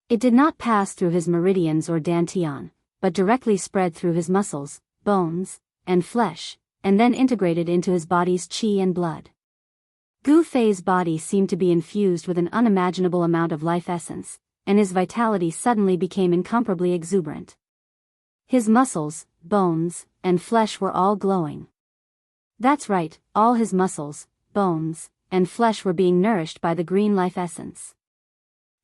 S1: It did not pass through his meridians or dantian, but directly spread through his muscles, bones, and flesh, and then integrated into his body's qi and blood. Gu Fei's body seemed to be infused with an unimaginable amount of life essence, and his vitality suddenly became incomparably exuberant. His muscles, bones, and flesh were all glowing. That's right, all his muscles, bones, and flesh were being nourished by the green life essence.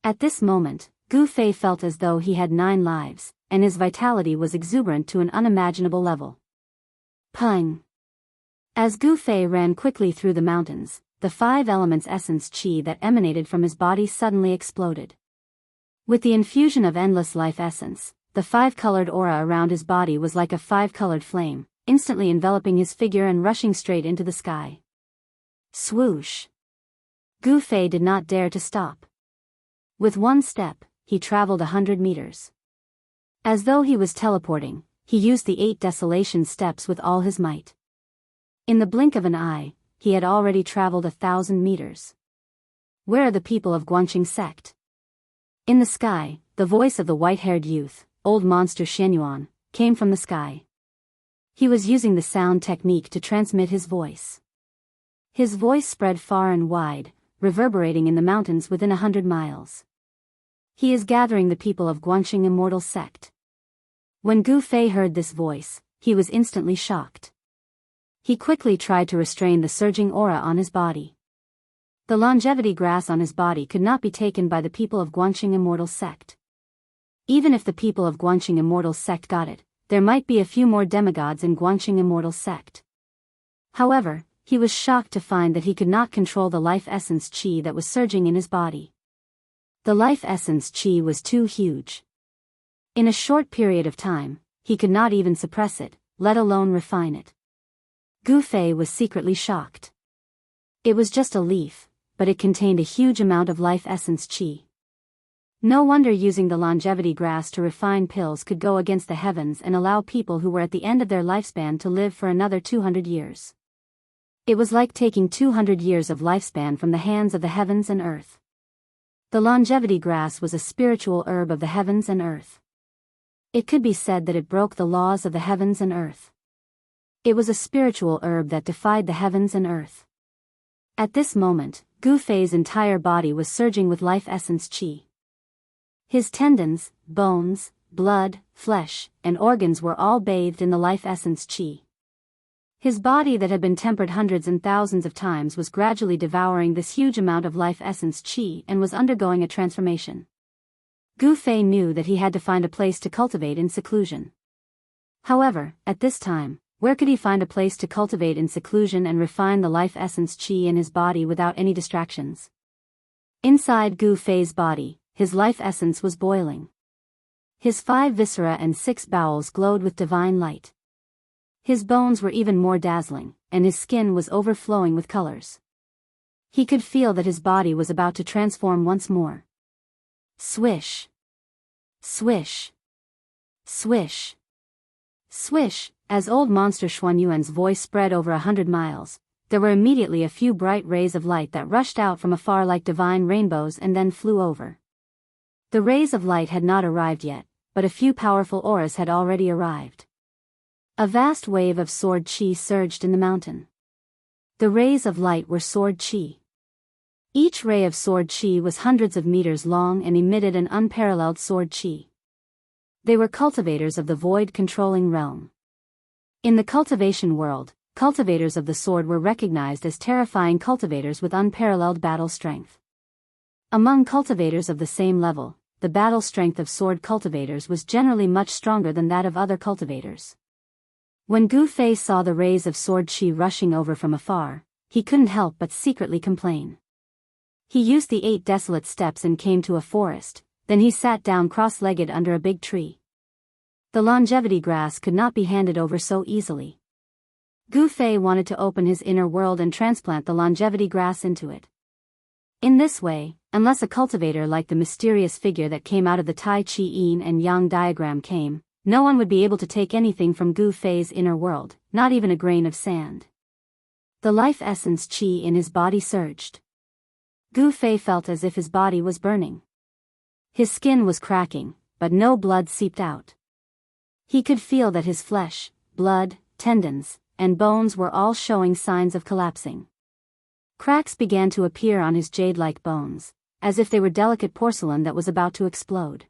S1: At this moment, Gu Fei felt as though he had 9 lives, and his vitality was exuberant to an unimaginable level. Pung! As Gu Fei ran quickly through the mountains, the 5 elements essence qi that emanated from his body suddenly exploded. With the infusion of endless life essence, the five-colored aura around his body was like a five-colored flame, instantly enveloping his figure and rushing straight into the sky. Swoosh! Gu Fei did not dare to stop. With one step, he traveled 100 meters. As though he was teleporting, he used the 8 desolation steps with all his might. In the blink of an eye, he had already traveled 1,000 meters. Where are the people of Guanxing sect? In the sky, the voice of the white-haired youth, old monster Xianyuan, came from the sky. He was using the sound technique to transmit his voice. His voice spread far and wide, reverberating in the mountains within 100 miles. He is gathering the people of Guanxing immortal sect. When Gu Fei heard this voice, he was instantly shocked. He quickly tried to restrain the surging aura on his body. The longevity grass on his body could not be taken by the people of Guanxing immortal sect. Even if the people of Guanxing immortal sect got it, there might be a few more demigods in Guanxing immortal sect. However, he was shocked to find that he could not control the life essence qi that was surging in his body. The life essence qi was too huge. In a short period of time, he could not even suppress it, let alone refine it. Gu Fei was secretly shocked. It was just a leaf, but it contained a huge amount of life essence qi. No wonder using the longevity grass to refine pills could go against the heavens and allow people who were at the end of their lifespan to live for another 200 years. It was like taking 200 years of lifespan from the hands of the heavens and earth. The longevity grass was a spiritual herb of the heavens and earth. It could be said that it broke the laws of the heavens and earth. It was a spiritual herb that defied the heavens and earth. At this moment, Gu Fei's entire body was surging with life essence qi. His tendons, bones, blood, flesh, and organs were all bathed in the life essence qi. His body that had been tempered hundreds and thousands of times was gradually devouring this huge amount of life essence qi and was undergoing a transformation. Gu Fei knew that he had to find a place to cultivate in seclusion. However, at this time, where could he find a place to cultivate in seclusion and refine the life essence qi in his body without any distractions? Inside Gu Fei's body, his life essence was boiling. His 5 viscera and 6 bowels glowed with divine light. His bones were even more dazzling, and his skin was overflowing with colors. He could feel that his body was about to transform once more. Swish! Swish! Swish! Swish! As old monster Xuanyuan's voice spread over 100 miles, there were immediately a few bright rays of light that rushed out from afar like divine rainbows and then flew over. The rays of light had not arrived yet, but a few powerful auras had already arrived. A vast wave of sword qi surged in the mountain. The rays of light were sword qi. Each ray of sword qi was hundreds of meters long and emitted an unparalleled sword qi. They were cultivators of the void-controlling realm. In the cultivation world, cultivators of the sword were recognized as terrifying cultivators with unparalleled battle strength. Among cultivators of the same level, the battle strength of sword cultivators was generally much stronger than that of other cultivators. When Gu Fei saw the rays of sword qi rushing over from afar, he couldn't help but secretly complain. He used the 8 desolate steps and came to a forest, then he sat down cross-legged under a big tree. The longevity grass could not be handed over so easily. Gu Fei wanted to open his inner world and transplant the longevity grass into it. In this way, unless a cultivator like the mysterious figure that came out of the Tai Chi Yin and Yang diagram came, no one would be able to take anything from Gu Fei's inner world, not even a grain of sand. The life essence qi in his body surged. Gu Fei felt as if his body was burning. His skin was cracking, but no blood seeped out. He could feel that his flesh, blood, tendons, and bones were all showing signs of collapsing. Cracks began to appear on his jade-like bones, as if they were delicate porcelain that was about to explode.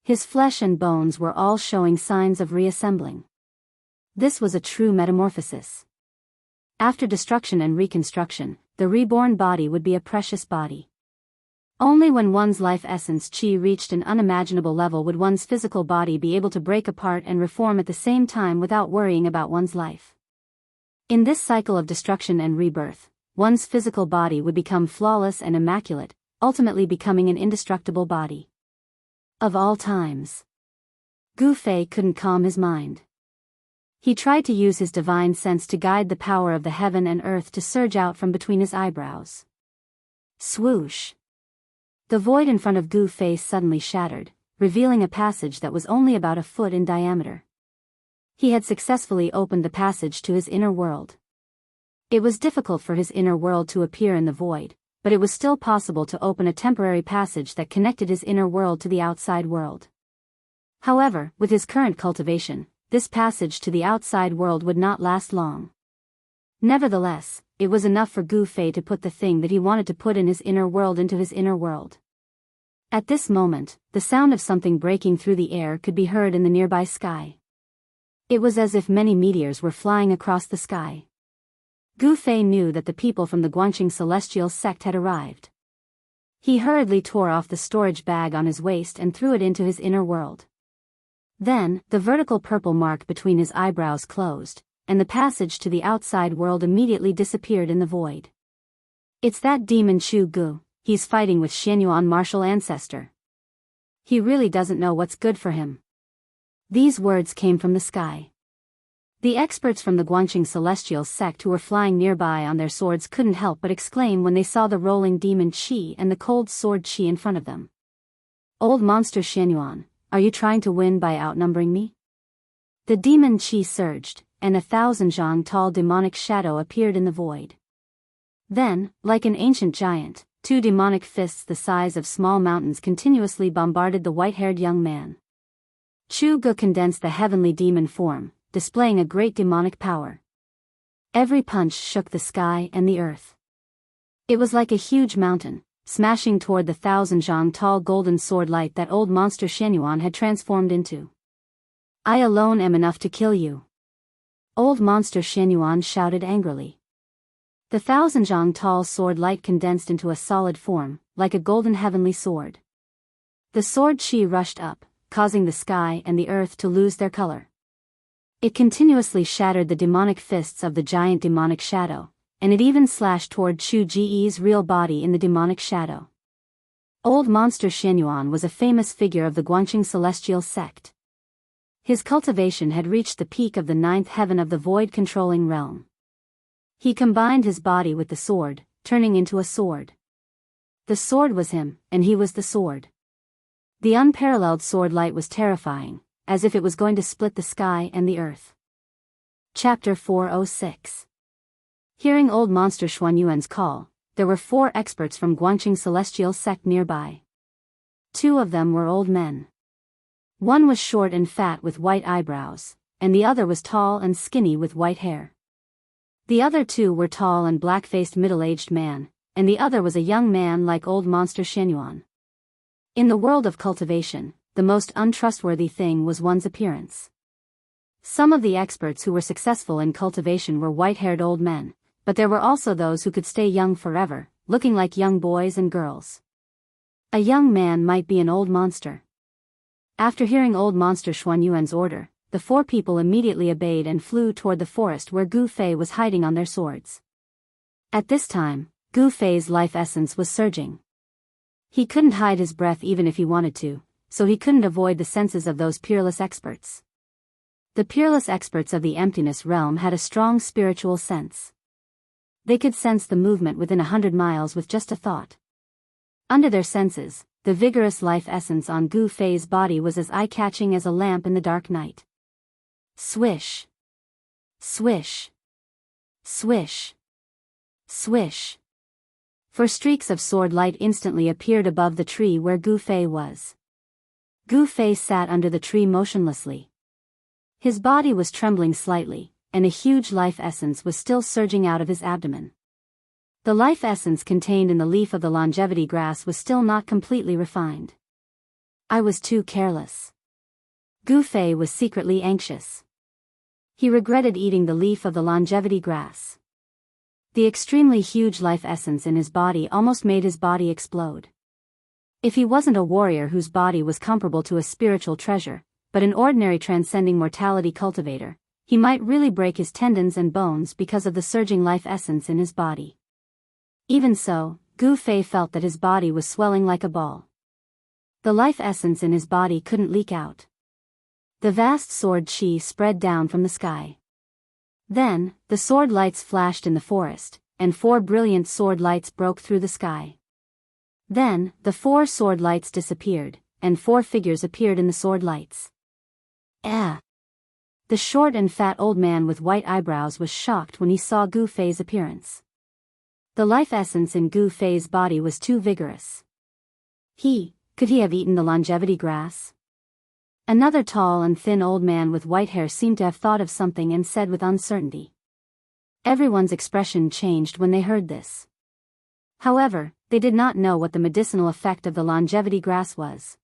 S1: His flesh and bones were all showing signs of reassembling. This was a true metamorphosis. After destruction and reconstruction, the reborn body would be a precious body. Only when one's life essence qi reached an unimaginable level would one's physical body be able to break apart and reform at the same time without worrying about one's life. In this cycle of destruction and rebirth, one's physical body would become flawless and immaculate, ultimately becoming an indestructible body. Of all times. Gu Fei couldn't calm his mind. He tried to use his divine sense to guide the power of the heaven and earth to surge out from between his eyebrows. Swoosh! The void in front of Gu Fei suddenly shattered, revealing a passage that was only about a foot in diameter. He had successfully opened the passage to his inner world. It was difficult for his inner world to appear in the void, but it was still possible to open a temporary passage that connected his inner world to the outside world. However, with his current cultivation, this passage to the outside world would not last long. Nevertheless, it was enough for Gu Fei to put the thing that he wanted to put in his inner world into his inner world. At this moment, the sound of something breaking through the air could be heard in the nearby sky. It was as if many meteors were flying across the sky. Gu Fei knew that the people from the Guangxing Celestial sect had arrived. He hurriedly tore off the storage bag on his waist and threw it into his inner world. Then, the vertical purple mark between his eyebrows closed, and the passage to the outside world immediately disappeared in the void. It's that demon Chu Gu, he's fighting with Xianyuan martial ancestor. He really doesn't know what's good for him. These words came from the sky. The experts from the Guangxing Celestial sect who were flying nearby on their swords couldn't help but exclaim when they saw the rolling demon Qi and the cold sword Qi in front of them. Old monster Xianyuan, are you trying to win by outnumbering me? The demon Qi surged, and 1,000 zhang tall demonic shadow appeared in the void. Then, like an ancient giant, 2 demonic fists the size of small mountains continuously bombarded the white-haired young man. Chu Gu condensed the heavenly demon form, displaying a great demonic power. Every punch shook the sky and the earth. It was like a huge mountain, smashing toward the 1,000 zhang tall golden sword light that old monster Xianyuan had transformed into. I alone am enough to kill you. Old monster Xianyuan shouted angrily. The 1,000 zhang tall sword light condensed into a solid form, like a golden heavenly sword. The sword Qi rushed up, causing the sky and the earth to lose their color. It continuously shattered the demonic fists of the giant demonic shadow, and it even slashed toward Chu Ji's real body in the demonic shadow. Old monster Xianyuan was a famous figure of the Guangxing Celestial sect. His cultivation had reached the peak of the 9th heaven of the void-controlling realm. He combined his body with the sword, turning into a sword. The sword was him, and he was the sword. The unparalleled sword light was terrifying, as if it was going to split the sky and the earth. Chapter 406. Hearing old monster Xuanyuan's call, there were 4 experts from Guangxing Celestial sect nearby. 2 of them were old men. One was short and fat with white eyebrows, and the other was tall and skinny with white hair. The other 2 were tall and black-faced middle-aged man, and the other was a young man like old monster Xianyuan. In the world of cultivation, the most untrustworthy thing was one's appearance. Some of the experts who were successful in cultivation were white-haired old men, but there were also those who could stay young forever, looking like young boys and girls. A young man might be an old monster. After hearing old monster Xuanyuan's order, the 4 people immediately obeyed and flew toward the forest where Gu Fei was hiding on their swords. At this time, Gu Fei's life essence was surging. He couldn't hide his breath even if he wanted to, so he couldn't avoid the senses of those peerless experts. The peerless experts of the emptiness realm had a strong spiritual sense. They could sense the movement within 100 miles with just a thought. Under their senses, the vigorous life essence on Gu Fei's body was as eye-catching as a lamp in the dark night. Swish. Swish. Swish. Swish. 4 streaks of sword light instantly appeared above the tree where Gu Fei was. Gu Fei sat under the tree motionlessly. His body was trembling slightly, and a huge life essence was still surging out of his abdomen. The life essence contained in the leaf of the longevity grass was still not completely refined. I was too careless. Gu Fei was secretly anxious. He regretted eating the leaf of the longevity grass. The extremely huge life essence in his body almost made his body explode. If he wasn't a warrior whose body was comparable to a spiritual treasure, but an ordinary transcending mortality cultivator, he might really break his tendons and bones because of the surging life essence in his body. Even so, Gu Fei felt that his body was swelling like a ball. The life essence in his body couldn't leak out. The vast sword chi spread down from the sky. Then, the sword lights flashed in the forest, and 4 brilliant sword lights broke through the sky. Then, the 4 sword lights disappeared, and 4 figures appeared in the sword lights. The short and fat old man with white eyebrows was shocked when he saw Gu Fei's appearance. The life essence in Gu Fei's body was too vigorous. Could he have eaten the longevity grass? Another tall and thin old man with white hair seemed to have thought of something and said with uncertainty. Everyone's expression changed when they heard this. However, they did not know what the medicinal effect of the longevity grass was.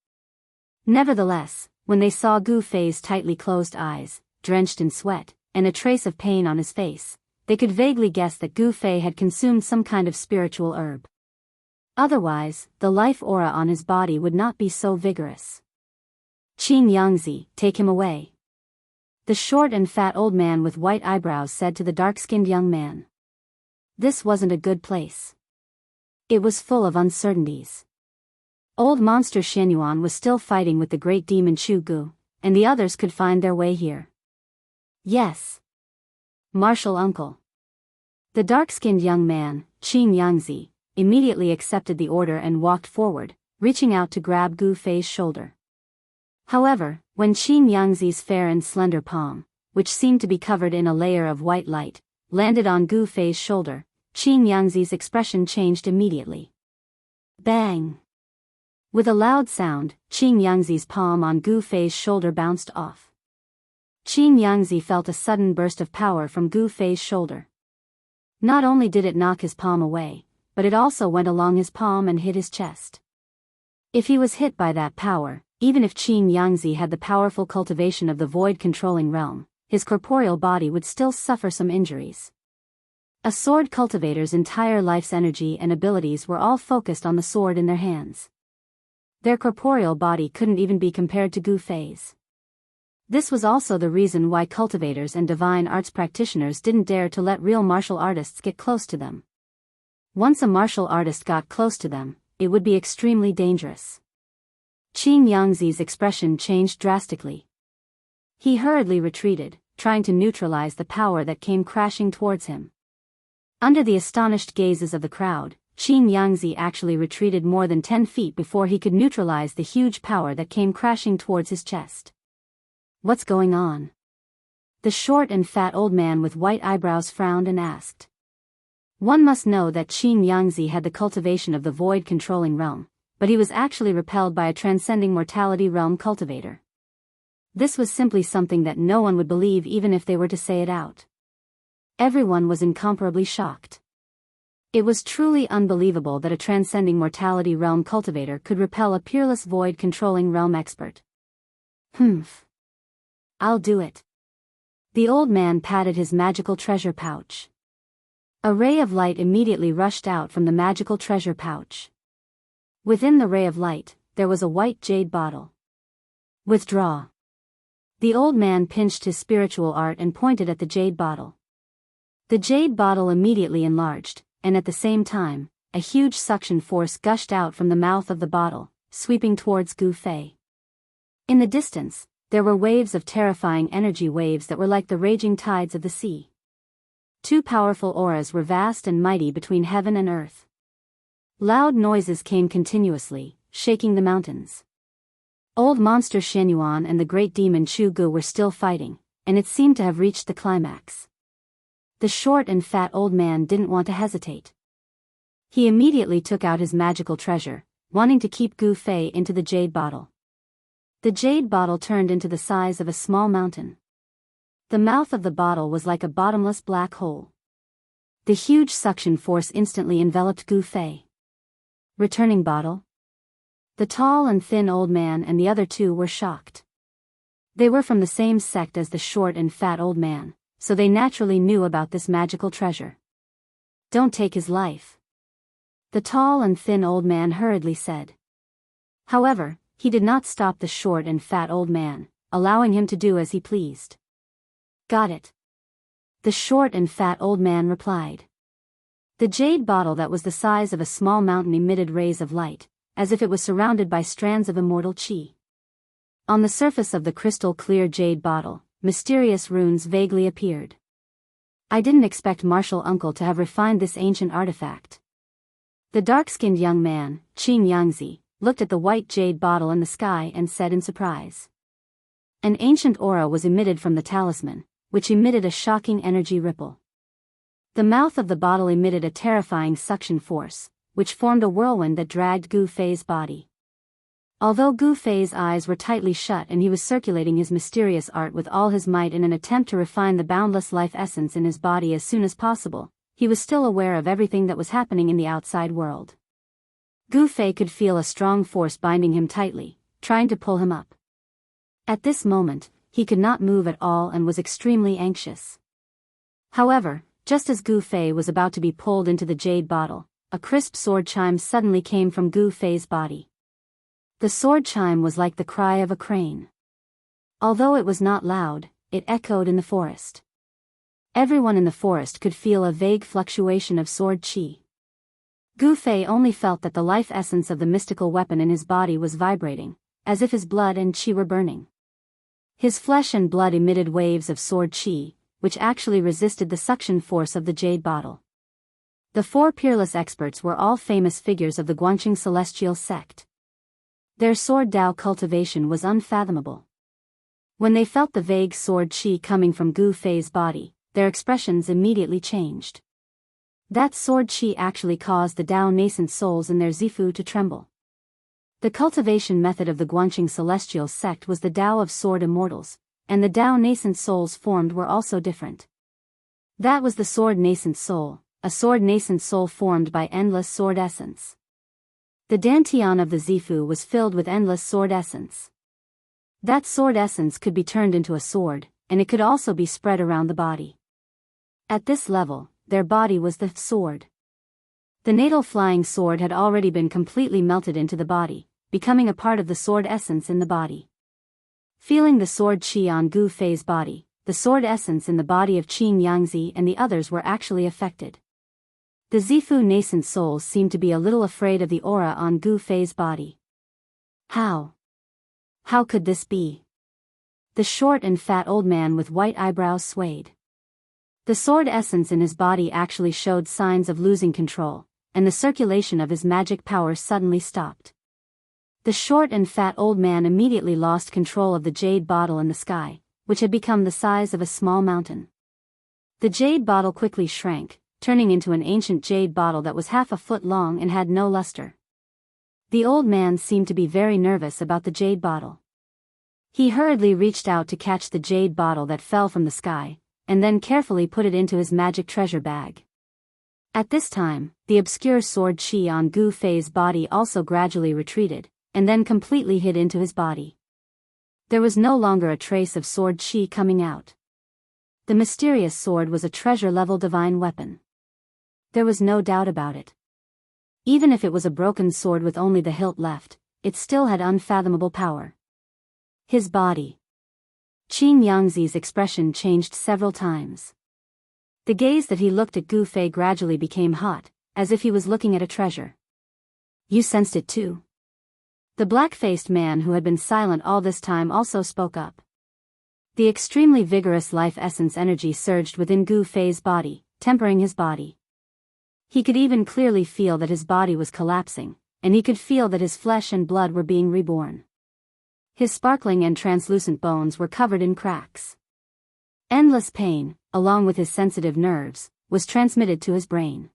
S1: Nevertheless, when they saw Gu Fei's tightly closed eyes, drenched in sweat, and a trace of pain on his face, they could vaguely guess that Gu Fei had consumed some kind of spiritual herb. Otherwise, the life aura on his body would not be so vigorous. Xianxia, take him away. The short and fat old man with white eyebrows said to the dark-skinned young man. This wasn't a good place. It was full of uncertainties. Old monster Xianyuan was still fighting with the great demon Chu Gu, and the others could find their way here. Yes. Martial uncle. The dark-skinned young man, Xianxia, immediately accepted the order and walked forward, reaching out to grab Gu Fei's shoulder. However, when Xianxia's fair and slender palm, which seemed to be covered in a layer of white light, landed on Gu Fei's shoulder, Xianxia's expression changed immediately. Bang! With a loud sound, Xianxia's palm on Gu Fei's shoulder bounced off. Xianxia felt a sudden burst of power from Gu Fei's shoulder. Not only did it knock his palm away, but it also went along his palm and hit his chest. If he was hit by that power, even if Xianxia had the powerful cultivation of the void-controlling realm, his corporeal body would still suffer some injuries. A sword cultivator's entire life's energy and abilities were all focused on the sword in their hands. Their corporeal body couldn't even be compared to Gu Fei's. This was also the reason why cultivators and divine arts practitioners didn't dare to let real martial artists get close to them. Once a martial artist got close to them, it would be extremely dangerous. Xianxia's expression changed drastically. He hurriedly retreated, trying to neutralize the power that came crashing towards him. Under the astonished gazes of the crowd, Xianxia actually retreated more than 10 feet before he could neutralize the huge power that came crashing towards his chest. What's going on? The short and fat old man with white eyebrows frowned and asked. One must know that Xianxia had the cultivation of the void-controlling realm, but he was actually repelled by a transcending mortality realm cultivator. This was simply something that no one would believe even if they were to say it out. Everyone was incomparably shocked. It was truly unbelievable that a transcending mortality realm cultivator could repel a peerless void-controlling realm expert. I'll do it. The old man patted his magical treasure pouch. A ray of light immediately rushed out from the magical treasure pouch. Within the ray of light, there was a white jade bottle. Withdraw. The old man pinched his spiritual art and pointed at the jade bottle. The jade bottle immediately enlarged, and at the same time, a huge suction force gushed out from the mouth of the bottle, sweeping towards Gu Fei. In the distance, there were waves of terrifying energy waves that were like the raging tides of the sea. 2 powerful auras were vast and mighty between heaven and earth. Loud noises came continuously, shaking the mountains. Old monster Xianyuan and the great demon Chu Gu were still fighting, and it seemed to have reached the climax. The short and fat old man didn't want to hesitate. He immediately took out his magical treasure, wanting to keep Gu Fei into the jade bottle. The jade bottle turned into the size of a small mountain. The mouth of the bottle was like a bottomless black hole. The huge suction force instantly enveloped Gu Fei. Returning bottle? The tall and thin old man and the other 2 were shocked. They were from the same sect as the short and fat old man, so they naturally knew about this magical treasure. Don't take his life. The tall and thin old man hurriedly said. However, he did not stop the short and fat old man, allowing him to do as he pleased. Got it. The short and fat old man replied. The jade bottle that was the size of a small mountain emitted rays of light, as if it was surrounded by strands of immortal qi. On the surface of the crystal-clear jade bottle, mysterious runes vaguely appeared. I didn't expect Martial Uncle to have refined this ancient artifact. The dark-skinned young man, Xianxia, looked at the white jade bottle in the sky and said in surprise. An ancient aura was emitted from the talisman, which emitted a shocking energy ripple. The mouth of the bottle emitted a terrifying suction force, which formed a whirlwind that dragged Gu Fei's body. Although Gu Fei's eyes were tightly shut and he was circulating his mysterious art with all his might in an attempt to refine the boundless life essence in his body as soon as possible, he was still aware of everything that was happening in the outside world. Gu Fei could feel a strong force binding him tightly, trying to pull him up. At this moment, he could not move at all and was extremely anxious. However, just as Gu Fei was about to be pulled into the jade bottle, a crisp sword chime suddenly came from Gu Fei's body. The sword chime was like the cry of a crane. Although it was not loud, it echoed in the forest. Everyone in the forest could feel a vague fluctuation of sword qi. Gu Fei only felt that the life essence of the mystical weapon in his body was vibrating, as if his blood and qi were burning. His flesh and blood emitted waves of sword qi, which actually resisted the suction force of the jade bottle. The four peerless experts were all famous figures of the Guangqing celestial sect. Their sword Dao cultivation was unfathomable. When they felt the vague sword qi coming from Gu Fei's body, their expressions immediately changed. That sword qi actually caused the Dao nascent souls in their Zifu to tremble. The cultivation method of the Guangqing celestial sect was the Dao of sword immortals, and the Dao nascent souls formed were also different. That was the sword nascent soul, a sword nascent soul formed by endless sword essence. The Dantian of the Zifu was filled with endless sword essence. That sword essence could be turned into a sword, and it could also be spread around the body. At this level, their body was the sword. The natal flying sword had already been completely melted into the body, becoming a part of the sword essence in the body. Feeling the sword qi on Gu Fei's body, the sword essence in the body of Xianxia and the others were actually affected. The Zifu nascent souls seemed to be a little afraid of the aura on Gu Fei's body. How could this be? The short and fat old man with white eyebrows swayed. The sword essence in his body actually showed signs of losing control, and the circulation of his magic power suddenly stopped. The short and fat old man immediately lost control of the jade bottle in the sky, which had become the size of a small mountain. The jade bottle quickly shrank, turning into an ancient jade bottle that was half a foot long and had no luster. The old man seemed to be very nervous about the jade bottle. He hurriedly reached out to catch the jade bottle that fell from the sky, and then carefully put it into his magic treasure bag. At this time, the obscure sword qi on Gu Fei's body also gradually retreated, and then completely hid into his body. There was no longer a trace of sword qi coming out. The mysterious sword was a treasure-level divine weapon. There was no doubt about it. Even if it was a broken sword with only the hilt left, it still had unfathomable power. His body. Xianxia's expression changed several times. The gaze that he looked at Gu Fei gradually became hot, as if he was looking at a treasure. You sensed it too? The black-faced man who had been silent all this time also spoke up. The extremely vigorous life essence energy surged within Gu Fei's body, tempering his body. He could even clearly feel that his body was collapsing, and he could feel that his flesh and blood were being reborn. His sparkling and translucent bones were covered in cracks. Endless pain, along with his sensitive nerves, was transmitted to his brain.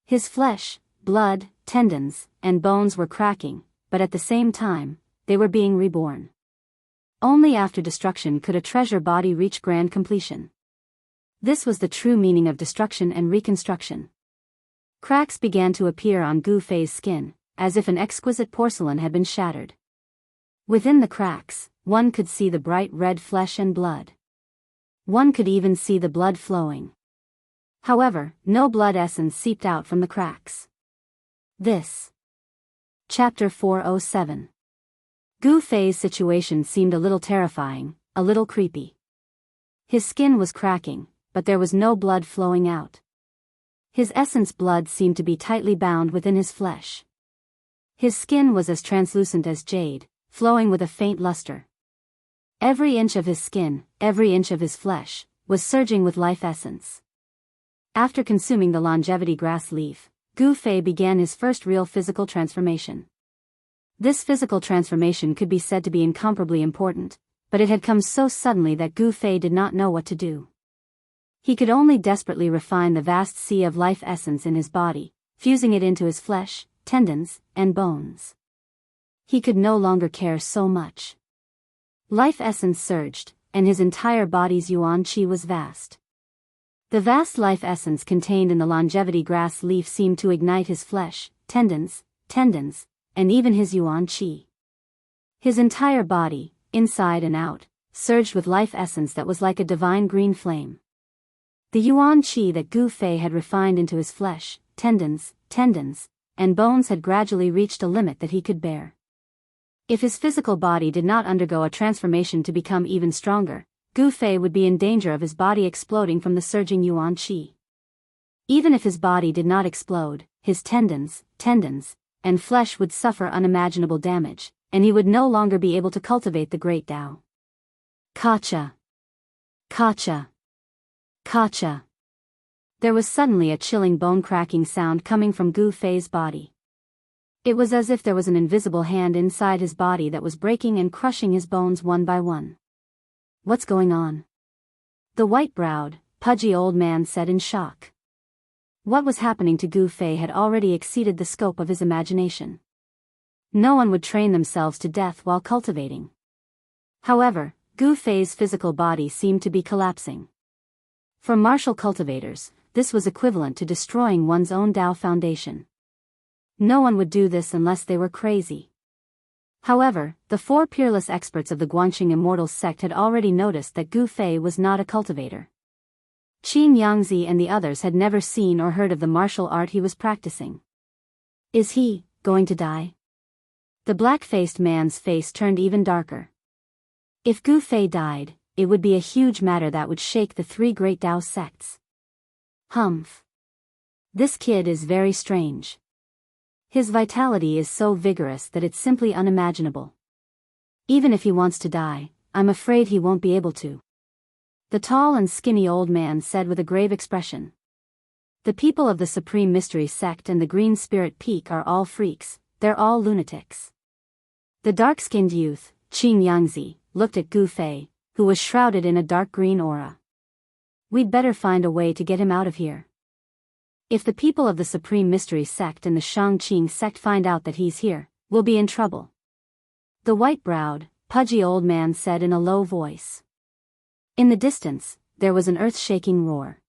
S1: His flesh, blood, tendons, and bones were cracking, but at the same time, they were being reborn. Only after destruction could a treasure body reach grand completion. This was the true meaning of destruction and reconstruction. Cracks began to appear on Gu Fei's skin, as if an exquisite porcelain had been shattered. Within the cracks, one could see the bright red flesh and blood. One could even see the blood flowing. However, no blood essence seeped out from the cracks. This. Chapter 407. Gu Fei's situation seemed a little terrifying, a little creepy. His skin was cracking, but there was no blood flowing out. His essence blood seemed to be tightly bound within his flesh. His skin was as translucent as jade, flowing with a faint luster. Every inch of his skin, every inch of his flesh, was surging with life essence. After consuming the longevity grass leaf, Gu Fei began his first real physical transformation. This physical transformation could be said to be incomparably important, but it had come so suddenly that Gu Fei did not know what to do. He could only desperately refine the vast sea of life essence in his body, fusing it into his flesh, tendons, and bones. He could no longer care so much. Life essence surged, and his entire body's yuan qi was vast. The vast life essence contained in the longevity grass leaf seemed to ignite his flesh, tendons, and even his yuan qi. His entire body, inside and out, surged with life essence that was like a divine green flame. The yuan qi that Gu Fei had refined into his flesh, tendons, and bones had gradually reached a limit that he could bear. If his physical body did not undergo a transformation to become even stronger, Gu Fei would be in danger of his body exploding from the surging yuan qi. Even if his body did not explode, his tendons, and flesh would suffer unimaginable damage, and he would no longer be able to cultivate the great Tao. Kacha! Kacha! Kacha! There was suddenly a chilling bone-cracking sound coming from Gu Fei's body. It was as if there was an invisible hand inside his body that was breaking and crushing his bones one by one. What's going on? The white-browed, pudgy old man said in shock. What was happening to Gu Fei had already exceeded the scope of his imagination. No one would train themselves to death while cultivating. However, Gu Fei's physical body seemed to be collapsing. For martial cultivators, this was equivalent to destroying one's own Tao foundation. No one would do this unless they were crazy. However, the four peerless experts of the Guanxing Immortals sect had already noticed that Gu Fei was not a cultivator. Xianxia and the others had never seen or heard of the martial art he was practicing. Is he going to die? The black-faced man's face turned even darker. If Gu Fei died, it would be a huge matter that would shake the three great Tao sects. Humph. This kid is very strange. His vitality is so vigorous that it's simply unimaginable. Even if he wants to die, I'm afraid he won't be able to. The tall and skinny old man said with a grave expression. The people of the Supreme Mystery Sect and the Green Spirit Peak are all freaks, they're all lunatics. The dark-skinned youth, Xianxia, looked at Gu Fei, who was shrouded in a dark green aura. We'd better find a way to get him out of here. If the people of the Supreme Mystery Sect and the Shangqing sect find out that he's here, we'll be in trouble. The white-browed, pudgy old man said in a low voice. In the distance, there was an earth-shaking roar.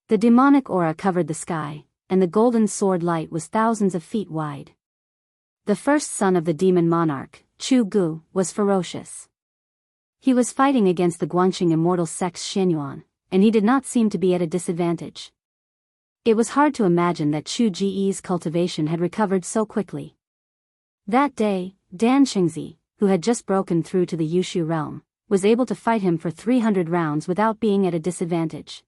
S1: The demonic aura covered the sky, and the golden sword light was thousands of feet wide. The first son of the demon monarch, Chu Gu, was ferocious. He was fighting against the Guanxing Immortal sect's Xianyuan, and he did not seem to be at a disadvantage. It was hard to imagine that Chu Ji's cultivation had recovered so quickly. That day, Dan Xingzi, who had just broken through to the Yushu realm, was able to fight him for 300 rounds without being at a disadvantage.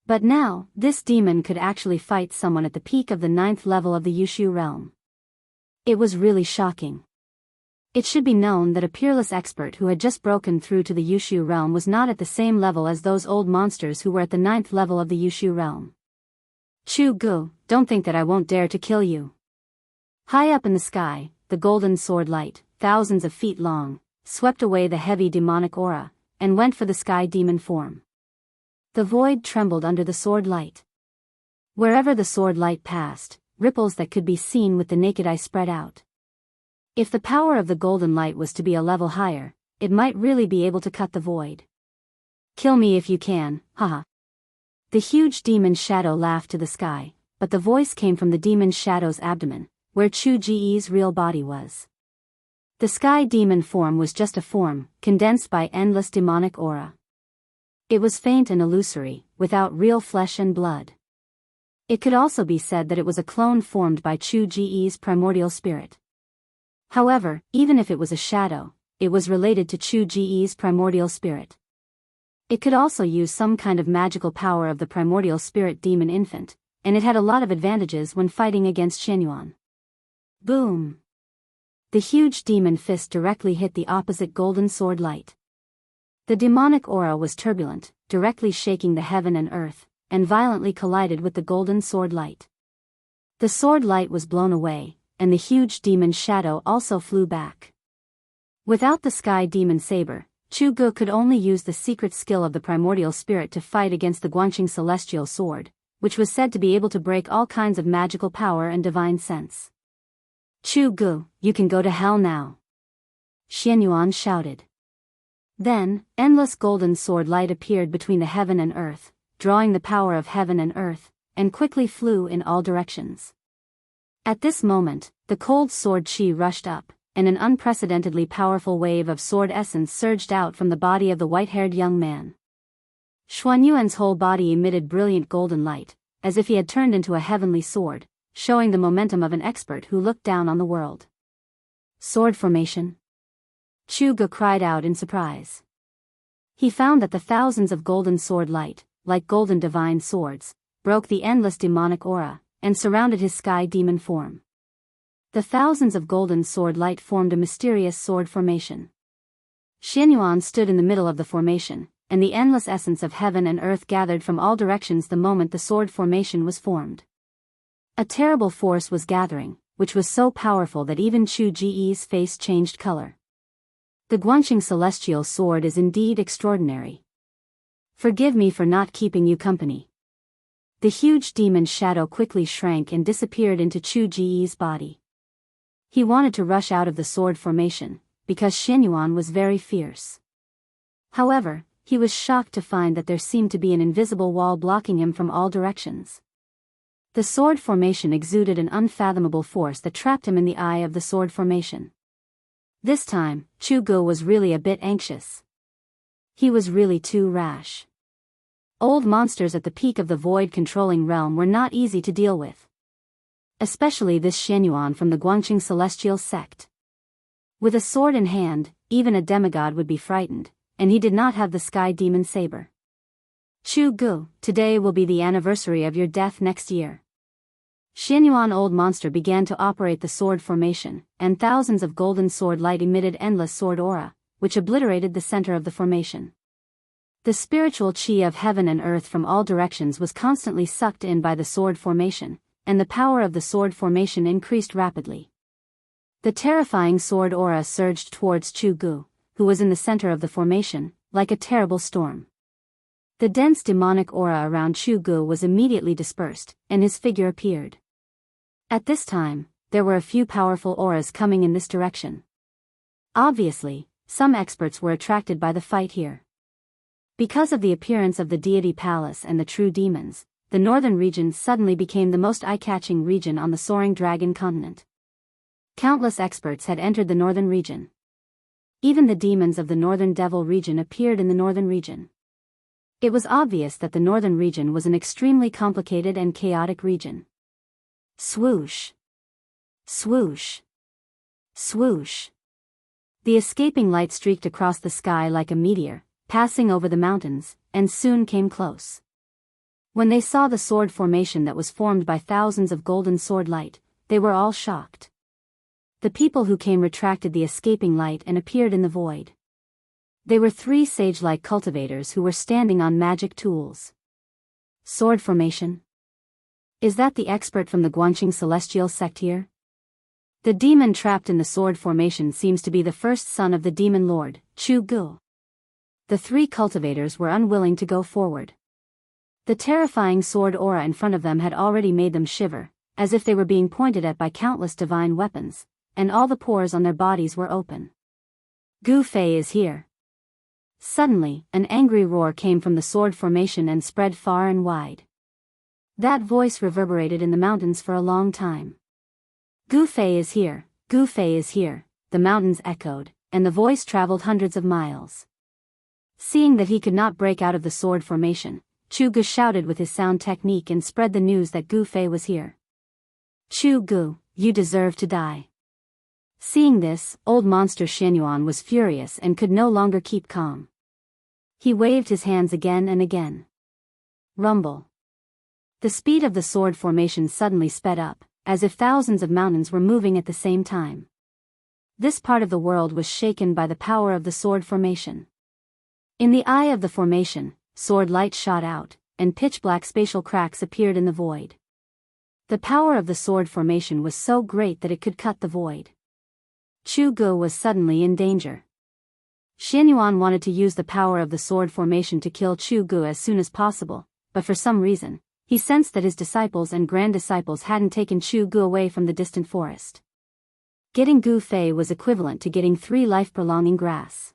S1: But now, this demon could actually fight someone at the peak of the 9th level of the Yushu realm. It was really shocking. It should be known that a peerless expert who had just broken through to the Yushu realm was not at the same level as those old monsters who were at the 9th level of the Yushu realm. Chu Gu, don't think that I won't dare to kill you. High up in the sky, the golden sword light, thousands of feet long, swept away the heavy demonic aura, and went for the sky demon form. The void trembled under the sword light. Wherever the sword light passed, ripples that could be seen with the naked eye spread out. If the power of the golden light was to be a level higher, it might really be able to cut the void. Kill me if you can, haha. The huge demon shadow laughed to the sky, but the voice came from the demon shadow's abdomen, where Chu Ji's real body was. The sky demon form was just a form, condensed by endless demonic aura. It was faint and illusory, without real flesh and blood. It could also be said that it was a clone formed by Chu Ji's primordial spirit. However, even if it was a shadow, it was related to Chu Ji's primordial spirit. It could also use some kind of magical power of the primordial spirit demon infant, and it had a lot of advantages when fighting against Xianyuan. Boom! The huge demon fist directly hit the opposite golden sword light. The demonic aura was turbulent, directly shaking the heaven and earth, and violently collided with the golden sword light. The sword light was blown away, and the huge demon's shadow also flew back. Without the sky demon saber, Chu Gu could only use the secret skill of the primordial spirit to fight against the Guanxing celestial sword, which was said to be able to break all kinds of magical power and divine sense. Chu Gu, you can go to hell now. Xianyuan shouted. Then, endless golden sword light appeared between the heaven and earth, drawing the power of heaven and earth, and quickly flew in all directions. At this moment, the cold sword chi rushed up, and an unprecedentedly powerful wave of sword essence surged out from the body of the white-haired young man. Xuanyuan's whole body emitted brilliant golden light, as if he had turned into a heavenly sword, showing the momentum of an expert who looked down on the world. Sword formation? Chu Gu cried out in surprise. He found that the thousands of golden sword light, like golden divine swords, broke the endless demonic aura, and surrounded his sky demon form. The thousands of golden sword light formed a mysterious sword formation. Xianyuan stood in the middle of the formation, and the endless essence of heaven and earth gathered from all directions the moment the sword formation was formed. A terrible force was gathering, which was so powerful that even Chu Ji's face changed color. The Guanxing celestial sword is indeed extraordinary. Forgive me for not keeping you company. The huge demon's shadow quickly shrank and disappeared into Chu Ji's body. He wanted to rush out of the sword formation, because Xianyuan was very fierce. However, he was shocked to find that there seemed to be an invisible wall blocking him from all directions. The sword formation exuded an unfathomable force that trapped him in the eye of the sword formation. This time, Chu Gu was really a bit anxious. He was really too rash. Old monsters at the peak of the void-controlling realm were not easy to deal with. Especially this Xianyuan from the Guanxing celestial sect. With a sword in hand, even a demigod would be frightened, and he did not have the sky demon saber. Chu Gu, today will be the anniversary of your death next year. Xianyuan old monster began to operate the sword formation, and thousands of golden sword light emitted endless sword aura, which obliterated the center of the formation. The spiritual chi of heaven and earth from all directions was constantly sucked in by the sword formation, and the power of the sword formation increased rapidly. The terrifying sword aura surged towards Chu Gu, who was in the center of the formation, like a terrible storm. The dense demonic aura around Chu Gu was immediately dispersed, and his figure appeared. At this time, there were a few powerful auras coming in this direction. Obviously, some experts were attracted by the fight here. Because of the appearance of the deity palace and the true demons, the northern region suddenly became the most eye-catching region on the soaring dragon continent. Countless experts had entered the northern region. Even the demons of the northern devil region appeared in the northern region. It was obvious that the northern region was an extremely complicated and chaotic region. Swoosh! Swoosh! Swoosh! The escaping light streaked across the sky like a meteor, passing over the mountains, and soon came close. When they saw the sword formation that was formed by thousands of golden sword light, they were all shocked. The people who came retracted the escaping light and appeared in the void. They were three sage-like cultivators who were standing on magic tools. Sword formation? Is that the expert from the Guanxing celestial sect here? The demon trapped in the sword formation seems to be the first son of the demon lord, Chu Gu. The three cultivators were unwilling to go forward. The terrifying sword aura in front of them had already made them shiver, as if they were being pointed at by countless divine weapons, and all the pores on their bodies were open. Gu Fei is here. Suddenly, an angry roar came from the sword formation and spread far and wide. That voice reverberated in the mountains for a long time. Gu Fei is here, Gu Fei is here, the mountains echoed, and the voice traveled hundreds of miles. Seeing that he could not break out of the sword formation, Chu Gu shouted with his sound technique and spread the news that Gu Fei was here. Chu Gu, you deserve to die. Seeing this, old monster Xianyuan was furious and could no longer keep calm. He waved his hands again and again. Rumble. The speed of the sword formation suddenly sped up, as if thousands of mountains were moving at the same time. This part of the world was shaken by the power of the sword formation. In the eye of the formation, sword light shot out, and pitch-black spatial cracks appeared in the void. The power of the sword formation was so great that it could cut the void. Chu Ge was suddenly in danger. Xianyuan wanted to use the power of the sword formation to kill Chu Ge as soon as possible, but for some reason, he sensed that his disciples and grand-disciples hadn't taken Chu Ge away from the distant forest. Getting Gu Fei was equivalent to getting 3 life-prolonging grass.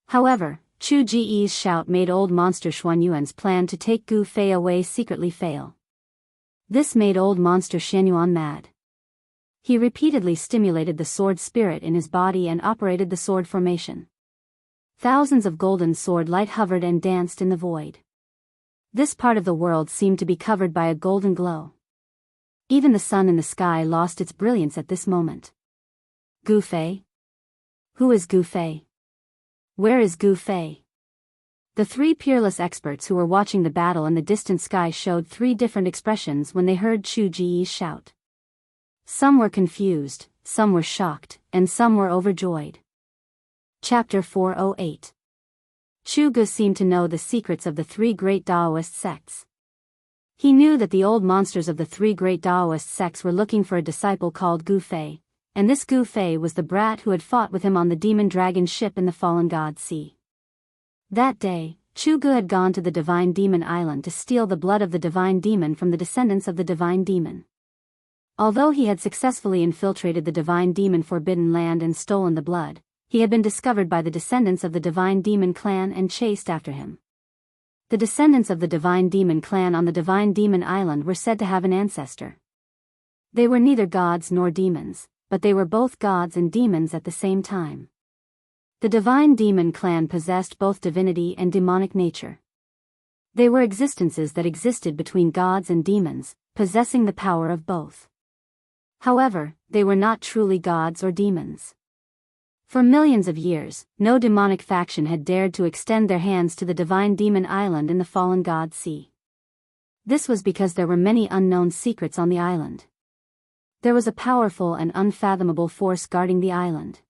S1: However, Chu Ji's shout made old monster Xuanyuan's plan to take Gu Fei away secretly fail. This made old monster Xianyuan mad. He repeatedly stimulated the sword spirit in his body and operated the sword formation. Thousands of golden sword light hovered and danced in the void. This part of the world seemed to be covered by a golden glow. Even the sun in the sky lost its brilliance at this moment. Gu Fei? Who is Gu Fei? Where is Gu Fei? The 3 peerless experts who were watching the battle in the distant sky showed 3 different expressions when they heard Chu Ji's shout. Some were confused, some were shocked, and some were overjoyed. Chapter 408. Chu Ge seemed to know the secrets of the 3 great Daoist sects. He knew that the old monsters of the 3 great Daoist sects were looking for a disciple called Gu Fei, and this Gu Fei was the brat who had fought with him on the demon dragon ship in the Fallen God Sea. That day, Chu Ge had gone to the Divine Demon Island to steal the blood of the Divine Demon from the descendants of the Divine Demon. Although he had successfully infiltrated the Divine Demon Forbidden Land and stolen the blood, he had been discovered by the descendants of the Divine Demon clan and chased after him. The descendants of the Divine Demon clan on the Divine Demon Island were said to have an ancestor. They were neither gods nor demons, but they were both gods and demons at the same time. The Divine Demon clan possessed both divinity and demonic nature. They were existences that existed between gods and demons, possessing the power of both. However, they were not truly gods or demons. For millions of years, no demonic faction had dared to extend their hands to the Divine Demon Island in the Fallen God Sea. This was because there were many unknown secrets on the island. There was a powerful and unfathomable force guarding the island.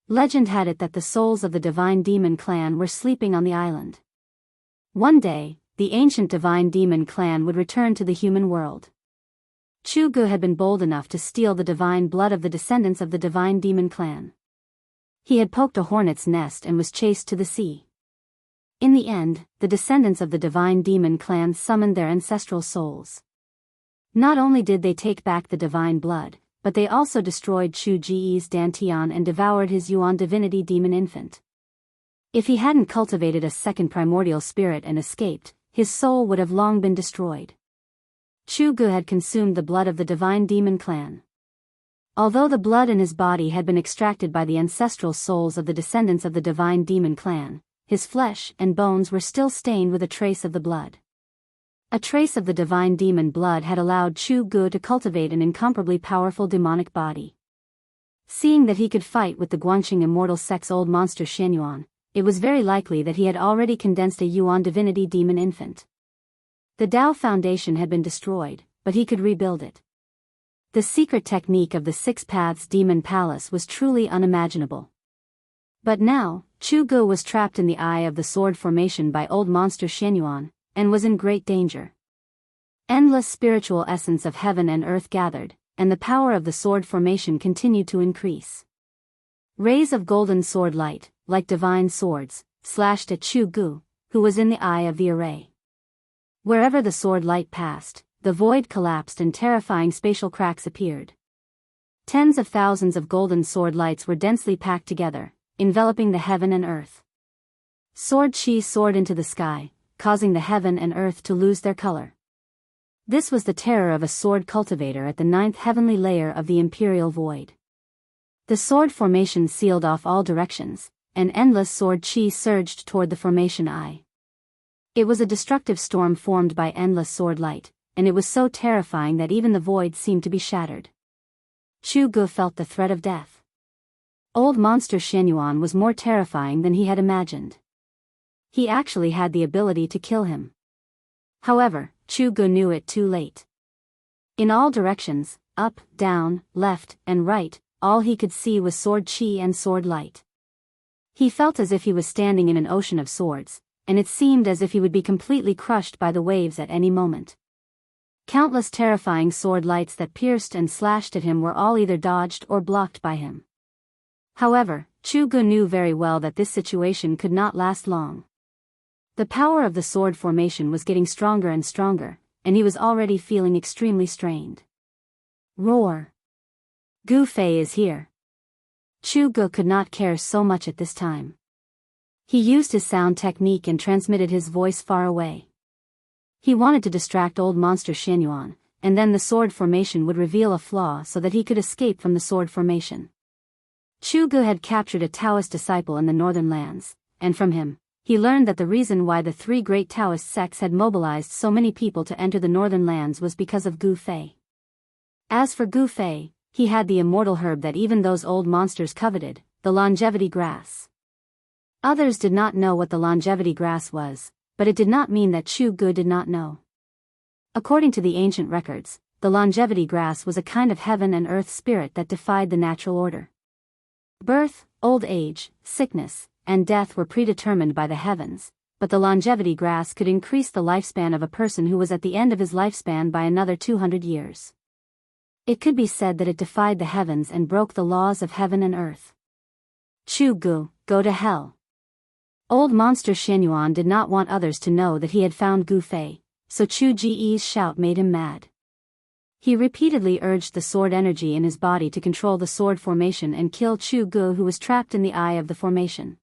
S1: Legend had it that the souls of the Divine Demon clan were sleeping on the island. One day, the ancient Divine Demon clan would return to the human world. Chu Ge had been bold enough to steal the divine blood of the descendants of the Divine Demon clan. He had poked a hornet's nest and was chased to the sea. In the end, the descendants of the Divine Demon clan summoned their ancestral souls. Not only did they take back the divine blood, but they also destroyed Chu Ji's Dantian and devoured his Yuan divinity demon infant. If he hadn't cultivated a second primordial spirit and escaped, his soul would have long been destroyed. Chu Ge had consumed the blood of the Divine Demon clan. Although the blood in his body had been extracted by the ancestral souls of the descendants of the Divine Demon clan, his flesh and bones were still stained with a trace of the blood. A trace of the Divine Demon blood had allowed Chu Ge to cultivate an incomparably powerful demonic body. Seeing that he could fight with the Guangxing immortal sect's old monster Xianyuan, it was very likely that he had already condensed a Yuan divinity demon infant. The Dao Foundation had been destroyed, but he could rebuild it. The secret technique of the 6 Paths Demon Palace was truly unimaginable. But now, Chu Ge was trapped in the eye of the sword formation by old monster Xianyuan, and was in great danger. Endless spiritual essence of heaven and earth gathered, and the power of the sword formation continued to increase. Rays of golden sword light, like divine swords, slashed at Chu Ge, who was in the eye of the array. Wherever the sword light passed, the void collapsed and terrifying spatial cracks appeared. Tens of thousands of golden sword lights were densely packed together, enveloping the heaven and earth. Sword chi soared into the sky, causing the heaven and earth to lose their color. This was the terror of a sword cultivator at the 9th heavenly layer of the Imperial Void. The sword formation sealed off all directions, and endless sword chi surged toward the formation eye. It was a destructive storm formed by endless sword light, and it was so terrifying that even the void seemed to be shattered. Chu Ge felt the threat of death. Old monster Xianyuan was more terrifying than he had imagined. He actually had the ability to kill him. However, Chu Ge knew it too late. In all directions, up, down, left, and right, all he could see was sword chi and sword light. He felt as if he was standing in an ocean of swords, and it seemed as if he would be completely crushed by the waves at any moment. Countless terrifying sword lights that pierced and slashed at him were all either dodged or blocked by him. However, Chu Gu knew very well that this situation could not last long. The power of the sword formation was getting stronger and stronger, and he was already feeling extremely strained. Roar! Gu Fei is here. Chu Gu could not care so much at this time. He used his sound technique and transmitted his voice far away. He wanted to distract old monster Xianyuan, and then the sword formation would reveal a flaw so that he could escape from the sword formation. Chu Gu had captured a Taoist disciple in the northern lands, and from him, he learned that the reason why the three great Taoist sects had mobilized so many people to enter the northern lands was because of Gu Fei. As for Gu Fei, he had the immortal herb that even those old monsters coveted, the longevity grass. Others did not know what the longevity grass was, but it did not mean that Chu Gu did not know. According to the ancient records, the longevity grass was a kind of heaven and earth spirit that defied the natural order. Birth, old age, sickness, and death were predetermined by the heavens, but the longevity grass could increase the lifespan of a person who was at the end of his lifespan by another 200 years. It could be said that it defied the heavens and broke the laws of heaven and earth. Chu Gu, go to hell. Old monster Xianyuan did not want others to know that he had found Gu Fei, so Chu Ji's shout made him mad. He repeatedly urged the sword energy in his body to control the sword formation and kill Chu Gu, who was trapped in the eye of the formation.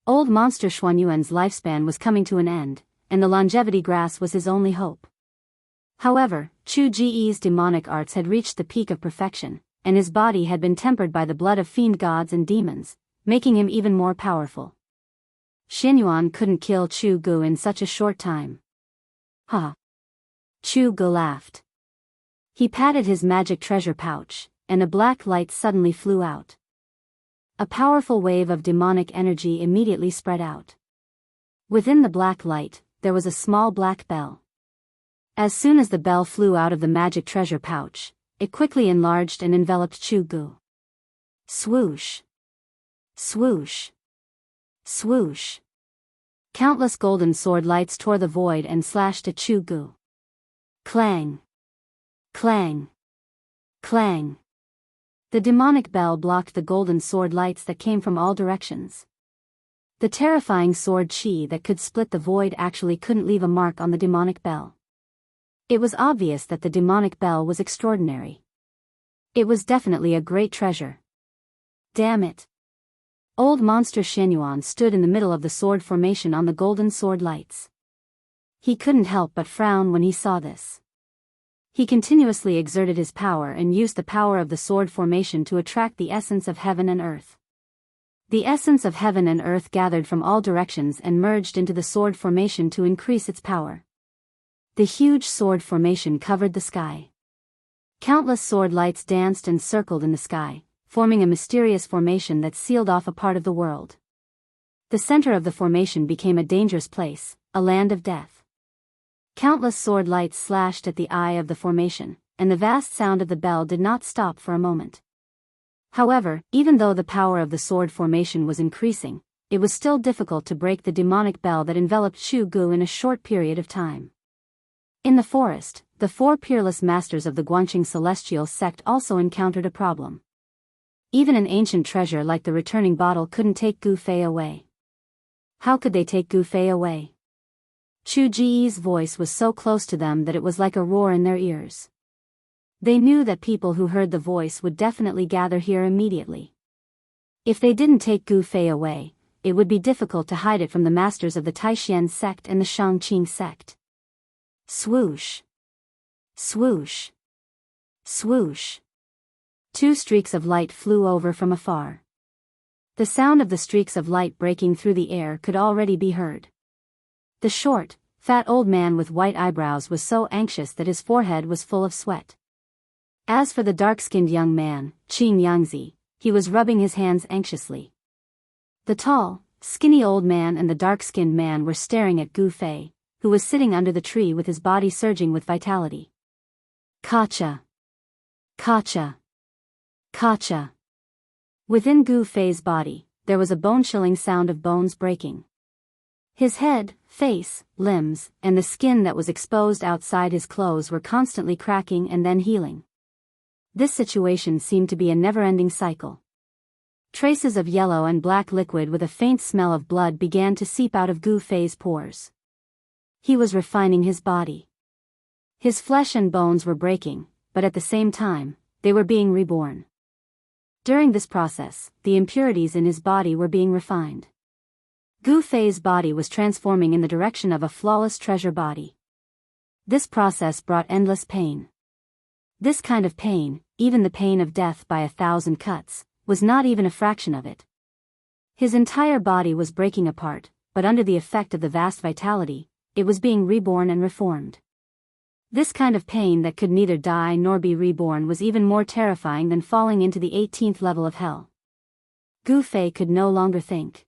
S1: Old monster Xuanyuan's lifespan was coming to an end, and the longevity grass was his only hope. However, Chu Ji's demonic arts had reached the peak of perfection, and his body had been tempered by the blood of fiend gods and demons, making him even more powerful. Xianyuan couldn't kill Chu Gu in such a short time. Ha! Chu Gu laughed. He patted his magic treasure pouch, and a black light suddenly flew out. A powerful wave of demonic energy immediately spread out. Within the black light, there was a small black bell. As soon as the bell flew out of the magic treasure pouch, it quickly enlarged and enveloped Chu Gu. Swoosh! Swoosh! Swoosh! Countless golden sword lights tore the void and slashed at Chu Gu. Clang! Clang! Clang! The demonic bell blocked the golden sword lights that came from all directions. The terrifying sword chi that could split the void actually couldn't leave a mark on the demonic bell. It was obvious that the demonic bell was extraordinary. It was definitely a great treasure. Damn it! Old monster Xianyuan stood in the middle of the sword formation on the golden sword lights. He couldn't help but frown when he saw this. He continuously exerted his power and used the power of the sword formation to attract the essence of heaven and earth. The essence of heaven and earth gathered from all directions and merged into the sword formation to increase its power. The huge sword formation covered the sky. Countless sword lights danced and circled in the sky, forming a mysterious formation that sealed off a part of the world. The center of the formation became a dangerous place, a land of death. Countless sword lights slashed at the eye of the formation, and the vast sound of the bell did not stop for a moment. However, even though the power of the sword formation was increasing, it was still difficult to break the demonic bell that enveloped Chu Gu in a short period of time. In the forest, the four peerless masters of the Guangqing celestial sect also encountered a problem. Even an ancient treasure like the returning bottle couldn't take Gu Fei away. How could they take Gu Fei away? Chu Ji's voice was so close to them that it was like a roar in their ears. They knew that people who heard the voice would definitely gather here immediately. If they didn't take Gu Fei away, it would be difficult to hide it from the masters of the Taishan sect and the Shangqing sect. Swoosh! Swoosh! Swoosh! Two streaks of light flew over from afar. The sound of the streaks of light breaking through the air could already be heard. The short, fat old man with white eyebrows was so anxious that his forehead was full of sweat. As for the dark-skinned young man, Qing Yangzi, he was rubbing his hands anxiously. The tall, skinny old man and the dark-skinned man were staring at Gu Fei, who was sitting under the tree with his body surging with vitality. Kacha. Kacha. Kacha. Within Gu Fei's body, there was a bone-chilling sound of bones breaking. His head, face, limbs, and the skin that was exposed outside his clothes were constantly cracking and then healing. This situation seemed to be a never-ending cycle. Traces of yellow and black liquid with a faint smell of blood began to seep out of Gu Fei's pores. He was refining his body. His flesh and bones were breaking, but at the same time, they were being reborn. During this process, the impurities in his body were being refined. Gu Fei's body was transforming in the direction of a flawless treasure body. This process brought endless pain. This kind of pain, even the pain of death by 1,000 cuts, was not even a fraction of it. His entire body was breaking apart, but under the effect of the vast vitality, it was being reborn and reformed. This kind of pain that could neither die nor be reborn was even more terrifying than falling into the 18th level of hell. Gu Fei could no longer think.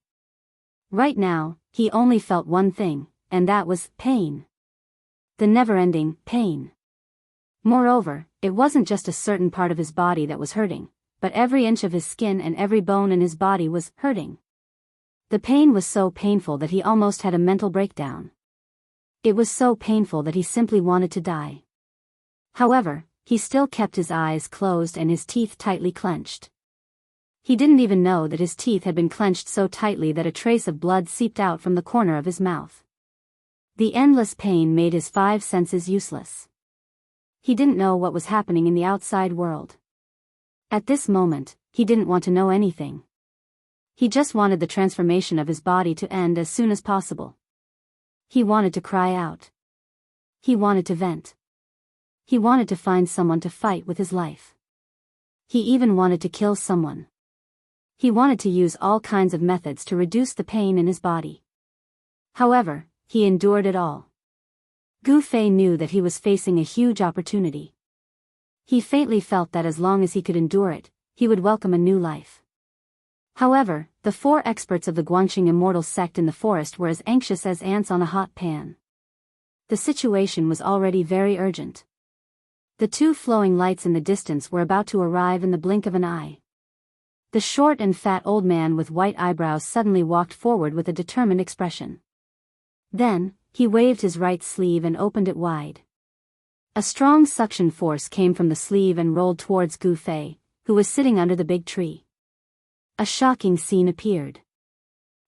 S1: Right now, he only felt one thing, and that was pain. The never-ending pain. Moreover, it wasn't just a certain part of his body that was hurting, but every inch of his skin and every bone in his body was hurting. The pain was so painful that he almost had a mental breakdown. It was so painful that he simply wanted to die. However, he still kept his eyes closed and his teeth tightly clenched. He didn't even know that his teeth had been clenched so tightly that a trace of blood seeped out from the corner of his mouth. The endless pain made his 5 senses useless. He didn't know what was happening in the outside world. At this moment, he didn't want to know anything. He just wanted the transformation of his body to end as soon as possible. He wanted to cry out. He wanted to vent. He wanted to find someone to fight with his life. He even wanted to kill someone. He wanted to use all kinds of methods to reduce the pain in his body. However, he endured it all. Gu Fei knew that he was facing a huge opportunity. He faintly felt that as long as he could endure it, he would welcome a new life. However, the 4 experts of the Guangxing immortal sect in the forest were as anxious as ants on a hot pan. The situation was already very urgent. The 2 flowing lights in the distance were about to arrive in the blink of an eye. The short and fat old man with white eyebrows suddenly walked forward with a determined expression. Then, he waved his right sleeve and opened it wide. A strong suction force came from the sleeve and rolled towards Gu Fei, who was sitting under the big tree. A shocking scene appeared.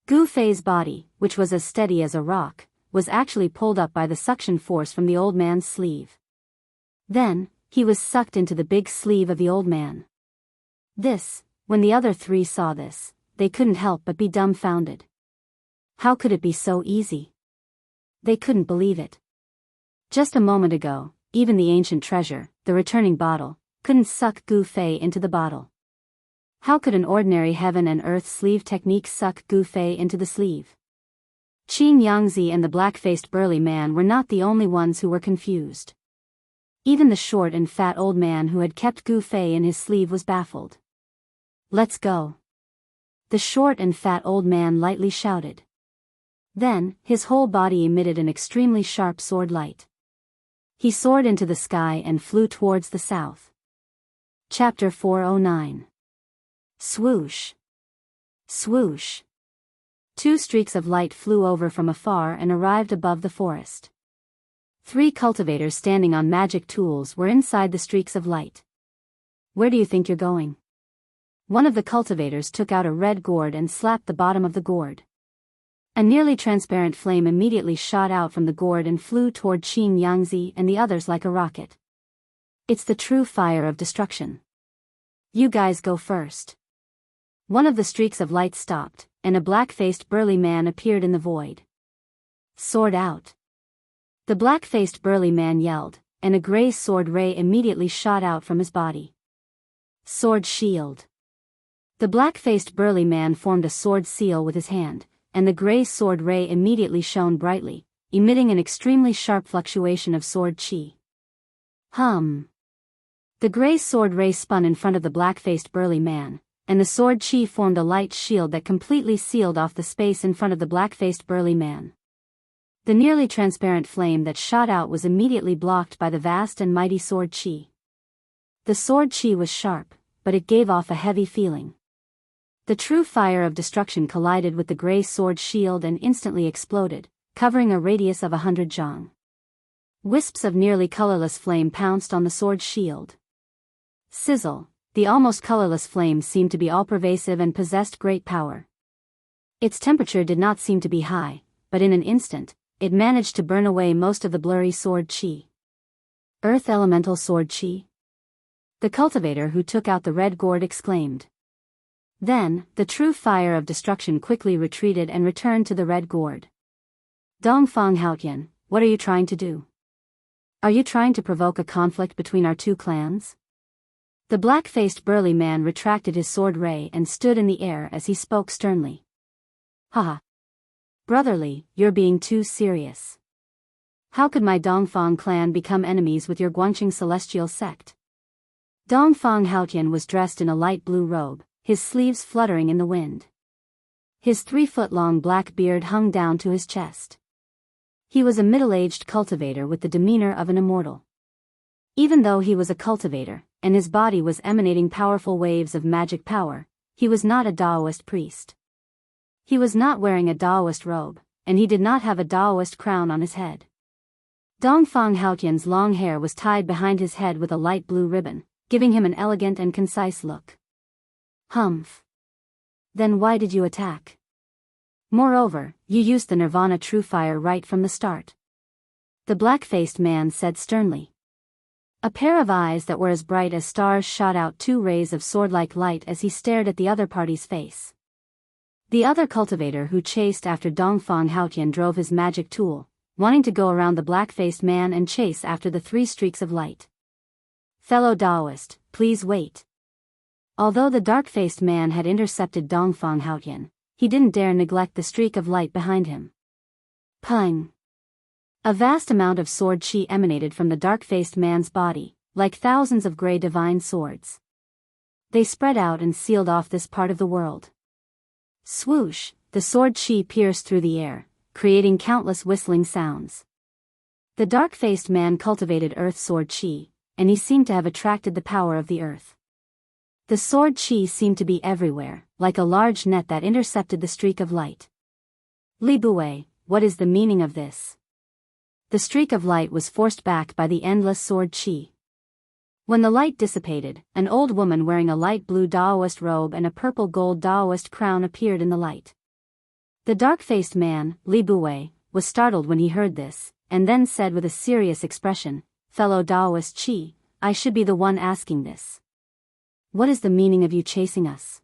S1: Gu Fei's body, which was as steady as a rock, was actually pulled up by the suction force from the old man's sleeve. Then, he was sucked into the big sleeve of the old man. When the other 3 saw this, they couldn't help but be dumbfounded. How could it be so easy? They couldn't believe it. Just a moment ago, even the ancient treasure, the returning bottle, couldn't suck Gu Fei into the bottle. How could an ordinary heaven and earth sleeve technique suck Gu Fei into the sleeve? Jianghu and the black-faced burly man were not the only ones who were confused. Even the short and fat old man who had kept Gu Fei in his sleeve was baffled. "Let's go," the short and fat old man lightly shouted. Then, his whole body emitted an extremely sharp sword light. He soared into the sky and flew towards the south. Chapter 409. Swoosh. Swoosh. 2 streaks of light flew over from afar and arrived above the forest. 3 cultivators standing on magic tools were inside the streaks of light. "Where do you think you're going?" One of the cultivators took out a red gourd and slapped the bottom of the gourd. A nearly transparent flame immediately shot out from the gourd and flew toward Jianghu and the others like a rocket. "It's the true fire of destruction. You guys go first." One of the streaks of light stopped, and a black-faced burly man appeared in the void. "Sword out." The black-faced burly man yelled, and a gray sword ray immediately shot out from his body. "Sword shield." The black-faced burly man formed a sword seal with his hand, and the gray sword ray immediately shone brightly, emitting an extremely sharp fluctuation of sword chi. Hum. The gray sword ray spun in front of the black-faced burly man, and the sword chi formed a light shield that completely sealed off the space in front of the black-faced burly man. The nearly transparent flame that shot out was immediately blocked by the vast and mighty sword chi. The sword chi was sharp, but it gave off a heavy feeling. The true fire of destruction collided with the gray sword shield and instantly exploded, covering a radius of 100 zhang. Wisps of nearly colorless flame pounced on the sword shield. Sizzle, the almost colorless flame seemed to be all-pervasive and possessed great power. Its temperature did not seem to be high, but in an instant, it managed to burn away most of the blurry sword chi. Earth elemental sword chi? The cultivator who took out the red gourd exclaimed. Then, the true fire of destruction quickly retreated and returned to the red gourd. Dongfang Haotian, what are you trying to do? Are you trying to provoke a conflict between our two clans? The black-faced burly man retracted his sword ray and stood in the air as he spoke sternly. Haha. Brotherly, you're being too serious. How could my Dongfang clan become enemies with your Guangqing celestial sect? Dongfang Haotian was dressed in a light blue robe, his sleeves fluttering in the wind. His 3-foot-long black beard hung down to his chest. He was a middle-aged cultivator with the demeanor of an immortal. Even though he was a cultivator, and his body was emanating powerful waves of magic power, he was not a Daoist priest. He was not wearing a Daoist robe, and he did not have a Daoist crown on his head. Dongfang Haotian's long hair was tied behind his head with a light blue ribbon, giving him an elegant and concise look. Humph. Then why did you attack? Moreover, you used the Nirvana True Fire right from the start. The black-faced man said sternly. A pair of eyes that were as bright as stars shot out 2 rays of sword-like light as he stared at the other party's face. The other cultivator who chased after Dongfang Haotian drove his magic tool, wanting to go around the black-faced man and chase after the 3 streaks of light. Fellow Daoist, please wait. Although the dark-faced man had intercepted Dongfang Haotian, he didn't dare neglect the streak of light behind him. Pung! A vast amount of sword chi emanated from the dark-faced man's body, like thousands of gray divine swords. They spread out and sealed off this part of the world. Swoosh, the sword chi pierced through the air, creating countless whistling sounds. The dark-faced man cultivated earth sword chi, and he seemed to have attracted the power of the earth. The sword chi seemed to be everywhere, like a large net that intercepted the streak of light. Li Bue, what is the meaning of this? The streak of light was forced back by the endless sword chi. When the light dissipated, an old woman wearing a light blue Daoist robe and a purple gold Daoist crown appeared in the light. The dark-faced man, Li Bue, was startled when he heard this, and then said with a serious expression, Fellow Daoist chi, I should be the one asking this. What is the meaning of you chasing us?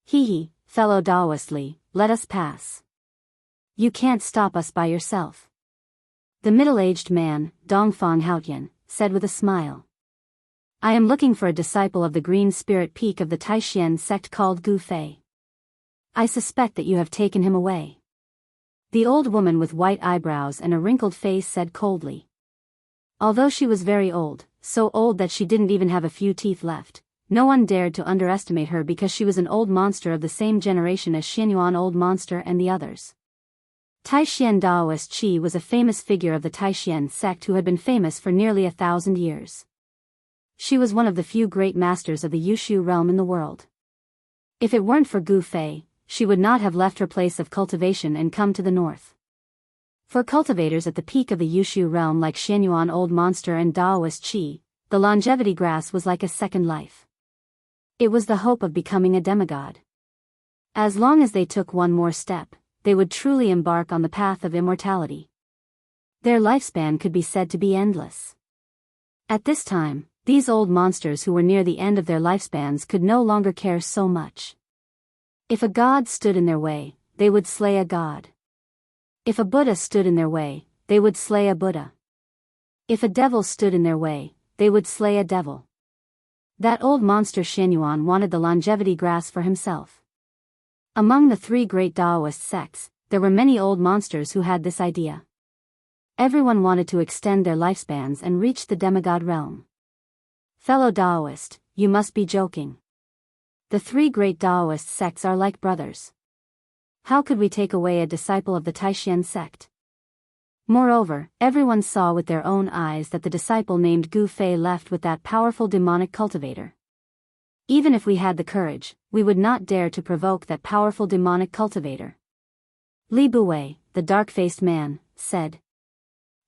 S1: Hee, fellow Daoist Li, let us pass. You can't stop us by yourself. The middle-aged man, Dongfang Haotian, said with a smile. I am looking for a disciple of the green spirit peak of the Taishan sect called Gu Fei. I suspect that you have taken him away. The old woman with white eyebrows and a wrinkled face said coldly. Although she was very old, so old that she didn't even have a few teeth left, no one dared to underestimate her because she was an old monster of the same generation as Xianyuan Old Monster and the others. Taishan Daoist Chi was a famous figure of the Taishan sect who had been famous for nearly 1,000 years. She was one of the few great masters of the Yushu realm in the world. If it weren't for Gu Fei, she would not have left her place of cultivation and come to the north. For cultivators at the peak of the Yushu realm like Xianyuan Old Monster and Daoist Chi, the longevity grass was like a second life. It was the hope of becoming a demigod. As long as they took one more step, they would truly embark on the path of immortality. Their lifespan could be said to be endless. At this time, these old monsters who were near the end of their lifespans could no longer care so much. If a god stood in their way, they would slay a god. If a Buddha stood in their way, they would slay a Buddha. If a devil stood in their way, they would slay a devil. That old monster Xianyuan wanted the longevity grass for himself. Among the 3 great Daoist sects, there were many old monsters who had this idea. Everyone wanted to extend their lifespans and reach the demigod realm. Fellow Daoist, you must be joking. The 3 great Daoist sects are like brothers. How could we take away a disciple of the Taishan sect? Moreover, everyone saw with their own eyes that the disciple named Gu Fei left with that powerful demonic cultivator. Even if we had the courage, we would not dare to provoke that powerful demonic cultivator. Li Buwei, the dark-faced man, said.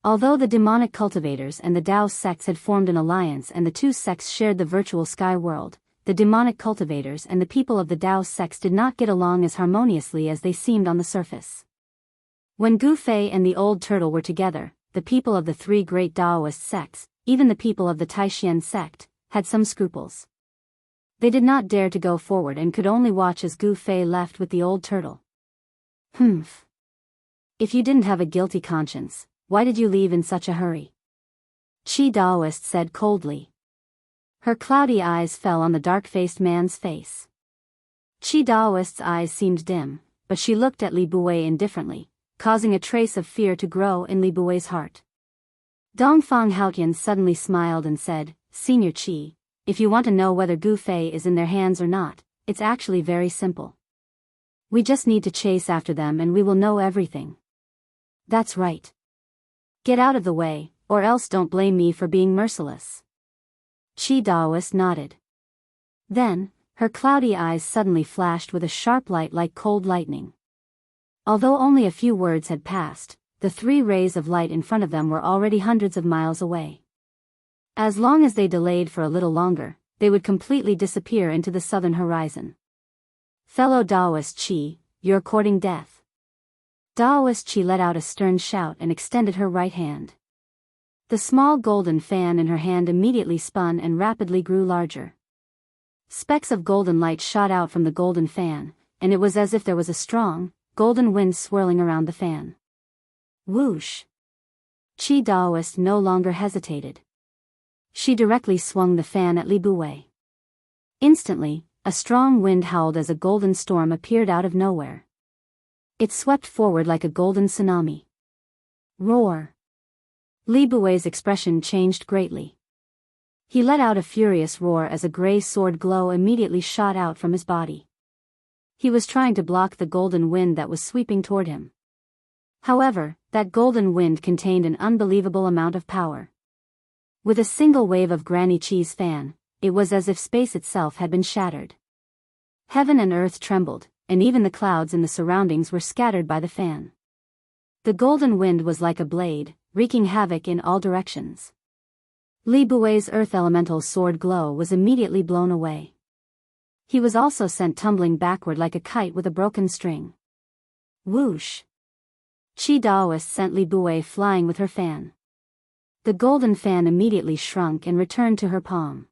S1: Although the demonic cultivators and the Daoist sects had formed an alliance and the two sects shared the virtual sky world, the demonic cultivators and the people of the Daoist sects did not get along as harmoniously as they seemed on the surface. When Gu Fei and the old turtle were together, the people of the three great Daoist sects, even the people of the Taishan sect, had some scruples. They did not dare to go forward and could only watch as Gu Fei left with the old turtle. Humph. If you didn't have a guilty conscience, why did you leave in such a hurry? Qi Daoist said coldly. Her cloudy eyes fell on the dark-faced man's face. Qi Daoist's eyes seemed dim, but she looked at Li Buwei indifferently, causing a trace of fear to grow in Li Buwei's heart. Dongfang Haotian suddenly smiled and said, Senior Qi, if you want to know whether Gu Fei is in their hands or not, it's actually very simple. We just need to chase after them and we will know everything. That's right. Get out of the way, or else don't blame me for being merciless. Qi Daoist nodded. Then, her cloudy eyes suddenly flashed with a sharp light like cold lightning. Although only a few words had passed, the three rays of light in front of them were already hundreds of miles away. As long as they delayed for a little longer, they would completely disappear into the southern horizon. Fellow Daoist Qi, you're courting death. Daoist Qi let out a stern shout and extended her right hand. The small golden fan in her hand immediately spun and rapidly grew larger. Specks of golden light shot out from the golden fan, and it was as if there was a strong, golden wind swirling around the fan. Whoosh! Qi Daoist no longer hesitated. She directly swung the fan at Li Buwei. Instantly, a strong wind howled as a golden storm appeared out of nowhere. It swept forward like a golden tsunami. Roar! Li Buwei's expression changed greatly. He let out a furious roar as a gray sword glow immediately shot out from his body. He was trying to block the golden wind that was sweeping toward him. However, that golden wind contained an unbelievable amount of power. With a single wave of Granny Qi's fan, it was as if space itself had been shattered. Heaven and earth trembled, and even the clouds in the surroundings were scattered by the fan. The golden wind was like a blade, wreaking havoc in all directions. Li Buwei's earth elemental sword glow was immediately blown away. He was also sent tumbling backward like a kite with a broken string. Whoosh! Qi Daoist sent Li Buwei flying with her fan. The golden fan immediately shrunk and returned to her palm.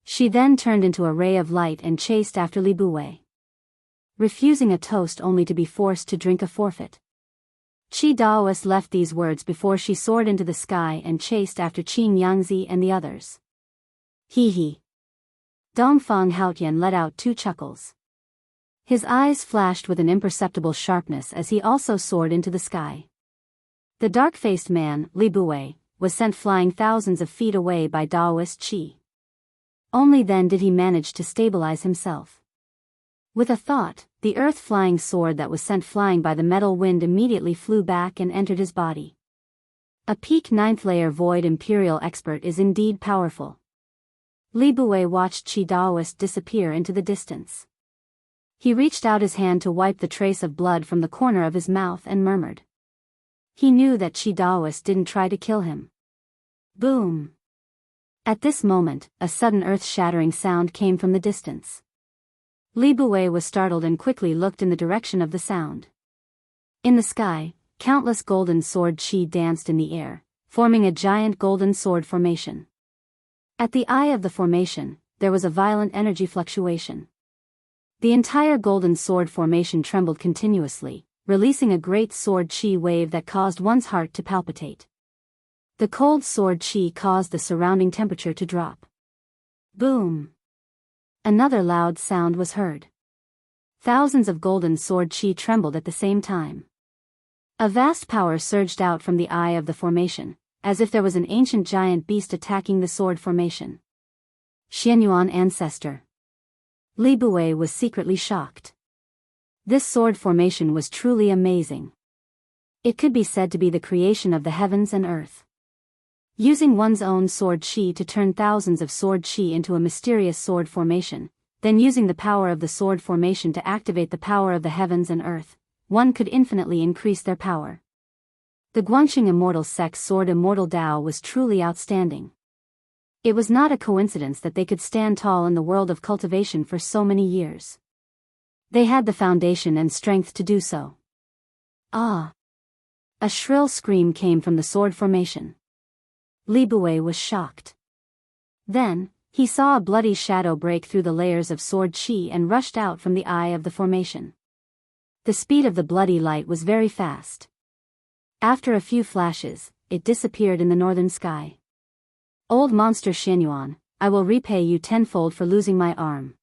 S1: She then turned into a ray of light and chased after Li Buwei. Refusing a toast only to be forced to drink a forfeit. Qi Daoist left these words before she soared into the sky and chased after Qin Yangzi and the others. Hee hee. Dongfang Haotian let out two chuckles. His eyes flashed with an imperceptible sharpness as he also soared into the sky. The dark-faced man, Li Buwei, was sent flying thousands of feet away by Daoist Qi. Only then did he manage to stabilize himself. With a thought, the earth-flying sword that was sent flying by the metal wind immediately flew back and entered his body. A peak 9th layer void imperial expert is indeed powerful. Li Buwei watched Qi Daoist disappear into the distance. He reached out his hand to wipe the trace of blood from the corner of his mouth and murmured. He knew that Qi Daoist didn't try to kill him. Boom! At this moment, a sudden earth-shattering sound came from the distance. Li Buwei was startled and quickly looked in the direction of the sound. In the sky, countless golden sword Qi danced in the air, forming a giant golden sword formation. At the eye of the formation, there was a violent energy fluctuation. The entire golden sword formation trembled continuously, releasing a great sword Qi wave that caused one's heart to palpitate. The cold sword Qi caused the surrounding temperature to drop. Boom! Another loud sound was heard. Thousands of golden sword Qi trembled at the same time. A vast power surged out from the eye of the formation, as if there was an ancient giant beast attacking the sword formation. Xianyuan ancestor. Li Buwei was secretly shocked. This sword formation was truly amazing. It could be said to be the creation of the heavens and earth. Using one's own sword chi to turn thousands of sword chi into a mysterious sword formation, then using the power of the sword formation to activate the power of the heavens and earth, one could infinitely increase their power. The Guangxing Immortal Sect's sword Immortal Dao was truly outstanding. It was not a coincidence that they could stand tall in the world of cultivation for so many years. They had the foundation and strength to do so. Ah! A shrill scream came from the sword formation. Li Buwei was shocked. Then, he saw a bloody shadow break through the layers of sword chi and rushed out from the eye of the formation. The speed of the bloody light was very fast. After a few flashes, it disappeared in the northern sky. Old monster Xianyuan, I will repay you tenfold for losing my arm.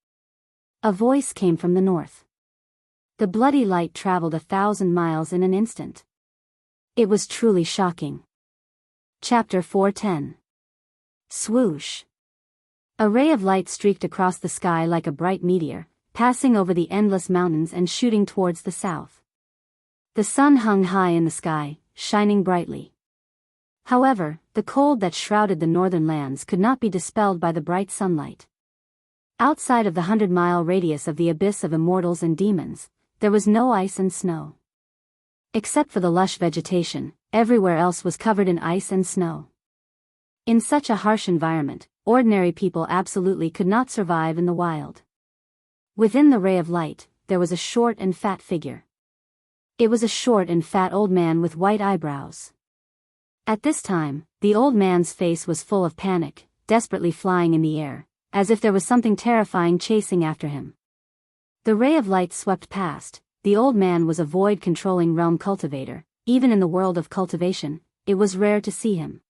S1: A voice came from the north. The bloody light traveled 1,000 miles in an instant. It was truly shocking. Chapter 410. Swoosh. A ray of light streaked across the sky like a bright meteor, passing over the endless mountains and shooting towards the south. The sun hung high in the sky, shining brightly. However, the cold that shrouded the northern lands could not be dispelled by the bright sunlight. Outside of the 100-mile radius of the abyss of immortals and demons, there was no ice and snow. Except for the lush vegetation, everywhere else was covered in ice and snow. In such a harsh environment, ordinary people absolutely could not survive in the wild. Within the ray of light, there was a short and fat figure. It was a short and fat old man with white eyebrows. At this time, the old man's face was full of panic, desperately flying in the air, as if there was something terrifying chasing after him. The ray of light swept past. The old man was a void-controlling realm cultivator. Even in the world of cultivation, it was rare to see him.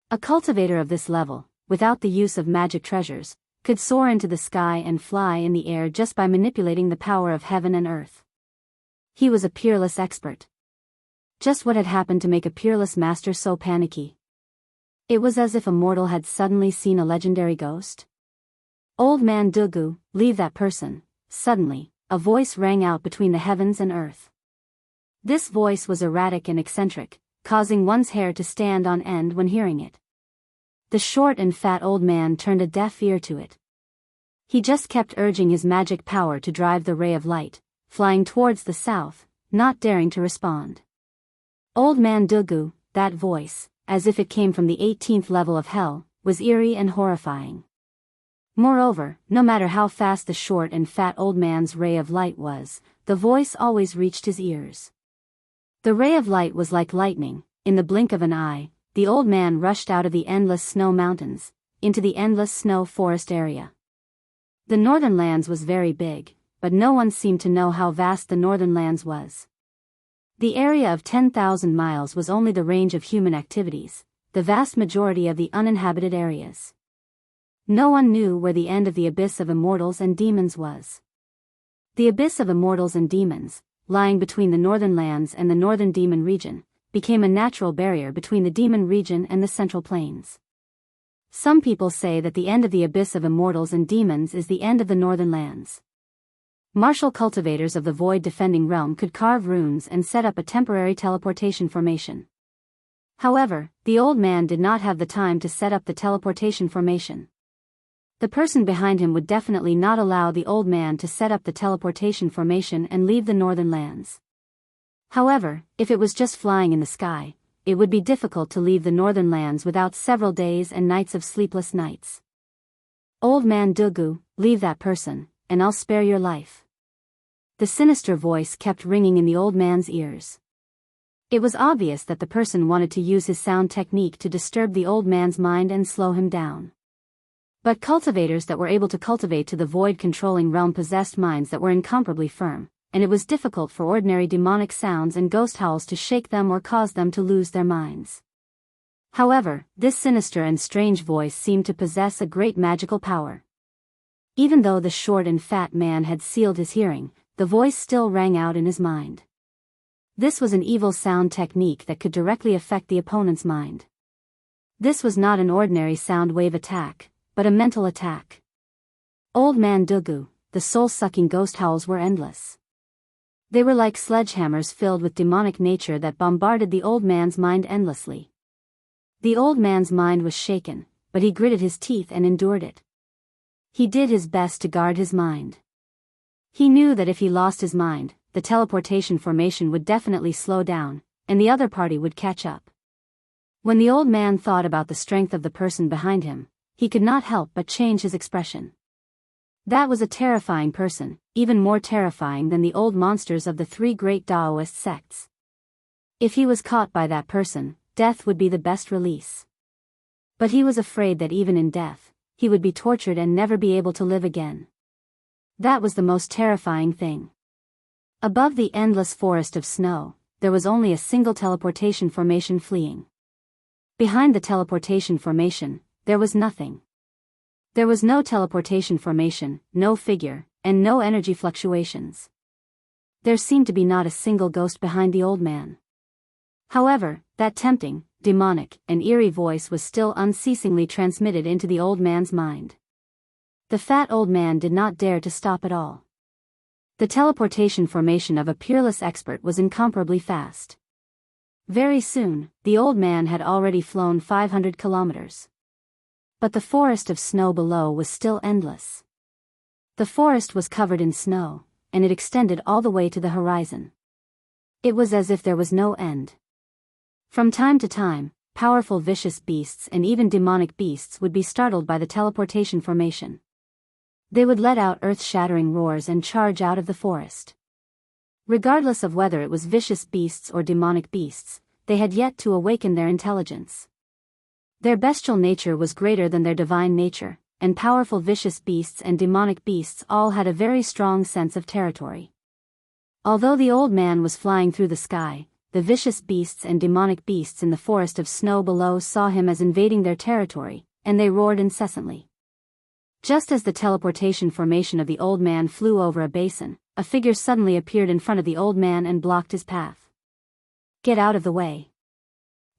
S1: A cultivator of this level, without the use of magic treasures, could soar into the sky and fly in the air just by manipulating the power of heaven and earth. He was a peerless expert. Just what had happened to make a peerless master so panicky? It was as if a mortal had suddenly seen a legendary ghost. Old man Dugu, leave that person. Suddenly, a voice rang out between the heavens and earth. This voice was erratic and eccentric, causing one's hair to stand on end when hearing it. The short and fat old man turned a deaf ear to it. He just kept urging his magic power to drive the ray of light, flying towards the south, not daring to respond. Old man Dugu, that voice, as if it came from the 18th level of hell, was eerie and horrifying. Moreover, no matter how fast the short and fat old man's ray of light was, the voice always reached his ears. The ray of light was like lightning. In the blink of an eye, the old man rushed out of the endless snow mountains, into the endless snow forest area. The northern lands was very big, but no one seemed to know how vast the northern lands was. The area of 10,000 miles was only the range of human activities, the vast majority of the uninhabited areas. No one knew where the end of the abyss of immortals and demons was. The abyss of immortals and demons, lying between the northern lands and the northern demon region, became a natural barrier between the demon region and the central plains. Some people say that the end of the abyss of immortals and demons is the end of the northern lands. Martial cultivators of the void defending realm could carve runes and set up a temporary teleportation formation. However, the old man did not have the time to set up the teleportation formation. The person behind him would definitely not allow the old man to set up the teleportation formation and leave the northern lands. However, if it was just flying in the sky, it would be difficult to leave the northern lands without several days and nights of sleepless nights. Old man Dugu, leave that person, and I'll spare your life. The sinister voice kept ringing in the old man's ears. It was obvious that the person wanted to use his sound technique to disturb the old man's mind and slow him down. But cultivators that were able to cultivate to the void-controlling realm possessed minds that were incomparably firm, and it was difficult for ordinary demonic sounds and ghost howls to shake them or cause them to lose their minds. However, this sinister and strange voice seemed to possess a great magical power. Even though the short and fat man had sealed his hearing, the voice still rang out in his mind. This was an evil sound technique that could directly affect the opponent's mind. This was not an ordinary sound wave attack, but a mental attack. Old man Dugu, the soul-sucking ghost howls were endless. They were like sledgehammers filled with demonic nature that bombarded the old man's mind endlessly. The old man's mind was shaken, but he gritted his teeth and endured it. He did his best to guard his mind. He knew that if he lost his mind, the teleportation formation would definitely slow down, and the other party would catch up. When the old man thought about the strength of the person behind him, he could not help but change his expression. That was a terrifying person, even more terrifying than the old monsters of the three great Daoist sects. If he was caught by that person, death would be the best release. But he was afraid that even in death, he would be tortured and never be able to live again. That was the most terrifying thing. Above the endless forest of snow, there was only a single teleportation formation fleeing. Behind the teleportation formation, there was nothing. There was no teleportation formation, no figure, and no energy fluctuations. There seemed to be not a single ghost behind the old man. However, that tempting, demonic, and eerie voice was still unceasingly transmitted into the old man's mind. The fat old man did not dare to stop at all. The teleportation formation of a peerless expert was incomparably fast. Very soon, the old man had already flown 500 kilometers. But the forest of snow below was still endless. The forest was covered in snow, and it extended all the way to the horizon. It was as if there was no end. From time to time, powerful vicious beasts and even demonic beasts would be startled by the teleportation formation. They would let out earth-shattering roars and charge out of the forest. Regardless of whether it was vicious beasts or demonic beasts, they had yet to awaken their intelligence. Their bestial nature was greater than their divine nature, and powerful vicious beasts and demonic beasts all had a very strong sense of territory. Although the old man was flying through the sky, the vicious beasts and demonic beasts in the forest of snow below saw him as invading their territory, and they roared incessantly. Just as the teleportation formation of the old man flew over a basin, a figure suddenly appeared in front of the old man and blocked his path. "Get out of the way!"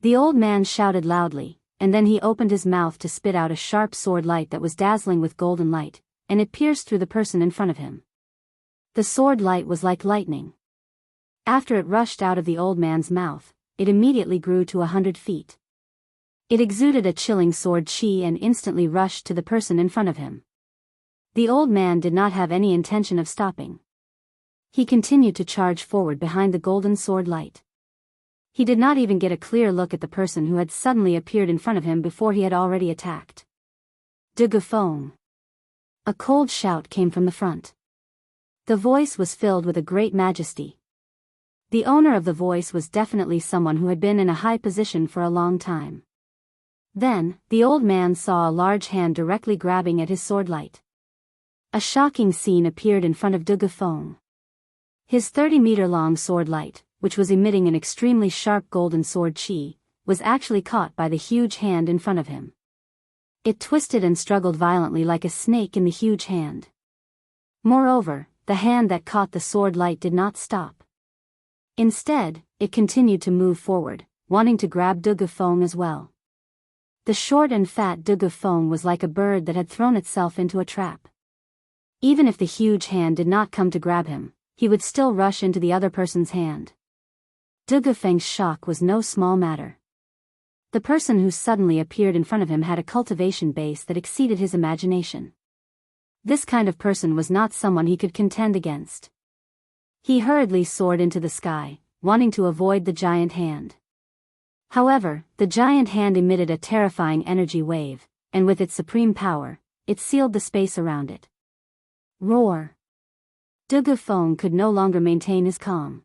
S1: The old man shouted loudly, and then he opened his mouth to spit out a sharp sword light that was dazzling with golden light, and it pierced through the person in front of him. The sword light was like lightning. After it rushed out of the old man's mouth, it immediately grew to 100 feet. It exuded a chilling sword chi and instantly rushed to the person in front of him. The old man did not have any intention of stopping. He continued to charge forward behind the golden sword light. He did not even get a clear look at the person who had suddenly appeared in front of him before he had already attacked. "De Guffong!" A cold shout came from the front. The voice was filled with a great majesty. The owner of the voice was definitely someone who had been in a high position for a long time. Then, the old man saw a large hand directly grabbing at his sword light. A shocking scene appeared in front of De Guffong. His 30-meter-long sword light, which was emitting an extremely sharp golden sword chi, was actually caught by the huge hand in front of him. It twisted and struggled violently like a snake in the huge hand. Moreover, the hand that caught the sword light did not stop. Instead, it continued to move forward, wanting to grab De Guffong as well. The short and fat De Guffong was like a bird that had thrown itself into a trap. Even if the huge hand did not come to grab him, he would still rush into the other person's hand. De Guffong's shock was no small matter. The person who suddenly appeared in front of him had a cultivation base that exceeded his imagination. This kind of person was not someone he could contend against. He hurriedly soared into the sky, wanting to avoid the giant hand. However, the giant hand emitted a terrifying energy wave, and with its supreme power, it sealed the space around it. Roar! De Guffong could no longer maintain his calm.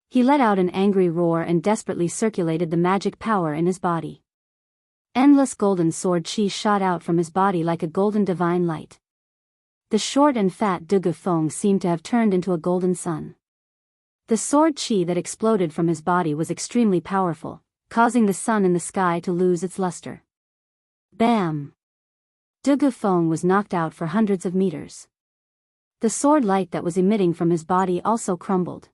S1: He let out an angry roar and desperately circulated the magic power in his body. Endless golden sword chi shot out from his body like a golden divine light. The short and fat De Guffong seemed to have turned into a golden sun. The sword chi that exploded from his body was extremely powerful, causing the sun in the sky to lose its luster. Bam! De Guffong was knocked out for hundreds of meters. The sword light that was emitting from his body also crumbled.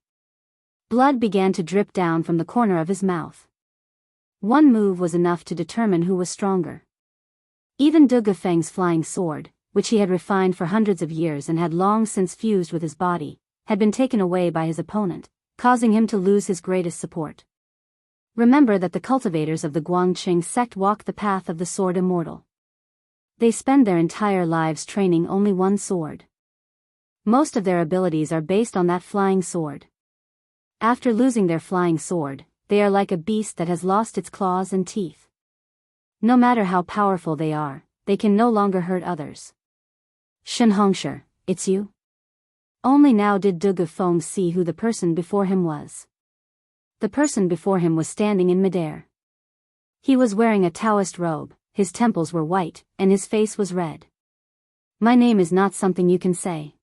S1: Blood began to drip down from the corner of his mouth. One move was enough to determine who was stronger. Even De Guffong's flying sword, which he had refined for hundreds of years and had long since fused with his body, had been taken away by his opponent, causing him to lose his greatest support. Remember that the cultivators of the Guangqing sect walk the path of the sword immortal. They spend their entire lives training only one sword. Most of their abilities are based on that flying sword. After losing their flying sword, they are like a beast that has lost its claws and teeth. No matter how powerful they are, they can no longer hurt others. Xianxia, it's you? Only now did Du Gufeng see who the person before him was. The person before him was standing in midair. He was wearing a Daoist robe, his temples were white, and his face was red. My name is not something you can say.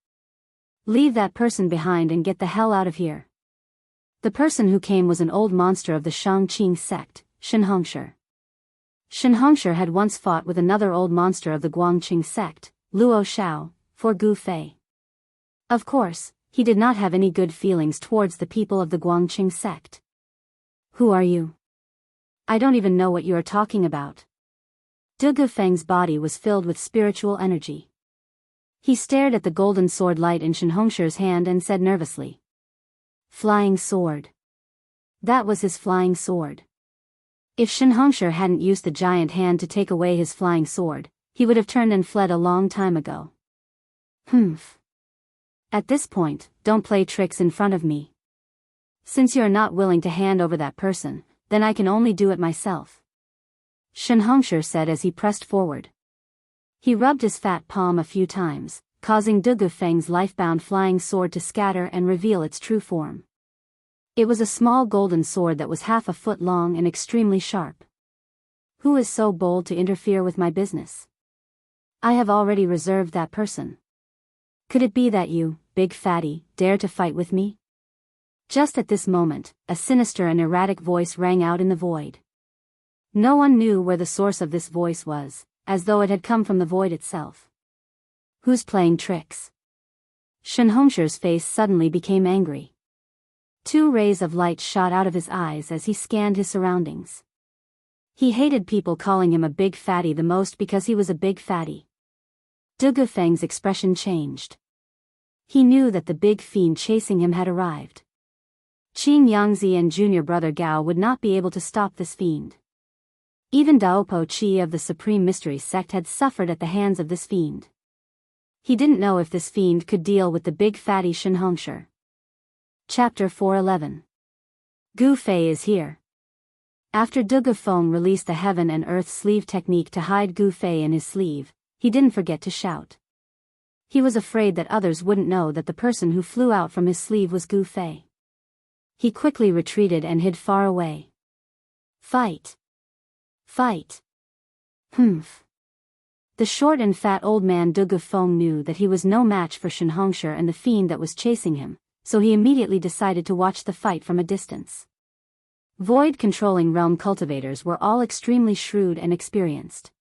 S1: Leave that person behind and get the hell out of here. The person who came was an old monster of the Shangqing sect, Xianxia. Xianxia had once fought with another old monster of the Guangqing sect, Luo Xiao, for Gu Fei. Of course, he did not have any good feelings towards the people of the Guangqing sect. Who are you? I don't even know what you are talking about. Du Gufeng's body was filled with spiritual energy. He stared at the golden sword light in Xianxia's hand and said nervously. Flying sword. That was his flying sword. If Xianxia hadn't used the giant hand to take away his flying sword, he would have turned and fled a long time ago. Humph. At this point, don't play tricks in front of me. Since you are not willing to hand over that person, then I can only do it myself. Xianxia said as he pressed forward. He rubbed his fat palm a few times, causing Du Gufeng's life-bound flying sword to scatter and reveal its true form. It was a small golden sword that was half a foot long and extremely sharp. Who is so bold to interfere with my business? I have already reserved that person. Could it be that you, big fatty, dare to fight with me? Just at this moment, a sinister and erratic voice rang out in the void. No one knew where the source of this voice was, as though it had come from the void itself. Who's playing tricks? Xianxia's face suddenly became angry. Two rays of light shot out of his eyes as he scanned his surroundings. He hated people calling him a big fatty the most because he was a big fatty. Du Gufeng's expression changed. He knew that the big fiend chasing him had arrived. Jianghu and junior brother Gao would not be able to stop this fiend. Even Daopo Chi of the Supreme Mystery sect had suffered at the hands of this fiend. He didn't know if this fiend could deal with the big fatty Xianxia. Chapter 411. Gu Fei is here. After Du Gufeng released the heaven and earth sleeve technique to hide Gu Fei in his sleeve, he didn't forget to shout. He was afraid that others wouldn't know that the person who flew out from his sleeve was Gu Fei. He quickly retreated and hid far away. Fight! Fight! Humph! The short and fat old man Du Gufeng knew that he was no match for Xianxia and the fiend that was chasing him, so he immediately decided to watch the fight from a distance. Void-controlling realm cultivators were all extremely shrewd and experienced.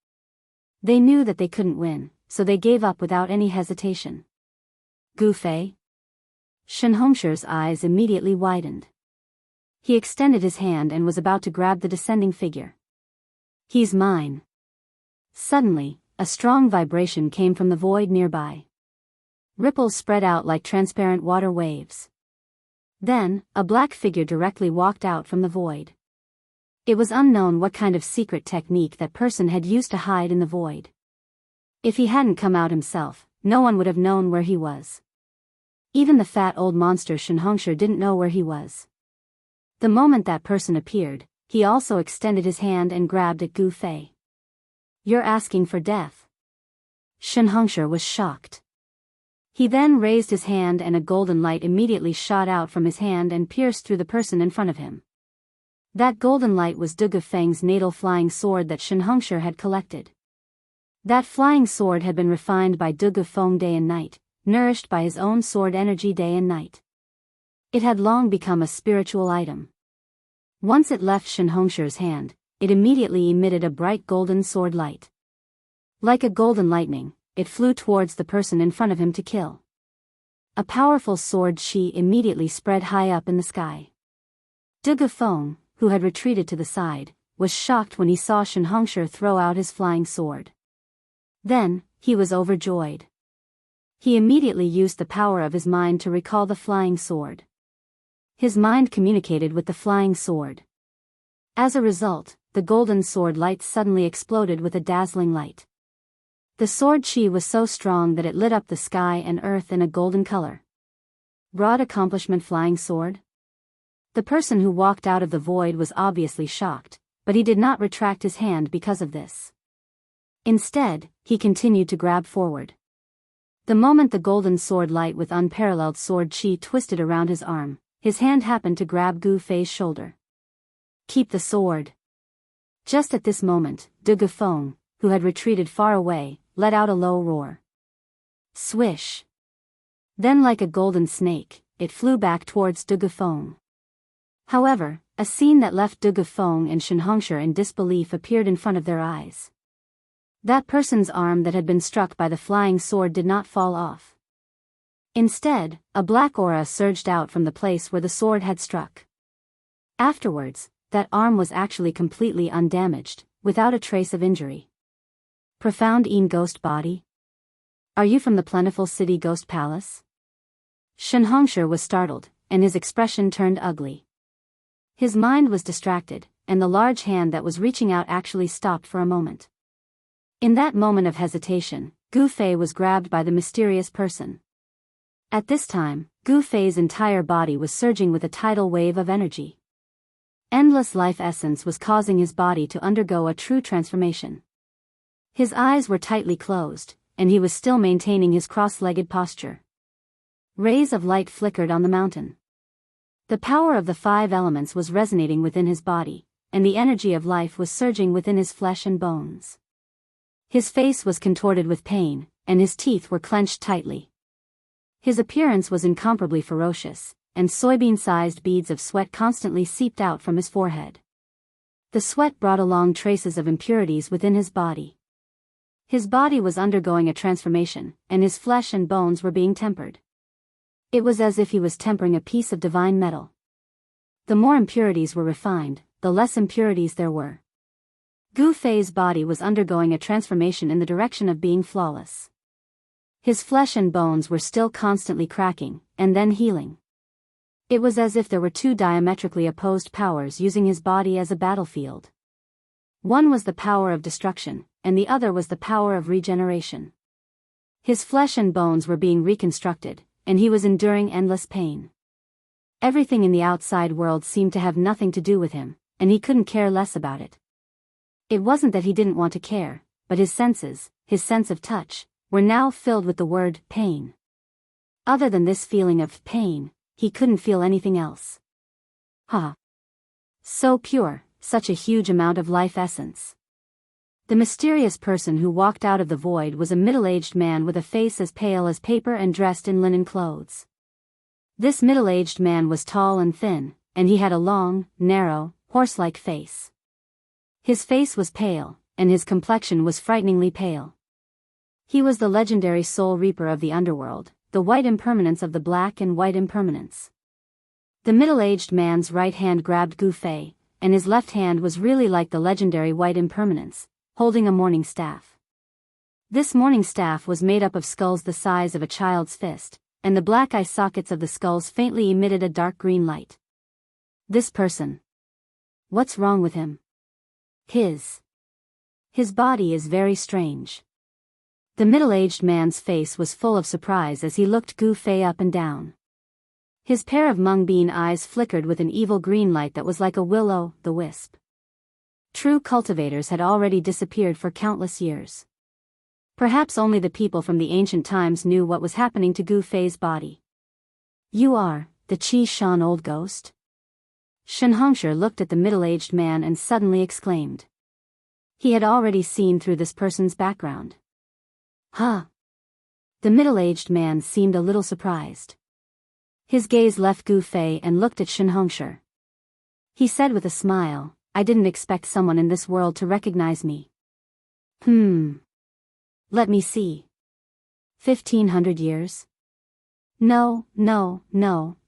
S1: They knew that they couldn't win, so they gave up without any hesitation. Gu Fei? Xianxia's eyes immediately widened. He extended his hand and was about to grab the descending figure. He's mine. Suddenly, a strong vibration came from the void nearby. Ripples spread out like transparent water waves. Then, a black figure directly walked out from the void. It was unknown what kind of secret technique that person had used to hide in the void. If he hadn't come out himself, no one would have known where he was. Even the fat old monster Xianxia didn't know where he was. The moment that person appeared, he also extended his hand and grabbed at Gu Fei. You're asking for death. Xianxia was shocked. He then raised his hand and a golden light immediately shot out from his hand and pierced through the person in front of him. That golden light was Du Gufeng's natal flying sword that Xianxia had collected. That flying sword had been refined by Du Gufeng day and night, nourished by his own sword energy day and night. It had long become a spiritual item. Once it left Xianxia's hand, it immediately emitted a bright golden sword light. Like a golden lightning, it flew towards the person in front of him to kill. A powerful sword chi immediately spread high up in the sky. Du Gufeng, who had retreated to the side, was shocked when he saw Xianxia throw out his flying sword. Then, he was overjoyed. He immediately used the power of his mind to recall the flying sword. His mind communicated with the flying sword. As a result, the golden sword light suddenly exploded with a dazzling light. The sword chi was so strong that it lit up the sky and earth in a golden color. Broad accomplishment flying sword? The person who walked out of the void was obviously shocked, but he did not retract his hand because of this. Instead, he continued to grab forward. The moment the golden sword light with unparalleled sword chi twisted around his arm, his hand happened to grab Gu Fei's shoulder. Keep the sword. Just at this moment, De Gufeng, who had retreated far away, let out a low roar. Swish. Then like a golden snake, it flew back towards De Gufeng. However, a scene that left De Gufeng and Xianxia in disbelief appeared in front of their eyes. That person's arm that had been struck by the flying sword did not fall off. Instead, a black aura surged out from the place where the sword had struck. Afterwards, that arm was actually completely undamaged, without a trace of injury. Profound Een ghost body? Are you from the plentiful city ghost palace? Xianxia was startled, and his expression turned ugly. His mind was distracted, and the large hand that was reaching out actually stopped for a moment. In that moment of hesitation, Gu Fei was grabbed by the mysterious person. At this time, Gu Fei's entire body was surging with a tidal wave of energy. Endless life essence was causing his body to undergo a true transformation. His eyes were tightly closed, and he was still maintaining his cross-legged posture. Rays of light flickered on the mountain. The power of the 5 elements was resonating within his body, and the energy of life was surging within his flesh and bones. His face was contorted with pain, and his teeth were clenched tightly. His appearance was incomparably ferocious, and soybean-sized beads of sweat constantly seeped out from his forehead. The sweat brought along traces of impurities within his body. His body was undergoing a transformation, and his flesh and bones were being tempered. It was as if he was tempering a piece of divine metal. The more impurities were refined, the less impurities there were. Gu Fei's body was undergoing a transformation in the direction of being flawless. His flesh and bones were still constantly cracking, and then healing. It was as if there were 2 diametrically opposed powers using his body as a battlefield. One was the power of destruction, and the other was the power of regeneration. His flesh and bones were being reconstructed, and he was enduring endless pain. Everything in the outside world seemed to have nothing to do with him, and he couldn't care less about it. It wasn't that he didn't want to care, but his senses, his sense of touch, were now filled with the word pain. Other than this feeling of pain, he couldn't feel anything else. So pure, such a huge amount of life essence. The mysterious person who walked out of the void was a middle-aged man with a face as pale as paper and dressed in linen clothes. This middle-aged man was tall and thin, and he had a long, narrow, horse-like face. His face was pale, and his complexion was frighteningly pale. He was the legendary soul reaper of the underworld, the white impermanence of the black and white impermanence. The middle-aged man's right hand grabbed Gu Fei, and his left hand was really like the legendary white impermanence, holding a morning staff. This morning staff was made up of skulls the size of a child's fist, and the black eye sockets of the skulls faintly emitted a dark green light. This person. What's wrong with him? His body is very strange. The middle-aged man's face was full of surprise as he looked Gu Fei up and down. His pair of mung bean eyes flickered with an evil green light that was like a will-o'-the-wisp. True cultivators had already disappeared for countless years. Perhaps only the people from the ancient times knew what was happening to Gu Fei's body. You are the Qi Shan old ghost? Xianxia looked at the middle-aged man and suddenly exclaimed. He had already seen through this person's background. The middle-aged man seemed a little surprised. His gaze left Gu Fei and looked at Xianxia. He said with a smile, I didn't expect someone in this world to recognize me. Let me see. 1,500 years? No,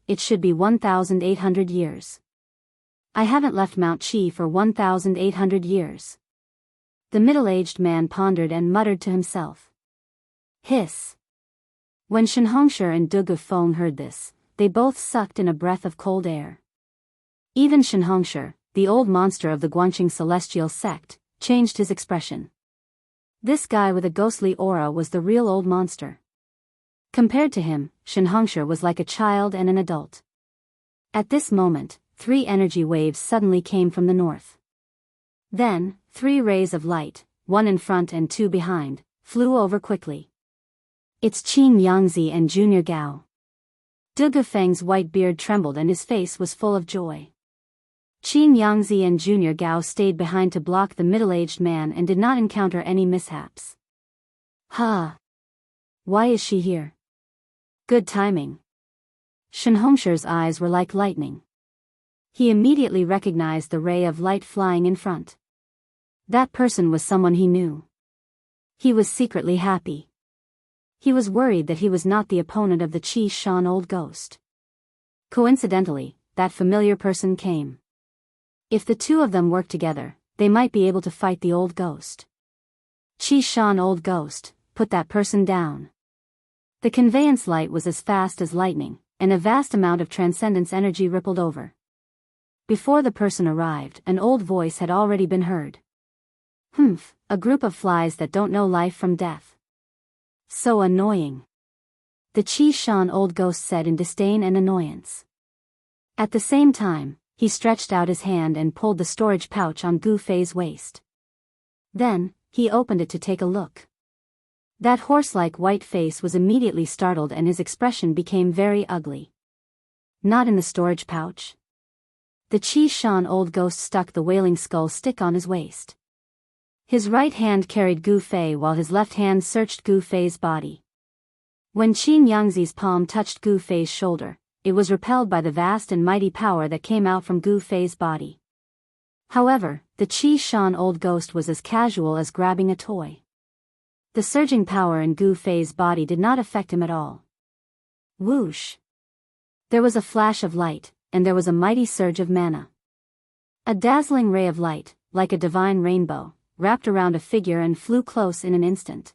S1: it should be 1,800 years. I haven't left Mount Qi for 1,800 years. The middle-aged man pondered and muttered to himself. Hiss. When Xianxia and Dugufeng heard this, they both sucked in a breath of cold air. Even Xianxia, the old monster of the Guangqing celestial sect, changed his expression. This guy with a ghostly aura was the real old monster. Compared to him, Xianxia was like a child and an adult. At this moment, 3 energy waves suddenly came from the north. Then, 3 rays of light, 1 in front and 2 behind, flew over quickly. It's Qin Yangzi and Junior Gao. Dugufeng's white beard trembled and his face was full of joy. Qin Yangzi and Junior Gao stayed behind to block the middle-aged man and did not encounter any mishaps. Why is she here? Good timing. Xianxia's eyes were like lightning. He immediately recognized the ray of light flying in front. That person was someone he knew. He was secretly happy. He was worried that he was not the opponent of the Qi Shan old ghost. Coincidentally, that familiar person came. If the two of them worked together, they might be able to fight the old ghost. Qi Shan old ghost, put that person down. The conveyance light was as fast as lightning, and a vast amount of transcendence energy rippled over. Before the person arrived, an old voice had already been heard. A group of flies that don't know life from death. So annoying. The Qi Shan old ghost said in disdain and annoyance. At the same time, he stretched out his hand and pulled the storage pouch on Gu Fei's waist. Then, he opened it to take a look. That horse-like white face was immediately startled and his expression became very ugly. Not in the storage pouch. The Qi Shan old ghost stuck the wailing skull stick on his waist. His right hand carried Gu Fei while his left hand searched Gu Fei's body. When Qin Yangzi's palm touched Gu Fei's shoulder, it was repelled by the vast and mighty power that came out from Gu Fei's body. However, the Qi Shan old ghost was as casual as grabbing a toy. The surging power in Gu Fei's body did not affect him at all. Whoosh! There was a flash of light, and there was a mighty surge of mana. A dazzling ray of light, like a divine rainbow, wrapped around a figure and flew close in an instant.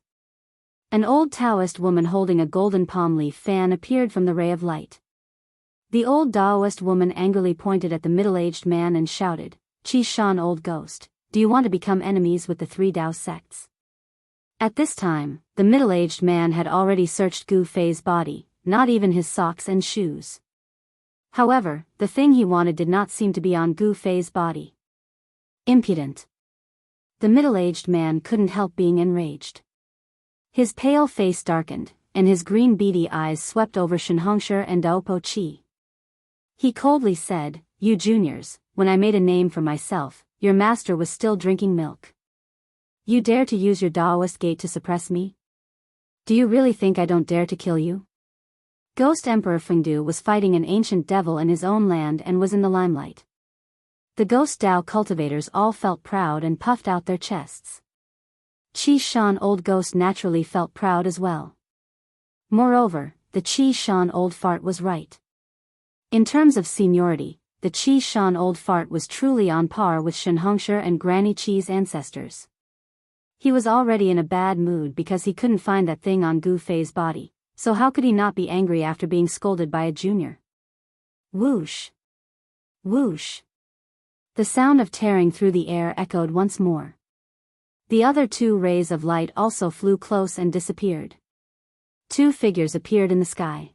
S1: An old Daoist woman holding a golden palm leaf fan appeared from the ray of light. The old Daoist woman angrily pointed at the middle-aged man and shouted, "Qi Shan old ghost, do you want to become enemies with the 3 Dao sects?" At this time, the middle-aged man had already searched Gu Fei's body, not even his socks and shoes. However, the thing he wanted did not seem to be on Gu Fei's body. Impudent. The middle-aged man couldn't help being enraged. His pale face darkened, and his green beady eyes swept over Xianxia and Daopo Qi. He coldly said, "You juniors, when I made a name for myself, your master was still drinking milk. You dare to use your Daoist gate to suppress me? Do you really think I don't dare to kill you?" Ghost Emperor Fengdu was fighting an ancient devil in his own land and was in the limelight. The Ghost Dao cultivators all felt proud and puffed out their chests. Qi Shan old ghost naturally felt proud as well. Moreover, the Qi Shan old fart was right. In terms of seniority, the Qi Shan old fart was truly on par with Xianxia and Granny Qi's ancestors. He was already in a bad mood because he couldn't find that thing on Gu Fei's body, so how could he not be angry after being scolded by a junior? Whoosh! Whoosh! The sound of tearing through the air echoed once more. The other 2 rays of light also flew close and disappeared. 2 figures appeared in the sky.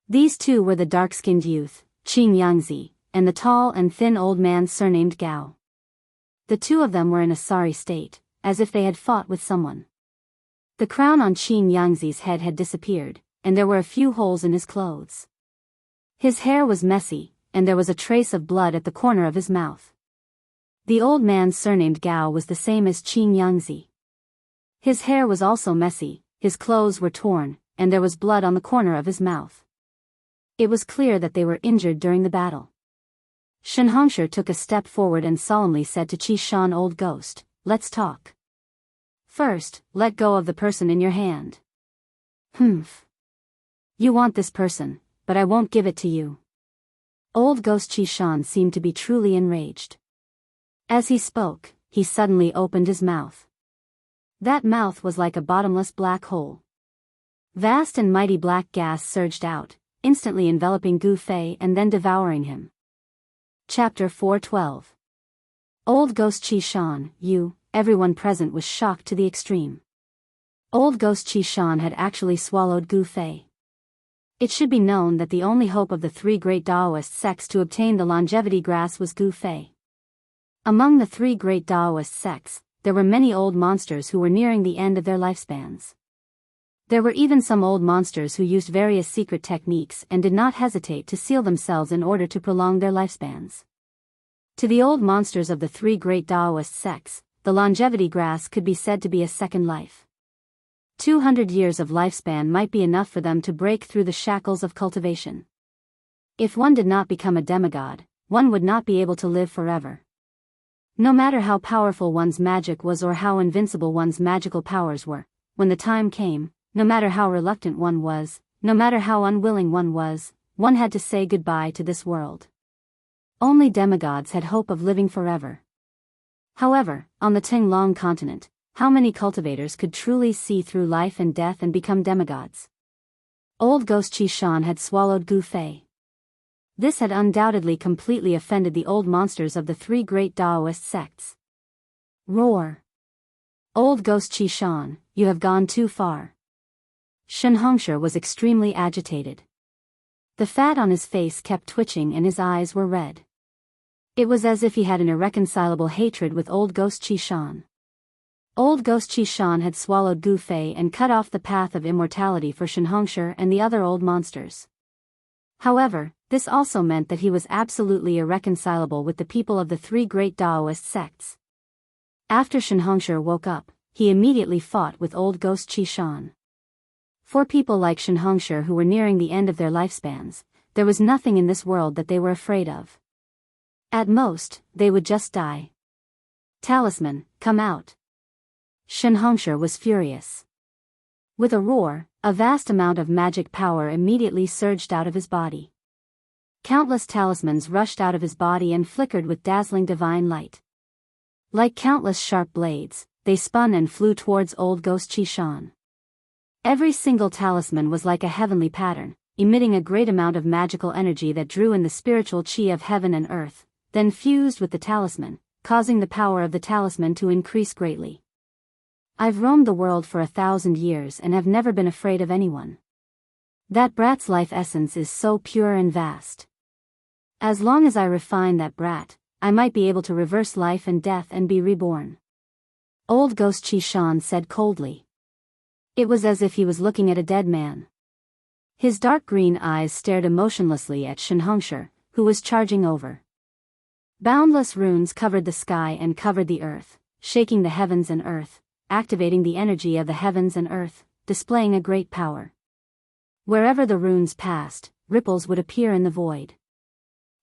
S1: These 2 were the dark-skinned youth, Qin Yangzi, and the tall and thin old man surnamed Gao. The 2 of them were in a sorry state, as if they had fought with someone. The crown on Qin Yangzi's head had disappeared, and there were a few holes in his clothes. His hair was messy, and there was a trace of blood at the corner of his mouth. The old man surnamed Gao was the same as Qin Yangzi. His hair was also messy, his clothes were torn, and there was blood on the corner of his mouth. It was clear that they were injured during the battle. Xianxia took a step forward and solemnly said to Qi Shan old ghost, "Let's talk. First, let go of the person in your hand." You want this person, but I won't give it to you." Old ghost Qi Shan seemed to be truly enraged. As he spoke, he suddenly opened his mouth. That mouth was like a bottomless black hole. Vast and mighty black gas surged out, instantly enveloping Gu Fei and then devouring him. Chapter 412. Old Ghost Qi Shan, everyone present was shocked to the extreme. Old Ghost Qi Shan had actually swallowed Gu Fei. It should be known that the only hope of the three great Daoist sects to obtain the longevity grass was Gu Fei. Among the three great Daoist sects, there were many old monsters who were nearing the end of their lifespans. There were even some old monsters who used various secret techniques and did not hesitate to seal themselves in order to prolong their lifespans. To the old monsters of the three great Daoist sects, the longevity grass could be said to be a second life. 200 years of lifespan might be enough for them to break through the shackles of cultivation. If one did not become a demigod, one would not be able to live forever. No matter how powerful one's magic was or how invincible one's magical powers were, when the time came, no matter how reluctant one was, no matter how unwilling one was, one had to say goodbye to this world. Only demigods had hope of living forever. However, on the Tinglong continent, how many cultivators could truly see through life and death and become demigods? Old Ghost Qi Shan had swallowed Gu Fei. This had undoubtedly completely offended the old monsters of the three great Daoist sects. Roar! Old Ghost Qi Shan, you have gone too far. Xianxia was extremely agitated. The fat on his face kept twitching and his eyes were red. It was as if he had an irreconcilable hatred with Old Ghost Qi Shan. Old Ghost Qi Shan had swallowed Gu Fei and cut off the path of immortality for Xianxia and the other old monsters. However, this also meant that he was absolutely irreconcilable with the people of the three great Daoist sects. After Xianxia woke up, he immediately fought with Old Ghost Qi Shan. For people like Xianxia who were nearing the end of their lifespans, there was nothing in this world that they were afraid of. At most, they would just die. Talisman, come out. Xianxia was furious. With a roar, a vast amount of magic power immediately surged out of his body. Countless talismans rushed out of his body and flickered with dazzling divine light. Like countless sharp blades, they spun and flew towards Old Ghost Qi Shan. Every single talisman was like a heavenly pattern, emitting a great amount of magical energy that drew in the spiritual qi of heaven and earth, then fused with the talisman, causing the power of the talisman to increase greatly. I've roamed the world for 1,000 years and have never been afraid of anyone. That brat's life essence is so pure and vast. As long as I refine that brat, I might be able to reverse life and death and be reborn. Old Ghost Qi Shan said coldly. It was as if he was looking at a dead man. His dark green eyes stared emotionlessly at Xianxia, who was charging over. Boundless runes covered the sky and covered the earth, shaking the heavens and earth, activating the energy of the heavens and earth, displaying a great power. Wherever the runes passed, ripples would appear in the void.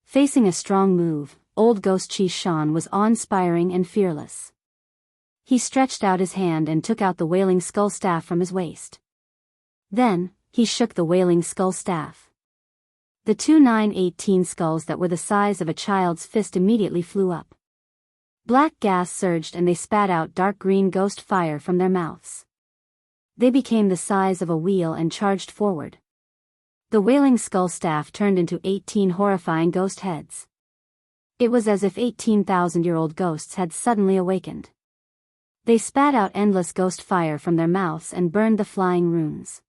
S1: Facing a strong move, Old Ghost Qi Shan was awe-inspiring and fearless. He stretched out his hand and took out the Wailing Skull Staff from his waist. Then, he shook the Wailing Skull Staff. The 2 skulls that were the size of a child's fist immediately flew up. Black gas surged and they spat out dark green ghost fire from their mouths. They became the size of a wheel and charged forward. The Wailing Skull Staff turned into 18 horrifying ghost heads. It was as if 18,000-year-old ghosts had suddenly awakened. They spat out endless ghost fire from their mouths and burned the flying runes.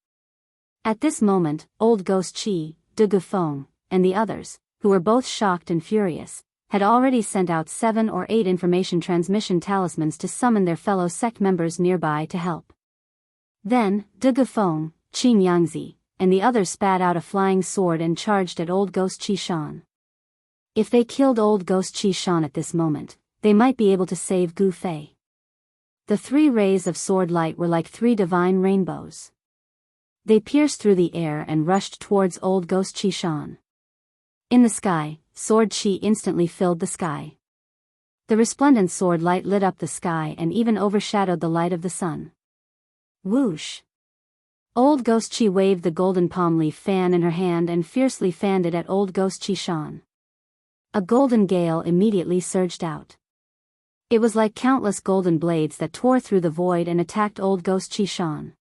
S1: At this moment, Old Ghost Qi, De Gufeng, and the others, who were both shocked and furious, had already sent out 7 or 8 information transmission talismans to summon their fellow sect members nearby to help. Then, De Gufeng, Qin Yangzi, and the others spat out a flying sword and charged at Old Ghost Qi Shan. If they killed Old Ghost Qi Shan at this moment, they might be able to save Gu Fei. The 3 rays of sword light were like 3 divine rainbows. They pierced through the air and rushed towards Old Ghost Qi Shan. In the sky, sword qi instantly filled the sky. The resplendent sword light lit up the sky and even overshadowed the light of the sun. Whoosh! Old Ghost Qi waved the golden palm leaf fan in her hand and fiercely fanned it at Old Ghost Qi Shan. A golden gale immediately surged out. It was like countless golden blades that tore through the void and attacked Old Ghost Qi Shan.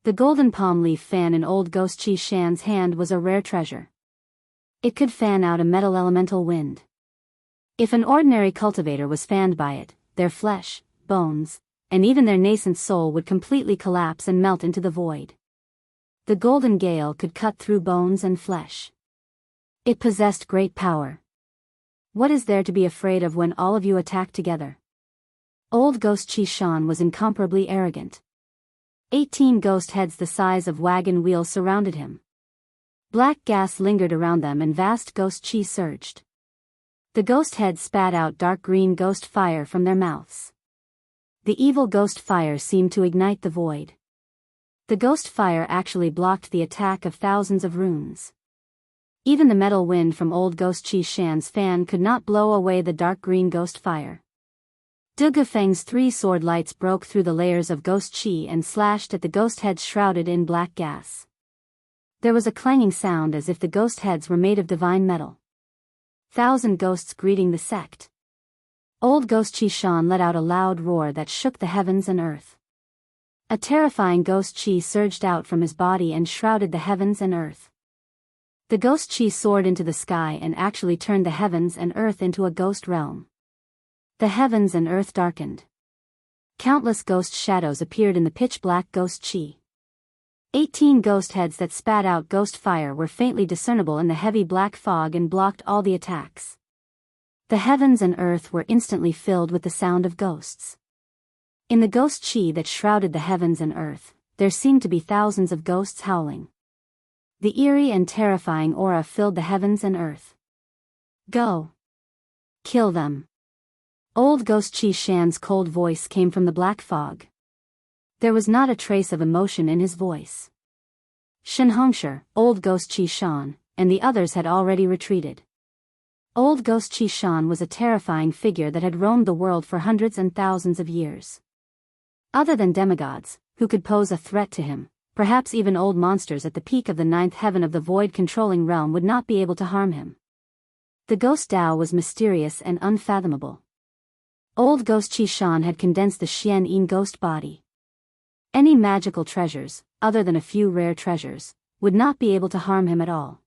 S1: The golden palm leaf fan in old Ghost Qi Shan's hand was a rare treasure. It could fan out a metal elemental wind. If an ordinary cultivator was fanned by it, their flesh, bones, and even their nascent soul would completely collapse and melt into the void. The golden gale could cut through bones and flesh. It possessed great power. What is there to be afraid of when all of you attack together? Old Ghost Qi Shan was incomparably arrogant. 18 ghost heads the size of wagon wheels surrounded him. Black gas lingered around them and vast ghost chi surged. The ghost heads spat out dark green ghost fire from their mouths. The evil ghost fire seemed to ignite the void. The ghost fire actually blocked the attack of thousands of runes. Even the metal wind from old Ghost Qi Shan's fan could not blow away the dark green ghost fire. Du Gufeng's 3 sword lights broke through the layers of ghost chi and slashed at the ghost heads shrouded in black gas. There was a clanging sound as if the ghost heads were made of divine metal. 1,000 ghosts greeting the sect. Old Ghost Qi Shan let out a loud roar that shook the heavens and earth. A terrifying ghost chi surged out from his body and shrouded the heavens and earth. The ghost chi soared into the sky and actually turned the heavens and earth into a ghost realm. The heavens and earth darkened. Countless ghost shadows appeared in the pitch-black ghost chi. 18 ghost heads that spat out ghost fire were faintly discernible in the heavy black fog and blocked all the attacks. The heavens and earth were instantly filled with the sound of ghosts. In the ghost chi that shrouded the heavens and earth, there seemed to be thousands of ghosts howling. The eerie and terrifying aura filled the heavens and earth. Go! Kill them! Old Ghost Qi Shan's cold voice came from the black fog. There was not a trace of emotion in his voice. Shenhongshi, Old Ghost Qi Shan, and the others had already retreated. Old Ghost Qi Shan was a terrifying figure that had roamed the world for hundreds and thousands of years. Other than demigods, who could pose a threat to him, perhaps even old monsters at the peak of the 9th heaven of the void-controlling realm would not be able to harm him. The Ghost Dao was mysterious and unfathomable. Old Ghost Qi Shan had condensed the Xian Yin ghost body. Any magical treasures, other than a few rare treasures, would not be able to harm him at all.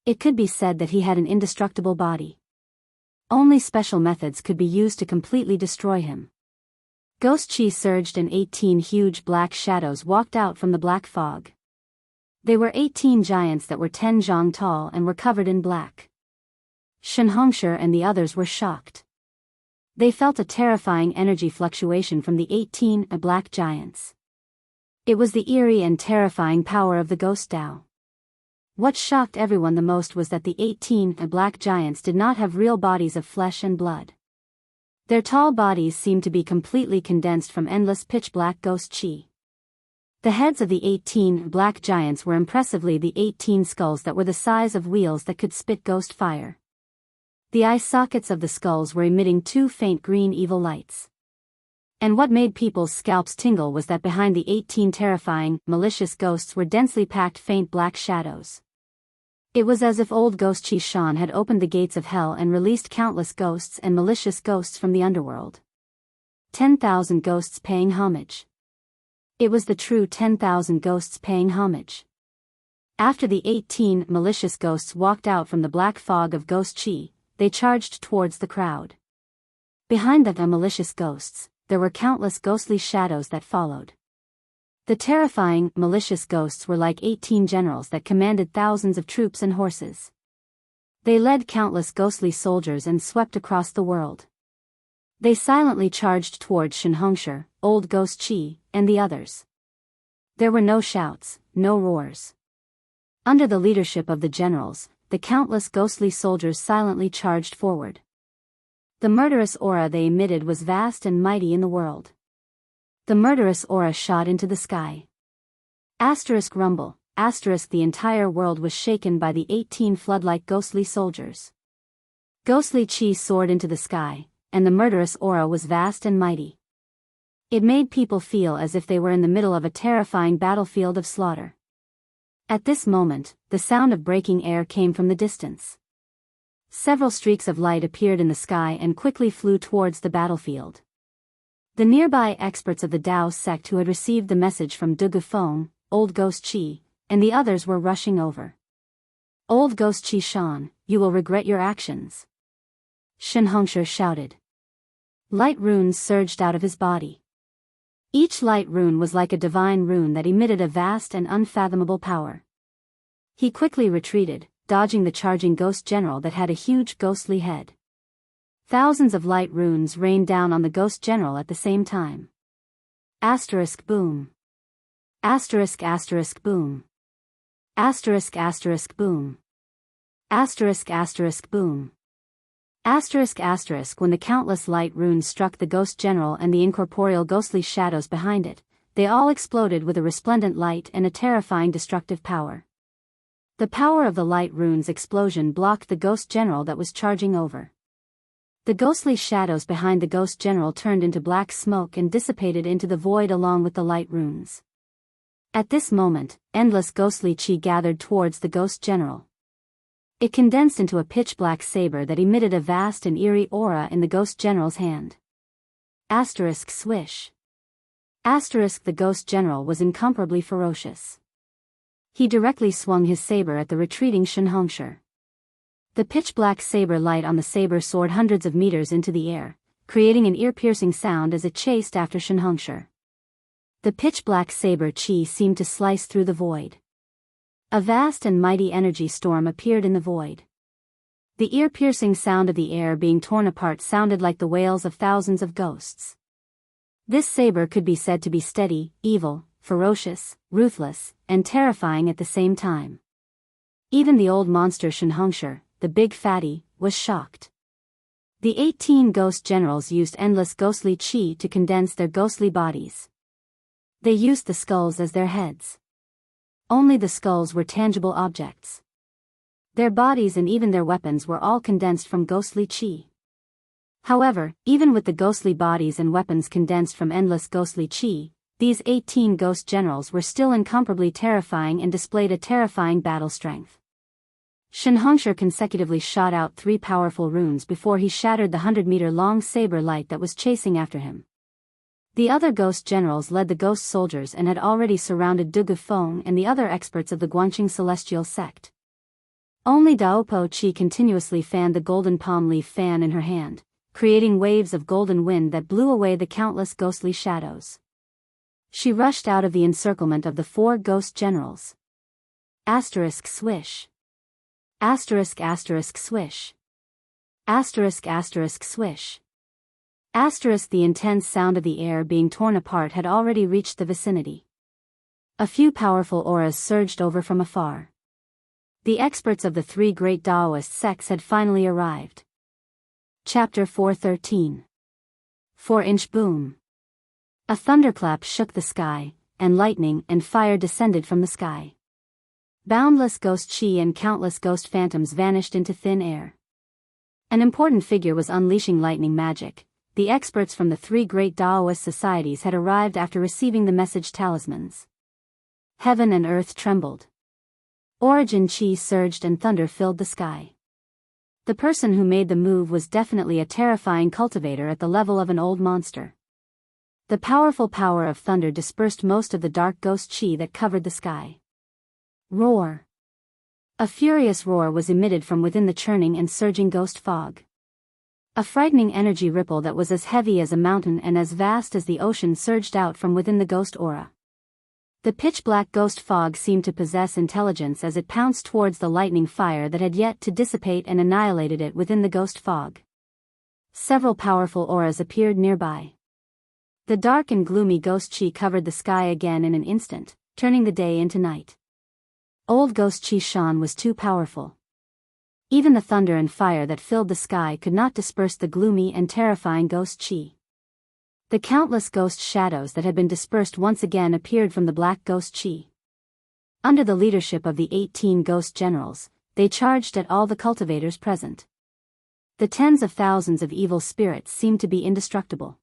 S1: It could be said that he had an indestructible body. Only special methods could be used to completely destroy him. Ghost Qi surged and 18 huge black shadows walked out from the black fog. They were 18 giants that were 10 zhang tall and were covered in black. Shenhongshi and the others were shocked. They felt a terrifying energy fluctuation from the 18 black giants. It was the eerie and terrifying power of the Ghost Dao. What shocked everyone the most was that the 18 black giants did not have real bodies of flesh and blood. Their tall bodies seemed to be completely condensed from endless pitch-black ghost chi. The heads of the 18 black giants were impressively the 18 skulls that were the size of wheels that could spit ghost fire. The eye sockets of the skulls were emitting 2 faint green evil lights. And what made people's scalps tingle was that behind the 18 terrifying, malicious ghosts were densely packed faint black shadows. It was as if Old Ghost Qi Shan had opened the gates of hell and released countless ghosts and malicious ghosts from the underworld. 10,000 ghosts paying homage. It was the true 10,000 ghosts paying homage. After the 18 malicious ghosts walked out from the black fog of Ghost Qi, they charged towards the crowd. Behind the malicious ghosts, there were countless ghostly shadows that followed. The terrifying, malicious ghosts were like 18 generals that commanded thousands of troops and horses. They led countless ghostly soldiers and swept across the world. They silently charged towards Shenhongshi, Old Ghost Qi, and the others. There were no shouts, no roars. Under the leadership of the generals, the countless ghostly soldiers silently charged forward. The murderous aura they emitted was vast and mighty in the world. The murderous aura shot into the sky. Asterisk rumble, asterisk the entire world was shaken by the 18 flood-like ghostly soldiers. Ghostly chi soared into the sky, and the murderous aura was vast and mighty. It made people feel as if they were in the middle of a terrifying battlefield of slaughter. At this moment, the sound of breaking air came from the distance. Several streaks of light appeared in the sky and quickly flew towards the battlefield. The nearby experts of the Dao sect who had received the message from Dugu Feng, Old Ghost Qi, and the others were rushing over. Old Ghost Qi Shan, you will regret your actions. Xianxia shouted. Light runes surged out of his body. Each light rune was like a divine rune that emitted a vast and unfathomable power. He quickly retreated, dodging the charging ghost general that had a huge ghostly head. Thousands of light runes rained down on the ghost general at the same time. Asterisk boom. Asterisk asterisk boom. Asterisk asterisk boom. Asterisk asterisk boom. Asterisk asterisk when the countless light runes struck the ghost general and the incorporeal ghostly shadows behind it, they all exploded with a resplendent light and a terrifying destructive power. The power of the light runes' explosion blocked the ghost general that was charging over. The ghostly shadows behind the ghost general turned into black smoke and dissipated into the void along with the light runes. At this moment, endless ghostly qi gathered towards the ghost general. It condensed into a pitch-black saber that emitted a vast and eerie aura in the ghost general's hand. Asterisk swish. Asterisk the ghost general was incomparably ferocious. He directly swung his saber at the retreating Xianxia. The pitch-black saber light on the saber soared hundreds of meters into the air, creating an ear-piercing sound as it chased after Xianxia. The pitch-black saber qi seemed to slice through the void. A vast and mighty energy storm appeared in the void. The ear-piercing sound of the air being torn apart sounded like the wails of thousands of ghosts. This saber could be said to be steady, evil, ferocious, ruthless, and terrifying at the same time. Even the old monster Xianxia, the big fatty, was shocked. The 18 ghost generals used endless ghostly qi to condense their ghostly bodies. They used the skulls as their heads. Only the skulls were tangible objects. Their bodies and even their weapons were all condensed from ghostly qi. However, even with the ghostly bodies and weapons condensed from endless ghostly qi, these 18 ghost generals were still incomparably terrifying and displayed a terrifying battle strength. Xianxia consecutively shot out 3 powerful runes before he shattered the 100-meter-long saber light that was chasing after him. The other ghost generals led the ghost soldiers and had already surrounded Dugu Feng and the other experts of the Guangqing celestial sect. Only Daopo Qi continuously fanned the golden palm leaf fan in her hand, creating waves of golden wind that blew away the countless ghostly shadows. She rushed out of the encirclement of the 4 ghost generals. Asterisk swish. Asterisk asterisk swish. Asterisk asterisk swish. Asterisk the intense sound of the air being torn apart had already reached the vicinity. A few powerful auras surged over from afar. The experts of the 3 great Daoist sects had finally arrived. Chapter 413. 4-inch boom. A thunderclap shook the sky, and lightning and fire descended from the sky. Boundless ghost qi and countless ghost phantoms vanished into thin air. An important figure was unleashing lightning magic. The experts from the 3 great Daoist societies had arrived after receiving the message talismans. Heaven and earth trembled. Origin qi surged and thunder filled the sky. The person who made the move was definitely a terrifying cultivator at the level of an old monster. The powerful power of thunder dispersed most of the dark ghost qi that covered the sky. Roar. A furious roar was emitted from within the churning and surging ghost fog. A frightening energy ripple that was as heavy as a mountain and as vast as the ocean surged out from within the ghost aura. The pitch-black ghost fog seemed to possess intelligence as it pounced towards the lightning fire that had yet to dissipate and annihilated it within the ghost fog. Several powerful auras appeared nearby. The dark and gloomy ghost qi covered the sky again in an instant, turning the day into night. Old Ghost Qi Shan was too powerful. Even the thunder and fire that filled the sky could not disperse the gloomy and terrifying ghost qi. The countless ghost shadows that had been dispersed once again appeared from the black ghost qi. Under the leadership of the 18 ghost generals, they charged at all the cultivators present. The tens of thousands of evil spirits seemed to be indestructible.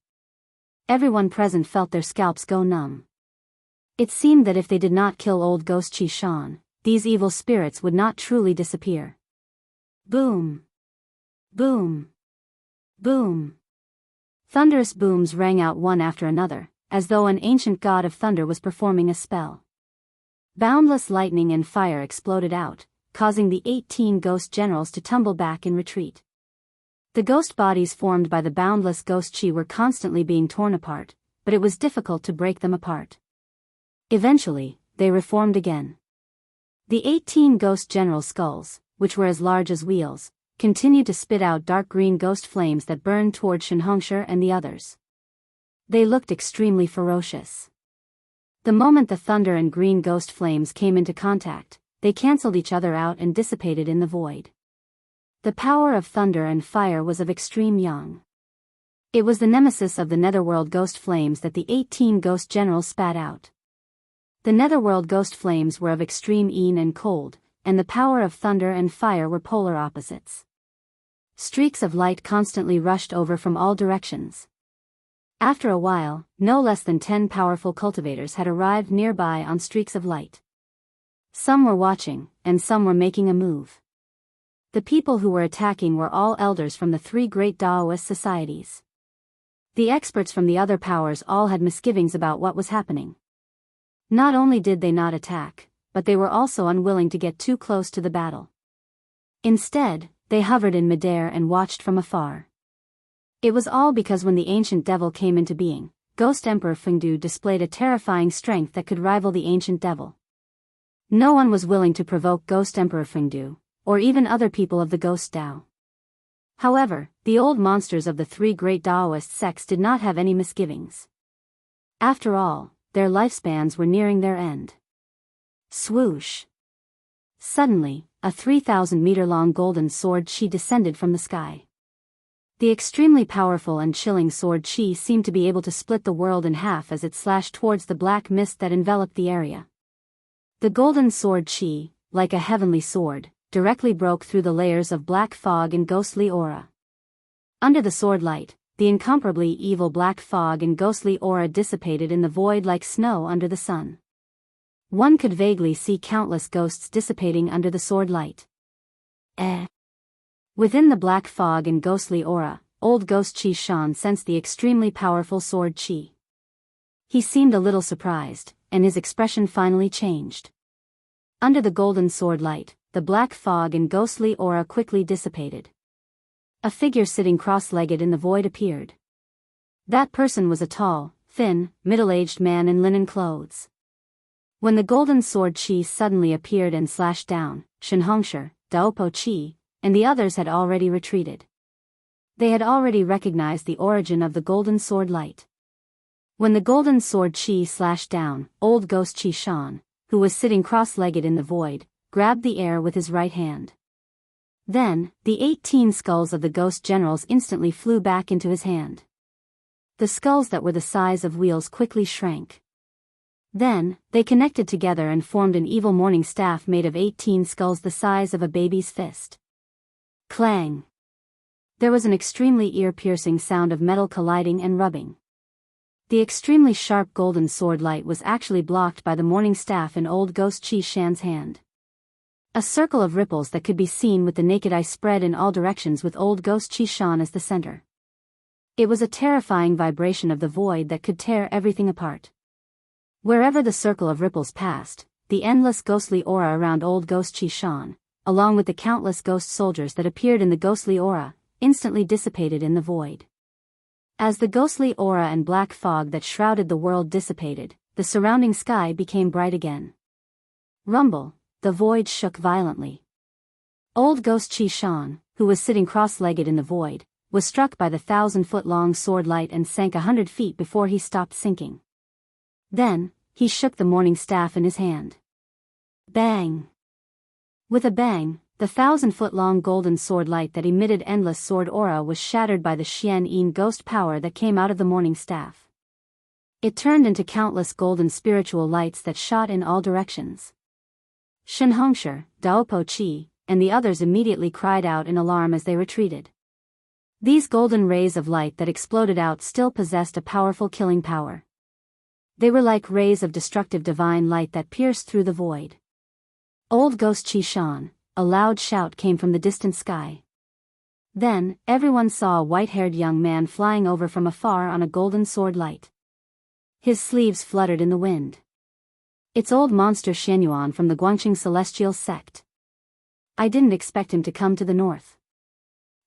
S1: Everyone present felt their scalps go numb. It seemed that if they did not kill old Ghost Qi Shan, these evil spirits would not truly disappear. Boom. Boom. Boom. Thunderous booms rang out one after another, as though an ancient god of thunder was performing a spell. Boundless lightning and fire exploded out, causing the 18 ghost generals to tumble back in retreat. The ghost bodies formed by the boundless ghost chi were constantly being torn apart, but it was difficult to break them apart. Eventually, they reformed again. The 18 ghost general skulls, which were as large as wheels, continued to spit out dark green ghost flames that burned toward Xianxia and the others. They looked extremely ferocious. The moment the thunder and green ghost flames came into contact, they cancelled each other out and dissipated in the void. The power of thunder and fire was of extreme yang. It was the nemesis of the netherworld ghost flames that the 18 ghost generals spat out. The netherworld ghost flames were of extreme yin and cold, and the power of thunder and fire were polar opposites. Streaks of light constantly rushed over from all directions. After a while, no less than 10 powerful cultivators had arrived nearby on streaks of light. Some were watching, and some were making a move. The people who were attacking were all elders from the 3 great Daoist societies. The experts from the other powers all had misgivings about what was happening. Not only did they not attack, but they were also unwilling to get too close to the battle. Instead, they hovered in midair and watched from afar. It was all because when the ancient devil came into being, Ghost Emperor Fengdu displayed a terrifying strength that could rival the ancient devil. No one was willing to provoke Ghost Emperor Fengdu, or even other people of the Ghost Dao. However, the old monsters of the 3 great Daoist sects did not have any misgivings. After all, their lifespans were nearing their end. Swoosh! Suddenly, a 3,000-meter-long golden sword chi descended from the sky. The extremely powerful and chilling sword chi seemed to be able to split the world in half as it slashed towards the black mist that enveloped the area. The golden sword chi, like a heavenly sword, directly broke through the layers of black fog and ghostly aura. Under the sword light, the incomparably evil black fog and ghostly aura dissipated in the void like snow under the sun. One could vaguely see countless ghosts dissipating under the sword light. Within the black fog and ghostly aura, old Ghost Chi Shan sensed the extremely powerful sword chi. He seemed a little surprised, and his expression finally changed. Under the golden sword light, the black fog and ghostly aura quickly dissipated. A figure sitting cross-legged in the void appeared. That person was a tall, thin, middle-aged man in linen clothes. When the golden sword chi suddenly appeared and slashed down, Xianxia, Daopo chi, and the others had already retreated. They had already recognized the origin of the golden sword light. When the golden sword chi slashed down, old Ghost Chi Shan, who was sitting cross-legged in the void, grabbed the air with his right hand. Then, the 18 skulls of the ghost generals instantly flew back into his hand. The skulls that were the size of wheels quickly shrank. Then, they connected together and formed an evil morning staff made of 18 skulls the size of a baby's fist. Clang! There was an extremely ear-piercing sound of metal colliding and rubbing. The extremely sharp golden sword light was actually blocked by the morning staff in old Ghost Chi Shan's hand. A circle of ripples that could be seen with the naked eye spread in all directions with old Ghost Chi Shan as the center. It was a terrifying vibration of the void that could tear everything apart. Wherever the circle of ripples passed, the endless ghostly aura around old Ghost Chi Shan, along with the countless ghost soldiers that appeared in the ghostly aura, instantly dissipated in the void. As the ghostly aura and black fog that shrouded the world dissipated, the surrounding sky became bright again. Rumble, the void shook violently. Old Ghost Chi Shan, who was sitting cross-legged in the void, was struck by the 1,000-foot-long sword light and sank 100 feet before he stopped sinking. Then, he shook the morning staff in his hand. Bang! With a bang, the 1,000-foot-long golden sword light that emitted endless sword aura was shattered by the Xian Yin ghost power that came out of the morning staff. It turned into countless golden spiritual lights that shot in all directions. Xianxia, Daopo Chi, and the others immediately cried out in alarm as they retreated. These golden rays of light that exploded out still possessed a powerful killing power. They were like rays of destructive divine light that pierced through the void. Old Ghost Chi Shan, a loud shout came from the distant sky. Then, everyone saw a white-haired young man flying over from afar on a golden sword light. His sleeves fluttered in the wind. It's old monster Xianyuan from the Guangqing Celestial sect. I didn't expect him to come to the north.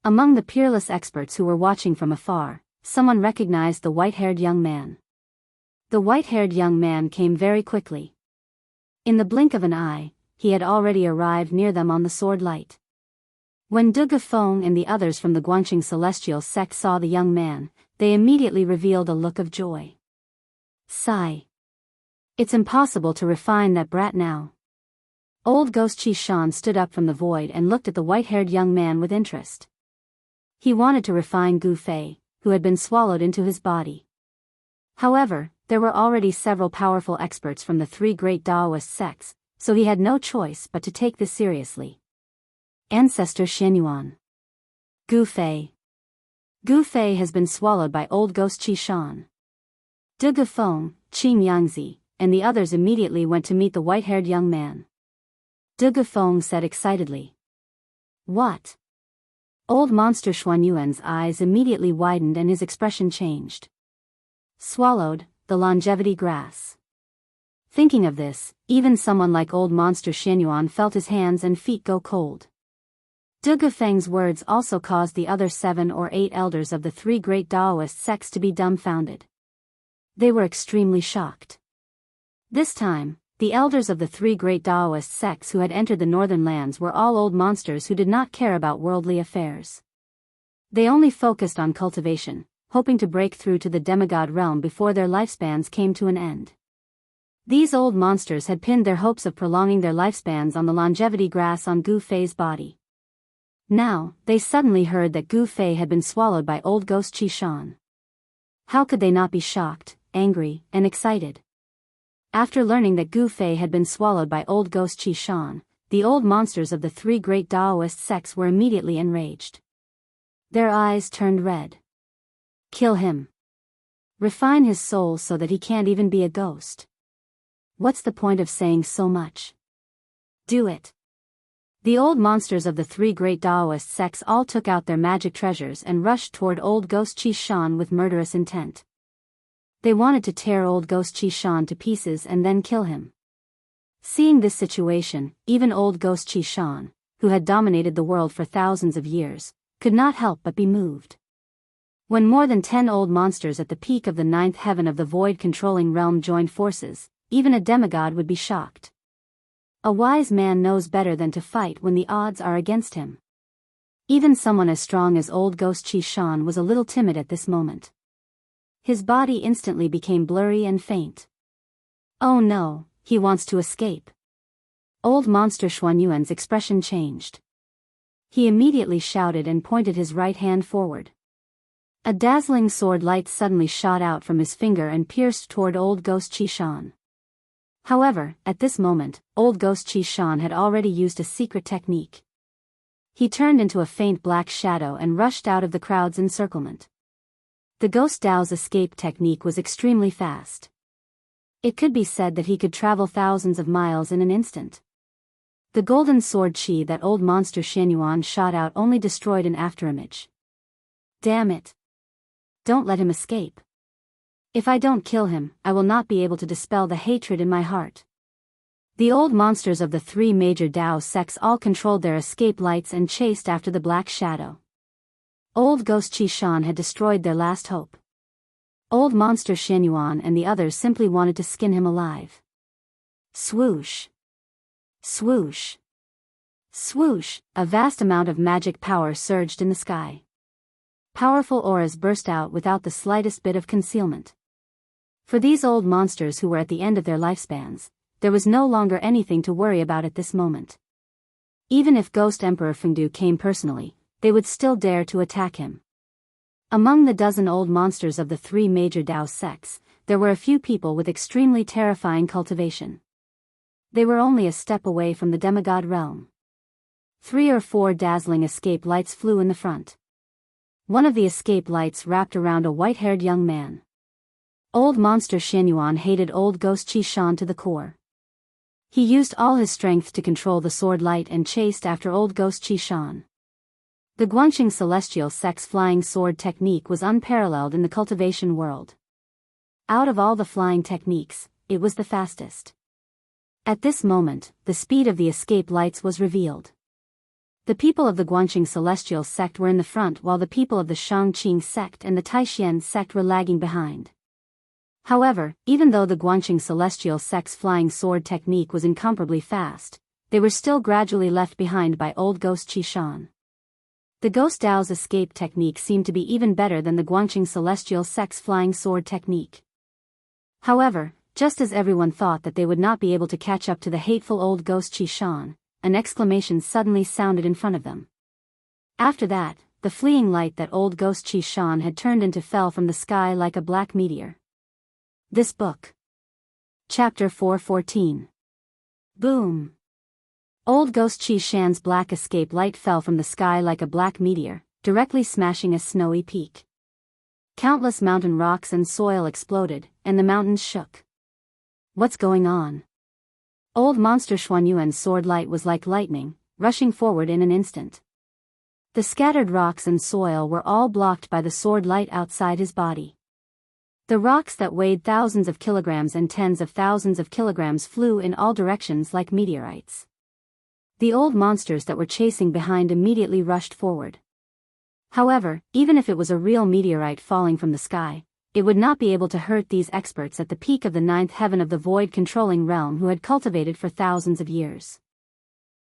S1: Among the peerless experts who were watching from afar, someone recognized the white-haired young man. The white-haired young man came very quickly. In the blink of an eye, he had already arrived near them on the sword light. When De Gafeng and the others from the Guangqing Celestial sect saw the young man, they immediately revealed a look of joy. Sigh. It's impossible to refine that brat now. Old Ghost Qishan stood up from the void and looked at the white-haired young man with interest. He wanted to refine Gu Fei, who had been swallowed into his body. However, there were already several powerful experts from the three great Daoist sects, so he had no choice but to take this seriously. Ancestor Xianyuan. Gu Fei. Gu Fei has been swallowed by old Ghost Qishan. De Gafeng, Qing Yangzi, and the others immediately went to meet the white-haired young man. De Gafeng said excitedly. What? Old monster Xuanyuan's eyes immediately widened and his expression changed. Swallowed, the longevity grass. Thinking of this, even someone like old monster Xianyuan felt his hands and feet go cold. De Gafeng's words also caused the other 7 or 8 elders of the three great Daoist sects to be dumbfounded. They were extremely shocked. This time, the elders of the three great Daoist sects who had entered the northern lands were all old monsters who did not care about worldly affairs. They only focused on cultivation, hoping to break through to the demigod realm before their lifespans came to an end. These old monsters had pinned their hopes of prolonging their lifespans on the longevity grass on Gu Fei's body. Now, they suddenly heard that Gu Fei had been swallowed by old Ghost Qishan. How could they not be shocked, angry, and excited? After learning that Gu Fei had been swallowed by old Ghost Qishan, the old monsters of the three great Daoist sects were immediately enraged. Their eyes turned red. Kill him. Refine his soul so that he can't even be a ghost. What's the point of saying so much? Do it. The old monsters of the three great Daoist sects all took out their magic treasures and rushed toward old Ghost Qishan with murderous intent. They wanted to tear old Ghost Qishan to pieces and then kill him. Seeing this situation, even old Ghost Qishan, who had dominated the world for thousands of years, could not help but be moved. When more than 10 old monsters at the peak of the 9th heaven of the void-controlling realm joined forces, even a demigod would be shocked. A wise man knows better than to fight when the odds are against him. Even someone as strong as old Ghost Qishan was a little timid at this moment. His body instantly became blurry and faint. Oh no, he wants to escape. Old monster Xuanyuan's expression changed. He immediately shouted and pointed his right hand forward. A dazzling sword light suddenly shot out from his finger and pierced toward old Ghost Qishan. However, at this moment, old Ghost Qishan had already used a secret technique. He turned into a faint black shadow and rushed out of the crowd's encirclement. The Ghost Dao's escape technique was extremely fast. It could be said that he could travel thousands of miles in an instant. The golden sword chi that old monster Xianyuan shot out only destroyed an afterimage. Damn it. Don't let him escape. If I don't kill him, I will not be able to dispel the hatred in my heart. The old monsters of the three major Dao sects all controlled their escape lights and chased after the black shadow. Old Ghost Qishan had destroyed their last hope. Old monster Xianyuan and the others simply wanted to skin him alive. Swoosh. Swoosh. Swoosh, a vast amount of magic power surged in the sky. Powerful auras burst out without the slightest bit of concealment. For these old monsters who were at the end of their lifespans, there was no longer anything to worry about at this moment. Even if Ghost Emperor Fengdu came personally, they would still dare to attack him. Among the dozen old monsters of the three major Dao sects, there were a few people with extremely terrifying cultivation. They were only a step away from the demigod realm. 3 or 4 dazzling escape lights flew in the front. One of the escape lights wrapped around a white-haired young man. Old monster Xianyuan hated old Ghost Qishan to the core. He used all his strength to control the sword light and chased after old Ghost Qishan. The Guanxing celestial sect's flying sword technique was unparalleled in the cultivation world. Out of all the flying techniques, it was the fastest. At this moment, the speed of the escape lights was revealed. The people of the Guanxing celestial sect were in the front while the people of the Shangqing sect and the Taixuan sect were lagging behind. However, even though the Guanxing celestial sect's flying sword technique was incomparably fast, they were still gradually left behind by old ghost Qishan. The ghost Dao's escape technique seemed to be even better than the Guanxing celestial sect's flying sword technique. However, just as everyone thought that they would not be able to catch up to the hateful old ghost Qishan, an exclamation suddenly sounded in front of them. After that, the fleeing light that old ghost Qishan had turned into fell from the sky like a black meteor. This book. Chapter 414. Boom. Old ghost Qishan's black escape light fell from the sky like a black meteor, directly smashing a snowy peak. Countless mountain rocks and soil exploded, and the mountains shook. What's going on? Old monster Xuanyuan's sword light was like lightning, rushing forward in an instant. The scattered rocks and soil were all blocked by the sword light outside his body. The rocks that weighed thousands of kilograms and tens of thousands of kilograms flew in all directions like meteorites. The old monsters that were chasing behind immediately rushed forward. However, even if it was a real meteorite falling from the sky, it would not be able to hurt these experts at the peak of the ninth heaven of the void-controlling realm who had cultivated for thousands of years.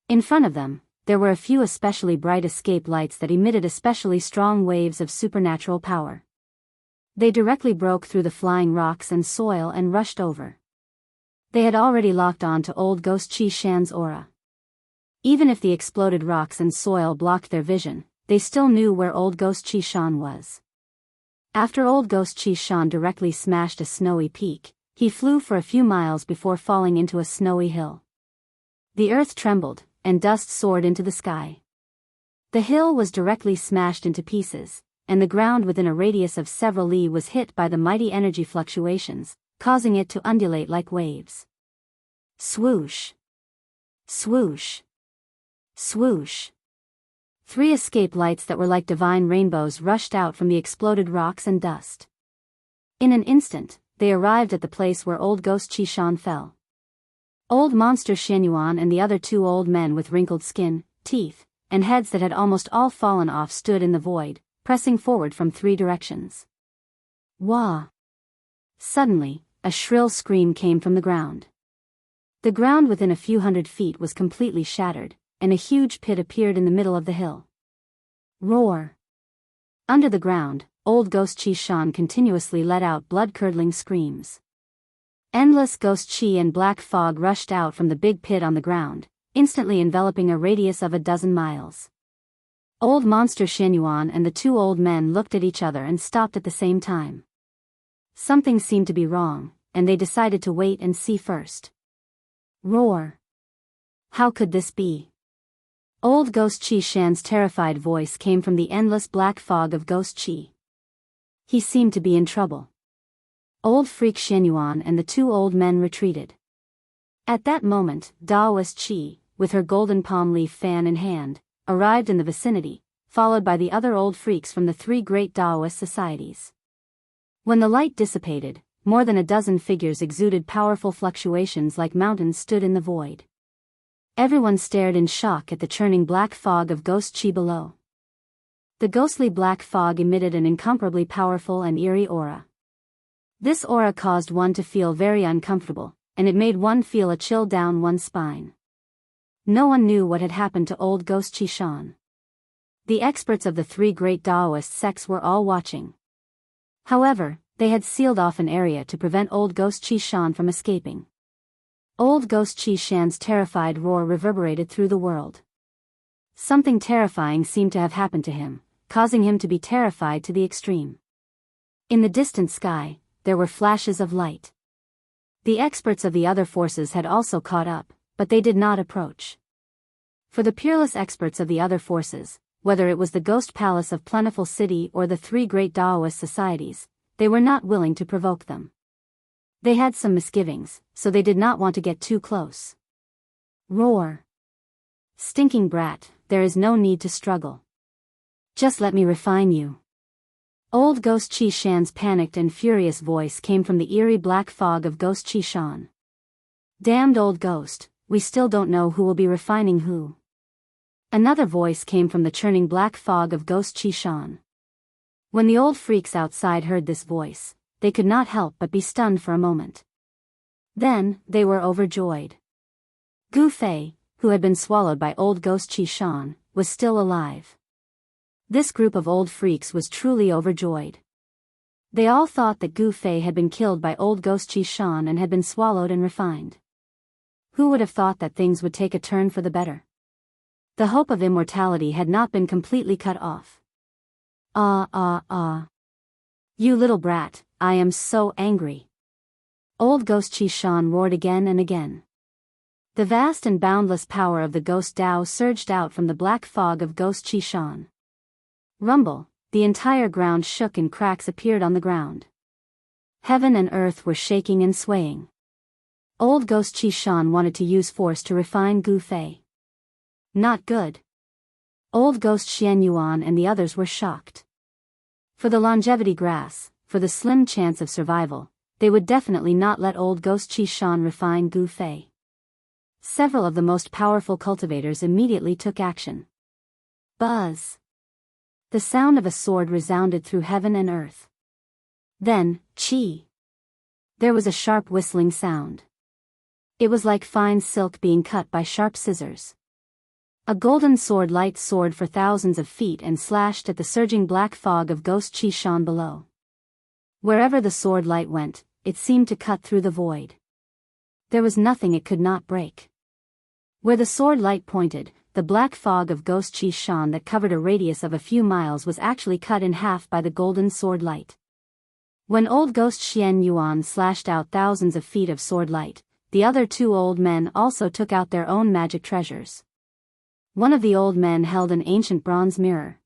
S1: In front of them, there were a few especially bright escape lights that emitted especially strong waves of supernatural power. They directly broke through the flying rocks and soil and rushed over. They had already locked on to old ghost Qishan's aura. Even if the exploded rocks and soil blocked their vision, they still knew where old ghost Qishan was. After old ghost Qishan directly smashed a snowy peak, he flew for a few miles before falling into a snowy hill. The earth trembled, and dust soared into the sky. The hill was directly smashed into pieces, and the ground within a radius of several li was hit by the mighty energy fluctuations, causing it to undulate like waves. Swoosh! Swoosh! Swoosh! 3 escape lights that were like divine rainbows rushed out from the exploded rocks and dust. In an instant, they arrived at the place where old ghost Qishan fell. Old monster Xianyuan and the other 2 old men with wrinkled skin, teeth, and heads that had almost all fallen off stood in the void, pressing forward from 3 directions. Wah! Suddenly, a shrill scream came from the ground. The ground within a few hundred feet was completely shattered, and a huge pit appeared in the middle of the hill. Roar! Under the ground, old ghost Qishan continuously let out blood-curdling screams. Endless ghost Qi and black fog rushed out from the big pit on the ground, instantly enveloping a radius of 12 miles. Old monster Xianyuan and the 2 old men looked at each other and stopped at the same time. Something seemed to be wrong, and they decided to wait and see first. Roar! How could this be? Old ghost Qishan's terrified voice came from the endless black fog of ghost Qi. He seemed to be in trouble. Old freak Xianyuan and the 2 old men retreated. At that moment, Daoist Qi, with her golden palm leaf fan in hand, arrived in the vicinity, followed by the other old freaks from the 3 great Daoist societies. When the light dissipated, more than 12 figures exuded powerful fluctuations like mountains stood in the void. Everyone stared in shock at the churning black fog of ghost Qi below. The ghostly black fog emitted an incomparably powerful and eerie aura. This aura caused one to feel very uncomfortable, and it made one feel a chill down one's spine. No one knew what had happened to old ghost Qishan. The experts of the 3 great Daoist sects were all watching. However, they had sealed off an area to prevent old ghost Qishan from escaping. Old ghost Qishan's terrified roar reverberated through the world. Something terrifying seemed to have happened to him, causing him to be terrified to the extreme. In the distant sky, there were flashes of light. The experts of the other forces had also caught up, but they did not approach. For the peerless experts of the other forces, whether it was the Ghost Palace of Plentiful City or the 3 great Daoist societies, they were not willing to provoke them. They had some misgivings, so they did not want to get too close. Roar! Stinking brat, there is no need to struggle. Just let me refine you. Old Ghost Qixian's panicked and furious voice came from the eerie black fog of Ghost Qixian. Damned old ghost, we still don't know who will be refining who. Another voice came from the churning black fog of Ghost Qixian. When the old freaks outside heard this voice, they could not help but be stunned for a moment. Then, they were overjoyed. Gu Fei, who had been swallowed by old Ghost Qixian, was still alive. This group of old freaks was truly overjoyed. They all thought that Gu Fei had been killed by old Ghost Qixian and had been swallowed and refined. Who would have thought that things would take a turn for the better? The hope of immortality had not been completely cut off. You little brat, I am so angry. Old Ghost Qixian roared again and again. The vast and boundless power of the Ghost Dao surged out from the black fog of Ghost Qixian. Rumble, the entire ground shook and cracks appeared on the ground. Heaven and earth were shaking and swaying. Old Ghost Qixian wanted to use force to refine Gu Fei. Not good. Old Ghost Xianyuan and the others were shocked. For the longevity grass, for the slim chance of survival, they would definitely not let old Ghost Qixian refine Gu Fei. Several of the most powerful cultivators immediately took action. Buzz. The sound of a sword resounded through heaven and earth. Then, chi. There was a sharp whistling sound. It was like fine silk being cut by sharp scissors. A golden sword light soared for thousands of feet and slashed at the surging black fog of Ghost Qixian below. Wherever the sword light went, it seemed to cut through the void. There was nothing it could not break. Where the sword light pointed, the black fog of Ghost Qixian that covered a radius of a few miles was actually cut in half by the golden sword light. When old Ghost Xianyuan slashed out thousands of feet of sword light, the other two old men also took out their own magic treasures. One of the old men held an ancient bronze mirror.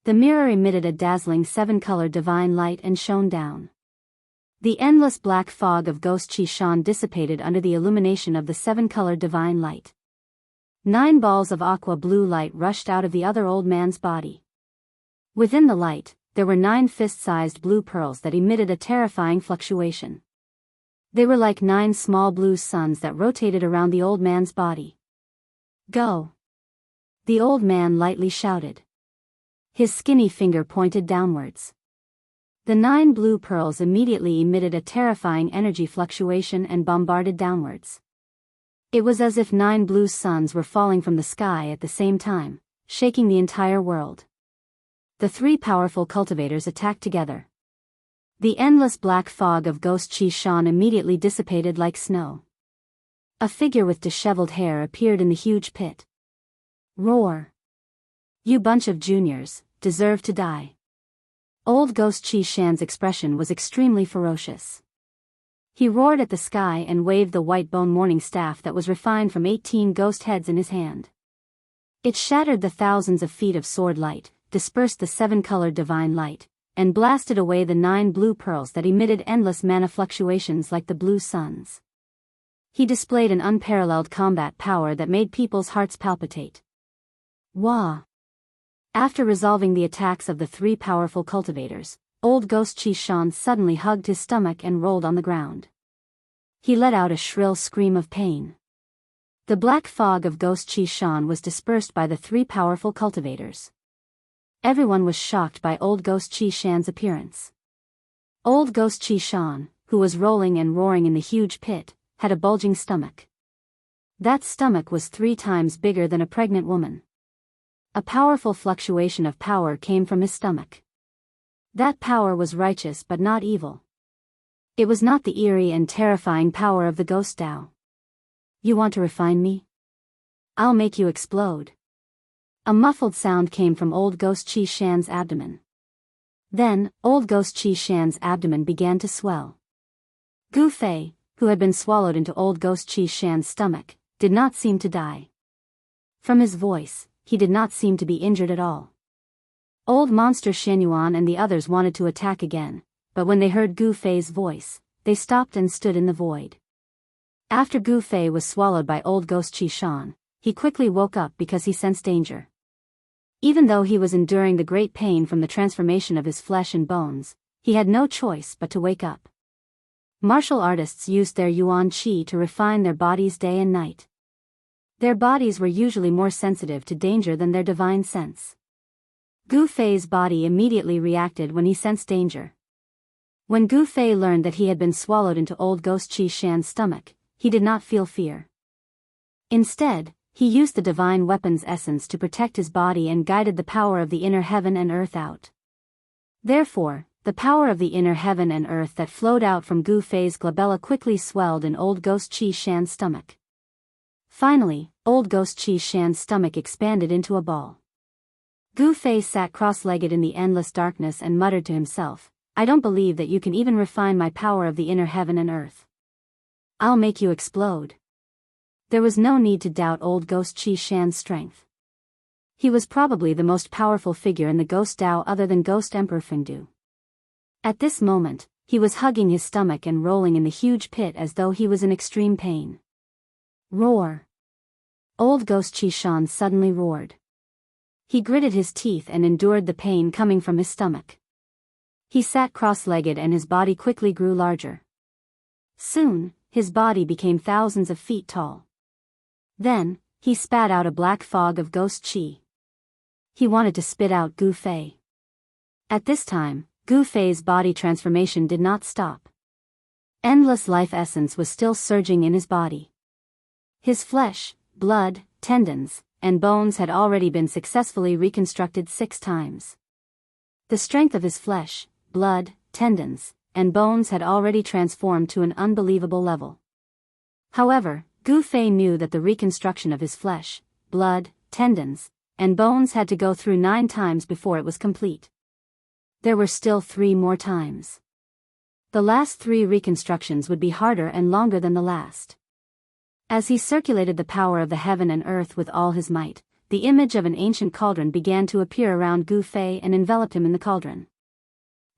S1: The mirror emitted a dazzling seven-colored divine light and shone down. The endless black fog of Ghost Qixian dissipated under the illumination of the seven-colored divine light. 9 balls of aqua blue light rushed out of the other old man's body. Within the light, there were 9 fist-sized blue pearls that emitted a terrifying fluctuation. They were like 9 small blue suns that rotated around the old man's body. Go! The old man lightly shouted. His skinny finger pointed downwards. The 9 blue pearls immediately emitted a terrifying energy fluctuation and bombarded downwards. It was as if 9 blue suns were falling from the sky at the same time, shaking the entire world. The 3 powerful cultivators attacked together. The endless black fog of Ghost Qixian immediately dissipated like snow. A figure with disheveled hair appeared in the huge pit. Roar! You bunch of juniors, deserve to die. Old Ghost Qixian's expression was extremely ferocious. He roared at the sky and waved the white bone morning staff that was refined from 18 ghost heads in his hand. It shattered the thousands of feet of sword light, dispersed the 7-colored divine light, and blasted away the 9 blue pearls that emitted endless mana fluctuations like the blue suns. He displayed an unparalleled combat power that made people's hearts palpitate. Wah! After resolving the attacks of the 3 powerful cultivators, old Ghost Qixian suddenly hugged his stomach and rolled on the ground. He let out a shrill scream of pain. The black fog of Ghost Qixian was dispersed by the 3 powerful cultivators. Everyone was shocked by old Ghost Qixian's appearance. Old Ghost Qixian, who was rolling and roaring in the huge pit, had a bulging stomach. That stomach was 3 times bigger than a pregnant woman. A powerful fluctuation of power came from his stomach. That power was righteous but not evil. It was not the eerie and terrifying power of the Ghost Dao. You want to refine me? I'll make you explode. A muffled sound came from old Ghost Qixian's abdomen. Then, old Ghost Qixian's abdomen began to swell. Gu Fei, who had been swallowed into old Ghost Qixian's stomach, did not seem to die. From his voice, he did not seem to be injured at all. Old Monster Xianyuan and the others wanted to attack again, but when they heard Gu Fei's voice, they stopped and stood in the void. After Gu Fei was swallowed by old Ghost Qixian, he quickly woke up because he sensed danger. Even though he was enduring the great pain from the transformation of his flesh and bones, he had no choice but to wake up. Martial artists used their yuan qi to refine their bodies day and night. Their bodies were usually more sensitive to danger than their divine sense. Gu Fei's body immediately reacted when he sensed danger. When Gu Fei learned that he had been swallowed into old Ghost Qi Shan's stomach, he did not feel fear. Instead, he used the divine weapon's essence to protect his body and guided the power of the inner heaven and earth out. Therefore, the power of the inner heaven and earth that flowed out from Gu Fei's glabella quickly swelled in old Ghost Qi Shan's stomach. Finally, old Ghost Qi Shan's stomach expanded into a ball. Gu Fei sat cross-legged in the endless darkness and muttered to himself, "I don't believe that you can even refine my power of the inner heaven and earth. I'll make you explode." There was no need to doubt old Ghost Qi Shan's strength. He was probably the most powerful figure in the Ghost Dao other than Ghost Emperor Fengdu. At this moment, he was hugging his stomach and rolling in the huge pit as though he was in extreme pain. Roar! Old Ghost Qi Shan suddenly roared. He gritted his teeth and endured the pain coming from his stomach. He sat cross-legged and his body quickly grew larger. Soon, his body became thousands of feet tall. Then, he spat out a black fog of ghost qi. He wanted to spit out Gu Fei. At this time, Gu Fei's body transformation did not stop. Endless life essence was still surging in his body. His flesh, blood, tendons, and bones had already been successfully reconstructed 6 times. The strength of his flesh, blood, tendons, and bones had already transformed to an unbelievable level. However, Gu Fei knew that the reconstruction of his flesh, blood, tendons, and bones had to go through 9 times before it was complete. There were still 3 more times. The last 3 reconstructions would be harder and longer than the last. As he circulated the power of the heaven and earth with all his might, the image of an ancient cauldron began to appear around Gu Fei and enveloped him in the cauldron.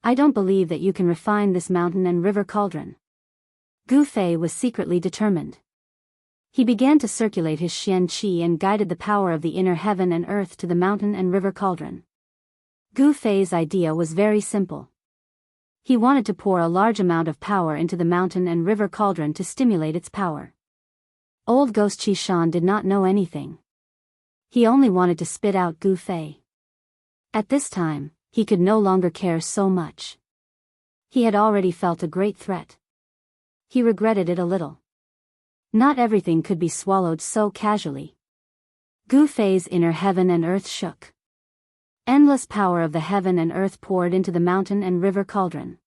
S1: "I don't believe that you can refine this mountain and river cauldron." Gu Fei was secretly determined. He began to circulate his Xian Qi and guided the power of the inner heaven and earth to the mountain and river cauldron. Gu Fei's idea was very simple. He wanted to pour a large amount of power into the mountain and river cauldron to stimulate its power. Old Ghost Qi Shan did not know anything. He only wanted to spit out Gu Fei. At this time, he could no longer care so much. He had already felt a great threat. He regretted it a little. Not everything could be swallowed so casually. Gu Fei's inner heaven and earth shook. Endless power of the heaven and earth poured into the mountain and river cauldron.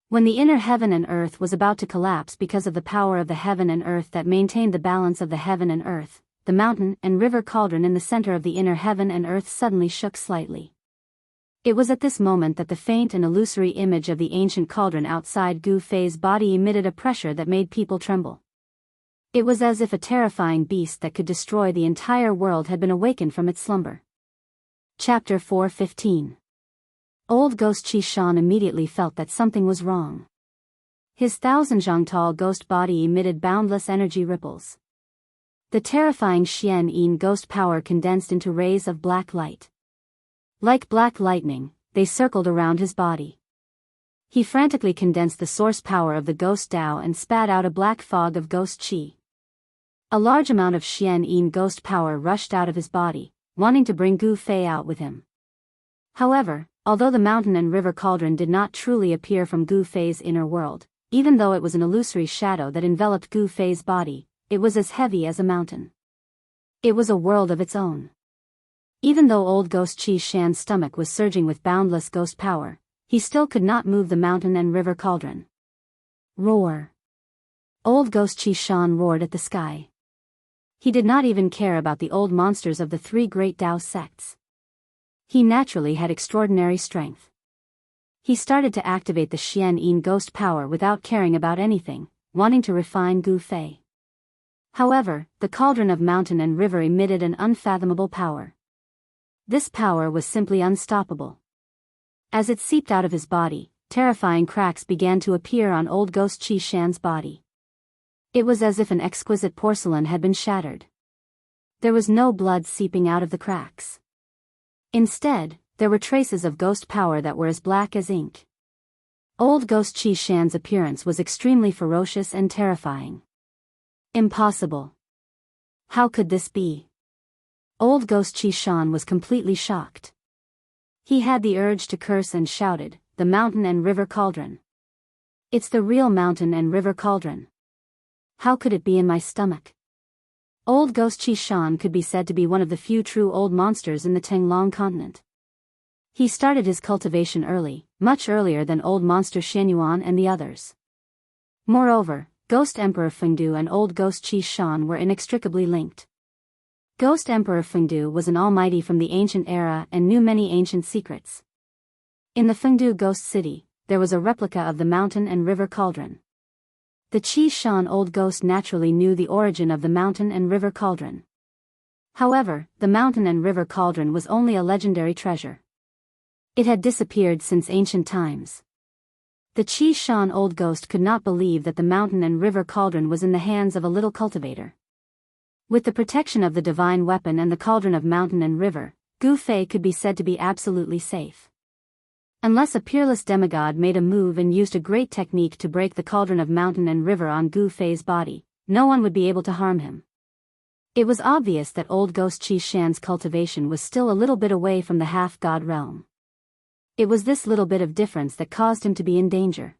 S1: When the inner heaven and earth was about to collapse because of the power of the heaven and earth that maintained the balance of the heaven and earth, the mountain and river cauldron in the center of the inner heaven and earth suddenly shook slightly. It was at this moment that the faint and illusory image of the ancient cauldron outside Gu Fei's body emitted a pressure that made people tremble. It was as if a terrifying beast that could destroy the entire world had been awakened from its slumber. Chapter 4:15. Old Ghost Qi Shan immediately felt that something was wrong. His 1,000-zhang-tall ghost body emitted boundless energy ripples. The terrifying Xian Yin ghost power condensed into rays of black light. Like black lightning, they circled around his body. He frantically condensed the source power of the ghost Dao and spat out a black fog of ghost qi. A large amount of Xian Yin ghost power rushed out of his body, wanting to bring Gu Fei out with him. However, although the mountain and river cauldron did not truly appear from Gu Fei's inner world, even though it was an illusory shadow that enveloped Gu Fei's body, it was as heavy as a mountain. It was a world of its own. Even though old Ghost Qi Shan's stomach was surging with boundless ghost power, he still could not move the mountain and river cauldron. Roar! Old Ghost Qi Shan roared at the sky. He did not even care about the old monsters of the 3 great Dao sects. He naturally had extraordinary strength. He started to activate the Xian Yin ghost power without caring about anything, wanting to refine Gu Fei. However, the cauldron of mountain and river emitted an unfathomable power. This power was simply unstoppable. As it seeped out of his body, terrifying cracks began to appear on old Ghost Qi Shan's body. It was as if an exquisite porcelain had been shattered. There was no blood seeping out of the cracks. Instead, there were traces of ghost power that were as black as ink. Old Ghost Qishan's appearance was extremely ferocious and terrifying. Impossible. How could this be? Old Ghost Qishan was completely shocked. He had the urge to curse and shouted, "The mountain and river cauldron. It's the real mountain and river cauldron. How could it be in my stomach?" Old Ghost Qishan could be said to be one of the few true old monsters in the Tenglong continent. He started his cultivation early, much earlier than Old Monster Xianyuan and the others. Moreover, Ghost Emperor Fengdu and Old Ghost Qishan were inextricably linked. Ghost Emperor Fengdu was an almighty from the ancient era and knew many ancient secrets. In the Fengdu Ghost City, there was a replica of the mountain and river cauldron. The Qishan Old Ghost naturally knew the origin of the mountain and river cauldron. However, the mountain and river cauldron was only a legendary treasure. It had disappeared since ancient times. The Qishan Old Ghost could not believe that the mountain and river cauldron was in the hands of a little cultivator. With the protection of the divine weapon and the cauldron of mountain and river, Gu Fei could be said to be absolutely safe. Unless a peerless demigod made a move and used a great technique to break the cauldron of mountain and river on Gu Fei's body, no one would be able to harm him. It was obvious that Old Ghost Qishan's cultivation was still a little bit away from the half-god realm. It was this little bit of difference that caused him to be in danger.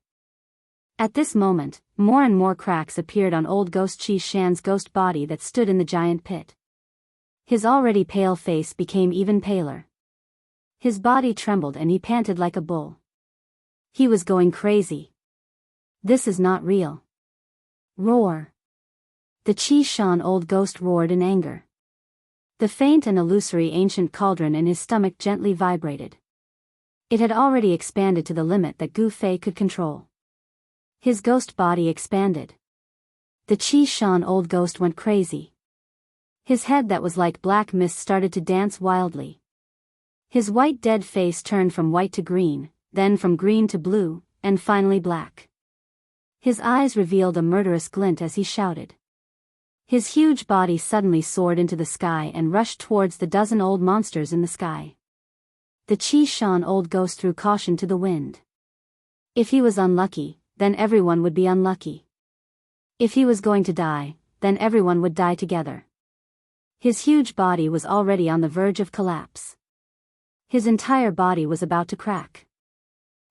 S1: At this moment, more and more cracks appeared on Old Ghost Qishan's ghost body that stood in the giant pit. His already pale face became even paler. His body trembled and he panted like a bull. He was going crazy. This is not real. Roar. The Qishan Old Ghost roared in anger. The faint and illusory ancient cauldron in his stomach gently vibrated. It had already expanded to the limit that Gu Fei could control. His ghost body expanded. The Qishan Old Ghost went crazy. His head that was like black mist started to dance wildly. His white dead face turned from white to green, then from green to blue, and finally black. His eyes revealed a murderous glint as he shouted. His huge body suddenly soared into the sky and rushed towards the dozen old monsters in the sky. The Qishan Old Ghost threw caution to the wind. If he was unlucky, then everyone would be unlucky. If he was going to die, then everyone would die together. His huge body was already on the verge of collapse. His entire body was about to crack.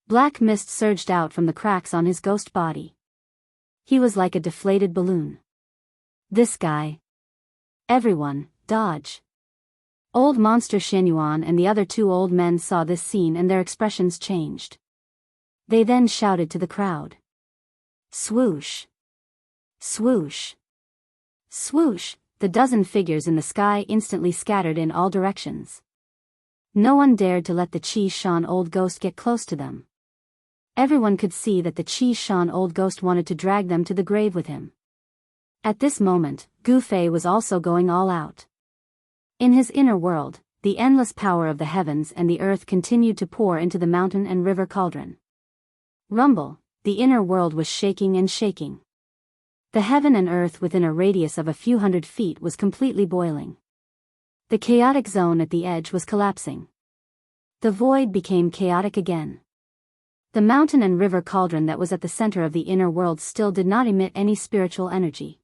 S1: Black mist surged out from the cracks on his ghost body. He was like a deflated balloon. This guy. Everyone, dodge. Old Monster Xianyuan and the other two old men saw this scene and their expressions changed. They then shouted to the crowd. Swoosh! Swoosh! Swoosh! The dozen figures in the sky instantly scattered in all directions. No one dared to let the Qishan Old Ghost get close to them. Everyone could see that the Qishan Old Ghost wanted to drag them to the grave with him. At this moment, Gu Fei was also going all out. In his inner world, the endless power of the heavens and the earth continued to pour into the mountain and river cauldron. Rumble, the inner world was shaking and shaking. The heaven and earth within a radius of a few hundred feet was completely boiling. The chaotic zone at the edge was collapsing. The void became chaotic again. The mountain and river cauldron that was at the center of the inner world still did not emit any spiritual energy.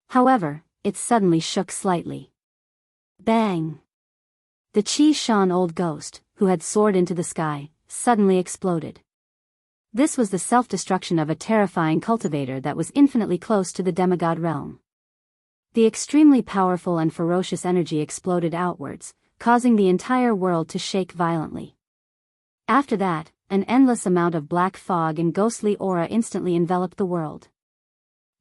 S1: However, it suddenly shook slightly. Bang! The Qishan Old Ghost, who had soared into the sky, suddenly exploded. This was the self-destruction of a terrifying cultivator that was infinitely close to the demigod realm. The extremely powerful and ferocious energy exploded outwards, causing the entire world to shake violently. After that, an endless amount of black fog and ghostly aura instantly enveloped the world.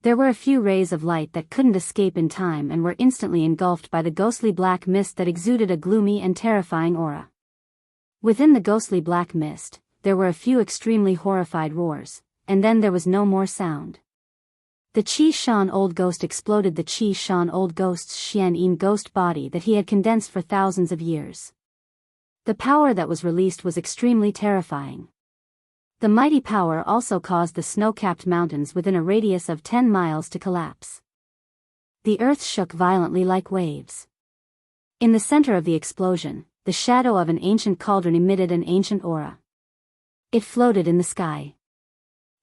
S1: There were a few rays of light that couldn't escape in time and were instantly engulfed by the ghostly black mist that exuded a gloomy and terrifying aura. Within the ghostly black mist, there were a few extremely horrified roars, and then there was no more sound. The Qishan Old Ghost exploded the Qishan Old Ghost's Xianyin ghost body that he had condensed for thousands of years. The power that was released was extremely terrifying. The mighty power also caused the snow-capped mountains within a radius of 10 miles to collapse. The earth shook violently like waves. In the center of the explosion, the the shadow of an ancient cauldron emitted an ancient aura. It floated in the sky.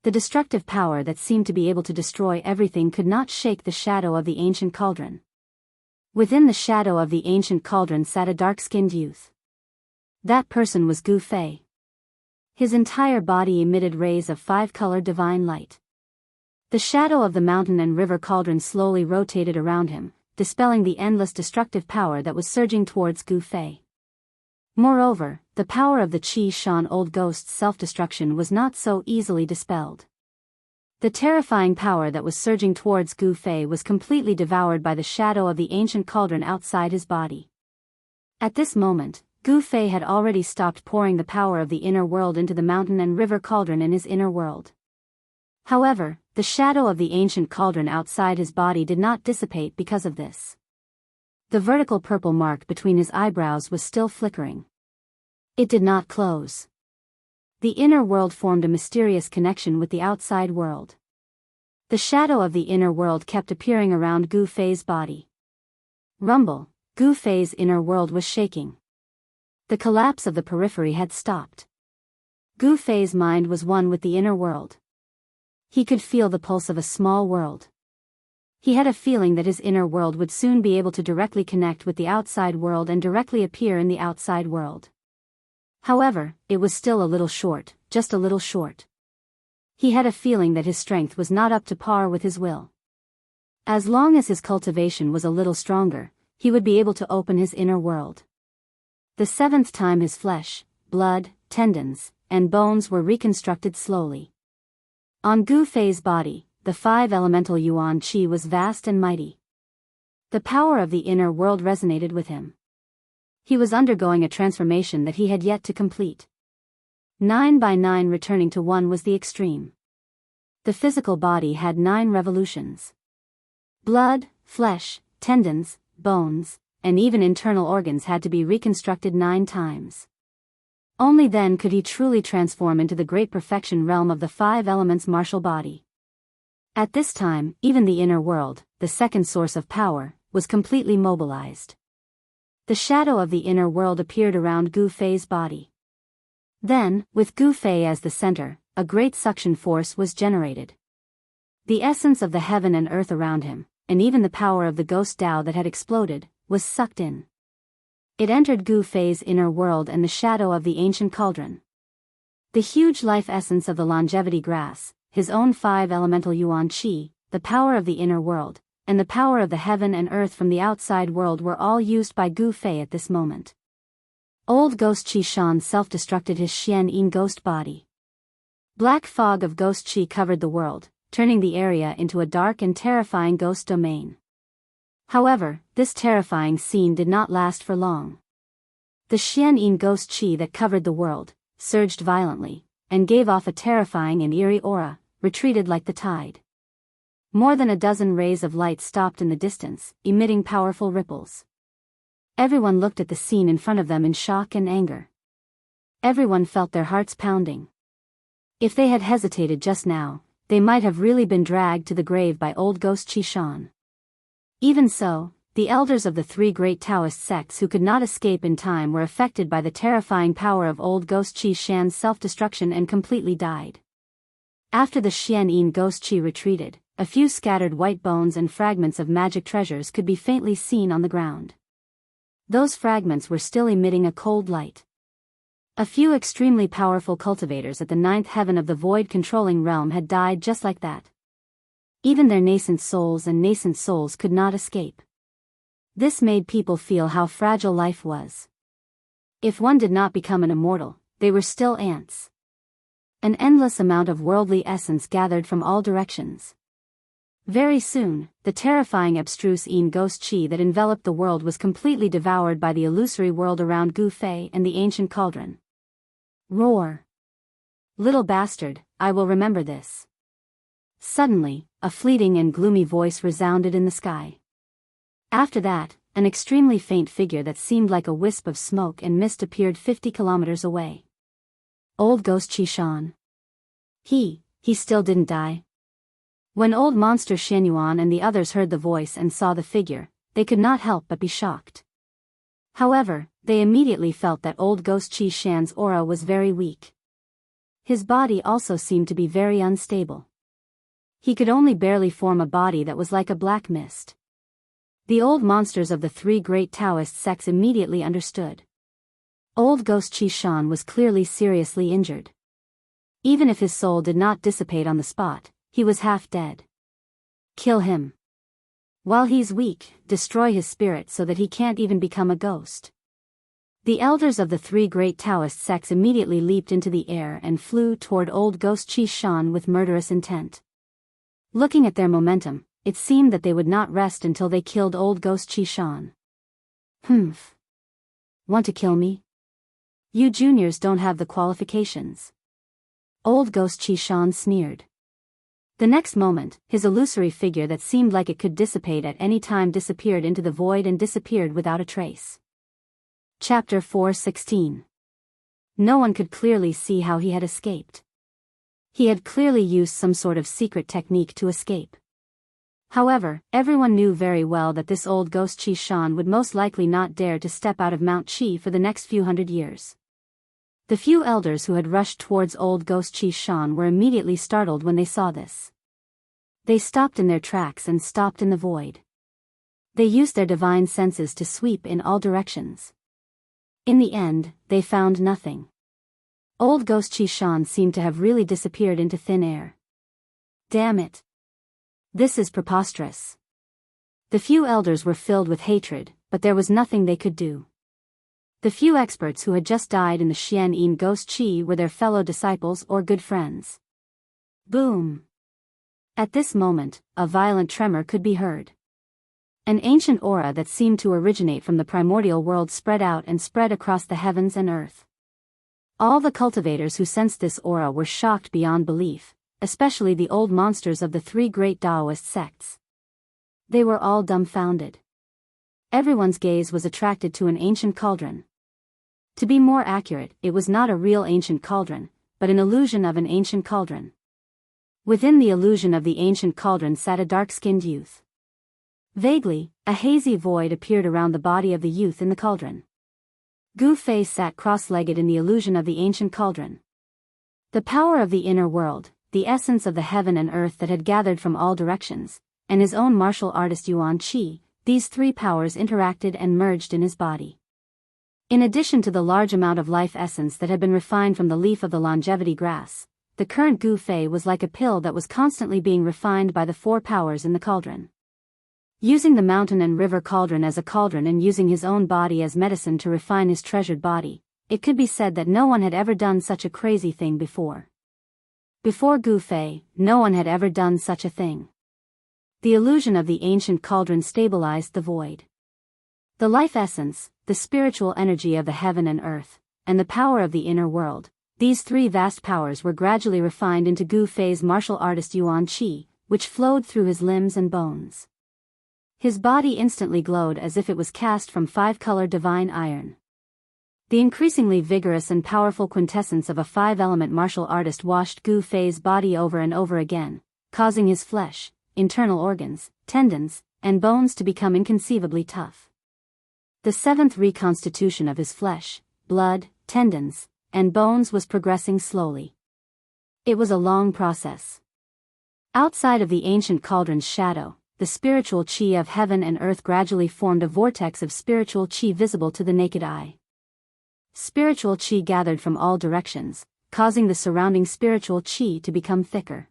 S1: The destructive power that seemed to be able to destroy everything could not shake the shadow of the ancient cauldron. Within the shadow of the ancient cauldron sat a dark-skinned youth. That person was Gu Fei. His entire body emitted rays of five-colored divine light. The shadow of the mountain and river cauldron slowly rotated around him, dispelling the endless destructive power that was surging towards Gu Fei. Moreover, the power of the Qi Shan old ghost's self-destruction was not so easily dispelled. The terrifying power that was surging towards Gu Fei was completely devoured by the shadow of the ancient cauldron outside his body. At this moment, Gu Fei had already stopped pouring the power of the inner world into the mountain and river cauldron in his inner world. However, the shadow of the ancient cauldron outside his body did not dissipate because of this. The vertical purple mark between his eyebrows was still flickering. It did not close. The inner world formed a mysterious connection with the outside world. The shadow of the inner world kept appearing around Gu Fei's body. Rumble, Gu Fei's inner world was shaking. The collapse of the periphery had stopped. Gu Fei's mind was one with the inner world. He could feel the pulse of a small world. He had a feeling that his inner world would soon be able to directly connect with the outside world and directly appear in the outside world. However, it was still a little short, just a little short. He had a feeling that his strength was not up to par with his will. As long as his cultivation was a little stronger, he would be able to open his inner world. The seventh time his flesh, blood, tendons, and bones were reconstructed slowly. On Gu Fei's body, the five elemental yuan qi was vast and mighty. The power of the inner world resonated with him. He was undergoing a transformation that he had yet to complete. 9 by 9 returning to 1 was the extreme. The physical body had 9 revolutions. Blood, flesh, tendons, bones, and even internal organs had to be reconstructed 9 times. Only then could he truly transform into the great perfection realm of the 5 elements martial body. At this time, even the inner world, the second source of power, was completely mobilized. The shadow of the inner world appeared around Gu Fei's body. Then, with Gu Fei as the center, a great suction force was generated. The essence of the heaven and earth around him, and even the power of the ghost Tao that had exploded, was sucked in. It entered Gu Fei's inner world and the shadow of the ancient cauldron. The huge life essence of the longevity grass, his own 5 elemental yuan qi, the power of the inner world, and the power of the heaven and earth from the outside world were all used by Gu Fei at this moment. Old ghost Qi Shan self-destructed his Xian Yin ghost body. Black fog of ghost Qi covered the world, turning the area into a dark and terrifying ghost domain. However, this terrifying scene did not last for long. The Xian Yin ghost Qi that covered the world surged violently, and gave off a terrifying and eerie aura, retreated like the tide. More than a dozen rays of light stopped in the distance, emitting powerful ripples. Everyone looked at the scene in front of them in shock and anger. Everyone felt their hearts pounding. If they had hesitated just now, they might have really been dragged to the grave by old ghost Qi Shan. Even so, the elders of the 3 great Taoist sects who could not escape in time were affected by the terrifying power of old ghost Qi Shan's self-destruction and completely died. After the Xian Yin ghost Qi retreated, a few scattered white bones and fragments of magic treasures could be faintly seen on the ground. Those fragments were still emitting a cold light. A few extremely powerful cultivators at the 9th heaven of the void controlling realm had died just like that. Even their nascent souls could not escape. This made people feel how fragile life was. If one did not become an immortal, they were still ants. An endless amount of worldly essence gathered from all directions. Very soon, the terrifying abstruse Yin ghost Qi that enveloped the world was completely devoured by the illusory world around Gu Fei and the ancient cauldron. Roar! Little bastard, I will remember this. Suddenly, a fleeting and gloomy voice resounded in the sky. After that, an extremely faint figure that seemed like a wisp of smoke and mist appeared 50 kilometers away. Old ghost Qi Shan. He still didn't die. When old monster Xianyuan and the others heard the voice and saw the figure, they could not help but be shocked. However, they immediately felt that old Ghost Qixian's aura was very weak. His body also seemed to be very unstable. He could only barely form a body that was like a black mist. The old monsters of the three great Taoist sects immediately understood. Old Ghost Qixian was clearly seriously injured. Even if his soul did not dissipate on the spot, he was half dead. Kill him. While he's weak, destroy his spirit so that he can't even become a ghost. The elders of the three great Taoist sects immediately leaped into the air and flew toward old Ghost Qixian with murderous intent. Looking at their momentum, it seemed that they would not rest until they killed old Ghost Qixian. Humph. Want to kill me? You juniors don't have the qualifications. Old Ghost Qixian sneered. The next moment, his illusory figure that seemed like it could dissipate at any time disappeared into the void and disappeared without a trace. Chapter 4:16. No one could clearly see how he had escaped. He had clearly used some sort of secret technique to escape. However, everyone knew very well that this old Ghost Qixian would most likely not dare to step out of Mount Qi for the next few hundred years. The few elders who had rushed towards old Ghost Qixian were immediately startled when they saw this. They stopped in their tracks and stopped in the void. They used their divine senses to sweep in all directions. In the end, they found nothing. Old Ghost Qixian seemed to have really disappeared into thin air. Damn it. This is preposterous. The few elders were filled with hatred, but there was nothing they could do. The few experts who had just died in the Xian'an Ghost Qi were their fellow disciples or good friends. Boom! At this moment, a violent tremor could be heard. An ancient aura that seemed to originate from the primordial world spread out and spread across the heavens and earth. All the cultivators who sensed this aura were shocked beyond belief, especially the old monsters of the three great Daoist sects. They were all dumbfounded. Everyone's gaze was attracted to an ancient cauldron. To be more accurate, it was not a real ancient cauldron, but an illusion of an ancient cauldron. Within the illusion of the ancient cauldron sat a dark-skinned youth. Vaguely, a hazy void appeared around the body of the youth in the cauldron. Gu Fei sat cross-legged in the illusion of the ancient cauldron. The power of the inner world, the essence of the heaven and earth that had gathered from all directions, and his own martial artist Yuan Qi, these three powers interacted and merged in his body. In addition to the large amount of life essence that had been refined from the leaf of the longevity grass, the current Gu Fei was like a pill that was constantly being refined by the four powers in the cauldron. Using the mountain and river cauldron as a cauldron and using his own body as medicine to refine his treasured body, it could be said that no one had ever done such a crazy thing before. Before Gu Fei, no one had ever done such a thing. The illusion of the ancient cauldron stabilized the void. The life essence, the spiritual energy of the heaven and earth, and the power of the inner world, these three vast powers were gradually refined into Gu Fei's martial artist Yuan Qi, which flowed through his limbs and bones. His body instantly glowed as if it was cast from five-color divine iron. The increasingly vigorous and powerful quintessence of a five-element martial artist washed Gu Fei's body over and over again, causing his flesh, internal organs, tendons, and bones to become inconceivably tough. The seventh reconstitution of his flesh, blood, tendons, and bones was progressing slowly. It was a long process. Outside of the ancient cauldron's shadow, the spiritual qi of heaven and earth gradually formed a vortex of spiritual qi visible to the naked eye. Spiritual qi gathered from all directions, causing the surrounding spiritual qi to become thicker.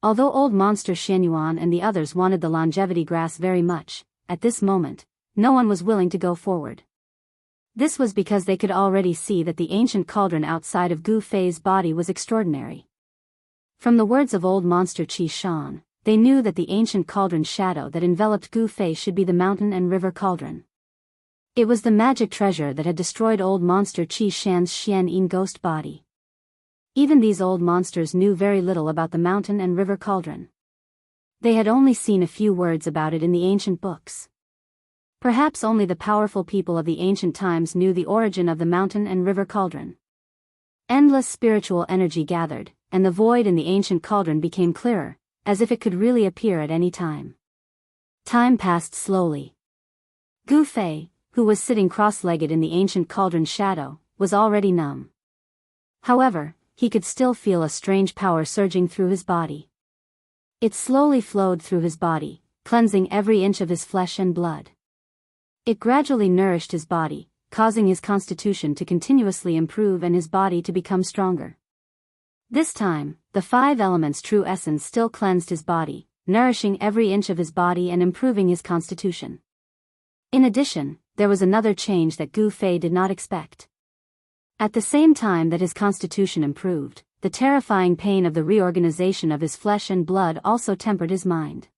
S1: Although old monster Xianyuan and the others wanted the longevity grass very much, at this moment, no one was willing to go forward. This was because they could already see that the ancient cauldron outside of Gu Fei's body was extraordinary. From the words of old monster Qi Shan, they knew that the ancient cauldron shadow that enveloped Gu Fei should be the mountain and river cauldron. It was the magic treasure that had destroyed old monster Qi Shan's Xian'an ghost body. Even these old monsters knew very little about the mountain and river cauldron. They had only seen a few words about it in the ancient books. Perhaps only the powerful people of the ancient times knew the origin of the mountain and river cauldron. Endless spiritual energy gathered, and the void in the ancient cauldron became clearer, as if it could really appear at any time. Time passed slowly. Gu Fei, who was sitting cross-legged in the ancient cauldron's shadow, was already numb. However, he could still feel a strange power surging through his body. It slowly flowed through his body, cleansing every inch of his flesh and blood. It gradually nourished his body, causing his constitution to continuously improve and his body to become stronger. This time, the 5 elements' true essence still cleansed his body, nourishing every inch of his body and improving his constitution. In addition, there was another change that Gu Fei did not expect. At the same time that his constitution improved, the terrifying pain of the reorganization of his flesh and blood also tempered his mind.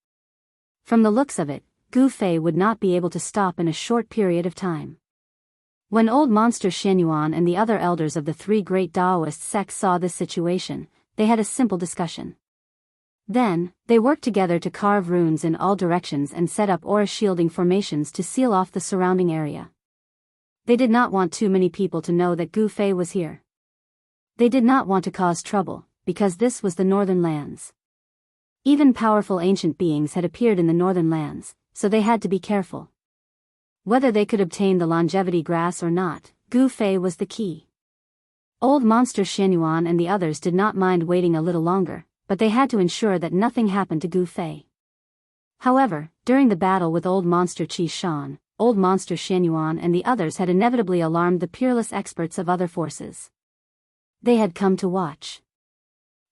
S1: From the looks of it, Gu Fei would not be able to stop in a short period of time. When old monster Xianyuan and the other elders of the 3 great Daoist sects saw this situation, they had a simple discussion. Then, they worked together to carve runes in all directions and set up aura shielding formations to seal off the surrounding area. They did not want too many people to know that Gu Fei was here. They did not want to cause trouble, because this was the northern lands. Even powerful ancient beings had appeared in the northern lands, so they had to be careful. Whether they could obtain the longevity grass or not, Gu Fei was the key. Old monster Xianyuan and the others did not mind waiting a little longer, but they had to ensure that nothing happened to Gu Fei. However, during the battle with old monster Qi Shan, old monster Xianyuan and the others had inevitably alarmed the peerless experts of other forces. They had come to watch.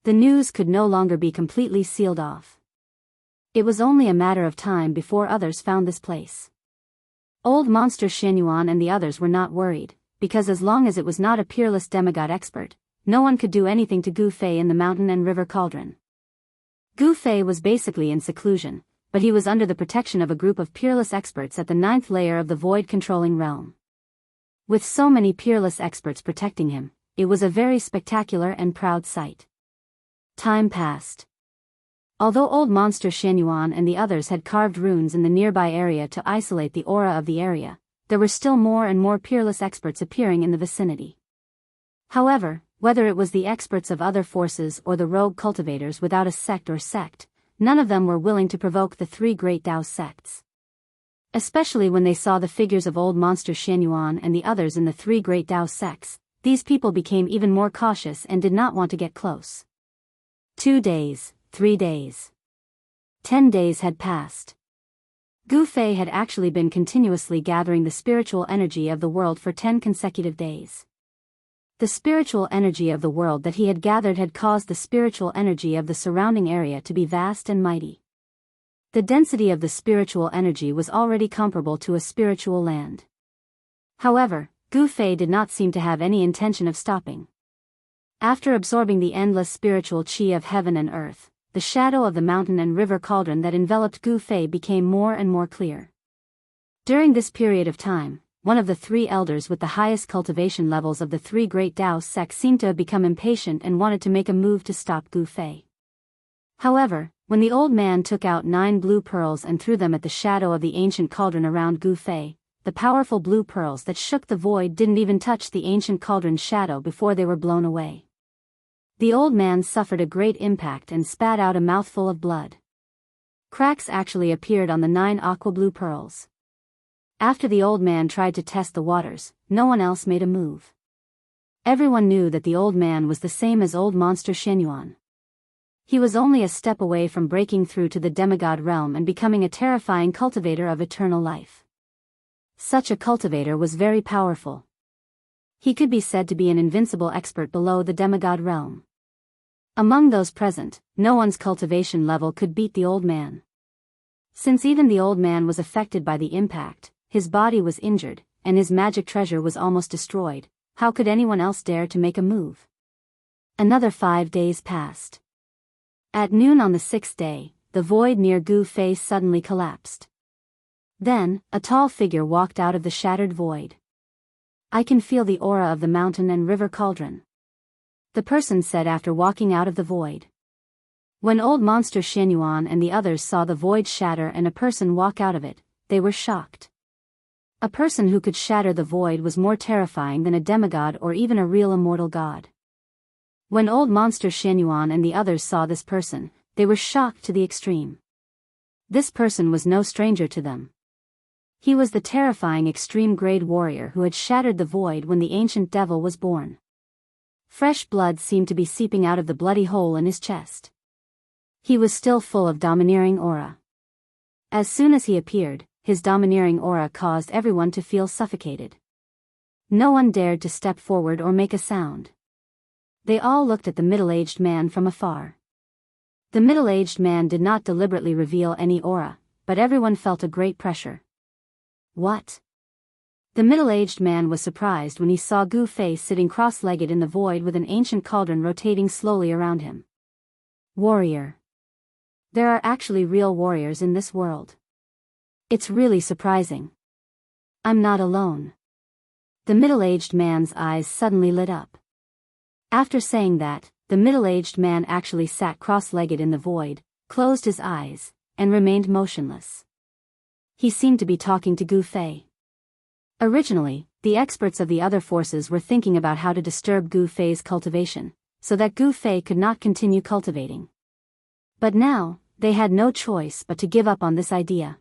S1: The news could no longer be completely sealed off. It was only a matter of time before others found this place. Old monster Xianyuan and the others were not worried, because as long as it was not a peerless demigod expert, no one could do anything to Gu Fei in the mountain and river cauldron. Gu Fei was basically in seclusion, but he was under the protection of a group of peerless experts at the 9th layer of the void-controlling realm. With so many peerless experts protecting him, it was a very spectacular and proud sight. Time passed. Although old monster Xianyuan and the others had carved runes in the nearby area to isolate the aura of the area, there were still more and more peerless experts appearing in the vicinity. However, whether it was the experts of other forces or the rogue cultivators without a sect, none of them were willing to provoke the 3 great Dao sects. Especially when they saw the figures of old monster Xianyuan and the others in the 3 great Dao sects, these people became even more cautious and did not want to get close. 2 days, 3 days. 10 days had passed. Gu Fei had actually been continuously gathering the spiritual energy of the world for 10 consecutive days. The spiritual energy of the world that he had gathered had caused the spiritual energy of the surrounding area to be vast and mighty. The density of the spiritual energy was already comparable to a spiritual land. However, Gu Fei did not seem to have any intention of stopping. After absorbing the endless spiritual qi of heaven and earth, the shadow of the mountain and river cauldron that enveloped Gu Fei became more and more clear. During this period of time, one of the 3 elders with the highest cultivation levels of the 3 great Dao sects seemed to have become impatient and wanted to make a move to stop Gu Fei. However, when the old man took out 9 blue pearls and threw them at the shadow of the ancient cauldron around Gu Fei, the powerful blue pearls that shook the void didn't even touch the ancient cauldron's shadow before they were blown away. The old man suffered a great impact and spat out a mouthful of blood. Cracks actually appeared on the 9 aqua blue pearls. After the old man tried to test the waters, no one else made a move. Everyone knew that the old man was the same as old monster Xianyuan. He was only a step away from breaking through to the demigod realm and becoming a terrifying cultivator of eternal life. Such a cultivator was very powerful. He could be said to be an invincible expert below the demigod realm. Among those present, no one's cultivation level could beat the old man. Since even the old man was affected by the impact, his body was injured, and his magic treasure was almost destroyed, how could anyone else dare to make a move? Another 5 days passed. At noon on the 6th day, the void near Gu Fei suddenly collapsed. Then, a tall figure walked out of the shattered void. "I can feel the aura of the mountain and river cauldron," the person said after walking out of the void. When old monster Xianyuan and the others saw the void shatter and a person walk out of it, they were shocked. A person who could shatter the void was more terrifying than a demigod or even a real immortal god. When old monster Xianyuan and the others saw this person, they were shocked to the extreme. This person was no stranger to them. He was the terrifying extreme-grade warrior who had shattered the void when the ancient devil was born. Fresh blood seemed to be seeping out of the bloody hole in his chest. He was still full of domineering aura. As soon as he appeared, his domineering aura caused everyone to feel suffocated. No one dared to step forward or make a sound. They all looked at the middle-aged man from afar. The middle-aged man did not deliberately reveal any aura, but everyone felt a great pressure. What? The middle-aged man was surprised when he saw Gu Fei sitting cross-legged in the void with an ancient cauldron rotating slowly around him. Warrior. There are actually real warriors in this world. It's really surprising. I'm not alone. The middle-aged man's eyes suddenly lit up. After saying that, the middle-aged man actually sat cross-legged in the void, closed his eyes, and remained motionless. He seemed to be talking to Gu Fei. Originally, the experts of the other forces were thinking about how to disturb Gu Fei's cultivation, so that Gu Fei could not continue cultivating. But now, they had no choice but to give up on this idea.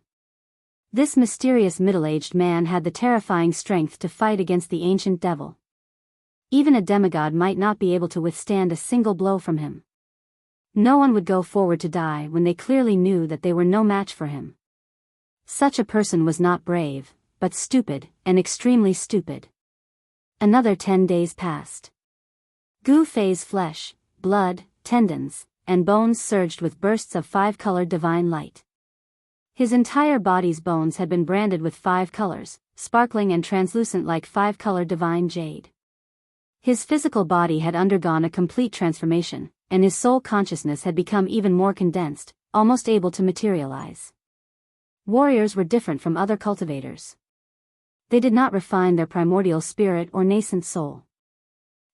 S1: This mysterious middle-aged man had the terrifying strength to fight against the ancient devil. Even a demigod might not be able to withstand a single blow from him. No one would go forward to die when they clearly knew that they were no match for him. Such a person was not brave, but stupid, and extremely stupid. Another 10 days passed. Gu Fei's flesh, blood, tendons, and bones surged with bursts of 5-colored divine light. His entire body's bones had been branded with 5 colors, sparkling and translucent like 5-colored divine jade. His physical body had undergone a complete transformation, and his soul consciousness had become even more condensed, almost able to materialize. Warriors were different from other cultivators. They did not refine their primordial spirit or nascent soul.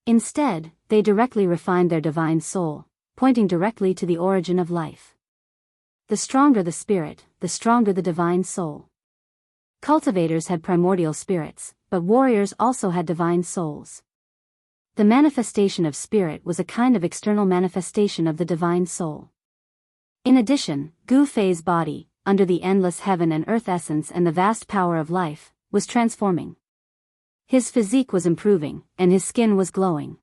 S1: Instead, they directly refined their divine soul, pointing directly to the origin of life. The stronger the spirit, the stronger the divine soul. Cultivators had primordial spirits, but warriors also had divine souls. The manifestation of spirit was a kind of external manifestation of the divine soul. In addition, Gu Fei's body, under the endless heaven and earth essence and the vast power of life, was transforming. His physique was improving, and his skin was glowing.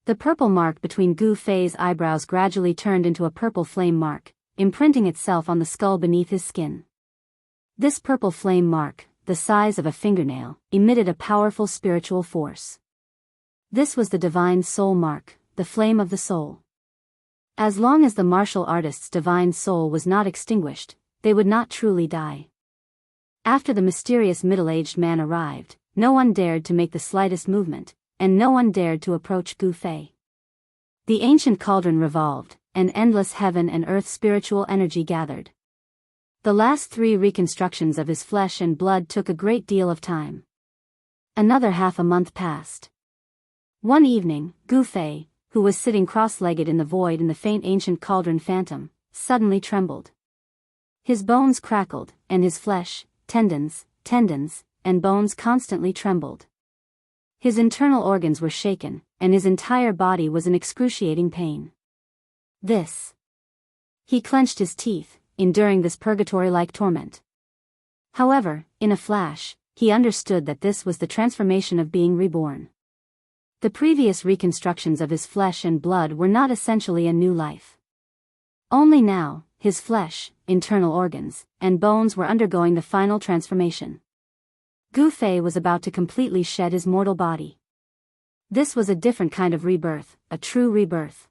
S1: The purple mark between Gu Fei's eyebrows gradually turned into a purple flame mark, imprinting itself on the skull beneath his skin. This purple flame mark, the size of a fingernail, emitted a powerful spiritual force. This was the divine soul mark, the flame of the soul. As long as the martial artist's divine soul was not extinguished, they would not truly die. After the mysterious middle-aged man arrived, no one dared to make the slightest movement, and no one dared to approach Gu Fei. The ancient cauldron revolved, and endless heaven and earth spiritual energy gathered. The last 3 reconstructions of his flesh and blood took a great deal of time. Another half a month passed. One evening, Gu Fei, who was sitting cross-legged in the void in the faint ancient cauldron phantom, suddenly trembled. His bones crackled, and his flesh, tendons, and bones constantly trembled. His internal organs were shaken, and his entire body was in excruciating pain. This. He clenched his teeth, enduring this purgatory-like torment. However, in a flash, he understood that this was the transformation of being reborn. The previous reconstructions of his flesh and blood were not essentially a new life. Only now, his flesh, internal organs, and bones were undergoing the final transformation. Gu Fei was about to completely shed his mortal body. This was a different kind of rebirth, a true rebirth.